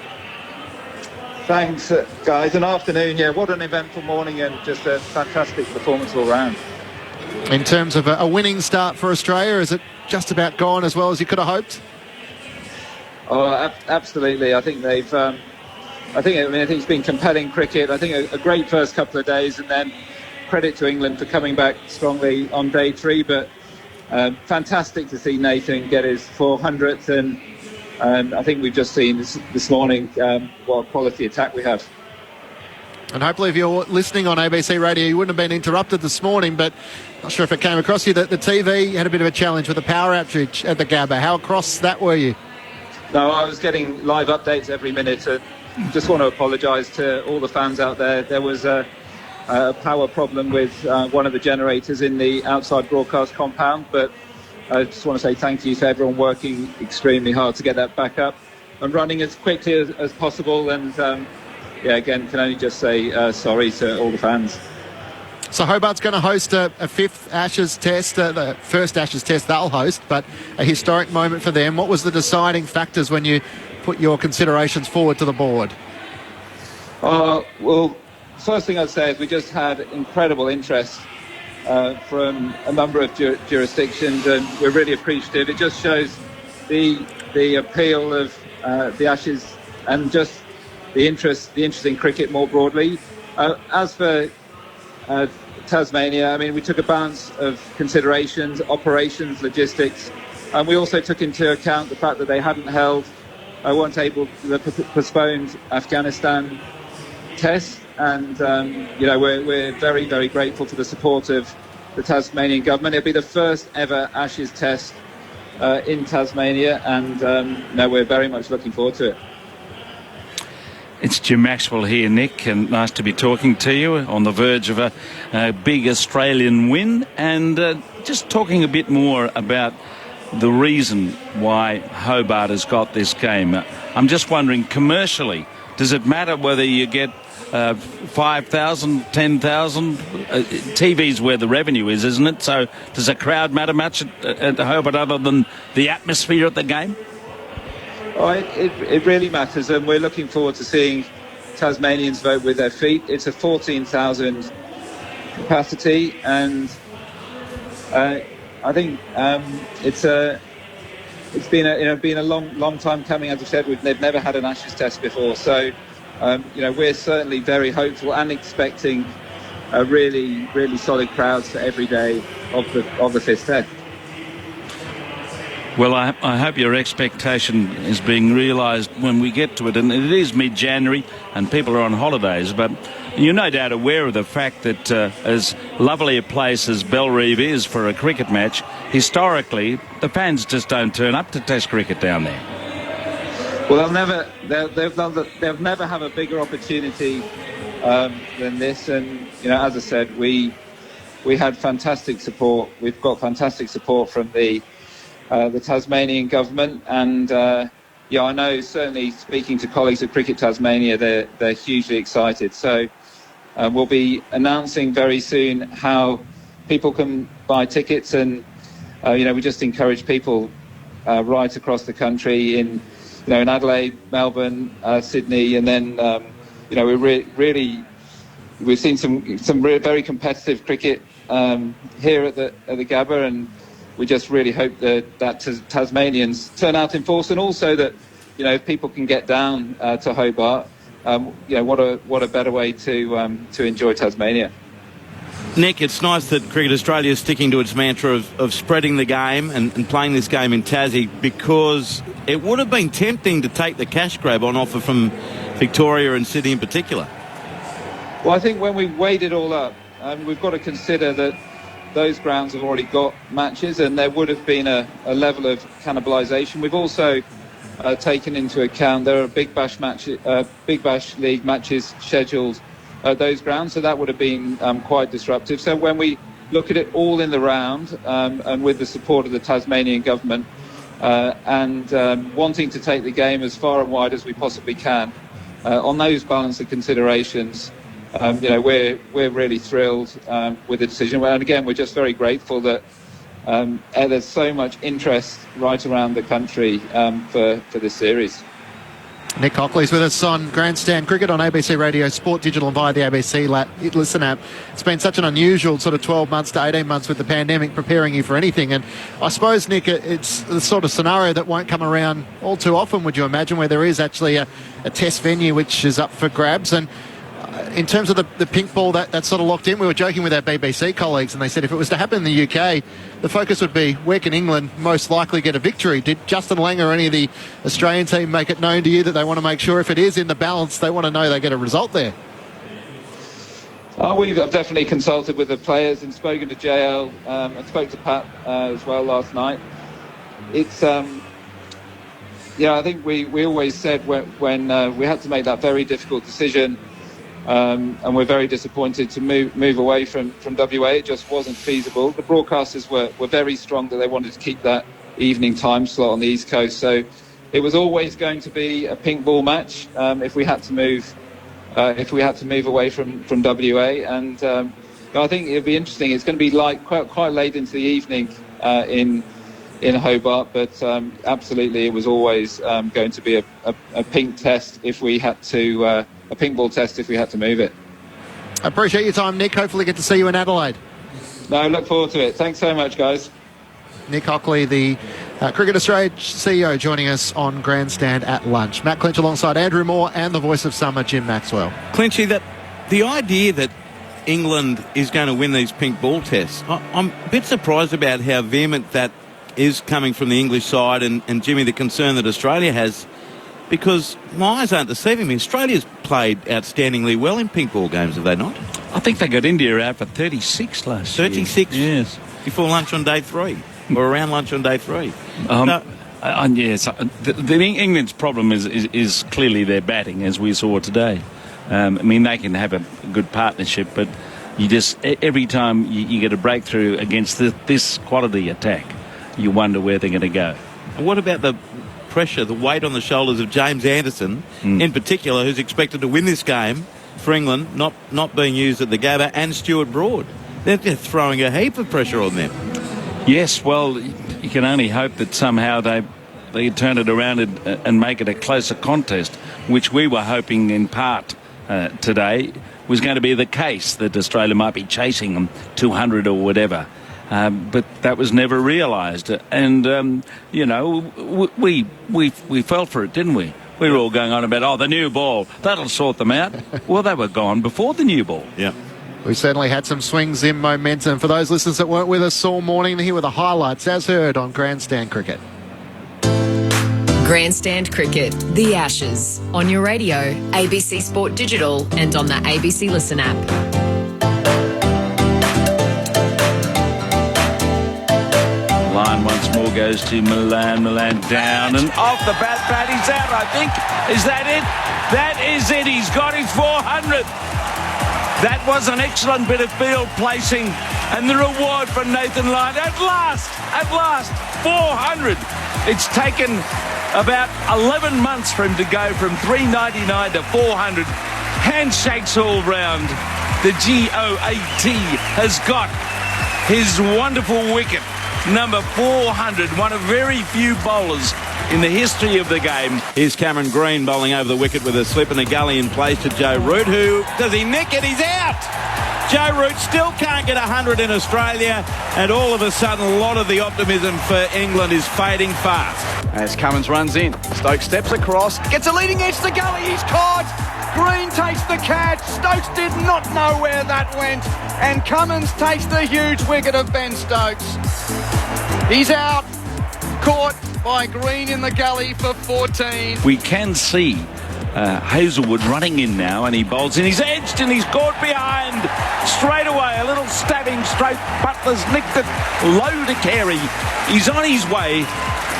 Thanks, guys. An afternoon, yeah. What an eventful morning, and just a fantastic performance all round. In terms of a winning start for Australia, is it just about gone as well as you could have hoped? Oh, absolutely. I think they've. I think it's been compelling cricket. I think a great first couple of days, and then credit to England for coming back strongly on day 3. But fantastic to see Nathan get his 400th, and I think we've just seen this morning what a quality attack we have. And hopefully if you're listening on ABC Radio, you wouldn't have been interrupted this morning, but not sure if it came across you that the TV had a bit of a challenge with the power outage at the Gabba. How across that were you? No, I was getting live updates every minute. Just want to apologise to all the fans out there. There was a power problem with one of the generators in the outside broadcast compound, but I just want to say thank you to everyone working extremely hard to get that back up and running as quickly as possible. And again, can only just say sorry to all the fans. So Hobart's going to host a fifth Ashes test, the first Ashes test they'll host, but a historic moment for them. What was the deciding factors when you put your considerations forward to the board? Well, first thing I'd say is we just had incredible interest from a number of jurisdictions, and we're really appreciative. It just shows the appeal of the Ashes and just the interest in cricket more broadly. As for Tasmania, I mean, we took a balance of considerations, operations, logistics, and we also took into account the fact that they weren't able to postpone Afghanistan test, and we're very, very grateful for the support of the Tasmanian government. It'll be the first ever Ashes test in Tasmania, and we're very much looking forward to it. It's Jim Maxwell here, Nick, and nice to be talking to you on the verge of a big Australian win, and just talking a bit more about the reason why Hobart has got this game. I'm just wondering, commercially, does it matter whether you get 5,000, 10,000? TV's where the revenue is, isn't it? So does the crowd matter much at Hobart other than the atmosphere at the game? Oh, it really matters, and we're looking forward to seeing Tasmanians vote with their feet. It's a 14,000 capacity, and I think it's been a long time coming. As I said, they've never had an Ashes test before, so we're certainly very hopeful and expecting a really, really solid crowds for every day of the fifth test. Well, I hope your expectation is being realised when we get to it. And it is mid-January and people are on holidays, but you're no doubt aware of the fact that as lovely a place as Bellerive is for a cricket match, historically, the fans just don't turn up to test cricket down there. Well, they'll never have a bigger opportunity than this. And, as I said, we had fantastic support. We've got fantastic support from the Tasmanian government, and I know, certainly speaking to colleagues at Cricket Tasmania, they're hugely excited. So we'll be announcing very soon how people can buy tickets, and we just encourage people right across the country in Adelaide, Melbourne, Sydney, and then we've seen some very competitive cricket here at the Gabba, and we just really hope that Tasmanians turn out in force, and also that if people can get down to Hobart, what a better way to enjoy Tasmania. Nick, it's nice that Cricket Australia is sticking to its mantra of spreading the game and playing this game in Tassie, because it would have been tempting to take the cash grab on offer from Victoria and Sydney in particular. Well, I think when we weighed it all up, we've got to consider that those grounds have already got matches, and there would have been a level of cannibalisation. We've also taken into account there are Big Bash League matches scheduled at those grounds, so that would have been quite disruptive. So when we look at it all in the round, and with the support of the Tasmanian government, and wanting to take the game as far and wide as we possibly can, on those balance of considerations, we're really thrilled with the decision. And again, we're just very grateful that there's so much interest right around the country for this series. Nick Hockley's with us on Grandstand Cricket on ABC Radio, Sport Digital, and via the ABC Listen app. It's been such an unusual sort of 12 months to 18 months with the pandemic preparing you for anything. And I suppose, Nick, it's the sort of scenario that won't come around all too often, would you imagine, where there is actually a test venue which is up for grabs. And in terms of the pink ball, that's sort of locked in. We were joking with our BBC colleagues, and they said if it was to happen in the UK, the focus would be where can England most likely get a victory. Did Justin Langer or any of the Australian team make it known to you that they want to make sure if it is in the balance, they want to know they get a result there? We've definitely consulted with the players and spoken to JL and spoke to Pat as well last night. It's I think we always said when we had to make that very difficult decision, and we're very disappointed to move away from WA. It just wasn't feasible. The broadcasters were very strong that they wanted to keep that evening time slot on the East Coast. So it was always going to be a pink ball match if we had to move away from WA. And I think it'll be interesting. It's going to be quite late into the evening in Hobart, but absolutely it was always going to be a pink test if we had to a pink ball test if we had to move it. I appreciate your time, Nick. Hopefully get to see you in Adelaide. No, look forward to it. Thanks so much, guys. Nick Hockley, the Cricket Australia CEO, joining us on Grandstand at lunch. Matt Clinch alongside Andrew Moore and the voice of summer, Jim Maxwell. Clinchy, the idea that England is going to win these pink ball tests, I'm a bit surprised about how vehement that is coming from the English side, and Jimmy, the concern that Australia has, because my eyes aren't deceiving me. Australia's played outstandingly well in pink ball games, have they not? I think they got India out for 36 last year. 36? Yes. Before lunch on day 3, or around lunch on day 3. Yes. England's problem is clearly their batting, as we saw today. I mean, they can have a good partnership, but you just every time you get a breakthrough against this quality attack, you wonder where they're going to go. And what about the pressure, the weight on the shoulders of James Anderson, in particular, who's expected to win this game for England, not being used at the Gabba, and Stuart Broad? They're throwing a heap of pressure on them. Yes, well, you can only hope that somehow they turn it around and make it a closer contest, which we were hoping in part today was going to be the case, that Australia might be chasing them 200 or whatever. But that was never realised. And, we fell for it, didn't we? We were all going on about, the new ball, that'll sort them out. Well, they were gone before the new ball. Yeah. We certainly had some swings in momentum. For those listeners that weren't with us all morning, here were the highlights, as heard on Grandstand Cricket. Grandstand Cricket, The Ashes, on your radio, ABC Sport Digital, and on the ABC Listen app. Line once more goes to Milan down and off the bat. He's out, I think. Is that it? That is it. He's got his 400th. That was an excellent bit of field placing, and the reward for Nathan Lyon. At last, 400. It's taken about 11 months for him to go from 399 to 400. Handshakes all round. The GOAT has got his wonderful wicket. Number 400, one of very few bowlers in the history of the game. Here's Cameron Green bowling over the wicket with a slip and a gully in place to Joe Root, who, does he nick it? He's out! Joe Root still can't get 100 in Australia, and all of a sudden a lot of the optimism for England is fading fast. As Cummins runs in, Stokes steps across, gets a leading edge to the gully, he's caught! Green takes the catch, Stokes did not know where that went, and Cummins takes the huge wicket of Ben Stokes. He's out, caught by Green in the gully for 14. We can see Hazelwood running in now, and he bowls in. He's edged and he's caught behind. Straight away, a little stabbing stroke. Butler's nicked it low to Carey. He's on his way,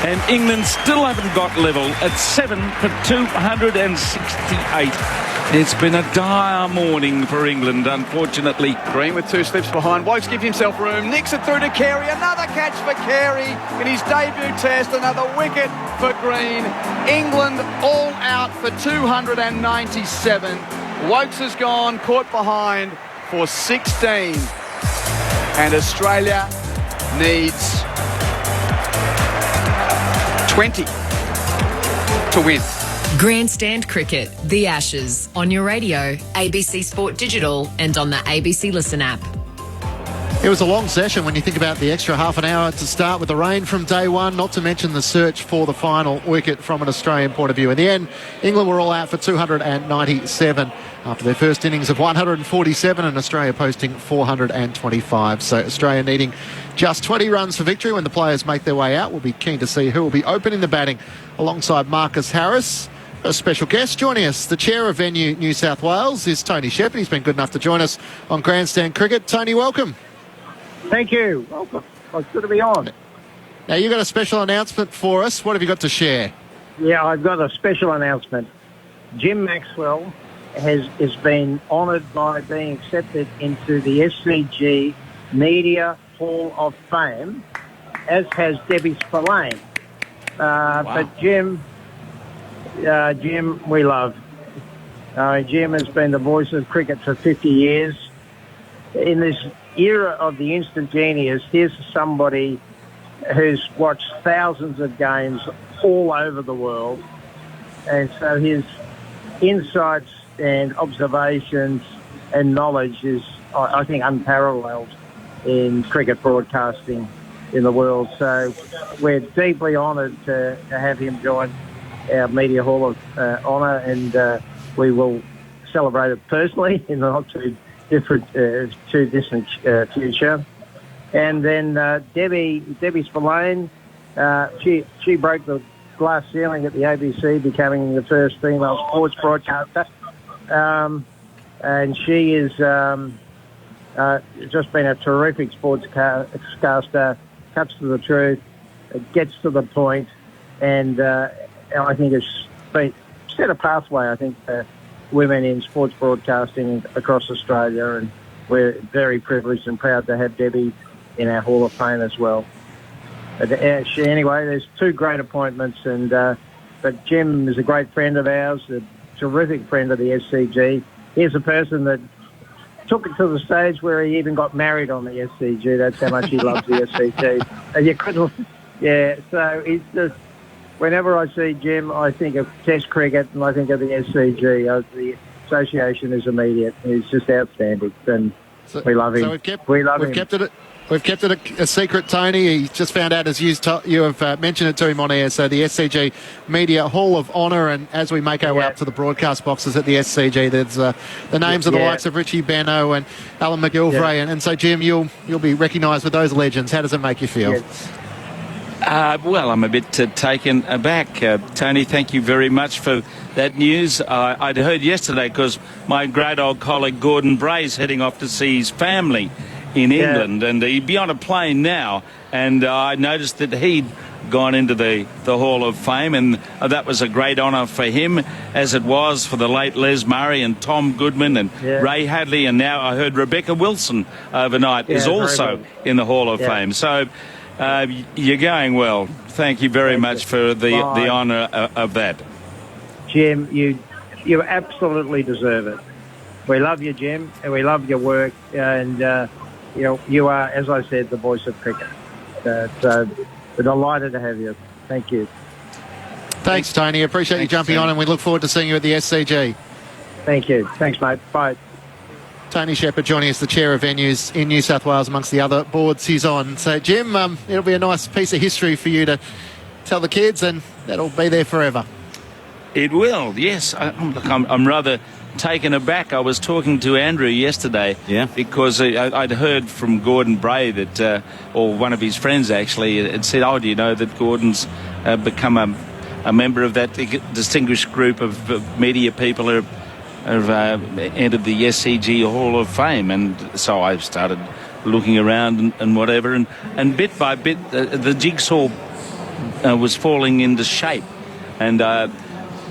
and England still haven't got level at 7 for 268. It's been a dire morning for England, unfortunately. Green with 2 slips behind. Wokes gives himself room. Nicks it through to Carey. Another catch for Carey in his debut test. Another wicket for Green. England all out for 297. Wokes has gone, caught behind for 16. And Australia needs 20 to win. Grandstand Cricket, The Ashes, on your radio, ABC Sport Digital, and on the ABC Listen app. It was a long session when you think about the extra half an hour to start with the rain from day one, not to mention the search for the final wicket from an Australian point of view. In the end, England were all out for 297 after their first innings of 147 and Australia posting 425. So Australia needing just 20 runs for victory when the players make their way out. We'll be keen to see who will be opening the batting alongside Marcus Harris. A special guest joining us, the chair of Venue New South Wales, is Tony Shepherd. He's been good enough to join us on Grandstand Cricket. Tony, welcome. Thank you. Welcome. It's good to be on. Now, you've got a special announcement for us. What have you got to share? Yeah, I've got a special announcement. Jim Maxwell has been honoured by being accepted into the SCG Media Hall of Fame, as has Debbie Spillane. But Jim, we love. Jim has been the voice of cricket for 50 years. In this era of the instantaneous, here's somebody who's watched thousands of games all over the world, and so his insights and observations and knowledge is, I think, unparalleled in cricket broadcasting in the world. So we're deeply honoured to have him join our Media Hall of Honour, and we will celebrate it personally in the not too distant future. And then Debbie Spillane, she broke the glass ceiling at the ABC, becoming the first female sports broadcaster. And she is just been a terrific sportscaster, cuts to the truth, gets to the point, and I think it's set a pathway, I think, for women in sports broadcasting across Australia, and we're very privileged and proud to have Debbie in our Hall of Fame as well. But anyway, there's two great appointments, and but Jim is a great friend of ours, a terrific friend of the SCG. He's a person that took it to the stage where he even got married on the SCG. That's how much he loves the SCG. And you couldn't, so he's just, whenever I see Jim, I think of Test cricket and I think of the SCG. The association is immediate. He's just outstanding, and we love him. So we've kept it a secret, Tony. He just found out, as you have mentioned it to him on air. So the SCG Media Hall of Honour, and as we make our way up to the broadcast boxes at the SCG, there's the names of the likes of Richie Benno and Alan McGilvray, and so Jim, you'll be recognised with those legends. How does it make you feel? Well, I'm a bit taken aback. Tony, thank you very much for that news. I'd heard yesterday, because my great old colleague Gordon Bray's heading off to see his family in England, and he'd be on a plane now, and I noticed that he'd gone into the Hall of Fame, and that was a great honour for him, as it was for the late Les Murray and Tom Goodman and Ray Hadley, and now I heard Rebecca Wilson overnight is also in the Hall of Fame. So you're going well. Thank you very much for the honour of that. Jim, you absolutely deserve it. We love you, Jim, and we love your work, and you are, as I said, the voice of cricket. So we're delighted to have you. Thank you. Thanks, Tony. Appreciate you jumping on, and we look forward to seeing you at the SCG. Thank you. Thanks, mate. Bye. Tony Shepherd joining us, the chair of venues in New South Wales, amongst the other boards he's on. So, Jim, it'll be a nice piece of history for you to tell the kids, and that'll be there forever. It will, yes. I'm rather taken aback. I was talking to Andrew yesterday, because I'd heard from Gordon Bray that, or one of his friends actually, had said, "Oh, do you know that Gordon's become a member of that distinguished group of media people who have entered the SCG Hall of Fame?" And so I started looking around and whatever, and bit by bit the jigsaw was falling into shape. And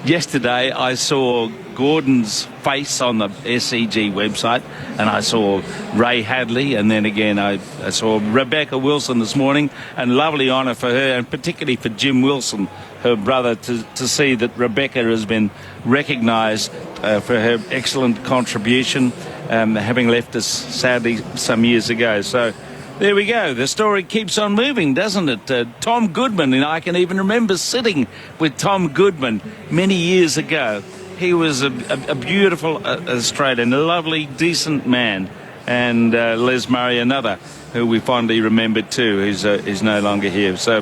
yesterday I saw Gordon's face on the SCG website, and I saw Ray Hadley, and then again I saw Rebecca Wilson this morning, and lovely honour for her, and particularly for Jim Wilson, her brother, to see that Rebecca has been recognised for her excellent contribution, having left us sadly some years ago. So there we go. The story keeps on moving, doesn't it? Tom Goodman, and I can even remember sitting with Tom Goodman many years ago. He was a beautiful Australian, a lovely, decent man, and Les Murray, another who we fondly remember too, who's no longer here. So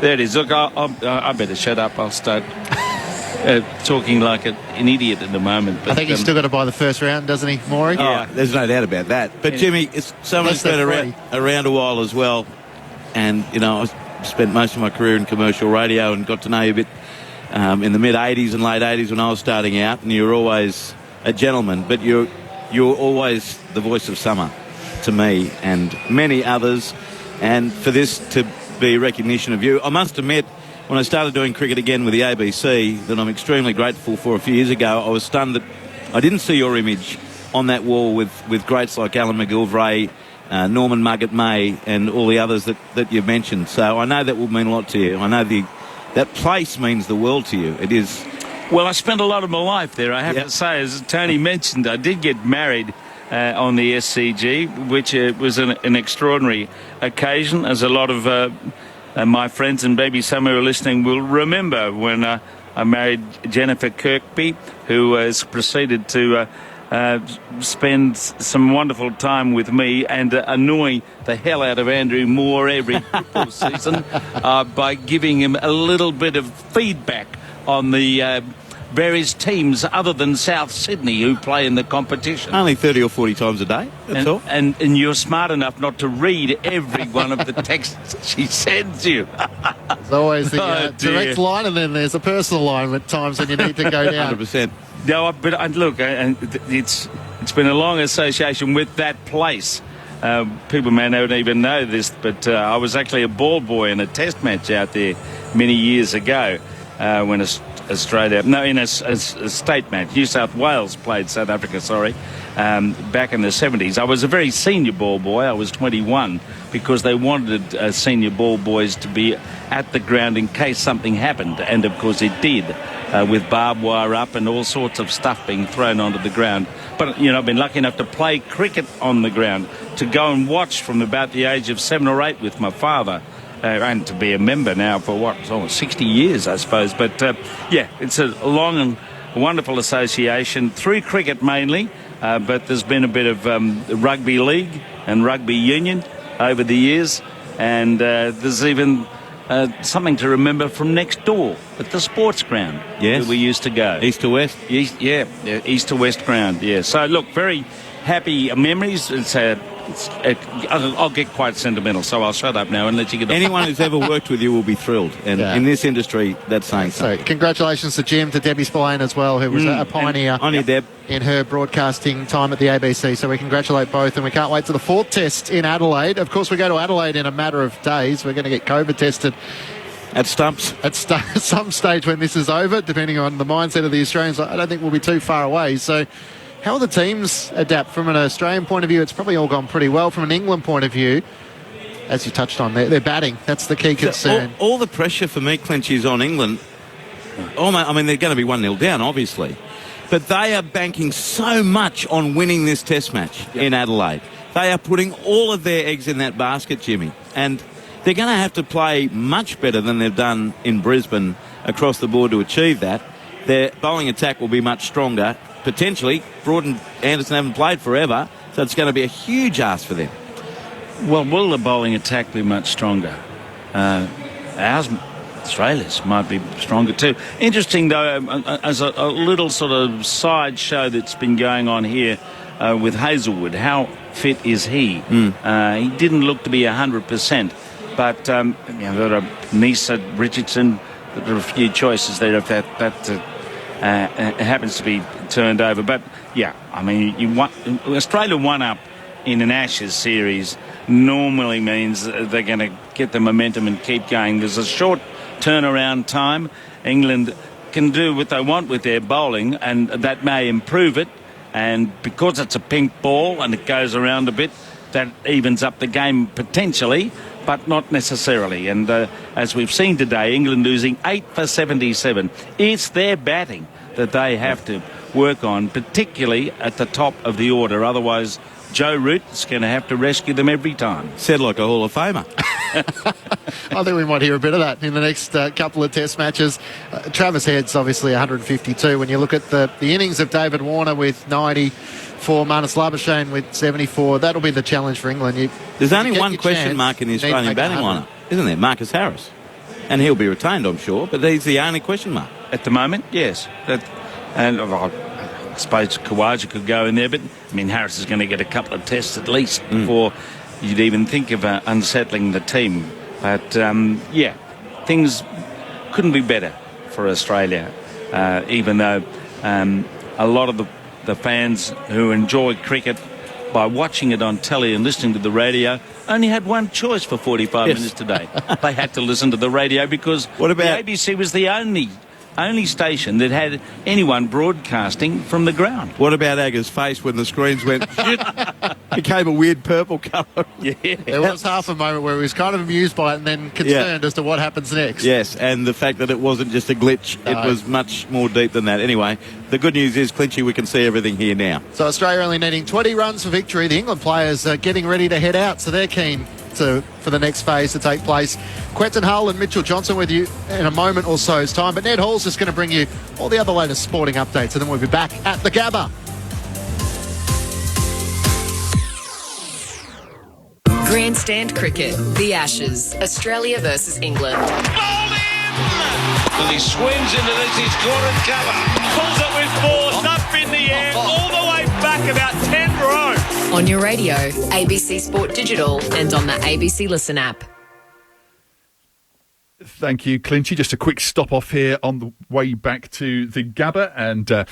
there it is. Look, I better shut up. I'll start talking like an idiot at the moment. But, I think he's still got to buy the first round, doesn't he, Maury? Yeah, there's no doubt about that. But Jimmy, it's someone who's been around a while as well, and I spent most of my career in commercial radio and got to know you a bit in the mid '80s and late '80s when I was starting out, and you were always a gentleman, but you're always the voice of summer to me and many others, and for this to be recognition of you, I must admit, when I started doing cricket again with the ABC, that I'm extremely grateful for a few years ago, I was stunned that I didn't see your image on that wall with greats like Alan McGilvray, Norman Muggett-May and all the others that you've mentioned. So I know that will mean a lot to you. I know that place means the world to you. It is. Well, I spent a lot of my life there, I have to say. As Tony mentioned, I did get married on the SCG, which was an extraordinary occasion, as a lot of my friends and maybe some who are listening will remember, when I married Jennifer Kirkby, who has proceeded to spend some wonderful time with me and annoy the hell out of Andrew Moore every football season by giving him a little bit of feedback on the various teams other than South Sydney who play in the competition. Only 30 or 40 times a day, that's all. And you're smart enough not to read every one of the texts she sends you. There's always the direct line, and then there's a personal line at times when you need to go down. 100%. No, but look, it's been a long association with that place. People may not even know this, but I was actually a ball boy in a test match out there many years ago when Australia, in a state match. New South Wales played South Africa, back in the 70s. I was a very senior ball boy. I was 21 because they wanted senior ball boys to be at the ground in case something happened. And, of course, it did, with barbed wire up and all sorts of stuff being thrown onto the ground. But, I've been lucky enough to play cricket on the ground, to go and watch from about the age of 7 or 8 with my father. And to be a member now for 60 years, I suppose. But it's a long and wonderful association through cricket mainly. But there's been a bit of rugby league and rugby union over the years, and there's even something to remember from next door at the sports ground. Yes, where we used to go. East to west. East to west ground. Yeah. So look, very happy memories. I'll get quite sentimental, so I'll shut up now and let you get. Anyone who's ever worked with you will be thrilled, and in this industry, that's saying something. So, congratulations to Jim, to Debbie Spillane as well, who was a pioneer Deb. in her broadcasting time at the ABC. So we congratulate both, and we can't wait to the 4th test in Adelaide. Of course, we go to Adelaide in a matter of days. We're going to get COVID tested at Stumps at some stage when this is over, depending on the mindset of the Australians. I don't think we'll be too far away. So. How will the teams adapt? From an Australian point of view, it's probably all gone pretty well. From an England point of view, as you touched on, they're batting. That's the key concern. All the pressure for me, Clinch, is on England. I mean, they're going to be 1-0 down, obviously. But they are banking so much on winning this test match in Adelaide. They are putting all of their eggs in that basket, Jimmy. And they're going to have to play much better than they've done in Brisbane across the board to achieve that. Their bowling attack will be much stronger. Potentially, Broad and Anderson haven't played forever, so it's going to be a huge ask for them. Well, will the bowling attack be much stronger? Australia's might be stronger too. Interesting, though, as a little sort of side show that's been going on here with Hazelwood. How fit is he? He didn't look to be 100%, but there are Nisa, Richardson. There are a few choices there if that happens to be turned over. But Australia 1 up in an Ashes series normally means they're going to get the momentum and keep going. There's a short turnaround time. England can do what they want with their bowling, and that may improve it. And because it's a pink ball and it goes around a bit, that evens up the game potentially, but not necessarily. And as we've seen today, England losing 8 for 77. It's their batting that they have to work on, particularly at the top of the order. Otherwise, Joe Root is going to have to rescue them every time. Said like a Hall of Famer. I think we might hear a bit of that in the next couple of test matches. Travis Head's obviously 152. When you look at the innings of David Warner with 90, for Marnus Labuschagne with 74, that'll be the challenge for England. There's only one question mark in the Australian batting lineup, isn't there? Marcus Harris. And he'll be retained, I'm sure, but he's the only question mark. At the moment, yes. And I suppose Khawaja could go in there, but I mean, Harris is going to get a couple of tests at least before you'd even think of unsettling the team. But yeah, things couldn't be better for Australia, even though a lot of the fans who enjoy cricket by watching it on telly and listening to the radio only had one choice for 45 minutes today. They had to listen to the radio because the ABC was the only station that had anyone broadcasting from the ground. What about Agger's face when the screens went became a weird purple colour? Yeah. There was half a moment where he was kind of amused by it and then concerned as to what happens next. Yes, and the fact that it wasn't just a glitch, it was much more deep than that. Anyway, the good news is, Clinchy, we can see everything here now. So Australia only needing 20 runs for victory. The England players are getting ready to head out, so they're keen for the next phase to take place. Quentin Hull and Mitchell Johnson with you in a moment or so's time, but Ned Hall's just going to bring you all the other latest sporting updates, and then we'll be back at the Gabba. Grandstand cricket, the Ashes, Australia versus England. And he swims into this, he's got it cover. Pulls it with force, up in the air, all the way back about 10 rows. On your radio, ABC Sport Digital, and on the ABC Listen app. Thank you, Clinchy. Just a quick stop off here on the way back to the Gabba, and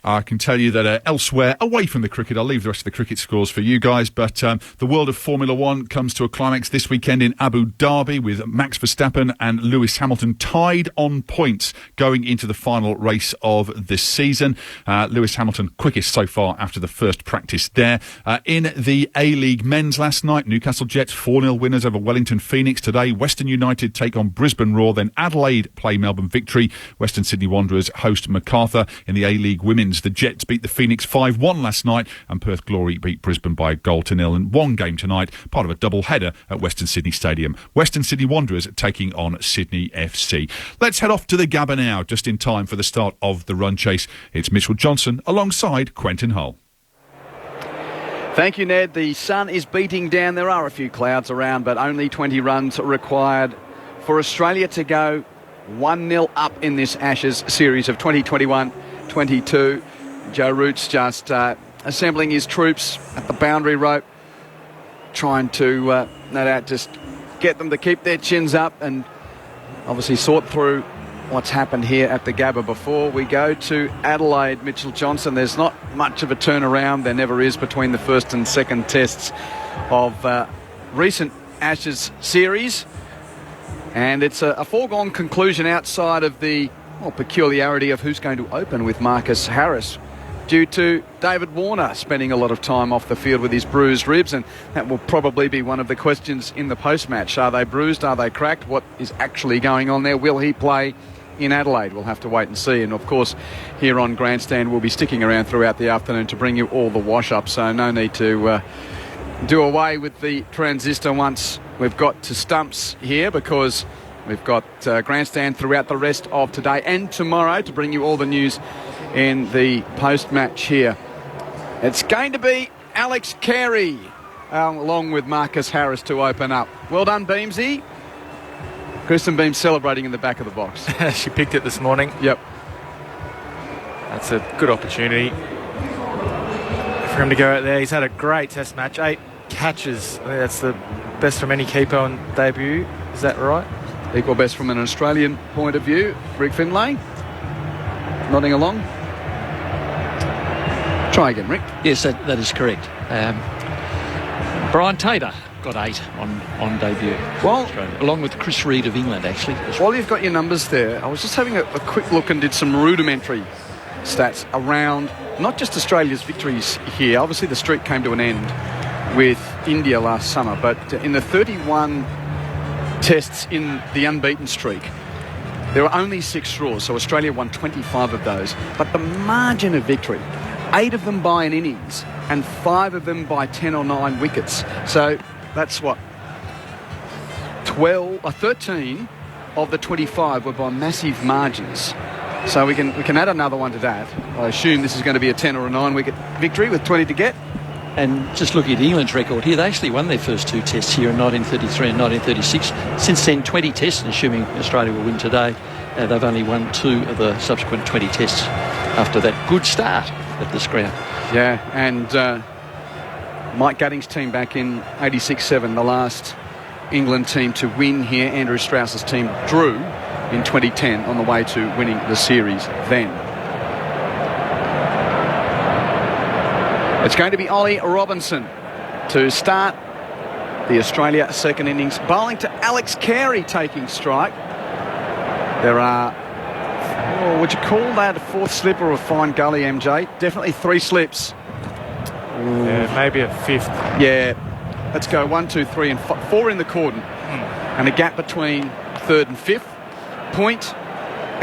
I can tell you that elsewhere, away from the cricket, I'll leave the rest of the cricket scores for you guys, but the world of Formula One comes to a climax this weekend in Abu Dhabi with Max Verstappen and Lewis Hamilton tied on points going into the final race of this season. Lewis Hamilton quickest so far after the first practice there. In the A-League men's last night, Newcastle Jets 4-0 winners over Wellington Phoenix. Today, Western United take on Brisbane Roar, then Adelaide play Melbourne Victory. Western Sydney Wanderers host MacArthur. In the A-League women's, the Jets beat the Phoenix 5-1 last night, and Perth Glory beat Brisbane by 1-0. And one game tonight, part of a double header at Western Sydney Stadium. Western Sydney Wanderers taking on Sydney FC. Let's head off to the Gabba now, just in time for the start of the run chase. It's Mitchell Johnson alongside Quentin Hull. Thank you, Ned. The sun is beating down. There are a few clouds around, but only 20 runs required for Australia to go 1-0 up in this Ashes series of 2021-22. Joe Root's just assembling his troops at the boundary rope, trying to, no doubt, just get them to keep their chins up and obviously sort through what's happened here at the Gabba before we go to Adelaide. Mitchell Johnson, there's not much of a turnaround. There never is between the first and second tests of recent Ashes series. And it's a foregone conclusion outside of the peculiarity of who's going to open with Marcus Harris, due to David Warner spending a lot of time off the field with his bruised ribs, and that will probably be one of the questions in the post-match. Are they bruised? Are they cracked? What is actually going on there? Will he play in Adelaide? We'll have to wait and see. And of course, here on Grandstand, we'll be sticking around throughout the afternoon to bring you all the wash-up, so no need to do away with the transistor once we've got to stumps here, because we've got Grandstand throughout the rest of today and tomorrow to bring you all the news in the post-match here. It's going to be Alex Carey along with Marcus Harris to open up. Well done, Beamsy. Kristen Beam celebrating in the back of the box. She picked it this morning. Yep. That's a good opportunity for him to go out there. He's had a great test match, 8 catches. I think that's the best from any keeper on debut. Is that right? Equal best from an Australian point of view. Rick Finlay nodding along. Try again, Rick. Yes, that is correct. Brian Taylor got 8 on debut. Well, along with Chris Reed of England, actually. While you've got your numbers there, I was just having a quick look and did some rudimentary stats around not just Australia's victories here. Obviously, the streak came to an end with India last summer, but in the 31 tests in the unbeaten streak, there were only 6 draws, so Australia won 25 of those. But the margin of victory, 8 of them by an innings, and 5 of them by 10 or 9 wickets. So that's what? 13 of the 25 were by massive margins. So we can add another one to that. I assume this is going to be a 10 or a 9 wicket victory with 20 to get. And just looking at England's record here, they actually won their first 2 tests here in 1933 and 1936. Since then, 20 tests, and assuming Australia will win today, they've only won 2 of the subsequent 20 tests after that good start at this ground. Yeah, and Mike Gatting's team back in 86-7, the last England team to win here. Andrew Strauss's team drew in 2010 on the way to winning the series then. It's going to be Ollie Robinson to start the Australia second innings, bowling to Alex Carey taking strike. There are, would you call that a 4th slip or a fine gully, MJ? Definitely 3 slips. Yeah, maybe a 5th. Yeah, let's go 1, 2, 3 and 4 in the cordon. And a gap between 3rd and 5th. Point,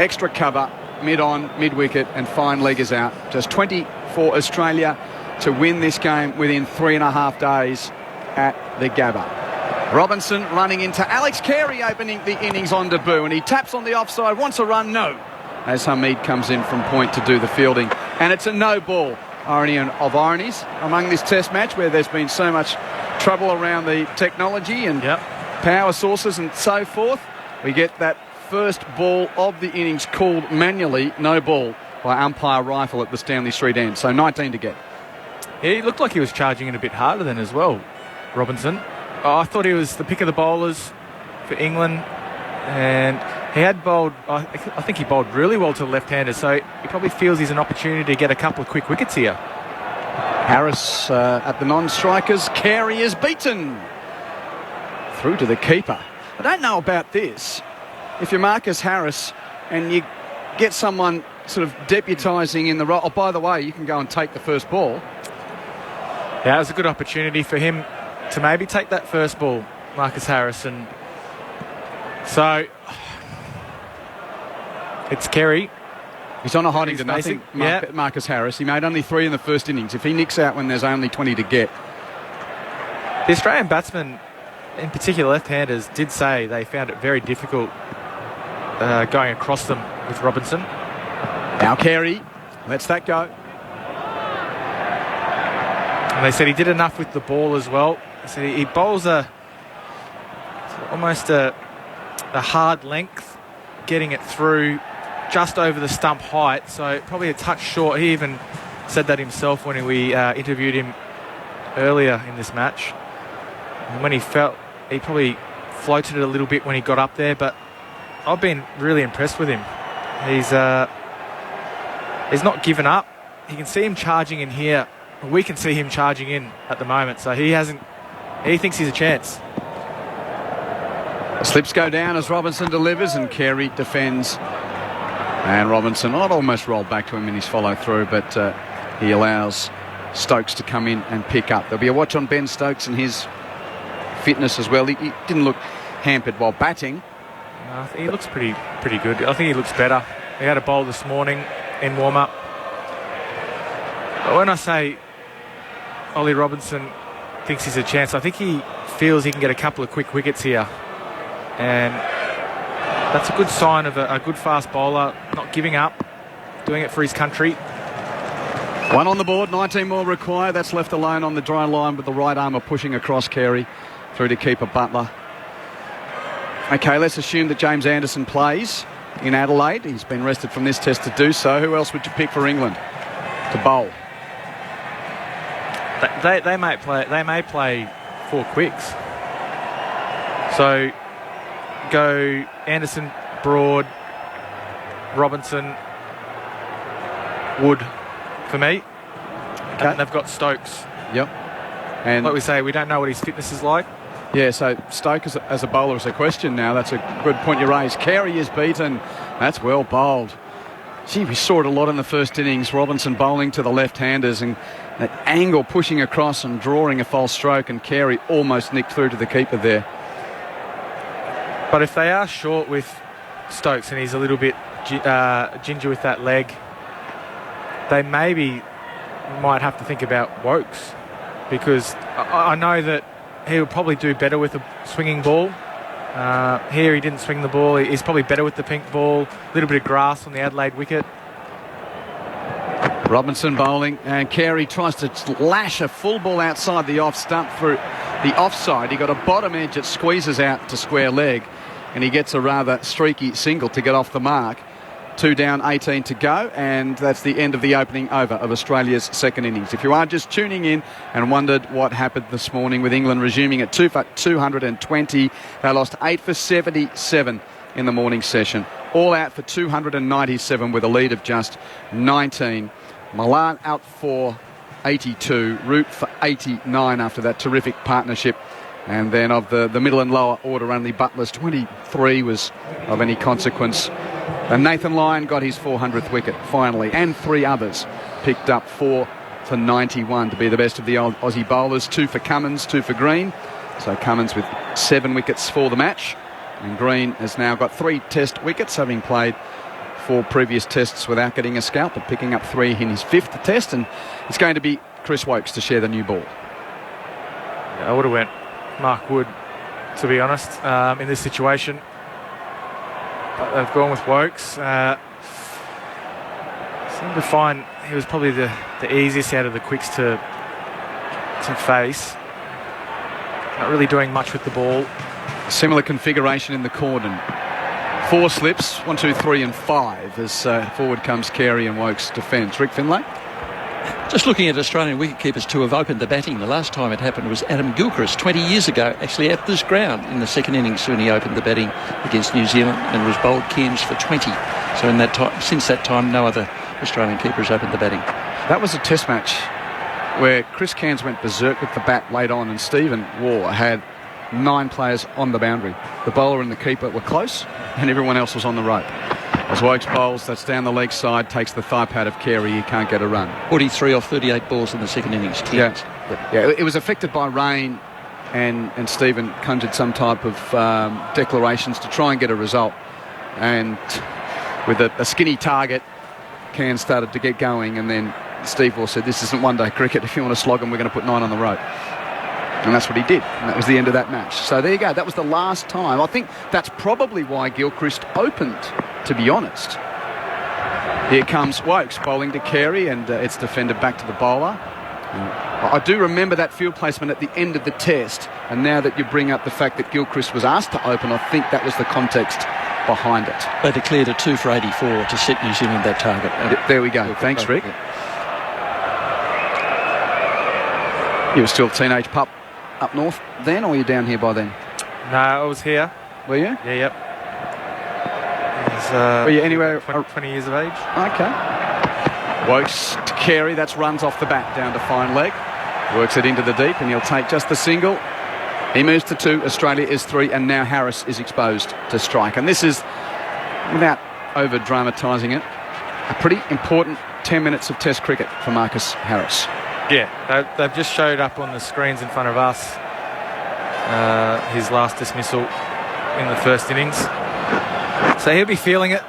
extra cover, mid-on, mid-wicket and fine leg is out. Just 20 for Australia to win this game within 3.5 days at the Gabba. Robinson running into Alex Carey opening the innings on debut, and he taps on the offside, wants a run, no, as Hamid comes in from point to do the fielding. And it's a no ball. Irony of ironies among this test match where there's been so much trouble around the technology and power sources and so forth. We get that first ball of the innings called manually, no ball, by umpire Rifle at the Stanley Street end. So 19 to get. Yeah, he looked like he was charging it a bit harder then as well, Robinson. I thought he was the pick of the bowlers for England, and he had bowled, I think he bowled really well to the left-handers, so he probably feels he's an opportunity to get a couple of quick wickets here. Harris at the non-strikers. Carey is beaten through to the keeper. I don't know about this. If you're Marcus Harris and you get someone sort of deputising in the role, oh, by the way, you can go and take the first ball. Yeah, it was a good opportunity for him to maybe take that first ball, Marcus Harris. And so it's Carey. He's on a hiding to nothing, Marcus Harris. He made only 3 in the first innings. If he nicks out when there's only 20 to get. The Australian batsmen, in particular left-handers, did say they found it very difficult going across them with Robinson. Now Carey lets that go. And they said he did enough with the ball as well. They said he bowls almost a hard length, getting it through just over the stump height, so probably a touch short. He even said that himself when we interviewed him earlier in this match. And when he felt, he probably floated it a little bit when he got up there, but I've been really impressed with him. He's not given up. You can see him charging in here. We can see him charging in at the moment, so he thinks he's a chance. The slips go down as Robinson delivers and Carey defends. And Robinson almost rolled back to him in his follow-through, but he allows Stokes to come in and pick up. There'll be a watch on Ben Stokes and his fitness as well. He didn't look hampered while batting. I think he looks pretty good. I think he looks better. He had a bowl this morning in warm-up. But when I say Ollie Robinson thinks he's a chance, I think he feels he can get a couple of quick wickets here. And that's a good sign of a good fast bowler, not giving up, doing it for his country. 1 on the board, 19 more required. That's left alone on the dry line with the right armour pushing across Carey through to keeper Butler. OK, let's assume that James Anderson plays in Adelaide. He's been rested from this test to do so. Who else would you pick for England to bowl? They may play 4 quicks. So go Anderson, Broad, Robinson, Wood for me. Okay. And they've got Stokes. Yep. And like we say, we don't know what his fitness is like. Yeah, so Stokes as a bowler is a question now. That's a good point you raised. Carey is beaten. That's well bowled. Gee, we saw it a lot in the first innings. Robinson bowling to the left-handers and that angle pushing across and drawing a false stroke, and Carey almost nicked through to the keeper there. But if they are short with Stokes and he's a little bit ginger with that leg, they maybe we might have to think about Wokes, because I know that he will probably do better with a swinging ball. Here he didn't swing the ball. He's probably better with the pink ball. A little bit of grass on the Adelaide wicket. Robinson bowling, and Carey tries to lash a full ball outside the off stump through the offside. He got a bottom edge that squeezes out to square leg, and he gets a rather streaky single to get off the mark. 2 down, 18 to go, and that's the end of the opening over of Australia's second innings. If you are just tuning in and wondered what happened this morning with England resuming at 2 for 220, they lost 8 for 77 in the morning session. All out for 297 with a lead of just 19. Milan out for 82, Root for 89 after that terrific partnership. And then of the middle and lower order, only Butler's 23 was of any consequence. And Nathan Lyon got his 400th wicket finally, and 3 others picked up 4 for 91 to be the best of the Aussie bowlers. 2 for Cummins, 2 for Green. So Cummins with 7 wickets for the match. And Green has now got 3 test wickets, having played 4 previous tests without getting a scalp, but picking up 3 in his 5th test. And it's going to be Chris Wokes to share the new ball. I would have went Mark Wood, to be honest, in this situation. But they've gone with Wokes. Seemed to find he was probably the easiest out of the quicks to face. Not really doing much with the ball. Similar configuration in the cordon. 4 slips, 1, 2, 3 and 5 as forward comes Carey and Wokes defence. Rick Finlay? Just looking at Australian wicketkeepers who have opened the batting, the last time it happened was Adam Gilchrist 20 years ago, actually at this ground in the second innings when he opened the batting against New Zealand and was bowled Cairns for 20. So in that time, since that time, no other Australian keeper has opened the batting. That was a test match where Chris Cairns went berserk with the bat late on, and Stephen Waugh had 9 players on the boundary. The bowler and the keeper were close, and everyone else was on the rope. As Wokes bowls, that's down the leg side, takes the thigh pad of Carey. He can't get a run. 43 off 38 balls in the second innings. Yeah, it was affected by rain, and Stephen conjured some type of declarations to try and get a result. And with a skinny target, Cairns started to get going, and then Steve Waugh said, "This isn't one-day cricket. If you want to slog them, we're going to put 9 on the rope." And that's what he did. And that was the end of that match. So there you go. That was the last time. I think that's probably why Gilchrist opened, to be honest. Here comes Wokes bowling to Carey, and it's defended back to the bowler. I do remember that field placement at the end of the test, and now that you bring up the fact that Gilchrist was asked to open, I think that was the context behind it. They declared a 2 for 84 to set New Zealand that target. There we go. Thanks, Rick. You were still a teenage pup up north then, or were you down here by then? No, I was here. Were you? Yeah, yep. Were you anywhere? 20 years of age. Okay. Wokes to Carey, that's runs off the bat down to fine leg. Works it into the deep, and he'll take just the single. He moves to 2, Australia is 3, and now Harris is exposed to strike. And this is, without over-dramatising it, a pretty important 10 minutes of Test cricket for Marcus Harris. Yeah, they've just showed up on the screens in front of us his last dismissal in the first innings. So he'll be feeling it,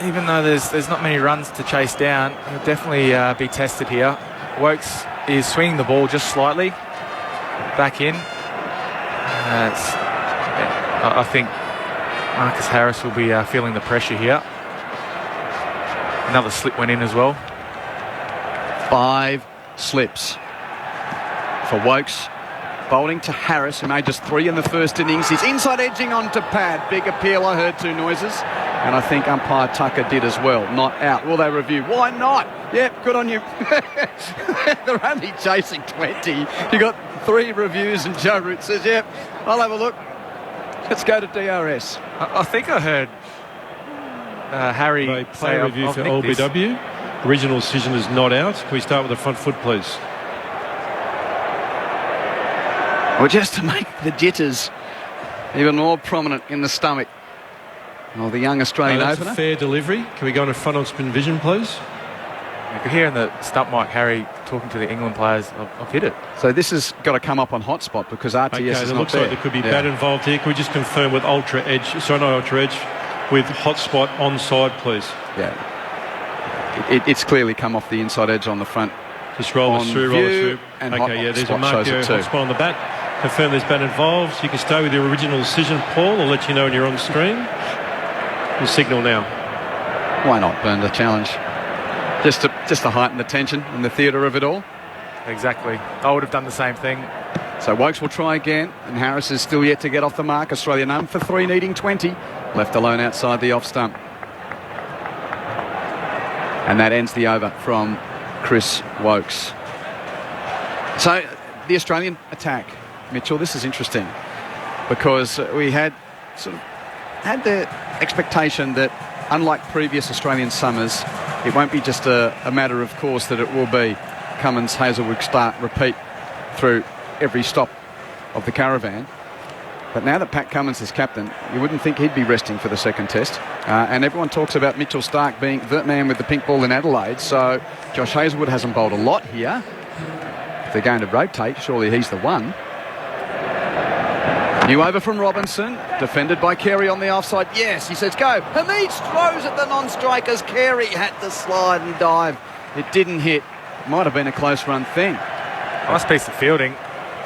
even though there's not many runs to chase down. He'll definitely be tested here. Wokes is swinging the ball just slightly back in. I think Marcus Harris will be feeling the pressure here. Another slip went in as well. 5 slips for Wokes. Bowling to Harris, who made just 3 in the first innings. He's inside edging onto pad. Big appeal. I heard 2 noises. And I think umpire Tucker did as well. Not out. Will they review? Why not? Yep, good on you. They're only chasing 20. You got 3 reviews, and Joe Root says, yep, I'll have a look. Let's go to DRS. I think I heard Harry play review for LBW. Original decision is not out. Can we start with the front foot, please? Well, just to make the jitters even more prominent in the stomach of the young Australian that's opener. A fair delivery. Can we go into front on spin vision, please? You could hear in the stump mic Harry talking to the England players. I've hit it. So this has got to come up on hotspot because RTS is not there. It looks like there could be bat involved here. Can we just confirm with ultra edge? Sorry, not ultra edge. With hotspot on side, please. Yeah. It's clearly come off the inside edge on the front Just roll us through, And okay, yeah, there's a Spot mark shows there, it too. hot spot on the back. Confirm there's been involved. You can stay with your original decision, Paul. I'll let you know when you're on screen. We'll signal now. Why not burn the challenge? Just to heighten the tension and the theatre of it all. Exactly. I would have done the same thing. So Wokes will try again, and Harris is still yet to get off the mark. Australia none for 3, needing 20. Left alone outside the off stump. And that ends the over from Chris Wokes. So the Australian attack, Mitchell, this is interesting because we had the expectation that, unlike previous Australian summers, it won't be just a matter of course that it will be Cummins, Hazelwood, Stark, repeat through every stop of the caravan. But now that Pat Cummins is captain, you wouldn't think he'd be resting for the second test. And everyone talks about Mitchell Stark being the man with the pink ball in Adelaide. So Josh Hazelwood hasn't bowled a lot here. If they're going to rotate, surely he's the one. New over from Robinson, defended by Carey on the offside. Yes, he says go. Hamid throws at the non-strikers. Carey had to slide and dive. It didn't hit. Might have been a close run thing. Nice piece of fielding.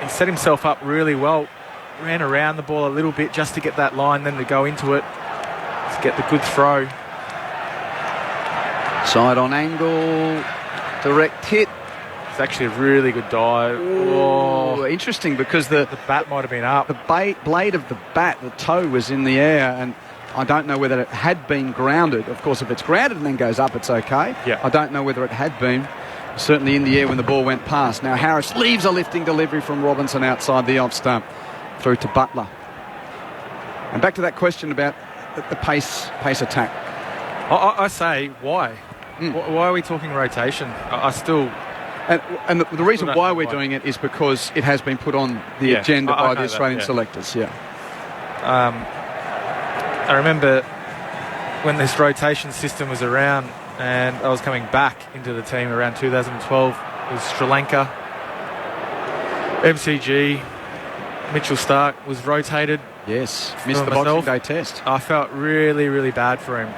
He set himself up really well. Ran around the ball a little bit just to get that line, then to go into it to get the good throw. Side on angle, direct hit. It's actually a really good dive. Oh, interesting because the bat might have been up. The blade of the bat, the toe was in the air, and I don't know whether it had been grounded. Of course, if it's grounded and then goes up, it's okay. Yeah. I don't know whether it had been. Certainly in the air when the ball went past. Now Harris leaves a lifting delivery from Robinson outside the off stump through to Butler. And back to that question about the pace attack. I say, why? Why are we talking rotation? I still... And the reason why we're doing it is because it has been put on the agenda by the Australian selectors. Yeah. I remember when this rotation system was around and I was coming back into the team around 2012. It was Sri Lanka, MCG, Mitchell Stark was rotated. Yes, missed the Boxing Day test. I felt really, really bad for him.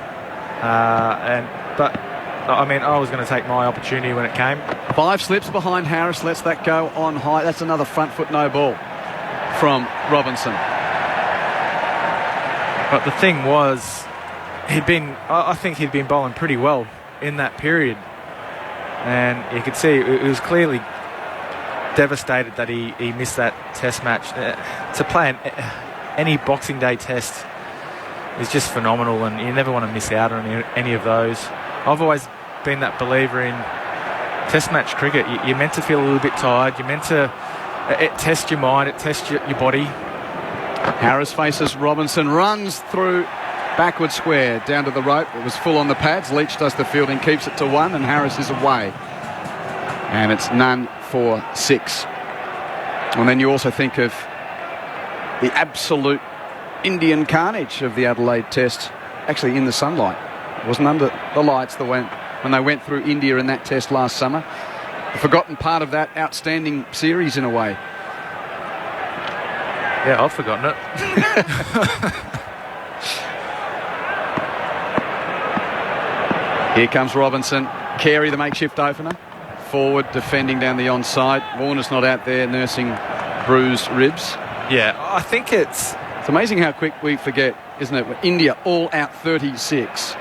But I mean, I was going to take my opportunity when it came. 5 slips behind Harris, lets that go on high. That's another front foot no ball from Robinson. But the thing was, I think he'd been bowling pretty well in that period. And you could see it was clearly devastated that he missed that test match. To play any Boxing Day test is just phenomenal, and you never want to miss out on any of those. I've always been that believer in test match cricket. You're meant to feel a little bit tired. You're meant to... It tests your mind. It tests your body. Harris faces Robinson, runs through backward square down to the rope. It was full on the pads. Leach does the fielding, keeps it to 1, and Harris is away. And it's none for 6. And then you also think of the absolute Indian carnage of the Adelaide test, actually in the sunlight. It wasn't under the lights when they went through India in that test last summer. A forgotten part of that outstanding series in a way. Yeah, I've forgotten it. Here comes Robinson. Carey, the makeshift opener. Forward, defending down the onside. Warner's not out there nursing bruised ribs. Yeah, I think it's amazing how quick we forget, isn't it? India all out 36.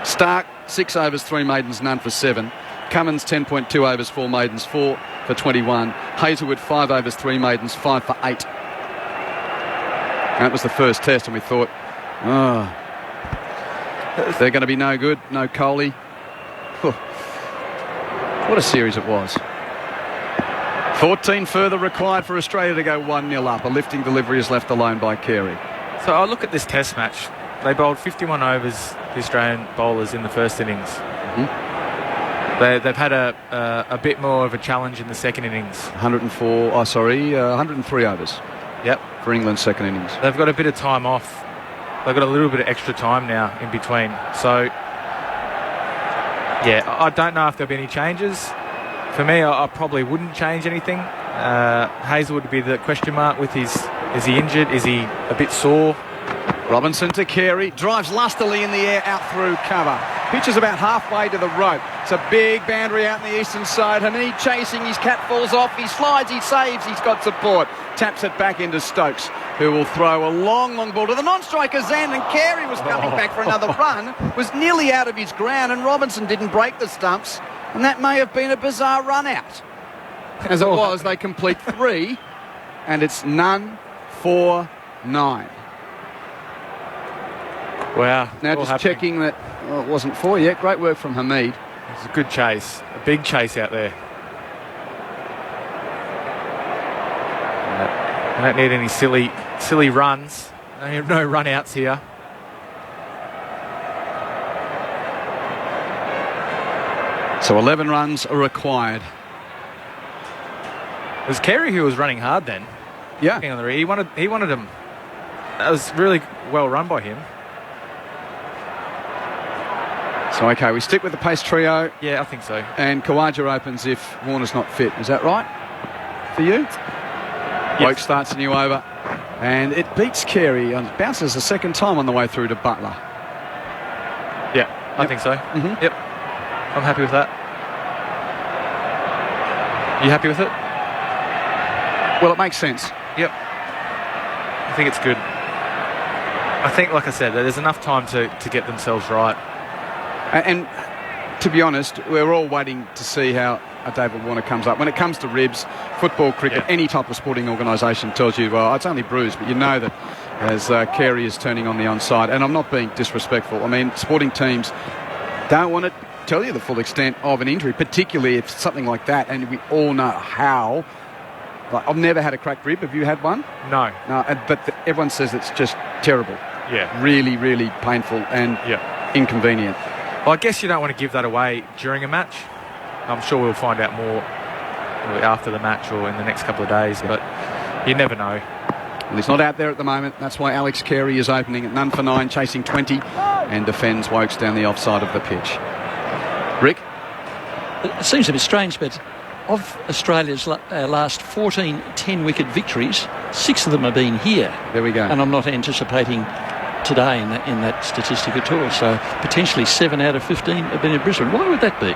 Stark, 6 overs, 3 maidens, none for 7. Cummins, 10.2 overs, 4 maidens, 4 for 21. Hazelwood, 5 overs, 3 maidens, 5 for 8. And that was the first test, and we thought, they're going to be no good. No Kohli. What a series it was. 14 further required for Australia to go 1-0 up. A lifting delivery is left alone by Carey. So I look at this test match. They bowled 51 overs, the Australian bowlers, in the first innings. They've had a bit more of a challenge in the second innings. 103 overs. Yep. For England's second innings. They've got a bit of time off. They've got a little bit of extra time now in between. So, yeah, I don't know if there'll be any changes. For me, I probably wouldn't change anything. Hazelwood would be the question mark with his... Is he injured? Is he a bit sore? Robinson to Carey. Drives lustily in the air out through cover. Pitch is about halfway to the rope. It's a big boundary out in the eastern side. Hamid chasing, his cap falls off, he slides, he saves, he's got support. Taps it back into Stokes, who will throw a long ball to the non-striker Zan, and Carey was coming back for another run, was nearly out of his ground, and Robinson didn't break the stumps, and that may have been a bizarre run out. As it was, they complete 3, and it's none for 9. Wow. Now just checking that it wasn't 4 yet. Great work from Hamid. It's a good chase. A big chase out there. I don't need any silly runs. No run outs here. So 11 runs are required. It was Carey who was running hard then. Yeah. On the rear. He wanted him. That was really well run by him. So, okay, we stick with the pace trio. Yeah, I think so. And Khawaja opens if Warner's not fit. Is that right for you? Yes. Woke starts a new over. And it beats Carey and bounces a second time on the way through to Butler. Yeah, I think so. Mm-hmm. Yep. I'm happy with that. You happy with it? Well, it makes sense. Yep. I think it's good. I think, like I said, there's enough time to get themselves right. And to be honest, we're all waiting to see how David Warner comes up. When it comes to ribs, football, cricket, any type of sporting organisation tells you, well, it's only bruised, but you know that as Carey is turning on the onside, and I'm not being disrespectful. I mean, sporting teams don't want to tell you the full extent of an injury, particularly if something like that, and we all know how. Like, I've never had a cracked rib. Have you had one? No. But everyone says it's just terrible. Yeah. Really, really painful and inconvenient. Well, I guess you don't want to give that away during a match. I'm sure we'll find out more after the match or in the next couple of days, but you never know. Well, he's not out there at the moment. That's why Alex Carey is opening at none for 9, chasing 20, and defends Wokes down the offside of the pitch. Rick? It seems a bit strange, but of Australia's last 14 10-wicket victories, 6 of them have been here. There we go. And I'm not anticipating today in that statistic at all. So potentially 7 out of 15 have been in Brisbane. Why would that be?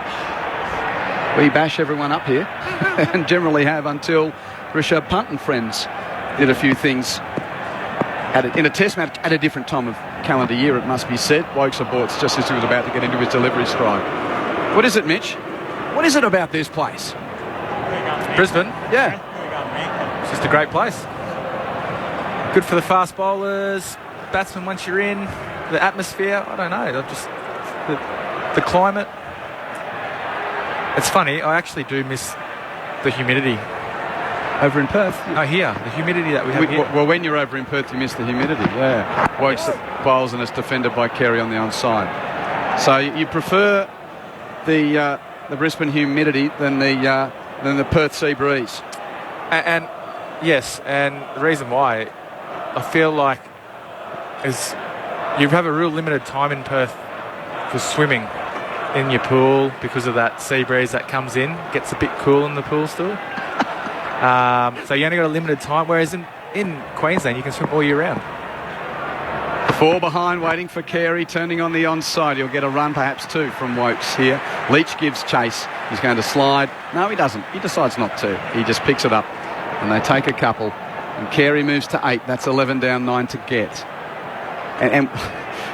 We bash everyone up here and generally have until Rishabh Pant and friends did a few things in a test match at a different time of calendar year, it must be said. Wokes aborts just as he was about to get into his delivery stride. What is it, Mitch? What is it about this place? Brisbane? Yeah. It's just a great place. Good for the fast bowlers, batsmen once you're in, the atmosphere, I don't know, just the climate. It's funny, I actually do miss the humidity. Over in Perth? No, here, the humidity that we have here. Well, when you're over in Perth, you miss the humidity, yeah. Wokes bowls and it's defended by Carey on the onside. So you prefer the Brisbane humidity than the Perth sea breeze? And yes, and the reason why, I feel like, is you have a real limited time in Perth for swimming in your pool because of that sea breeze that comes in. Gets a bit cool in the pool still. So you only got a limited time, whereas in Queensland you can swim all year round. 4 behind, waiting for Carey, turning on the onside. He'll get a run, perhaps 2 from Wokes here. Leach gives chase. He's going to slide. No, he doesn't. He decides not to. He just picks it up, and they take a couple. And Carey moves to 8. That's 11 down, 9 to get. And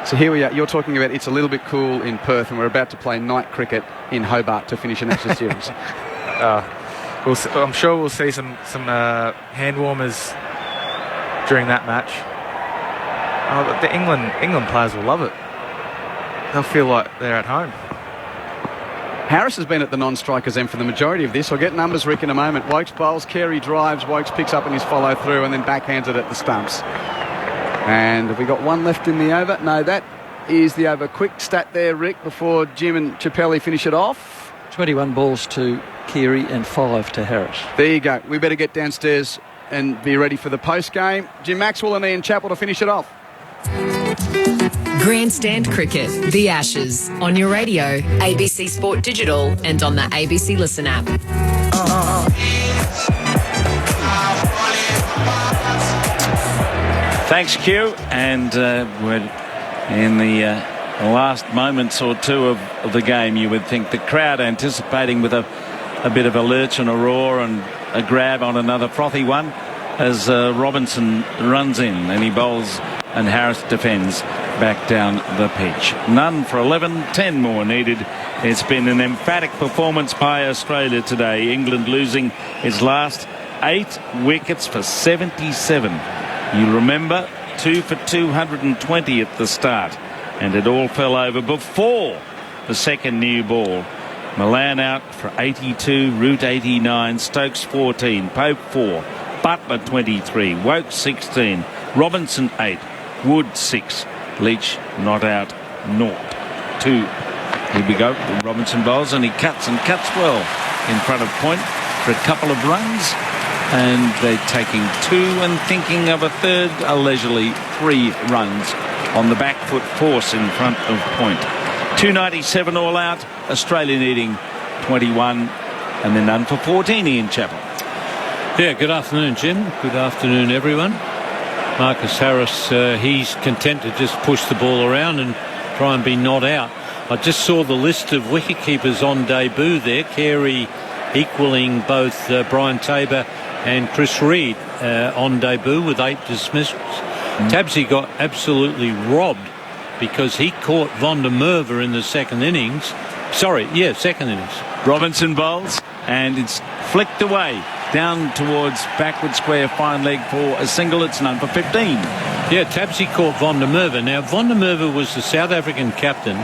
so here we are. You're talking about it's a little bit cool in Perth, and we're about to play night cricket in Hobart to finish an extra series. I'm sure we'll see some hand warmers during that match. The England players will love it. They'll feel like they're at home. Harris has been at the non-strikers end for the majority of this. I'll get numbers, Rick, in a moment. Wokes bowls, Carey drives, Wokes picks up in his follow-through and then backhands it at the stumps. And have we got 1 left in the over? No, that is the over. Quick stat there, Rick, before Jim and Chappelli finish it off. 21 balls to Carey and 5 to Harris. There you go. We better get downstairs and be ready for the post-game. Jim Maxwell and Ian Chappell to finish it off. Grandstand Cricket, The Ashes, on your radio, ABC Sport Digital and on the ABC Listen app. Thanks, Q. And we're in the last moments or two of the game, you would think. The crowd anticipating with a bit of a lurch and a roar and a grab on another frothy one as Robinson runs in and he bowls and Harris defends back down the pitch. None for 11, 10 more needed. It's been an emphatic performance by Australia today. England losing its last 8 wickets for 77. You remember 2 for 220 at the start, and it all fell over before the second new ball. Milan out for 82, Root 89, Stokes 14, Pope 4, Butler 23, Woke 16, Robinson 8, Wood 6, Leach not out 0-2. Here we go. Robinson bowls and he cuts well in front of point for a couple of runs, and they're taking 2 and thinking of a third, a leisurely 3 runs on the back foot force in front of point. 297 all out, Australia needing 21, and then none for 14. Ian Chappell. Yeah, good afternoon, Jim. Good afternoon, everyone. Marcus Harris, he's content to just push the ball around and try and be not out. I just saw the list of wicketkeepers on debut there. Carey equaling both Brian Tabor and Chris Reed on debut with 8 dismissals. Tabsy got absolutely robbed because he caught Von der Merwe in the second innings. Second innings. Robinson bowls and it's flicked away down towards backward square, fine leg for a single. It's none for 15. Yeah, Tabsy caught Von der Merwe. Now, Von der Merwe was the South African captain.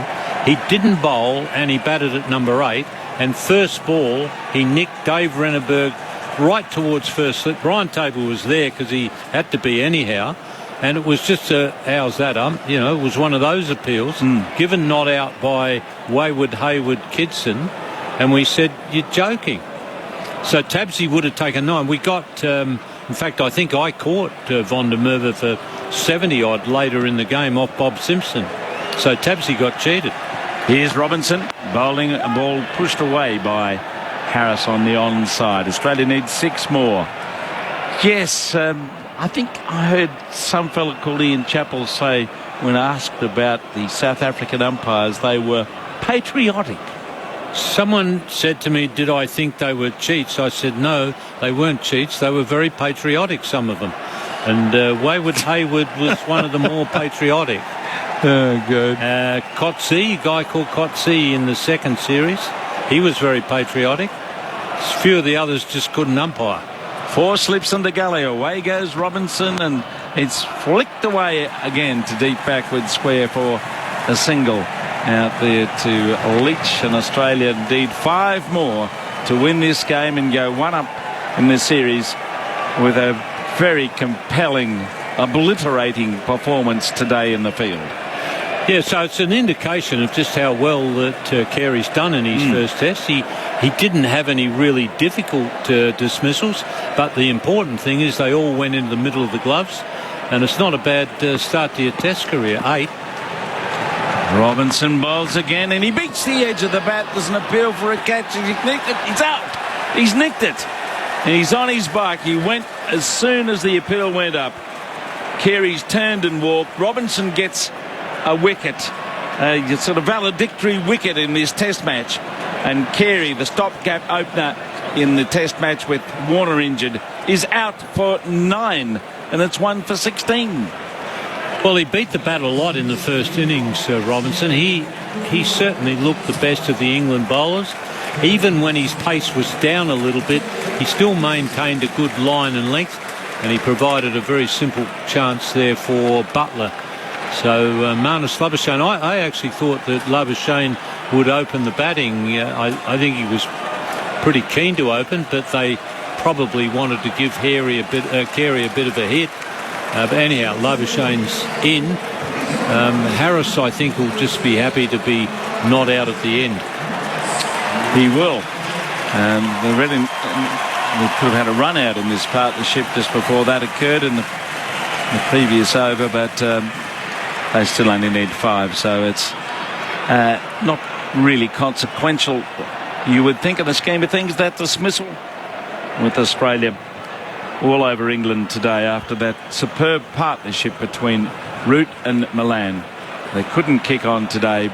He didn't bowl and he batted at number 8. And first ball, he nicked Dave Renneberg right towards first slip. Brian Tabor was there because he had to be anyhow. And it was just how's that? It was one of those appeals given not out by Wayward, Hayward, Kidson. And we said, you're joking. So Tabsy would have taken 9. We got, in fact, I think I caught Von der Merwe for 70-odd later in the game off Bob Simpson. So Tabsy got cheated. Here's Robinson bowling a ball pushed away by Harris on the onside. Australia needs 6 more. Yes, I think I heard some fella called Ian Chappell say when asked about the South African umpires, they were patriotic. Someone said to me, did I think they were cheats? I said, no, they weren't cheats. They were very patriotic, some of them. And Wayward Hayward was one of the more patriotic. Oh, good. Coetzee, a guy called Coetzee in the second series. He was very patriotic. A few of the others just couldn't umpire. 4 slips in the gully. Away goes Robinson, and it's flicked away again to deep backward square for a single. Out there to Leach, and Australia need 5 more to win this game and go 1 up in this series with a very compelling, obliterating performance today in the field. Yeah, so it's an indication of just how well that Carey's done in his first test. He didn't have any really difficult dismissals, but the important thing is they all went into the middle of the gloves, and it's not a bad start to your test career. 8. Robinson bowls again and he beats the edge of the bat. There's an appeal for a catch. He's nicked it. It's out. He's nicked it. And he's on his bike. He went as soon as the appeal went up. Carey's turned and walked. Robinson gets a wicket, a sort of valedictory wicket in this test match. And Carey, the stopgap opener in the test match with Warner injured, is out for 9. And it's 1 for 16. Well, he beat the bat a lot in the first innings, Robinson. He certainly looked the best of the England bowlers. Even when his pace was down a little bit, he still maintained a good line and length, and he provided a very simple chance there for Butler. So Marnus Labuschagne, I actually thought that Labuschagne would open the batting. I think he was pretty keen to open, but they probably wanted to give Carey a bit of a hit. But anyhow, Labuschagne's in. Harris, I think, will just be happy to be not out at the end. He will. We could have had a run out in this partnership just before that occurred in the previous over, but they still only need 5, so it's not really consequential. You would think in the scheme of things that dismissal with Australia all over England today after that superb partnership between Root and Milan. They couldn't kick on today.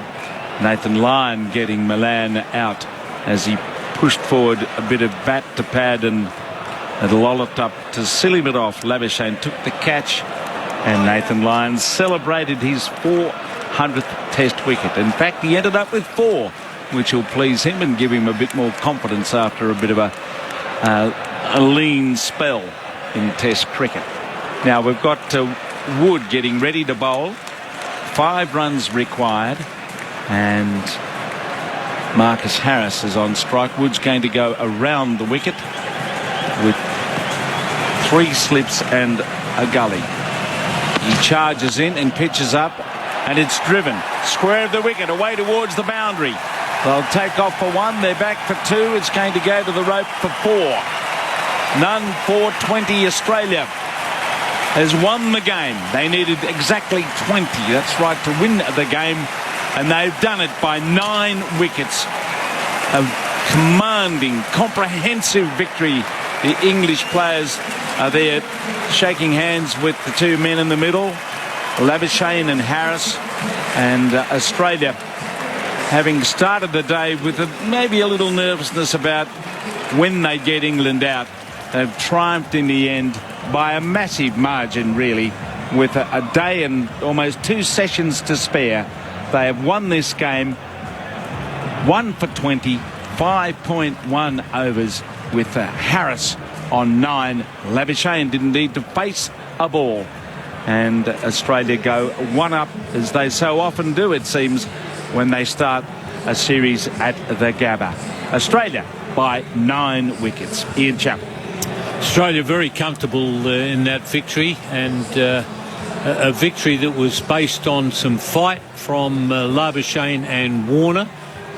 Nathan Lyon getting Milan out as he pushed forward a bit of bat to pad and lolloped up to Silimitov. Labuschagne took the catch, and Nathan Lyon celebrated his 400th Test wicket. In fact, he ended up with 4, which will please him and give him a bit more confidence after a bit of a lean spell in Test cricket. Now we've got Wood getting ready to bowl. 5 runs required, and Marcus Harris is on strike. Wood's going to go around the wicket with 3 slips and a gully. He charges in and pitches up, and it's driven square of the wicket away towards the boundary. They'll take off for 1. They're back for 2. It's going to go to the rope for 4. None for 20. Australia has won the game. They needed exactly 20. That's right, to win the game, and they've done it by 9 wickets. A commanding, comprehensive victory. The English players are there shaking hands with the 2 men in the middle, Labuschagne and Harris, and Australia having started the day with maybe a little nervousness about when they get England out. They've triumphed in the end by a massive margin, really, with a day and almost 2 sessions to spare. They have won this game 1 for 20, 5.1 overs with Harris on 9. Labuschagne didn't need to face a ball, and Australia go 1 up, as they so often do, it seems, when they start a series at the Gabba. Australia by 9 wickets. Ian Chappell. Australia very comfortable in that victory, and a victory that was based on some fight from Labuschagne and Warner.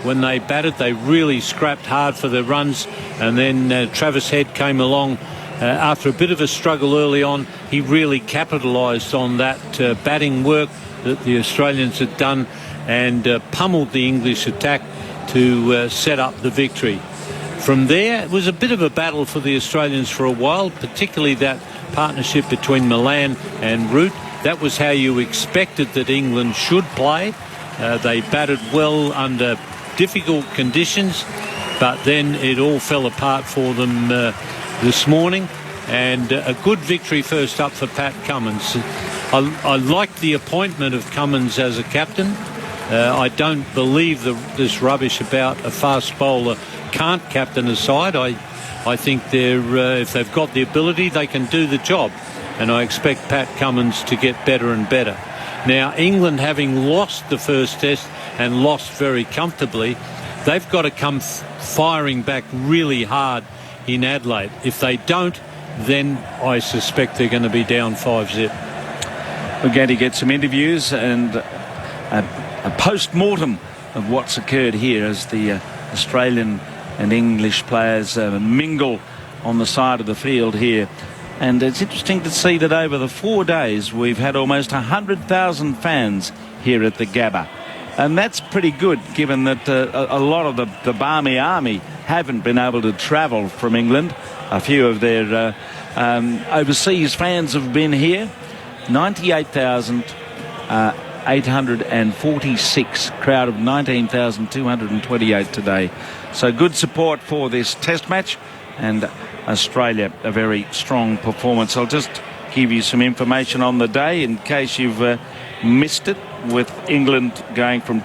When they batted, they really scrapped hard for their runs, and then Travis Head came along after a bit of a struggle early on. He really capitalised on that batting work that the Australians had done, and pummeled the English attack to set up the victory. From there, it was a bit of a battle for the Australians for a while, particularly that partnership between Milan and Root. That was how you expected that England should play. They batted well under difficult conditions, but then it all fell apart for them this morning. And a good victory first up for Pat Cummins. I like the appointment of Cummins as a captain. I don't believe this rubbish about a fast bowler can't captain a side. I think if they've got the ability, they can do the job, and I expect Pat Cummins to get better and better. Now, England, having lost the first test and lost very comfortably, they've got to come firing back really hard in Adelaide. If they don't, then I suspect they're going to be down 5-0. We're going to get some interviews and a post-mortem of what's occurred here as the Australian and English players mingle on the side of the field here. And it's interesting to see that over the 4 days we've had almost 100,000 fans here at the Gabba. And that's pretty good, given that a lot of the Barmy Army haven't been able to travel from England. A few of their overseas fans have been here. 98,846, crowd of 19,228 today. So good support for this test match, and Australia a very strong performance. I'll just give you some information on the day in case you've missed it, with England going from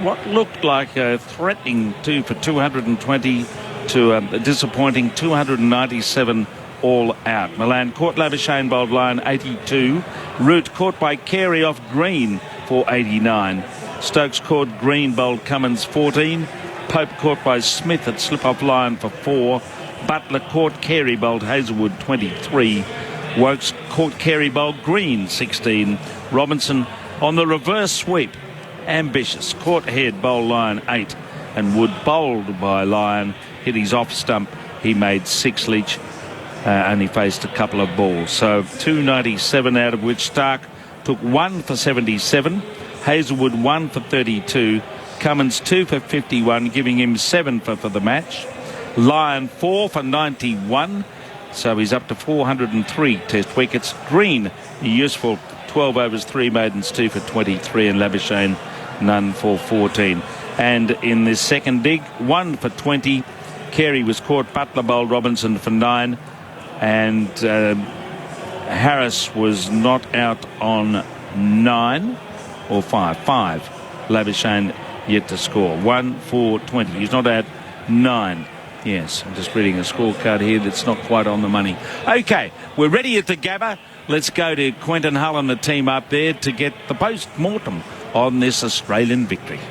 what looked like a threatening 2 for 220 to a disappointing 297 all out. Milan caught Labuschagne, bowled line 82. Root caught by Carey off Green for 89. Stokes caught Green, bowled Cummins 14. Pope caught by Smith at slip-off line for 4. Butler caught Carey, bowled Hazelwood 23. Wokes caught Carey, bowled Green 16. Robinson on the reverse sweep. Ambitious caught Head, bowled Lyon 8. And Wood, bowled by Lyon, hit his off stump. He made 6 each. Only faced a couple of balls. So 297, out of which Stark took 1 for 77. Hazelwood 1 for 32. Cummins 2 for 51, giving him 7 for the match. Lyon 4 for 91. So he's up to 403 test wickets. Green, useful 12 overs, 3 maidens, 2 for 23, and Labuschagne none for 14. And in this second dig, 1 for 20. Carey was caught, Butler bowled Robinson for 9, and Harris was not out on 9 or 5. 5. Labuschagne yet to score. 1 for 20. He's not out 9. Yes, I'm just reading a scorecard here that's not quite on the money. Okay, we're ready at the Gabba. Let's go to Quentin Hull and the team up there to get the post-mortem on this Australian victory.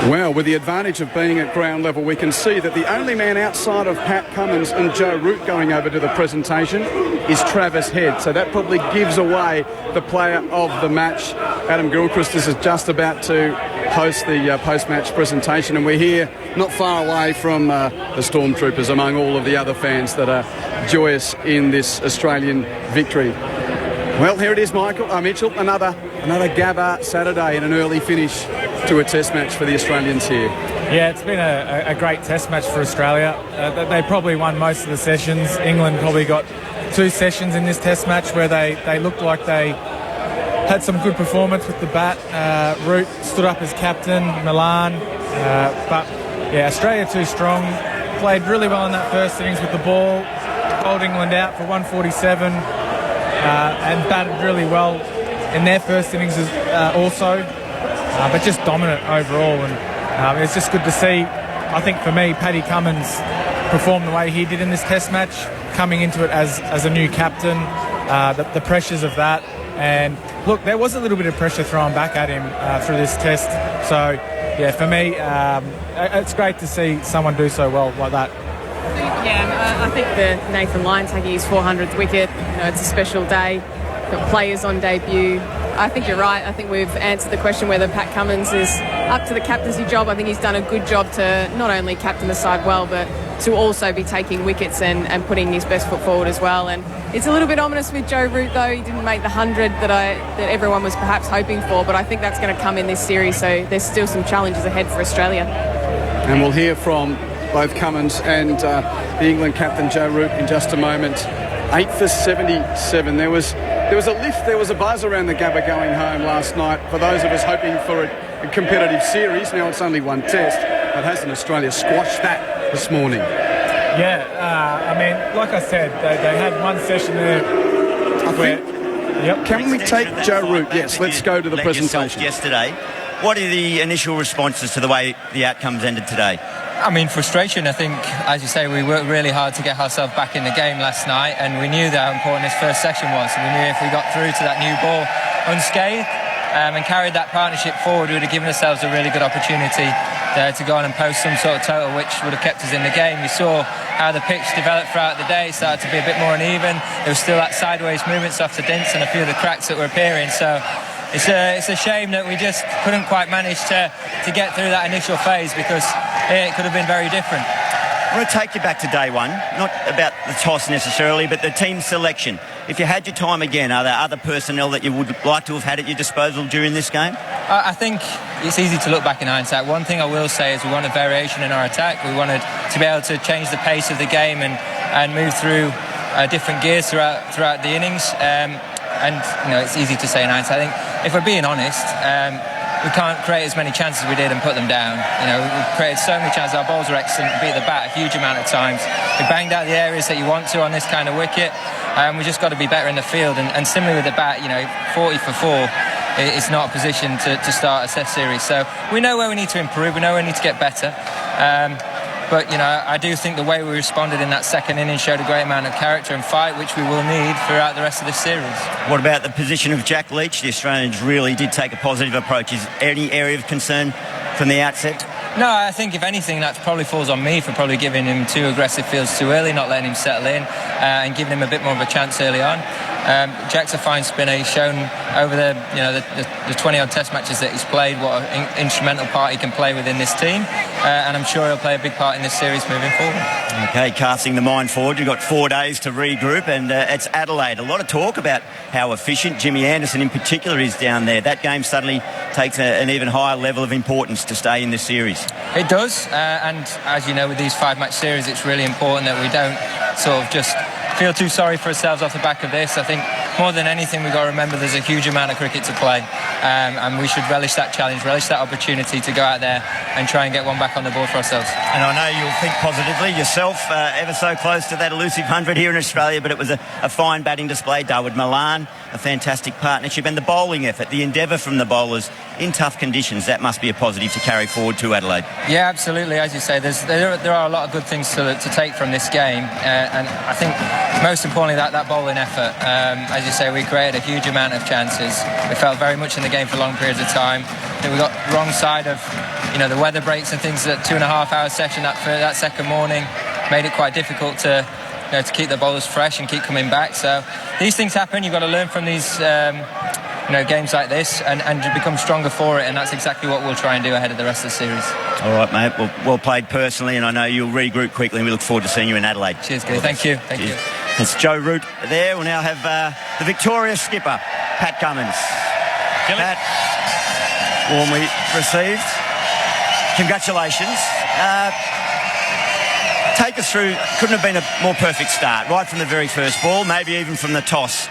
Well, with the advantage of being at ground level, we can see that the only man outside of Pat Cummins and Joe Root going over to the presentation is Travis Head. So that probably gives away the player of the match. Adam Gilchrist is just about to host the post-match presentation, and we're here not far away from the Stormtroopers among all of the other fans that are joyous in this Australian victory. Well, here it is, Mitchell, another Gabba Saturday and an early finish to a test match for the Australians here. Yeah, it's been a great test match for Australia. They probably won most of the sessions. England probably got 2 sessions in this test match where they looked like they had some good performance with the bat. Root stood up as captain, Milan. But, yeah, Australia too strong. Played really well in that first innings with the ball. Bowled England out for 147 and batted really well in their first innings also. But just dominant overall, and it's just good to see. I think for me, Paddy Cummins performed the way he did in this test match, coming into it as a new captain, the pressures of that, and look, there was a little bit of pressure thrown back at him through this test, so yeah, for me, it's great to see someone do so well like that. Yeah, I think the Nathan Lyon taking his 400th wicket, it's a special day. Got players on debut. I think you're right. I think we've answered the question whether Pat Cummins is up to the captaincy job. I think he's done a good job to not only captain the side well, but to also be taking wickets and putting his best foot forward as well. And it's a little bit ominous with Joe Root, though. He didn't make the 100 that everyone was perhaps hoping for, but I think that's going to come in this series, so there's still some challenges ahead for Australia. And we'll hear from both Cummins and the England captain Joe Root in just a moment. 8 for 77. There was a lift, there was a buzz around the Gabba going home last night for those of us hoping for a competitive series. Now it's only one test, but hasn't Australia squashed that this morning? Yeah, I mean, like I said, they had one session there. Can we take Joe Root? Yes, let's go to the presentation. Yesterday, what are the initial responses to the way the outcomes ended today? I mean, frustration. I think, as you say, we worked really hard to get ourselves back in the game last night, and we knew how important this first session was. We knew if we got through to that new ball unscathed and carried that partnership forward, we would have given ourselves a really good opportunity to go on and post some sort of total which would have kept us in the game. We saw how the pitch developed throughout the day. It started to be a bit more uneven. There was still that sideways movements off the dints and a few of the cracks that were appearing. So it's a shame that we just couldn't quite manage to get through that initial phase, because it could have been very different. I want to take you back to day one, not about the toss necessarily, but the team selection. If you had your time again, are there other personnel that you would like to have had at your disposal during this game? I think it's easy to look back in hindsight. One thing I will say is we wanted variation in our attack. We wanted to be able to change the pace of the game and move through different gears throughout the innings. And it's easy to say in hindsight. I think if we're being honest, we can't create as many chances as we did and put them down. We created so many chances. Our balls were excellent. We beat the bat a huge amount of times. We banged out the areas that you want to on this kind of wicket. We just got to be better in the field. And similarly with the bat, 40 for 4 is not a position to start a test series. So we know where we need to improve. We know where we need to get better. But, I do think the way we responded in that second innings showed a great amount of character and fight, which we will need throughout the rest of this series. What about the position of Jack Leach? The Australians really did take a positive approach. Is there any area of concern from the outset? No, I think if anything, that probably falls on me for probably giving him 2 aggressive fields too early, not letting him settle in and giving him a bit more of a chance early on. Jack's a fine spinner. He's shown over the 20-odd test matches that he's played what an instrumental part he can play within this team, and I'm sure he'll play a big part in this series moving forward. Okay, casting the mind forward, you've got 4 days to regroup, and it's Adelaide. A lot of talk about how efficient Jimmy Anderson in particular is down there. That game suddenly takes an even higher level of importance to stay in this series. It does, and as you know, with these 5-match series, it's really important that we don't sort of just feel too sorry for ourselves off the back of this. I think more than anything, we've got to remember there's a huge amount of cricket to play, and we should relish that challenge, relish that opportunity to go out there and try and get one back on the board for ourselves. And I know you'll think positively yourself, ever so close to that elusive 100 here in Australia, but it was a fine batting display. David Malan, a fantastic partnership, and the bowling effort, the endeavour from the bowlers in tough conditions, that must be a positive to carry forward to Adelaide. Yeah, absolutely. As you say, there are a lot of good things to take from this game, and I think most importantly that bowling effort. As you say, we created a huge amount of chances. We felt very much in the game for long periods of time. I think we got wrong side of the weather breaks and things. That 2.5 hour session that second morning made it quite difficult to keep the bowlers fresh and keep coming back. So these things happen. You've got to learn from these games like this and to become stronger for it, and that's exactly what we'll try and do ahead of the rest of the series. All right, mate. Well played personally, and I know you'll regroup quickly, and we look forward to seeing you in Adelaide. Cheers, Gilly. Thank you. Thank you. It's Joe Root there. We'll now have the victorious skipper, Pat Cummins. Pat, warmly received. Congratulations. Take us through, couldn't have been a more perfect start, right from the very first ball, maybe even from the toss.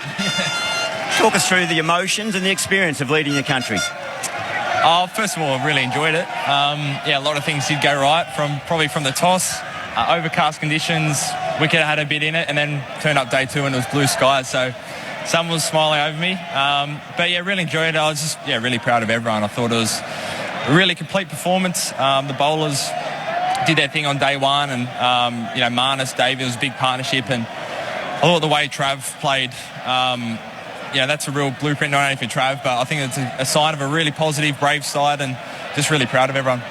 Talk us through the emotions and the experience of leading your country. First of all, I really enjoyed it. A lot of things did go right, probably from the toss. Overcast conditions, wicket had a bit in it, and then turned up day 2 and it was blue skies, so someone was smiling over me. Really enjoyed it. I was just really proud of everyone. I thought it was a really complete performance. The bowlers did their thing on day 1, and Marnus, David was a big partnership, and I thought the way Trav played, that's a real blueprint not only for Trav, but I think it's a sign of a really positive, brave side, and just really proud of everyone.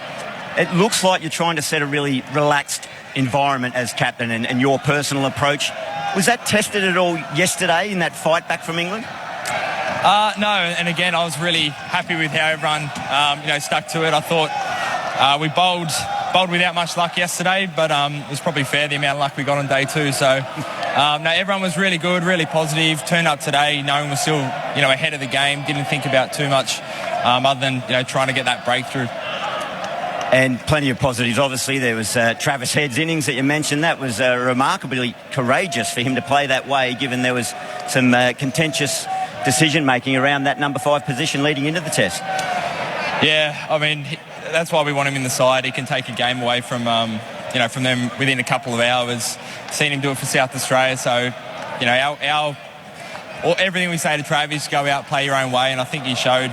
It looks like you're trying to set a really relaxed environment as captain, and your personal approach. Was that tested at all yesterday in that fight back from England? No, and again, I was really happy with how everyone stuck to it. I thought we bowled without much luck yesterday, but it was probably fair the amount of luck we got on day 2. So everyone was really good, really positive. Turned up today knowing we're still ahead of the game. Didn't think about too much other than trying to get that breakthrough. And plenty of positives. Obviously, there was Travis Head's innings that you mentioned. That was remarkably courageous for him to play that way, given there was some contentious decision-making around that number 5 position leading into the test. Yeah, I mean, that's why we want him in the side. He can take a game away from from them within a couple of hours. Seen him do it for South Australia, so everything we say to Trav is go out, play your own way, and I think he showed.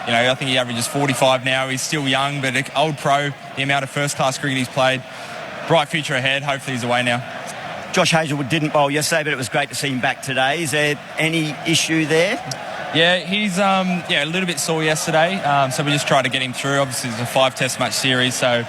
I think he averages 45 now. He's still young, but an old pro, the amount of first-class cricket he's played. Bright future ahead. Hopefully he's away now. Josh Hazlewood didn't bowl yesterday, but it was great to see him back today. Is there any issue there? Yeah, he's a little bit sore yesterday, so we just tried to get him through. Obviously, it's a 5-test match series, so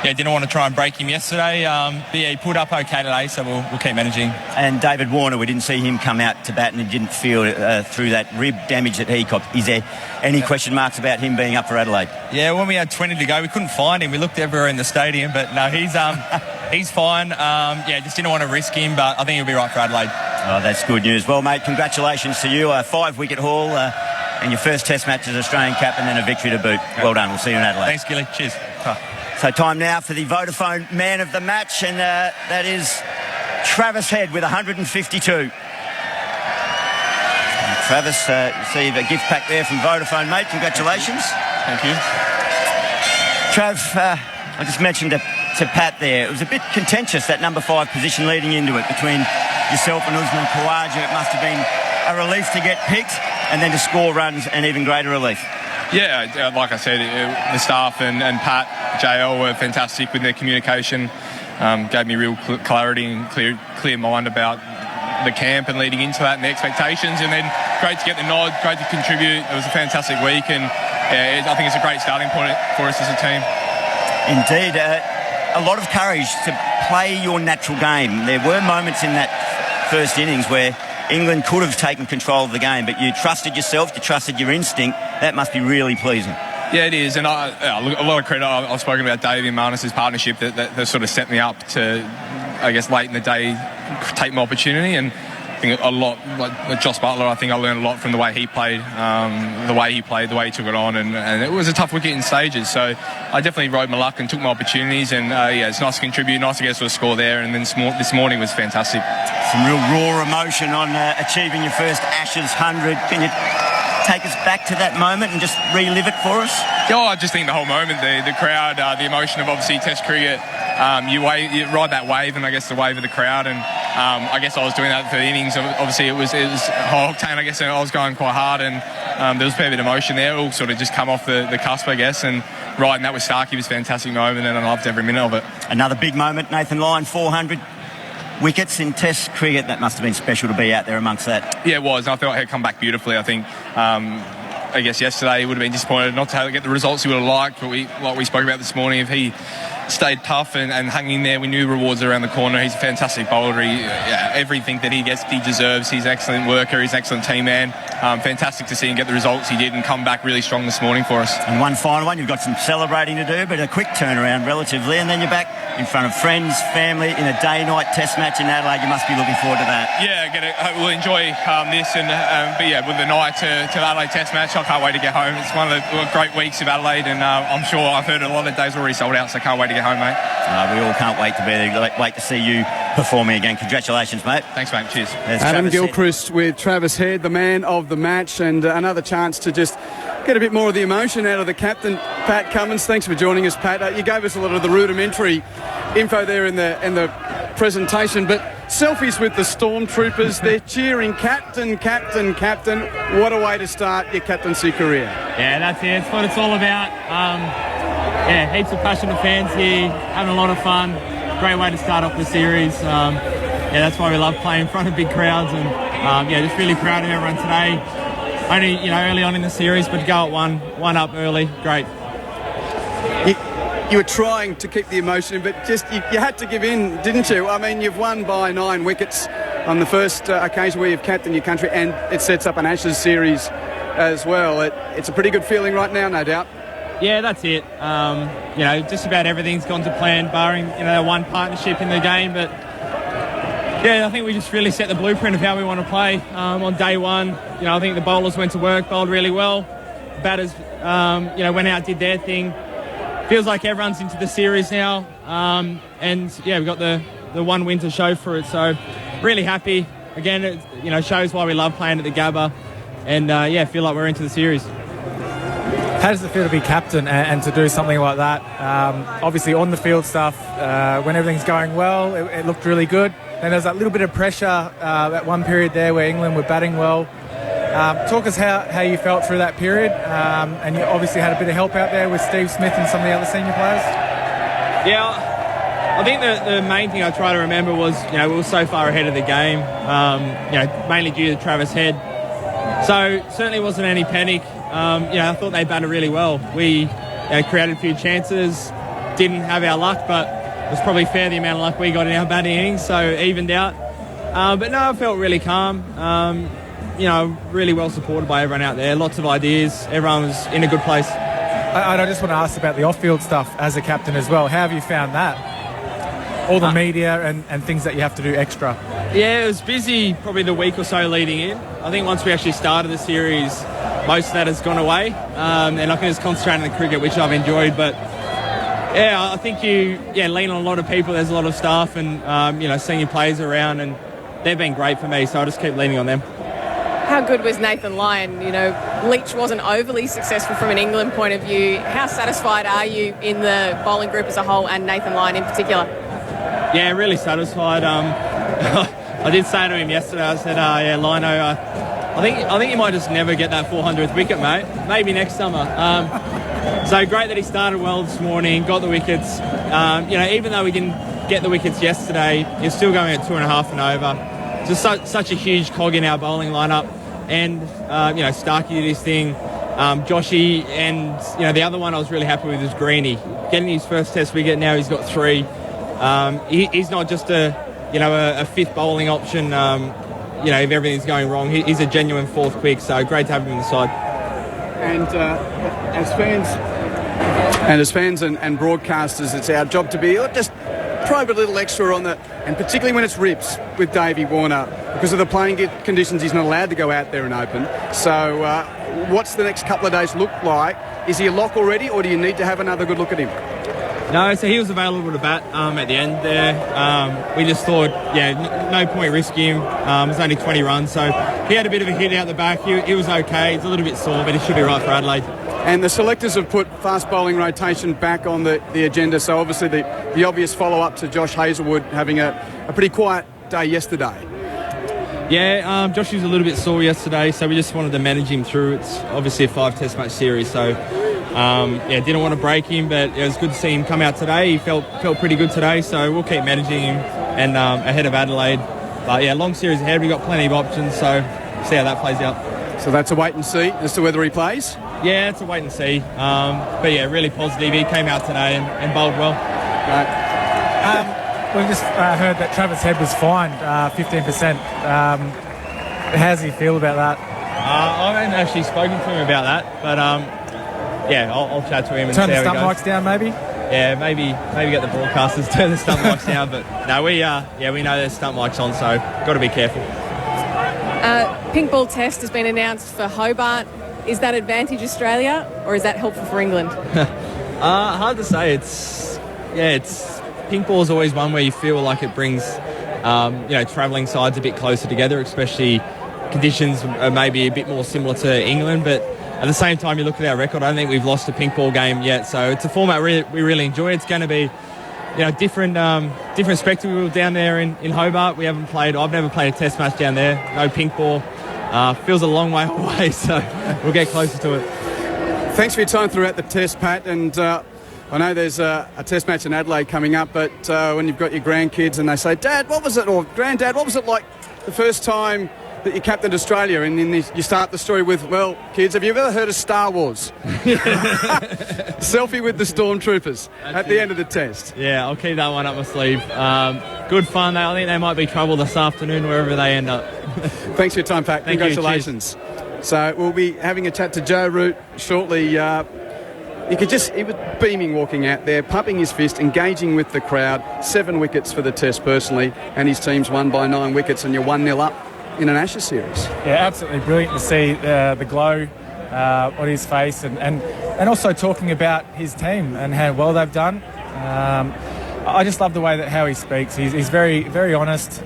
didn't want to try and break him yesterday. He pulled up okay today, so we'll keep managing. And David Warner, we didn't see him come out to bat, and he didn't feel through that rib damage that he copped. Is there any question marks about him being up for Adelaide? Yeah, when we had 20 to go, we couldn't find him. We looked everywhere in the stadium, but no, he's fine. Just didn't want to risk him, but I think he'll be right for Adelaide. Oh, that's good news. Well, mate, congratulations to you. A 5-wicket haul and your first test match as Australian captain and a victory to boot. Well done. We'll see you in Adelaide. Thanks, Gilly. Cheers. So time now for the Vodafone man of the match, and that is Travis Head with 152. And Travis, receive a gift pack there from Vodafone, mate. Congratulations. Thank you. Trav, I just mentioned to Pat there, it was a bit contentious, that number 5 position leading into it between yourself and Usman Khawaja. It must have been a relief to get picked and then to score runs, an even greater relief. Yeah, like I said, the staff and Pat, JL were fantastic with their communication. Gave me real clarity and clear mind about the camp and leading into that and the expectations. And then great to get the nod, great to contribute. It was a fantastic week, and I think it's a great starting point for us as a team. Indeed. A lot of courage to play your natural game. There were moments in that first innings where England could have taken control of the game, but you trusted yourself, you trusted your instinct. That must be really pleasing. Yeah, it is, and a lot of credit. I've spoken about Dave and Marnus' partnership that sort of set me up to, I guess, late in the day take my opportunity, and think a lot, like Joss Butler, I think I learned a lot from the way he played, the way he took it on, and it was a tough wicket in stages. So I definitely rode my luck and took my opportunities, and it's nice to contribute, nice to get to a score there, and then this morning was fantastic. Some real raw emotion on achieving your first Ashes 100. Can you take us back to that moment and just relive it for us? I just think the whole moment, the crowd, the emotion of obviously Test cricket, you ride that wave, and I guess the wave of the crowd, and I guess I was doing that for the innings. Obviously it was high octane, I guess, and I was going quite hard, and there was a fair bit of emotion there. It all sort of just come off the cusp, I guess, and riding that with Starkey was a fantastic moment, and I loved every minute of it. Another big moment, Nathan Lyon, 400 wickets in Test cricket. That must have been special to be out there amongst that. Yeah, it was. I thought he'd come back beautifully. I think I guess yesterday he would have been disappointed not to get the results he would have liked, but like we spoke about this morning, if he stayed tough and hung in there, we knew rewards around the corner. He's a fantastic bowler. Everything that he gets, he deserves. He's an excellent worker. He's an excellent team man. Fantastic to see him get the results he did and come back really strong this morning for us. And one final one, you've got some celebrating to do, but a quick turnaround relatively, and then you're back in front of friends, family, in a day-night Test match in Adelaide. You must be looking forward to that. Yeah, we'll enjoy this, and with the night to the Adelaide Test match, I can't wait to get home. It's one of the great weeks of Adelaide, and I'm sure I've heard a lot of days already sold out, so I can't wait to get home, mate. We all can't wait to be there. Wait to see you performing again. Congratulations, mate. Thanks, mate. Cheers. There's Adam Travis Gilchrist with Travis Head, the man of the match, and another chance to just get a bit more of the emotion out of the captain, Pat Cummins. Thanks for joining us, Pat. You gave us a lot of the rudimentary info there in the presentation, but selfies with the Stormtroopers. They're cheering captain, captain, captain. What a way to start your captaincy career. Yeah, that's it. It's what it's all about. Heaps of passionate fans here, having a lot of fun. Great way to start off the series. That's why we love playing in front of big crowds, and just really proud of everyone today. Only early on in the series, but to go at one up early, great. You were trying to keep the emotion in, but just you had to give in, didn't you? I mean, you've won by 9 wickets on the first occasion where you've captained your country, and it sets up an Ashes series as well. It's a pretty good feeling right now, no doubt. Yeah, that's it. Just about everything's gone to plan, barring one partnership in the game. But I think we just really set the blueprint of how we want to play on day one. I think the bowlers went to work, bowled really well. Batters, went out, did their thing. Feels like everyone's into the series now, we've got the one win to show for it. So really happy. Again, it shows why we love playing at the Gabba, and feel like we're into the series. How does it feel to be captain and to do something like that? Obviously on the field stuff, when everything's going well, it looked really good. And there's that little bit of pressure at one period there where England were batting well. Talk us how you felt through that period, and you obviously had a bit of help out there with Steve Smith and some of the other senior players. I think the main thing I try to remember was we were so far ahead of the game, mainly due to Travis Head. So certainly wasn't any panic. I thought they batted really well. We created a few chances, didn't have our luck, but it was probably fair the amount of luck we got in our batting innings, so evened out. But no, I felt really calm. Really well supported by everyone out there. Lots of ideas. Everyone was in a good place. I just want to ask about the off-field stuff as a captain as well. How have you found that? All the media and things that you have to do extra. Yeah, it was busy probably the week or so leading in. I think once we actually started the series, most of that has gone away. And I can just concentrate on the cricket, which I've enjoyed. But I think you lean on a lot of people. There's a lot of staff and, senior players around, and they've been great for me. So I just keep leaning on them. How good was Nathan Lyon? Leach wasn't overly successful from an England point of view. How satisfied are you in the bowling group as a whole and Nathan Lyon in particular? Yeah, really satisfied. I did say to him yesterday, I said, Lino, I think you might just never get that 400th wicket, mate. Maybe next summer. So great that he started well this morning, got the wickets. Even though we didn't get the wickets yesterday, he's still going at 2.5 and over. Just such a huge cog in our bowling lineup. And, Starkey did his thing. Joshy and, the other one I was really happy with was Greeny. Getting his first Test wicket, now he's got 3. He's not just a fifth bowling option, if everything's going wrong. He's a genuine fourth quick, so great to have him in the side. And as fans and broadcasters, it's our job to be just probe a little extra on and particularly when it's rips with Davey Warner, because of the playing conditions, he's not allowed to go out there and open. So what's the next couple of days look like? Is he a lock already, or do you need to have another good look at him? No, so he was available to bat at the end there. We just thought, no point risking him. It was only 20 runs, so he had a bit of a hit out the back. He was okay. He's a little bit sore, but he should be right for Adelaide. And the selectors have put fast bowling rotation back on the agenda, so obviously the obvious follow-up to Josh Hazlewood having a pretty quiet day yesterday. Yeah, Josh was a little bit sore yesterday, so we just wanted to manage him through. It's obviously a 5 test match series, so didn't want to break him, but it was good to see him come out today. He felt pretty good today, so we'll keep managing him and ahead of Adelaide. But long series ahead. We've got plenty of options, so see how that plays out. So that's a wait and see as to whether he plays? Yeah, it's a wait and see. But really positive. He came out today and bowled well. Right. We've just heard that Travis Head was fined 15%. How does he feel about that? I haven't actually spoken to him about that, but I'll chat to him and turn see how the stump he goes. mics down, maybe. Yeah, maybe get the broadcasters turn the stump mics down, but no, we know there's stump mics on, so got to be careful. Pink ball test has been announced for Hobart. Is that advantage Australia, or is that helpful for England? Hard to say. It's pink ball is always one where you feel like it brings travelling sides a bit closer together, especially conditions are maybe a bit more similar to England, but at the same time you look at our record, I don't think we've lost a pink ball game yet, so it's a format we really enjoy. It's going to be different spectacle down there in Hobart. I've never played a test match down there, no pink ball. Feels a long way away, so we'll get closer to it. Thanks for your time throughout the test, Pat, and I know there's a test match in Adelaide coming up, but when you've got your grandkids and they say, Dad, what was it, or Granddad, what was it like the first time that you captained Australia? And then you start the story with, well, kids, have you ever heard of Star Wars? Selfie with the stormtroopers at the end of the test. Yeah, I'll keep that one up my sleeve. Good fun. I think they might be trouble this afternoon wherever they end up. Thanks for your time, Pat. Congratulations. So we'll be having a chat to Joe Root shortly. He was beaming walking out there, pumping his fist, engaging with the crowd. 7 wickets for the test personally, and his team's won by 9 wickets, and you're 1-0 up in an Ashes series. Yeah, absolutely brilliant to see the glow on his face, and also talking about his team and how well they've done. I just love the way how he speaks. He's very, very honest.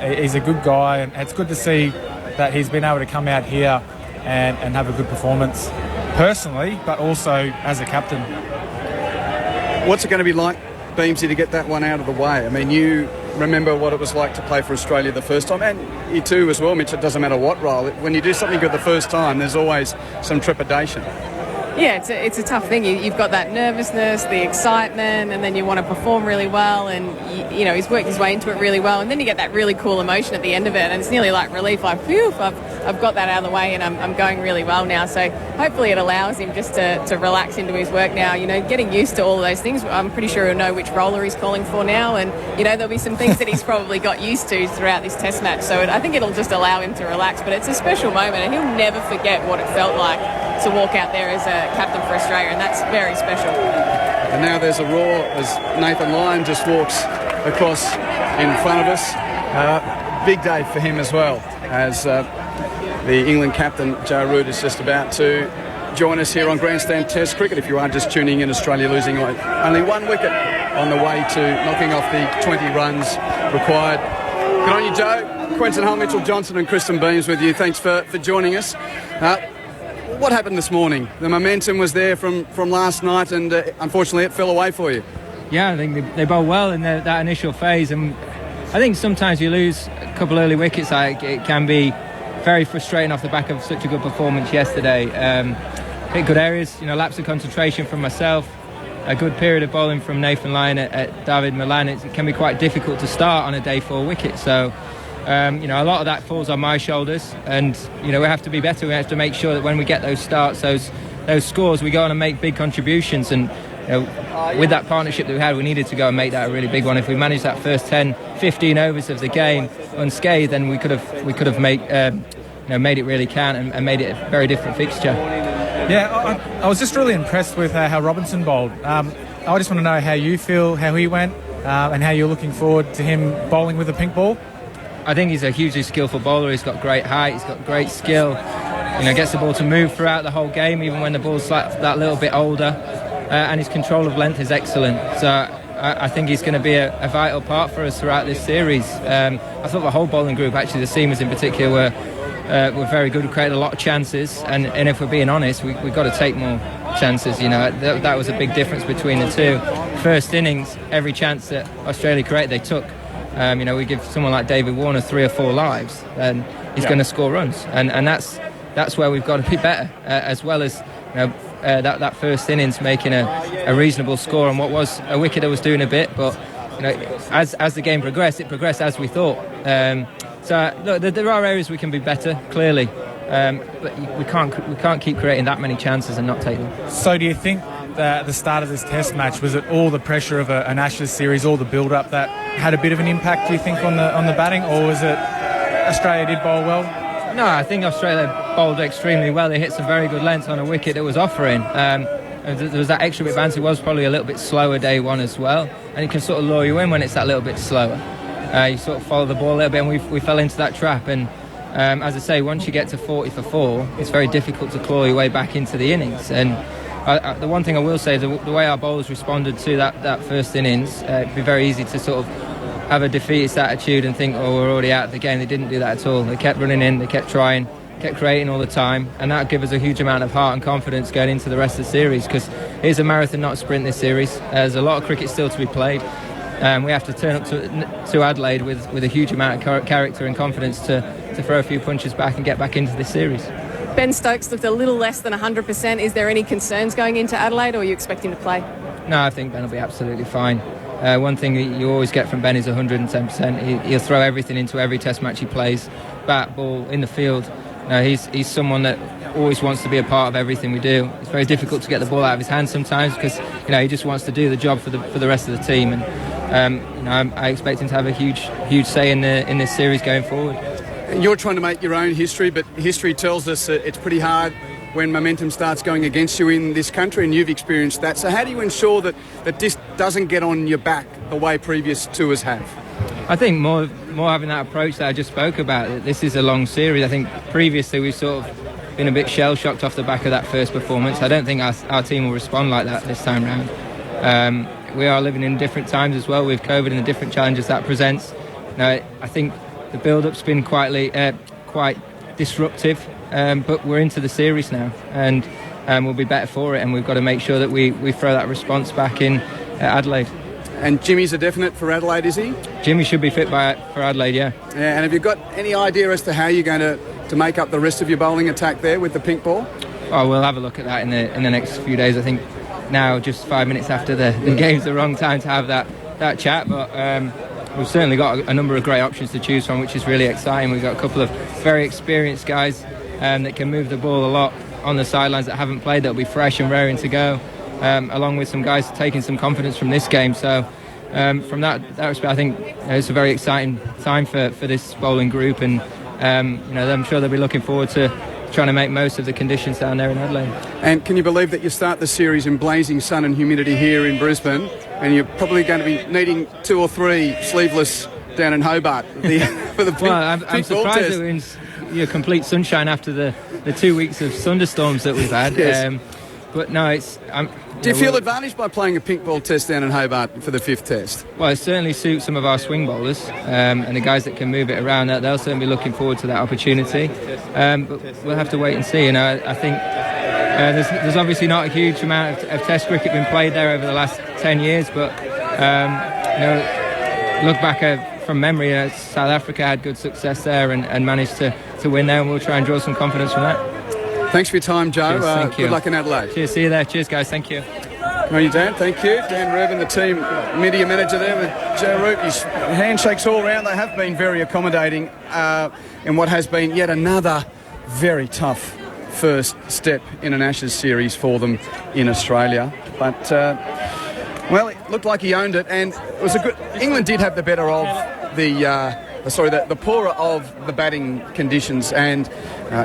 He's a good guy, and it's good to see that he's been able to come out here and have a good performance personally, but also as a captain. What's it going to be like, Beamsy, to get that one out of the way? I mean, you remember what it was like to play for Australia the first time, and you too as well, Mitch. It doesn't matter what role. When you do something good the first time, there's always some trepidation. Yeah, it's a tough thing. You've got that nervousness, the excitement, and then you want to perform really well, and he's worked his way into it really well, and then you get that really cool emotion at the end of it, and it's nearly like relief. Like, phew, I've got that out of the way, and I'm going really well now. So hopefully it allows him just to relax into his work now. Getting used to all of those things. I'm pretty sure he'll know which roller he's calling for now, and there'll be some things that he's probably got used to throughout this test match. So I think it'll just allow him to relax. But it's a special moment, and he'll never forget what it felt like to walk out there as a captain for Australia, and that's very special. And now there's a roar as Nathan Lyon just walks across in front of us. Big day for him as well, as the England captain Joe Root is just about to join us here on Grandstand Test Cricket. If you are just tuning in, Australia losing only 1 wicket on the way to knocking off the 20 runs required. Good on you, Joe. Quentin Hull, Mitchell Johnson and Kristen Beams with you. Thanks for joining us. What happened this morning? The momentum was there from last night, and unfortunately it fell away for you. Yeah, I think they bowled well in that initial phase, and I think sometimes you lose a couple early wickets. It can be very frustrating off the back of such a good performance yesterday. Hit good areas, lapse of concentration from myself, a good period of bowling from Nathan Lyon at David Milan. It can be quite difficult to start on a day 4 wicket, so a lot of that falls on my shoulders, and we have to be better. We have to make sure that when we get those starts, those scores, we go on and make big contributions. And with that partnership that we had, we needed to go and make that a really big one. If we managed that first 10-15 overs of the game unscathed, then we could have made it really count and made it a very different fixture. Yeah, I was just really impressed with how Robinson bowled. I just want to know how you feel, how he went. and how you're looking forward to him bowling with a pink ball? I think he's a hugely skillful bowler. He's got great height, he's got great skill. Gets the ball to move throughout the whole game, even when the ball's that little bit older. And his control of length is excellent. So I think he's going to be a vital part for us throughout this series. I thought the whole bowling group, actually the seamers in particular, were very good. We created a lot of chances, and if we're being honest, we've got to take more chances. That was a big difference between the two. First innings, every chance that Australia created, they took. We give someone like David Warner 3 or 4 lives, and he's going to score runs, and that's where we've got to be better, as well as that first innings making a reasonable score on what was a wicket that was doing a bit, but as the game progressed, it progressed as we thought. So look, there are areas we can be better, clearly, but we can't keep creating that many chances and not take them. So do you think at the start of this Test match, was it all the pressure of an Ashes series, all the build-up that had a bit of an impact, do you think, on the batting, or was it Australia did bowl well? No, I think Australia bowled extremely well. They hit some very good length on a wicket that was offering. There was that extra bit of bounce. It was probably a little bit slower day one as well, and it can sort of lure you in when it's that little bit slower. You sort of follow the ball a little bit, and we fell into that trap. And as I say, once you get to 40 for 4, it's very difficult to claw your way back into the innings. And the one thing I will say is the way our bowlers responded to that first innings, it'd be very easy to sort of have a defeatist attitude and think, we're already out of the game. They didn't do that at all. They kept running in, they kept trying, kept creating all the time, and that gave us a huge amount of heart and confidence going into the rest of the series, because it's a marathon, not a sprint, this series. There's a lot of cricket still to be played. We have to turn up to Adelaide with a huge amount of character and confidence to throw a few punches back and get back into this series. Ben Stokes looked a little less than 100%. Is there any concerns going into Adelaide, or are you expecting to play? No, I think Ben will be absolutely fine. One thing that you always get from Ben is 110%. He'll throw everything into every Test match he plays, bat, ball, in the field. He's someone that always wants to be a part of everything we do. It's very difficult to get the ball out of his hands sometimes, because he just wants to do the job for the rest of the team. And I expect him to have a huge say in this series going forward. You're trying to make your own history, but history tells us that it's pretty hard when momentum starts going against you in this country, and you've experienced that. So how do you ensure that this doesn't get on your back the way previous tours have? I think more having that approach that I just spoke about. This is a long series. I think previously we've sort of been a bit shell-shocked off the back of that first performance. I don't think our team will respond like that this time round. We are living in different times as well with COVID and the different challenges that presents. I think the build-up's been quite disruptive, but we're into the series now, and we'll be better for it, and we've got to make sure that we throw that response back in Adelaide. And Jimmy's a definite for Adelaide, is he? Jimmy should be fit for Adelaide, yeah. Yeah. And have you got any idea as to how you're going to make up the rest of your bowling attack there with the pink ball? Oh, we'll have a look at that in the next few days. I think now, just 5 minutes after the game's the wrong time to have that chat, but we've certainly got a number of great options to choose from, which is really exciting. We've got a couple of very experienced guys that can move the ball a lot on the sidelines that haven't played, that'll be fresh and raring to go, along with some guys taking some confidence from this game. So from that respect, I think it's a very exciting time for this bowling group, and I'm sure they'll be looking forward to trying to make most of the conditions down there in Adelaide. And can you believe that you start the series in blazing sun and humidity here in Brisbane, and you're probably going to be needing 2 or 3 sleeveless down in Hobart for the pink, I'm surprised that we're in complete sunshine after the 2 weeks of thunderstorms that we've had. Yes. But no, do you feel advantaged by playing a pink ball test down in Hobart for the 5th test? Well, it certainly suits some of our swing bowlers, and the guys that can move it around. They'll certainly be looking forward to that opportunity. But we'll have to wait and see. I think there's obviously not a huge amount of Test cricket been played there over the last 10 years. But look back from memory, South Africa had good success there and managed to win there, and we'll try and draw some confidence from that. Thanks for your time, Joe. Cheers, thank you. Good luck in Adelaide. Cheers, see you there. Cheers, guys. Thank you. Well, you Dan, thank you. Dan Rubin, the team media manager there with Joe Root. His handshakes all round. They have been very accommodating in what has been yet another very tough first step in an Ashes series for them in Australia. But, well, it looked like he owned it, and it was England did have the better of the poorer of the batting conditions, and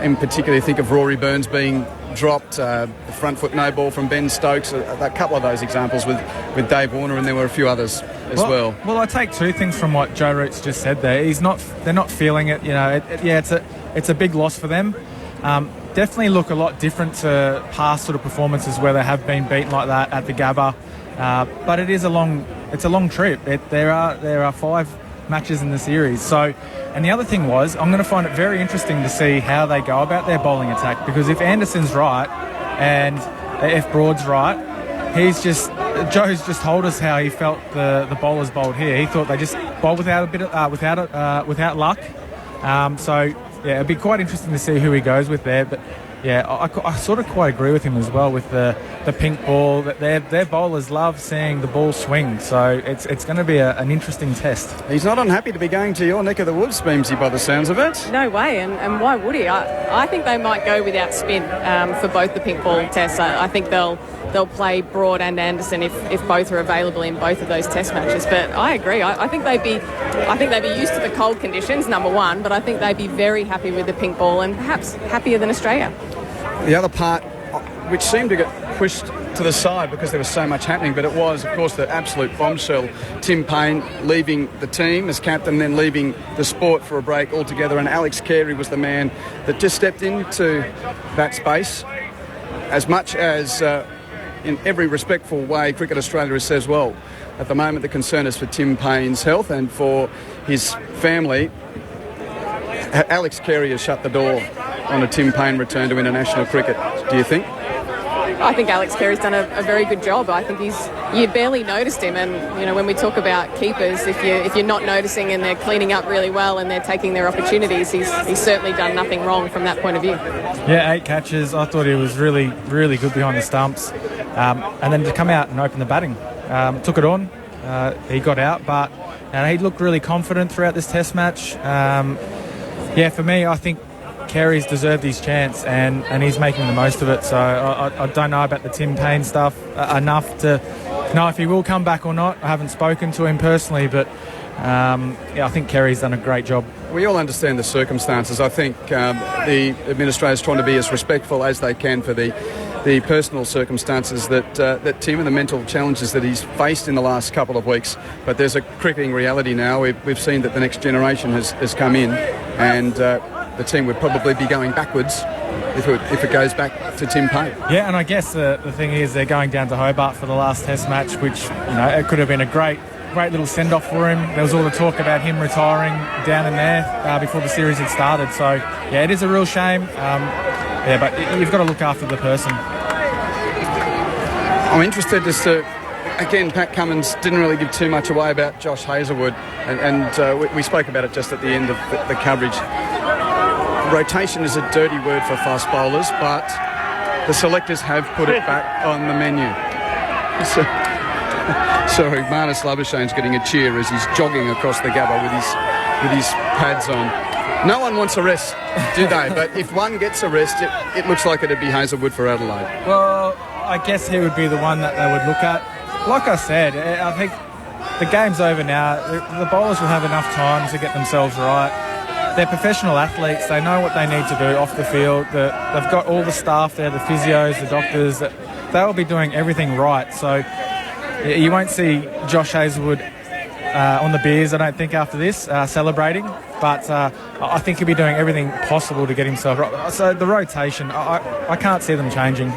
in particular, I think of Rory Burns being dropped, the front foot no ball from Ben Stokes, a couple of those examples with Dave Warner, and there were a few others. as well. Well, I take two things from what Joe Root's just said there. They're not feeling it. You know, it's a big loss for them. Definitely look a lot different to past sort of performances where they have been beaten like that at the Gabba. But it's a long trip. There are 5 matches in the series. So, and the other thing was, I'm going to find it very interesting to see how they go about their bowling attack, because if Anderson's right and if Broad's right, Joe's just told us how he felt the bowlers bowled here. He thought they just bowled without luck. So yeah, it'd be quite interesting to see who he goes with there. But yeah, I sort of quite agree with him as well with the pink ball. That their bowlers love seeing the ball swing. So it's going to be an interesting test. He's not unhappy to be going to your neck of the woods, Beamsy, by the sounds of it. No way, and why would he? I think they might go without spin for both the pink ball tests. I think they'll play Broad and Anderson if both are available in both of those test matches. But I agree. I think they'd be used to the cold conditions, number one, but I think they'd be very happy with the pink ball and perhaps happier than Australia. The other part, which seemed to get pushed to the side because there was so much happening, but it was, of course, the absolute bombshell. Tim Payne leaving the team as captain, then leaving the sport for a break altogether, and Alex Carey was the man that just stepped into that space. As much as in every respectful way, Cricket Australia says, well, at the moment the concern is for Tim Payne's health and for his family. Alex Carey has shut the door on a Tim Payne return to international cricket, do you think? I think Alex Carey's done a very good job. I think you barely noticed him, and you know, when we talk about keepers, if you're not noticing and they're cleaning up really well and they're taking their opportunities, he's certainly done nothing wrong from that point of view. Yeah, 8 catches. I thought he was really, really good behind the stumps, and then to come out and open the batting, took it on. He got out, but he looked really confident throughout this Test match. Yeah, for me, I think Carey's deserved his chance and he's making the most of it. So I don't know about the Tim Payne stuff enough to know if he will come back or not. I haven't spoken to him personally, but I think Carey's done a great job. We all understand the circumstances. I think the administrators trying to be as respectful as they can for the personal circumstances that Tim and the mental challenges that he's faced in the last couple of weeks. But there's a cricketing reality now. We've seen that the next generation has come in, and the team would probably be going backwards if it goes back to Tim Payne. Yeah, and I guess the thing is they're going down to Hobart for the last Test match, which it could have been a great little send-off for him. There was all the talk about him retiring down in there before the series had started. So yeah, it is a real shame. But you've got to look after the person. I'm interested as to, again, Pat Cummins didn't really give too much away about Josh Hazlewood, and we spoke about it just at the end of the coverage. Rotation is a dirty word for fast bowlers, but the selectors have put it back on the menu. Sorry, Marnus Labuschagne's getting a cheer as he's jogging across the Gabba with his pads on. No one wants a rest, do they? But if one gets a rest, it looks like it'd be Hazlewood for Adelaide. Well, I guess he would be the one that they would look at. Like I said, I think the game's over now. The bowlers will have enough time to get themselves right. They're professional athletes. They know what they need to do off the field. They've got all the staff there, the physios, the doctors. They'll be doing everything right. So you won't see Josh Hazlewood on the beers, I don't think, after this, celebrating. But I think he'll be doing everything possible to get himself right. So the rotation, I can't see them changing.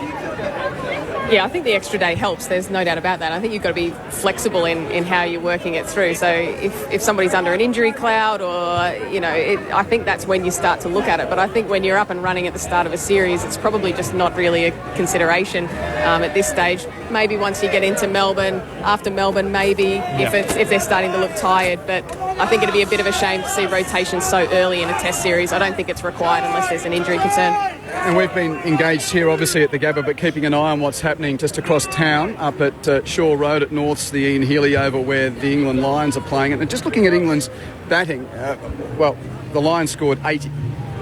Yeah, I think the extra day helps. There's no doubt about that. I think you've got to be flexible in how you're working it through. So if somebody's under an injury cloud or, I think that's when you start to look at it. But I think when you're up and running at the start of a series, it's probably just not really a consideration at this stage. Maybe once you get into Melbourne, after Melbourne, maybe if they're starting to look tired. But I think it'd be a bit of a shame to see rotation so early in a Test series. I don't think it's required unless there's an injury concern. And we've been engaged here, obviously, at the Gabba, but keeping an eye on what's happening just across town, up at Shaw Road at Norths, the Ian Healy Oval, where the England Lions are playing. And just looking at England's batting, the Lions scored 80,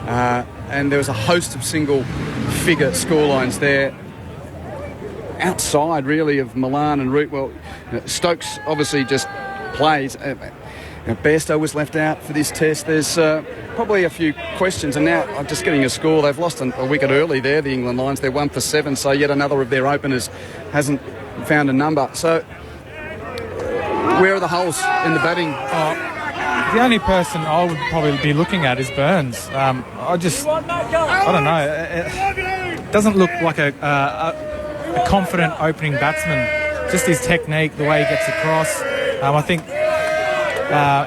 and there was a host of single-figure scorelines there. Outside, really, of Milan and Root. Well, Stokes obviously just plays. Bairstow was left out for this Test. There's probably a few questions, and now I'm just getting a score. They've lost a wicket early there, the England Lions. They're 1 for 7, so yet another of their openers hasn't found a number. So Where are the holes in the batting? The only person I would probably be looking at is Burns. I don't know. It doesn't look like a confident opening batsman. Just his technique, the way he gets across. I think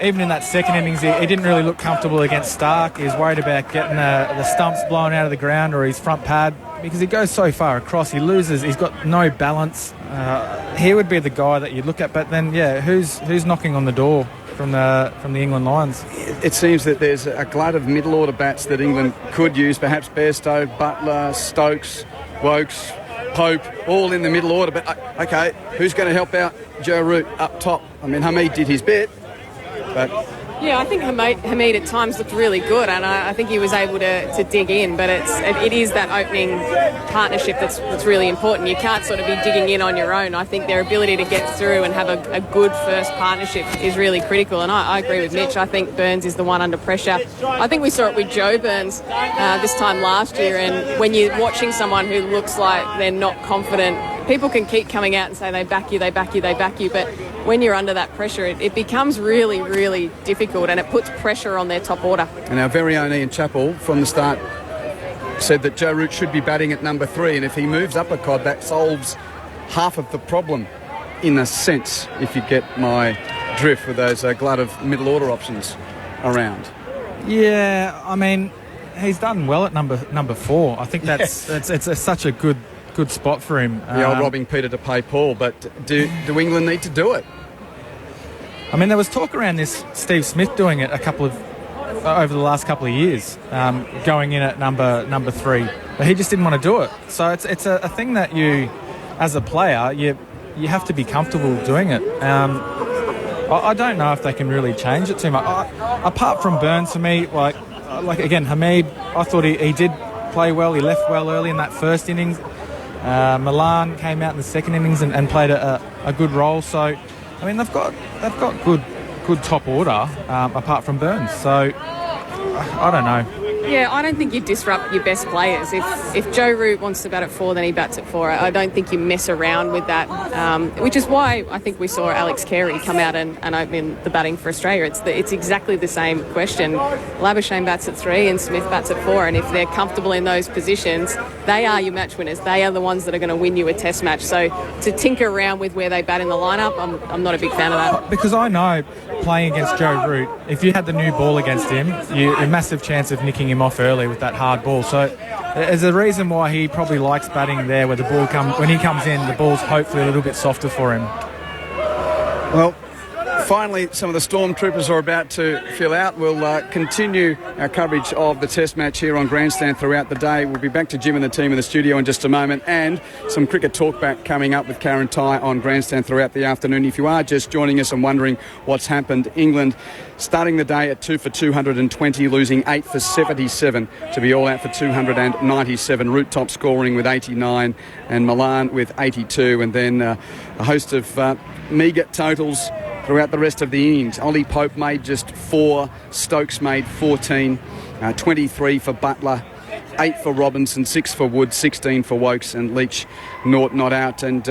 even in that second innings, he didn't really look comfortable against Stark. He was worried about getting the stumps blown out of the ground or his front pad because he goes so far across. He loses. He's got no balance. He would be the guy that you'd look at. But then, who's knocking on the door from the England Lions? It seems that there's a glut of middle order bats that England could use. Perhaps Bairstow, Butler, Stokes, Wokes, Pope, all in the middle order. But okay, who's going to help out Joe Root up top? I mean, Hamid did his bit, but yeah, I think Hamid at times looked really good, and I think he was able to dig in. But it is that opening partnership that's really important. You can't sort of be digging in on your own. I think their ability to get through and have a good first partnership is really critical. And I agree with Mitch. I think Burns is the one under pressure. I think we saw it with Joe Burns this time last year. And when you're watching someone who looks like they're not confident, people can keep coming out and say they back you, they back you, they back you. But when you're under that pressure, it becomes really, really difficult, and it puts pressure on their top order. And our very own Ian Chappell from the start said that Joe Root should be batting at number 3, and if he moves up a cod, that solves half of the problem, in a sense, if you get my drift with those glut of middle order options around. Yeah, I mean, he's done well at number 4. I think it's such a good spot for him. The old robbing Peter to pay Paul, but do England need to do it? I mean, there was talk around this Steve Smith doing it over the last couple of years, going in at number 3, but he just didn't want to do it. So it's a thing that you, as a player, you have to be comfortable doing it. I don't know if they can really change it too much. Apart from Burns, for me, like again, Hamid, I thought he did play well. He left well early in that first innings. Milan came out in the second innings and played a good role. So, I mean, they've got good top order apart from Burns. So, I don't know. Yeah, I don't think you disrupt your best players. If Joe Root wants to bat at 4, then he bats at 4. I don't think you mess around with that, which is why I think we saw Alex Carey come out and open the batting for Australia. It's exactly the same question. Labuschagne bats at 3 and Smith bats at 4, and if they're comfortable in those positions, they are your match winners. They are the ones that are going to win you a test match. So to tinker around with where they bat in the lineup, I'm not a big fan of that. Because I know, playing against Joe Root, if you had the new ball against him, a massive chance of nicking him off early with that hard ball. So there's a reason why he probably likes batting there where the ball when he comes in, the ball's hopefully a little bit softer for him. Well, finally, some of the Stormtroopers are about to fill out. We'll continue our coverage of the Test match here on Grandstand throughout the day. We'll be back to Jim and the team in the studio in just a moment, and some cricket talkback coming up with Karen Ty on Grandstand throughout the afternoon. If you are just joining us and wondering what's happened, England starting the day at 2 for 220, losing 8 for 77 to be all out for 297. Root top scoring with 89 and Milan with 82, and then a host of meagre totals throughout the rest of the innings. Ollie Pope made just 4, Stokes made 14, 23 for Butler, 8 for Robinson, 6 for Wood, 16 for Wokes, and Leach not out. And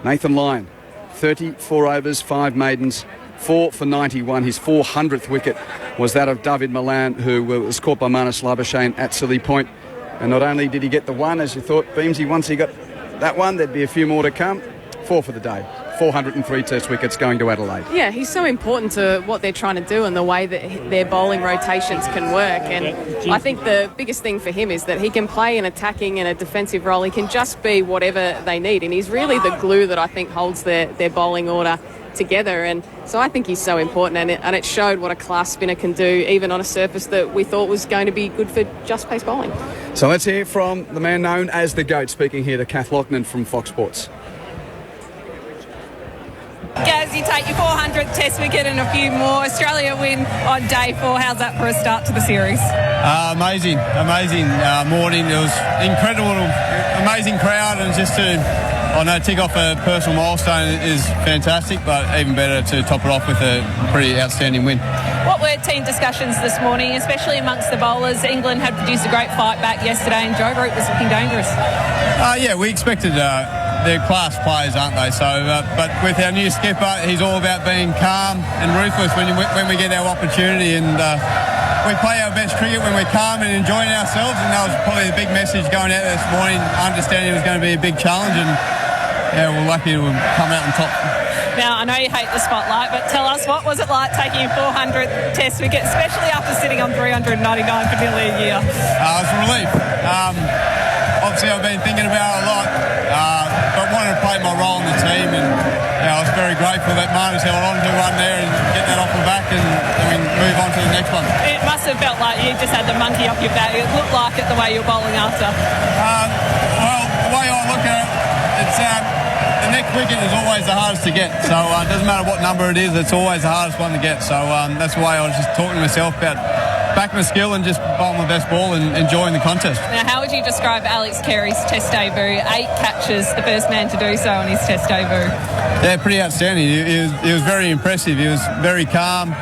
Nathan Lyon, 34 overs, 5 maidens, 4 for 91. His 400th wicket was that of David Milan, who was caught by Marnus Labuschagne at Silly Point. And not only did he get the one, as you thought, Beamsy, once he got that one, there'd be a few more to come. 4 for the day. 403 test wickets going to Adelaide. Yeah, he's so important to what they're trying to do and the way that their bowling rotations can work. And I think the biggest thing for him is that he can play an attacking and a defensive role. He can just be whatever they need. And he's really the glue that I think holds their bowling order together. And so I think he's so important. And it showed what a class spinner can do, even on a surface that we thought was going to be good for just pace bowling. So let's hear from the man known as the GOAT, speaking here to Kath Loughnan from Fox Sports. Gaz, you take your 400th test wicket and a few more. Australia win on day 4. How's that for a start to the series? Amazing morning. It was incredible, amazing crowd, and just to tick off a personal milestone is fantastic, but even better to top it off with a pretty outstanding win. What were team discussions this morning, especially amongst the bowlers? England had produced a great fight back yesterday and Joe Root was looking dangerous. We expected they're class players, aren't they? So, but with our new skipper, he's all about being calm and ruthless when we get our opportunity, and we play our best cricket when we're calm and enjoying ourselves, and that was probably the big message going out this morning, understanding it was going to be a big challenge, and yeah, we're lucky to come out on top. Now, I know you hate the spotlight, but tell us, what was it like taking your 400th Test wicket, especially after sitting on 399 for nearly a year? It was a relief. Obviously, I've been thinking about it a lot, but wanted to play my role in the team, and I was very grateful that Marnus held on to one there and get that off the back, and we move on to the next one. It must have felt like you just had the monkey off your back. It looked like it the way you were bowling after. Well, the way I look at it, it's the next wicket is always the hardest to get. So it doesn't matter what number it is, it's always the hardest one to get. So that's why I was just talking to myself about backing my skill and just bowling my best ball and enjoying the contest. Now, how would you describe Alex Carey's Test debut? 8 catches, the first man to do so on his Test debut. Yeah, pretty outstanding. He was very impressive. He was very calm.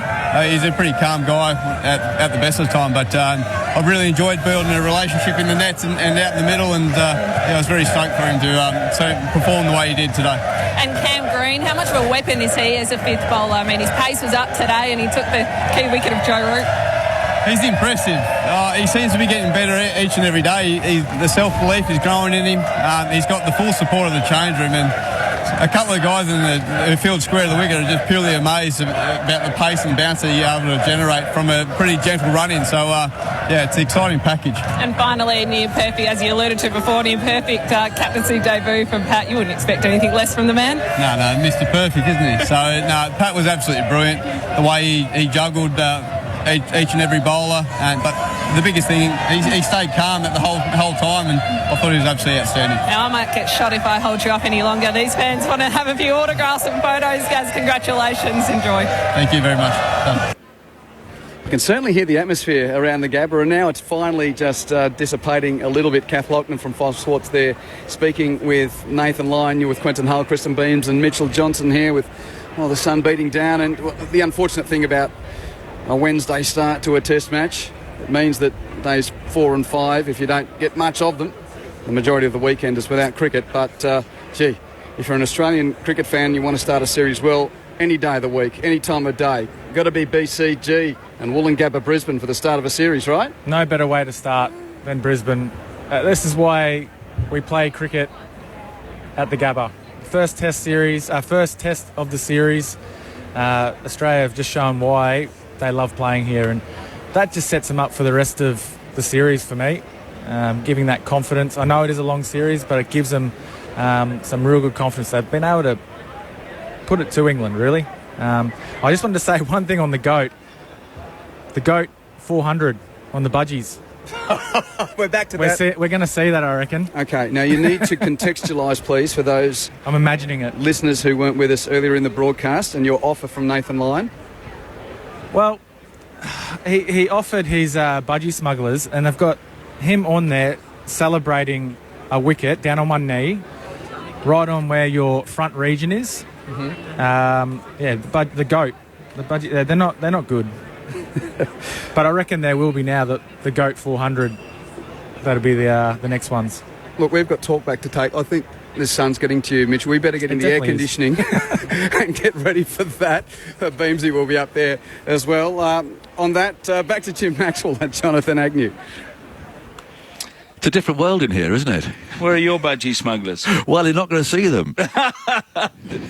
He's a pretty calm guy at the best of the time, but I've really enjoyed building a relationship in the nets and out in the middle, and I was very stoked for him to perform the way he did today. And Cam Green, how much of a weapon is he as a fifth bowler? I mean, his pace was up today and he took the key wicket of Joe Root. He's impressive. He seems to be getting better each and every day. The self-belief is growing in him. He's got the full support of the change room, and a couple of guys in the field square of the wicket are just purely amazed about the pace and bounce that you're able to generate from a pretty gentle run-in. So, yeah, it's an exciting package. And finally, near perfect, as you alluded to before, near perfect captaincy debut from Pat. You wouldn't expect anything less from the man. No, Mr. Perfect, isn't he? So, no, Pat was absolutely brilliant. The way he juggled each and every bowler, but the biggest thing, he stayed calm the whole time, and I thought he was absolutely outstanding. Now, I might get shot if I hold you up any longer. These fans want to have a few autographs and photos. Guys, congratulations. Enjoy. Thank you very much. Done. You can certainly hear the atmosphere around the Gabba, and now it's finally just dissipating a little bit. Kath Lochner from Fox Sports there speaking with Nathan Lyon. You're with Quentin Hull, Kristen Beams and Mitchell Johnson here with the sun beating down. And the unfortunate thing about a Wednesday start to a Test match, it means that days 4 and 5, if you don't get much of them, the majority of the weekend is without cricket. But, gee, if you're an Australian cricket fan, you want to start a series well, any day of the week, any time of day. You've got to be BCG and Wollongabba Brisbane for the start of a series, right? No better way to start than Brisbane. This is why we play cricket at the Gabba. First test of the series. Australia have just shown why they love playing here, and that just sets them up for the rest of the series for me, giving that confidence. I know it is a long series, but it gives them some real good confidence. They've been able to put it to England, really. I just wanted to say one thing on the GOAT. The GOAT 400 on the budgies. We're back to that. We're going to see that, I reckon. Okay, now you need to contextualise, please, for those I'm imagining it. Listeners who weren't with us earlier in the broadcast, and your offer from Nathan Lyon. Well, he offered his budgie smugglers, and they've got him on there celebrating a wicket down on one knee, right on where your front region is. Mm-hmm. The GOAT, the budgie, they're not good. But I reckon there will be now that the GOAT 400. That'll be the next ones. Look, we've got talk back to take. I think the sun's getting to you, Mitch. We better get in the air conditioning and get ready for that. Beamsy will be up there as well. On that, back to Jim Maxwell and Jonathan Agnew. It's a different world in here, isn't it? Where are your budgie smugglers? Well, you're not going to see them.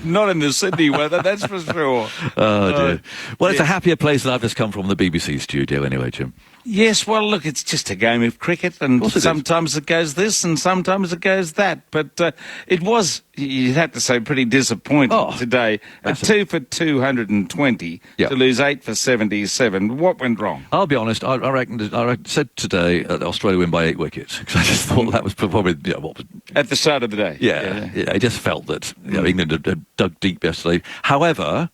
Not in the Sydney weather, that's for sure. Oh, dear. Well, it's a happier place than I've just come from the BBC studio anyway, Jim. Yes, well, look, it's just a game of cricket, and sometimes it goes this and sometimes it goes that. But it was, you'd have to say, pretty disappointing today. A 2 for 220 to lose 8 for 77. What went wrong? I'll be honest, I reckon said today that Australia win by 8 wickets, because I just thought that was probably... what was, at the start of the day. Yeah, I just felt that England had dug deep yesterday. However...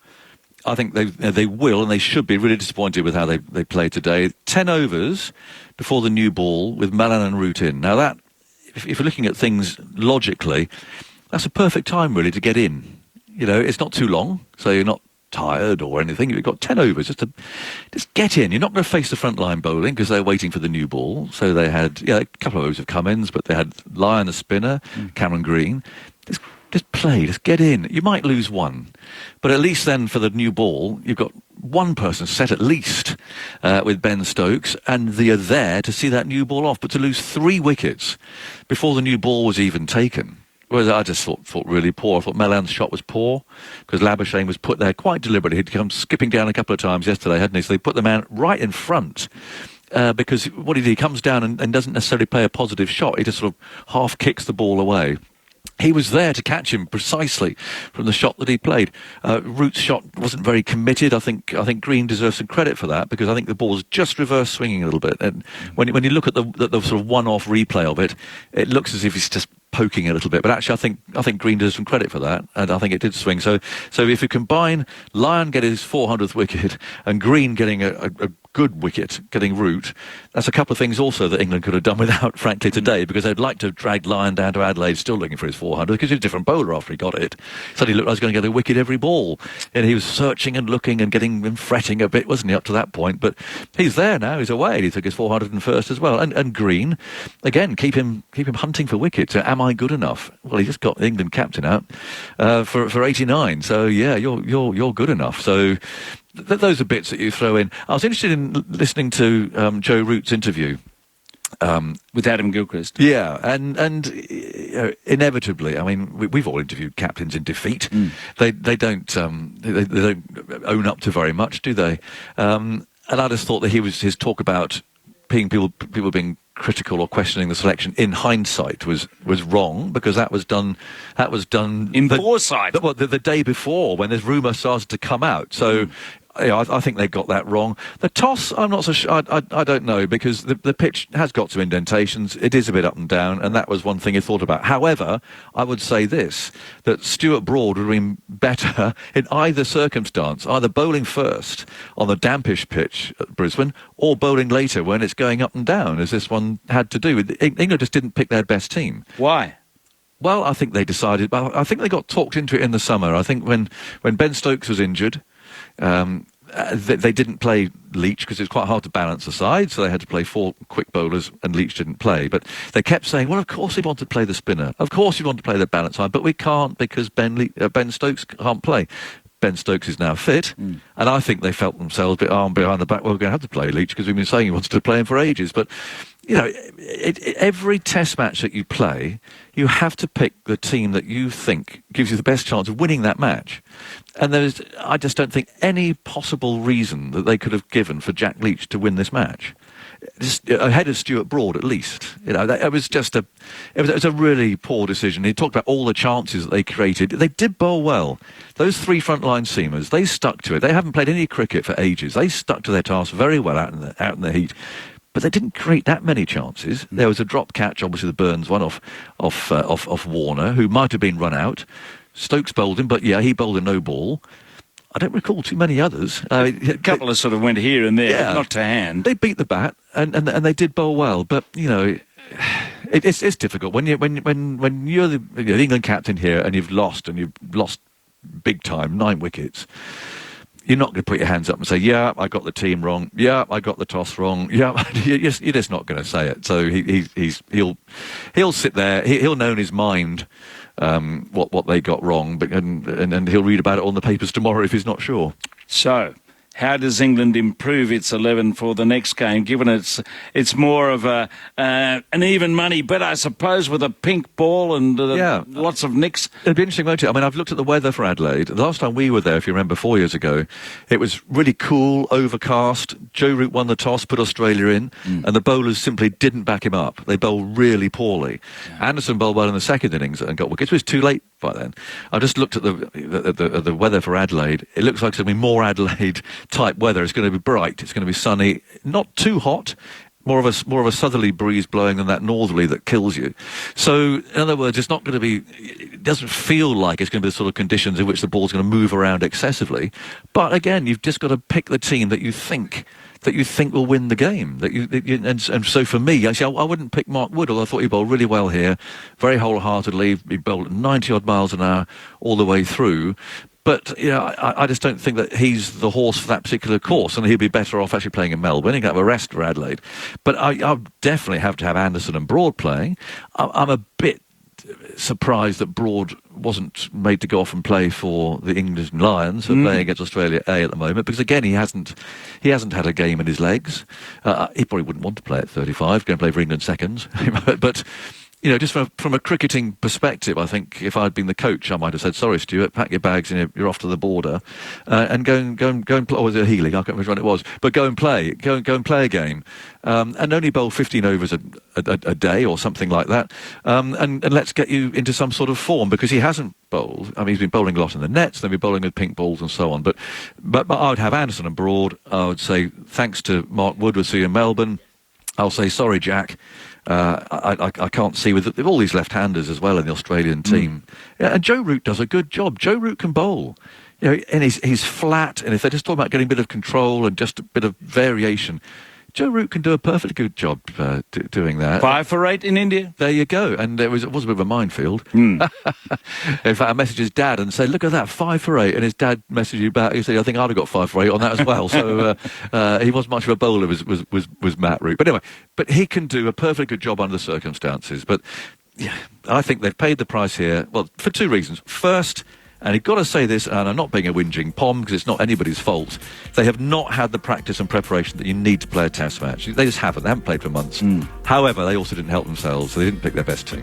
I think they will and they should be really disappointed with how they played today. 10 overs before the new ball with Malan and Root in. Now that, if you're looking at things logically, that's a perfect time really to get in. You know, it's not too long, so you're not tired or anything. You've got 10 overs just get in. You're not going to face the front line bowling because they're waiting for the new ball. So they had a couple of overs of Cummins, but they had Lyon, the spinner, Cameron Green. Just play, just get in. You might lose one, but at least then for the new ball, you've got one person set at least with Ben Stokes, and they're there to see that new ball off. But to lose 3 wickets before the new ball was even taken, whereas I just thought really poor. I thought Melan's shot was poor because Labuschagne was put there quite deliberately. He'd come skipping down a couple of times yesterday, hadn't he? So they put the man right in front. Because what he comes down and doesn't necessarily play a positive shot. He just sort of half kicks the ball away. He was there to catch him precisely from the shot that he played. Root's shot wasn't very committed. I think Green deserves some credit for that because I think the ball's just reverse swinging a little bit. And when you look at the sort of one-off replay of it, it looks as if he's just poking a little bit. But actually, I think Green deserves some credit for that, and I think it did swing. So if you combine Lyon getting his 400th wicket and Green getting a good wicket, getting Root, that's a couple of things also that England could have done without, frankly, today, because they'd like to have dragged Lyon down to Adelaide still looking for his 400, because he's a different bowler after he got it. Suddenly looked like he was going to get a wicket every ball. And he was searching and looking and getting and fretting a bit, wasn't he, up to that point? But he's there now, he's away, and he took his 401st as well. And Green, again, keep him hunting for wickets. Am I good enough? Well, he just got the England captain out for 89, so yeah, you're good enough. So those are bits that you throw in. I was interested in listening to Joe Root's interview with Adam Gilchrist. Yeah, and inevitably, I mean, we've all interviewed captains in defeat. They don't own up to very much, do they? And I just thought that his talk about people being critical or questioning the selection in hindsight was wrong, because that was done in foresight. The day before, when this rumour started to come out. So I think they got that wrong. The toss, I'm not so sure. I don't know, because the pitch has got some indentations. It is a bit up and down, and that was one thing he thought about. However, I would say this, that Stuart Broad would have been better in either circumstance, either bowling first on the dampish pitch at Brisbane or bowling later when it's going up and down, as this one had to do. England just didn't pick their best team. Why? Well, I think they decided, but I think they got talked into it in the summer. I think when Ben Stokes was injured, they didn't play Leach because it was quite hard to balance the side, so they had to play 4 quick bowlers, and Leach didn't play. But they kept saying, well, of course we want to play the spinner. Of course we want to play the balance side, but we can't because Ben Stokes can't play. Ben Stokes is now fit, and I think they felt themselves a bit arm behind the back. Well, we're going to have to play Leach because we've been saying he wanted to play him for ages. But, you know, every test match that you play, you have to pick the team that you think gives you the best chance of winning that match. And I just don't think any possible reason that they could have given for Jack Leach to win this match, ahead of Stuart Broad at least. You know, it was a really poor decision. He talked about all the chances that they created. They did bowl well. Those 3 frontline seamers, they stuck to it. They haven't played any cricket for ages. They stuck to their task very well out in the heat. But they didn't create that many chances. There was a drop catch, obviously the Burns one off Warner, who might have been run out. Stokes bowled him, but yeah, he bowled a no ball. I don't recall too many others. A couple of sort of went here and there, not to hand. They beat the bat, and they did bowl well. But you know, it's difficult when you're the England captain here and you've lost big time, 9 wickets. You're not going to put your hands up and say, yeah, I got the team wrong. Yeah, I got the toss wrong. Yeah, you're just not going to say it. So he'll sit there. He'll know in his mind what they got wrong, and he'll read about it on the papers tomorrow if he's not sure. So, how does England improve its 11 for the next game, given it's more of an even money bet, I suppose, with a pink ball and lots of nicks? It'd be interesting, won't it? I mean, I've looked at the weather for Adelaide. The last time we were there, if you remember, 4 years ago, it was really cool, overcast. Joe Root won the toss, put Australia in, and the bowlers simply didn't back him up. They bowled really poorly. Yeah. Anderson bowled well in the second innings and got wickets. It was too late by then. I just looked at the weather for Adelaide. It looks like it's going to be more Adelaide type weather. It's going to be bright. It's going to be sunny. Not too hot. More of a southerly breeze blowing than that northerly that kills you. So, in other words, it's not going to be. It doesn't feel like it's going to be the sort of conditions in which the ball's going to move around excessively. But again, you've just got to pick the team that you think will win the game. And so for me, actually, I wouldn't pick Mark Wood, although I thought he bowled really well here, very wholeheartedly. He bowled at 90 odd miles an hour all the way through. But you know, I just don't think that he's the horse for that particular course, and he'd be better off actually playing in Melbourne. He can have a rest for Adelaide. But I'll definitely have to have Anderson and Broad playing. I'm a bit surprised that Broad wasn't made to go off and play for the English Lions, who are playing against Australia A at the moment, because again he hasn't had a game in his legs. He probably wouldn't want to play at 35, going to play for England seconds, but. Just from a cricketing perspective, I think if I'd been the coach, I might have said, "Sorry, Stuart, pack your bags and you're off to the border, and go and play." Or was it Healy? I can't remember which one it was, but go and play a game, and only bowl 15 overs a day or something like that, and let's get you into some sort of form, because he hasn't bowled. I mean, he's been bowling a lot in the nets, then been bowling with pink balls and so on. But I would have Anderson and Broad. I would say thanks to Mark Woodward in Melbourne. I'll say sorry, Jack. I can't see with all these left-handers as well in the Australian team. Yeah, and Joe Root does a good job. Joe Root can bowl, and he's flat. And if they're just talking about getting a bit of control and just a bit of variation, Joe Root can do a perfectly good job doing that. 5 for 8 in India. There you go. And it was a bit of a minefield. In fact, I messaged his dad and said, "Look at that, 5 for 8." And his dad messaged you back. He said, "I think I'd have got 5 for 8 on that as well." So he wasn't much of a bowler, was Matt Root. But anyway, he can do a perfectly good job under the circumstances. But yeah, I think they've paid the price here. Well, for 2 reasons. First, and you've got to say this, and I'm not being a whinging Pom, because it's not anybody's fault, they have not had the practice and preparation that you need to play a test match. They just haven't. They haven't played for months. However, they also didn't help themselves, so they didn't pick their best team.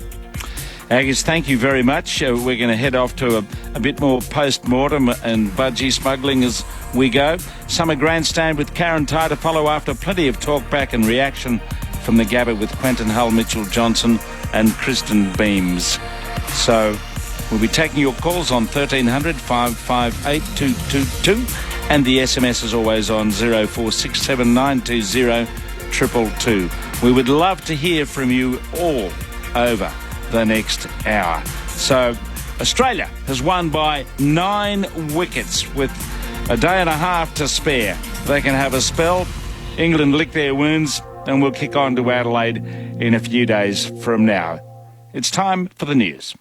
Aggies, thank you very much. We're going to head off to a bit more post-mortem and budgie smuggling as we go. Summer Grandstand with Karen Ty to follow after plenty of talk back and reaction from the Gabba with Quentin Hull, Mitchell Johnson and Kristen Beams. So we'll be taking your calls on 1300 558 222 and the SMS is always on 0467 920 222. We would love to hear from you all over the next hour. So Australia has won by 9 wickets with a day and a half to spare. They can have a spell. England lick their wounds and we'll kick on to Adelaide in a few days from now. It's time for the news.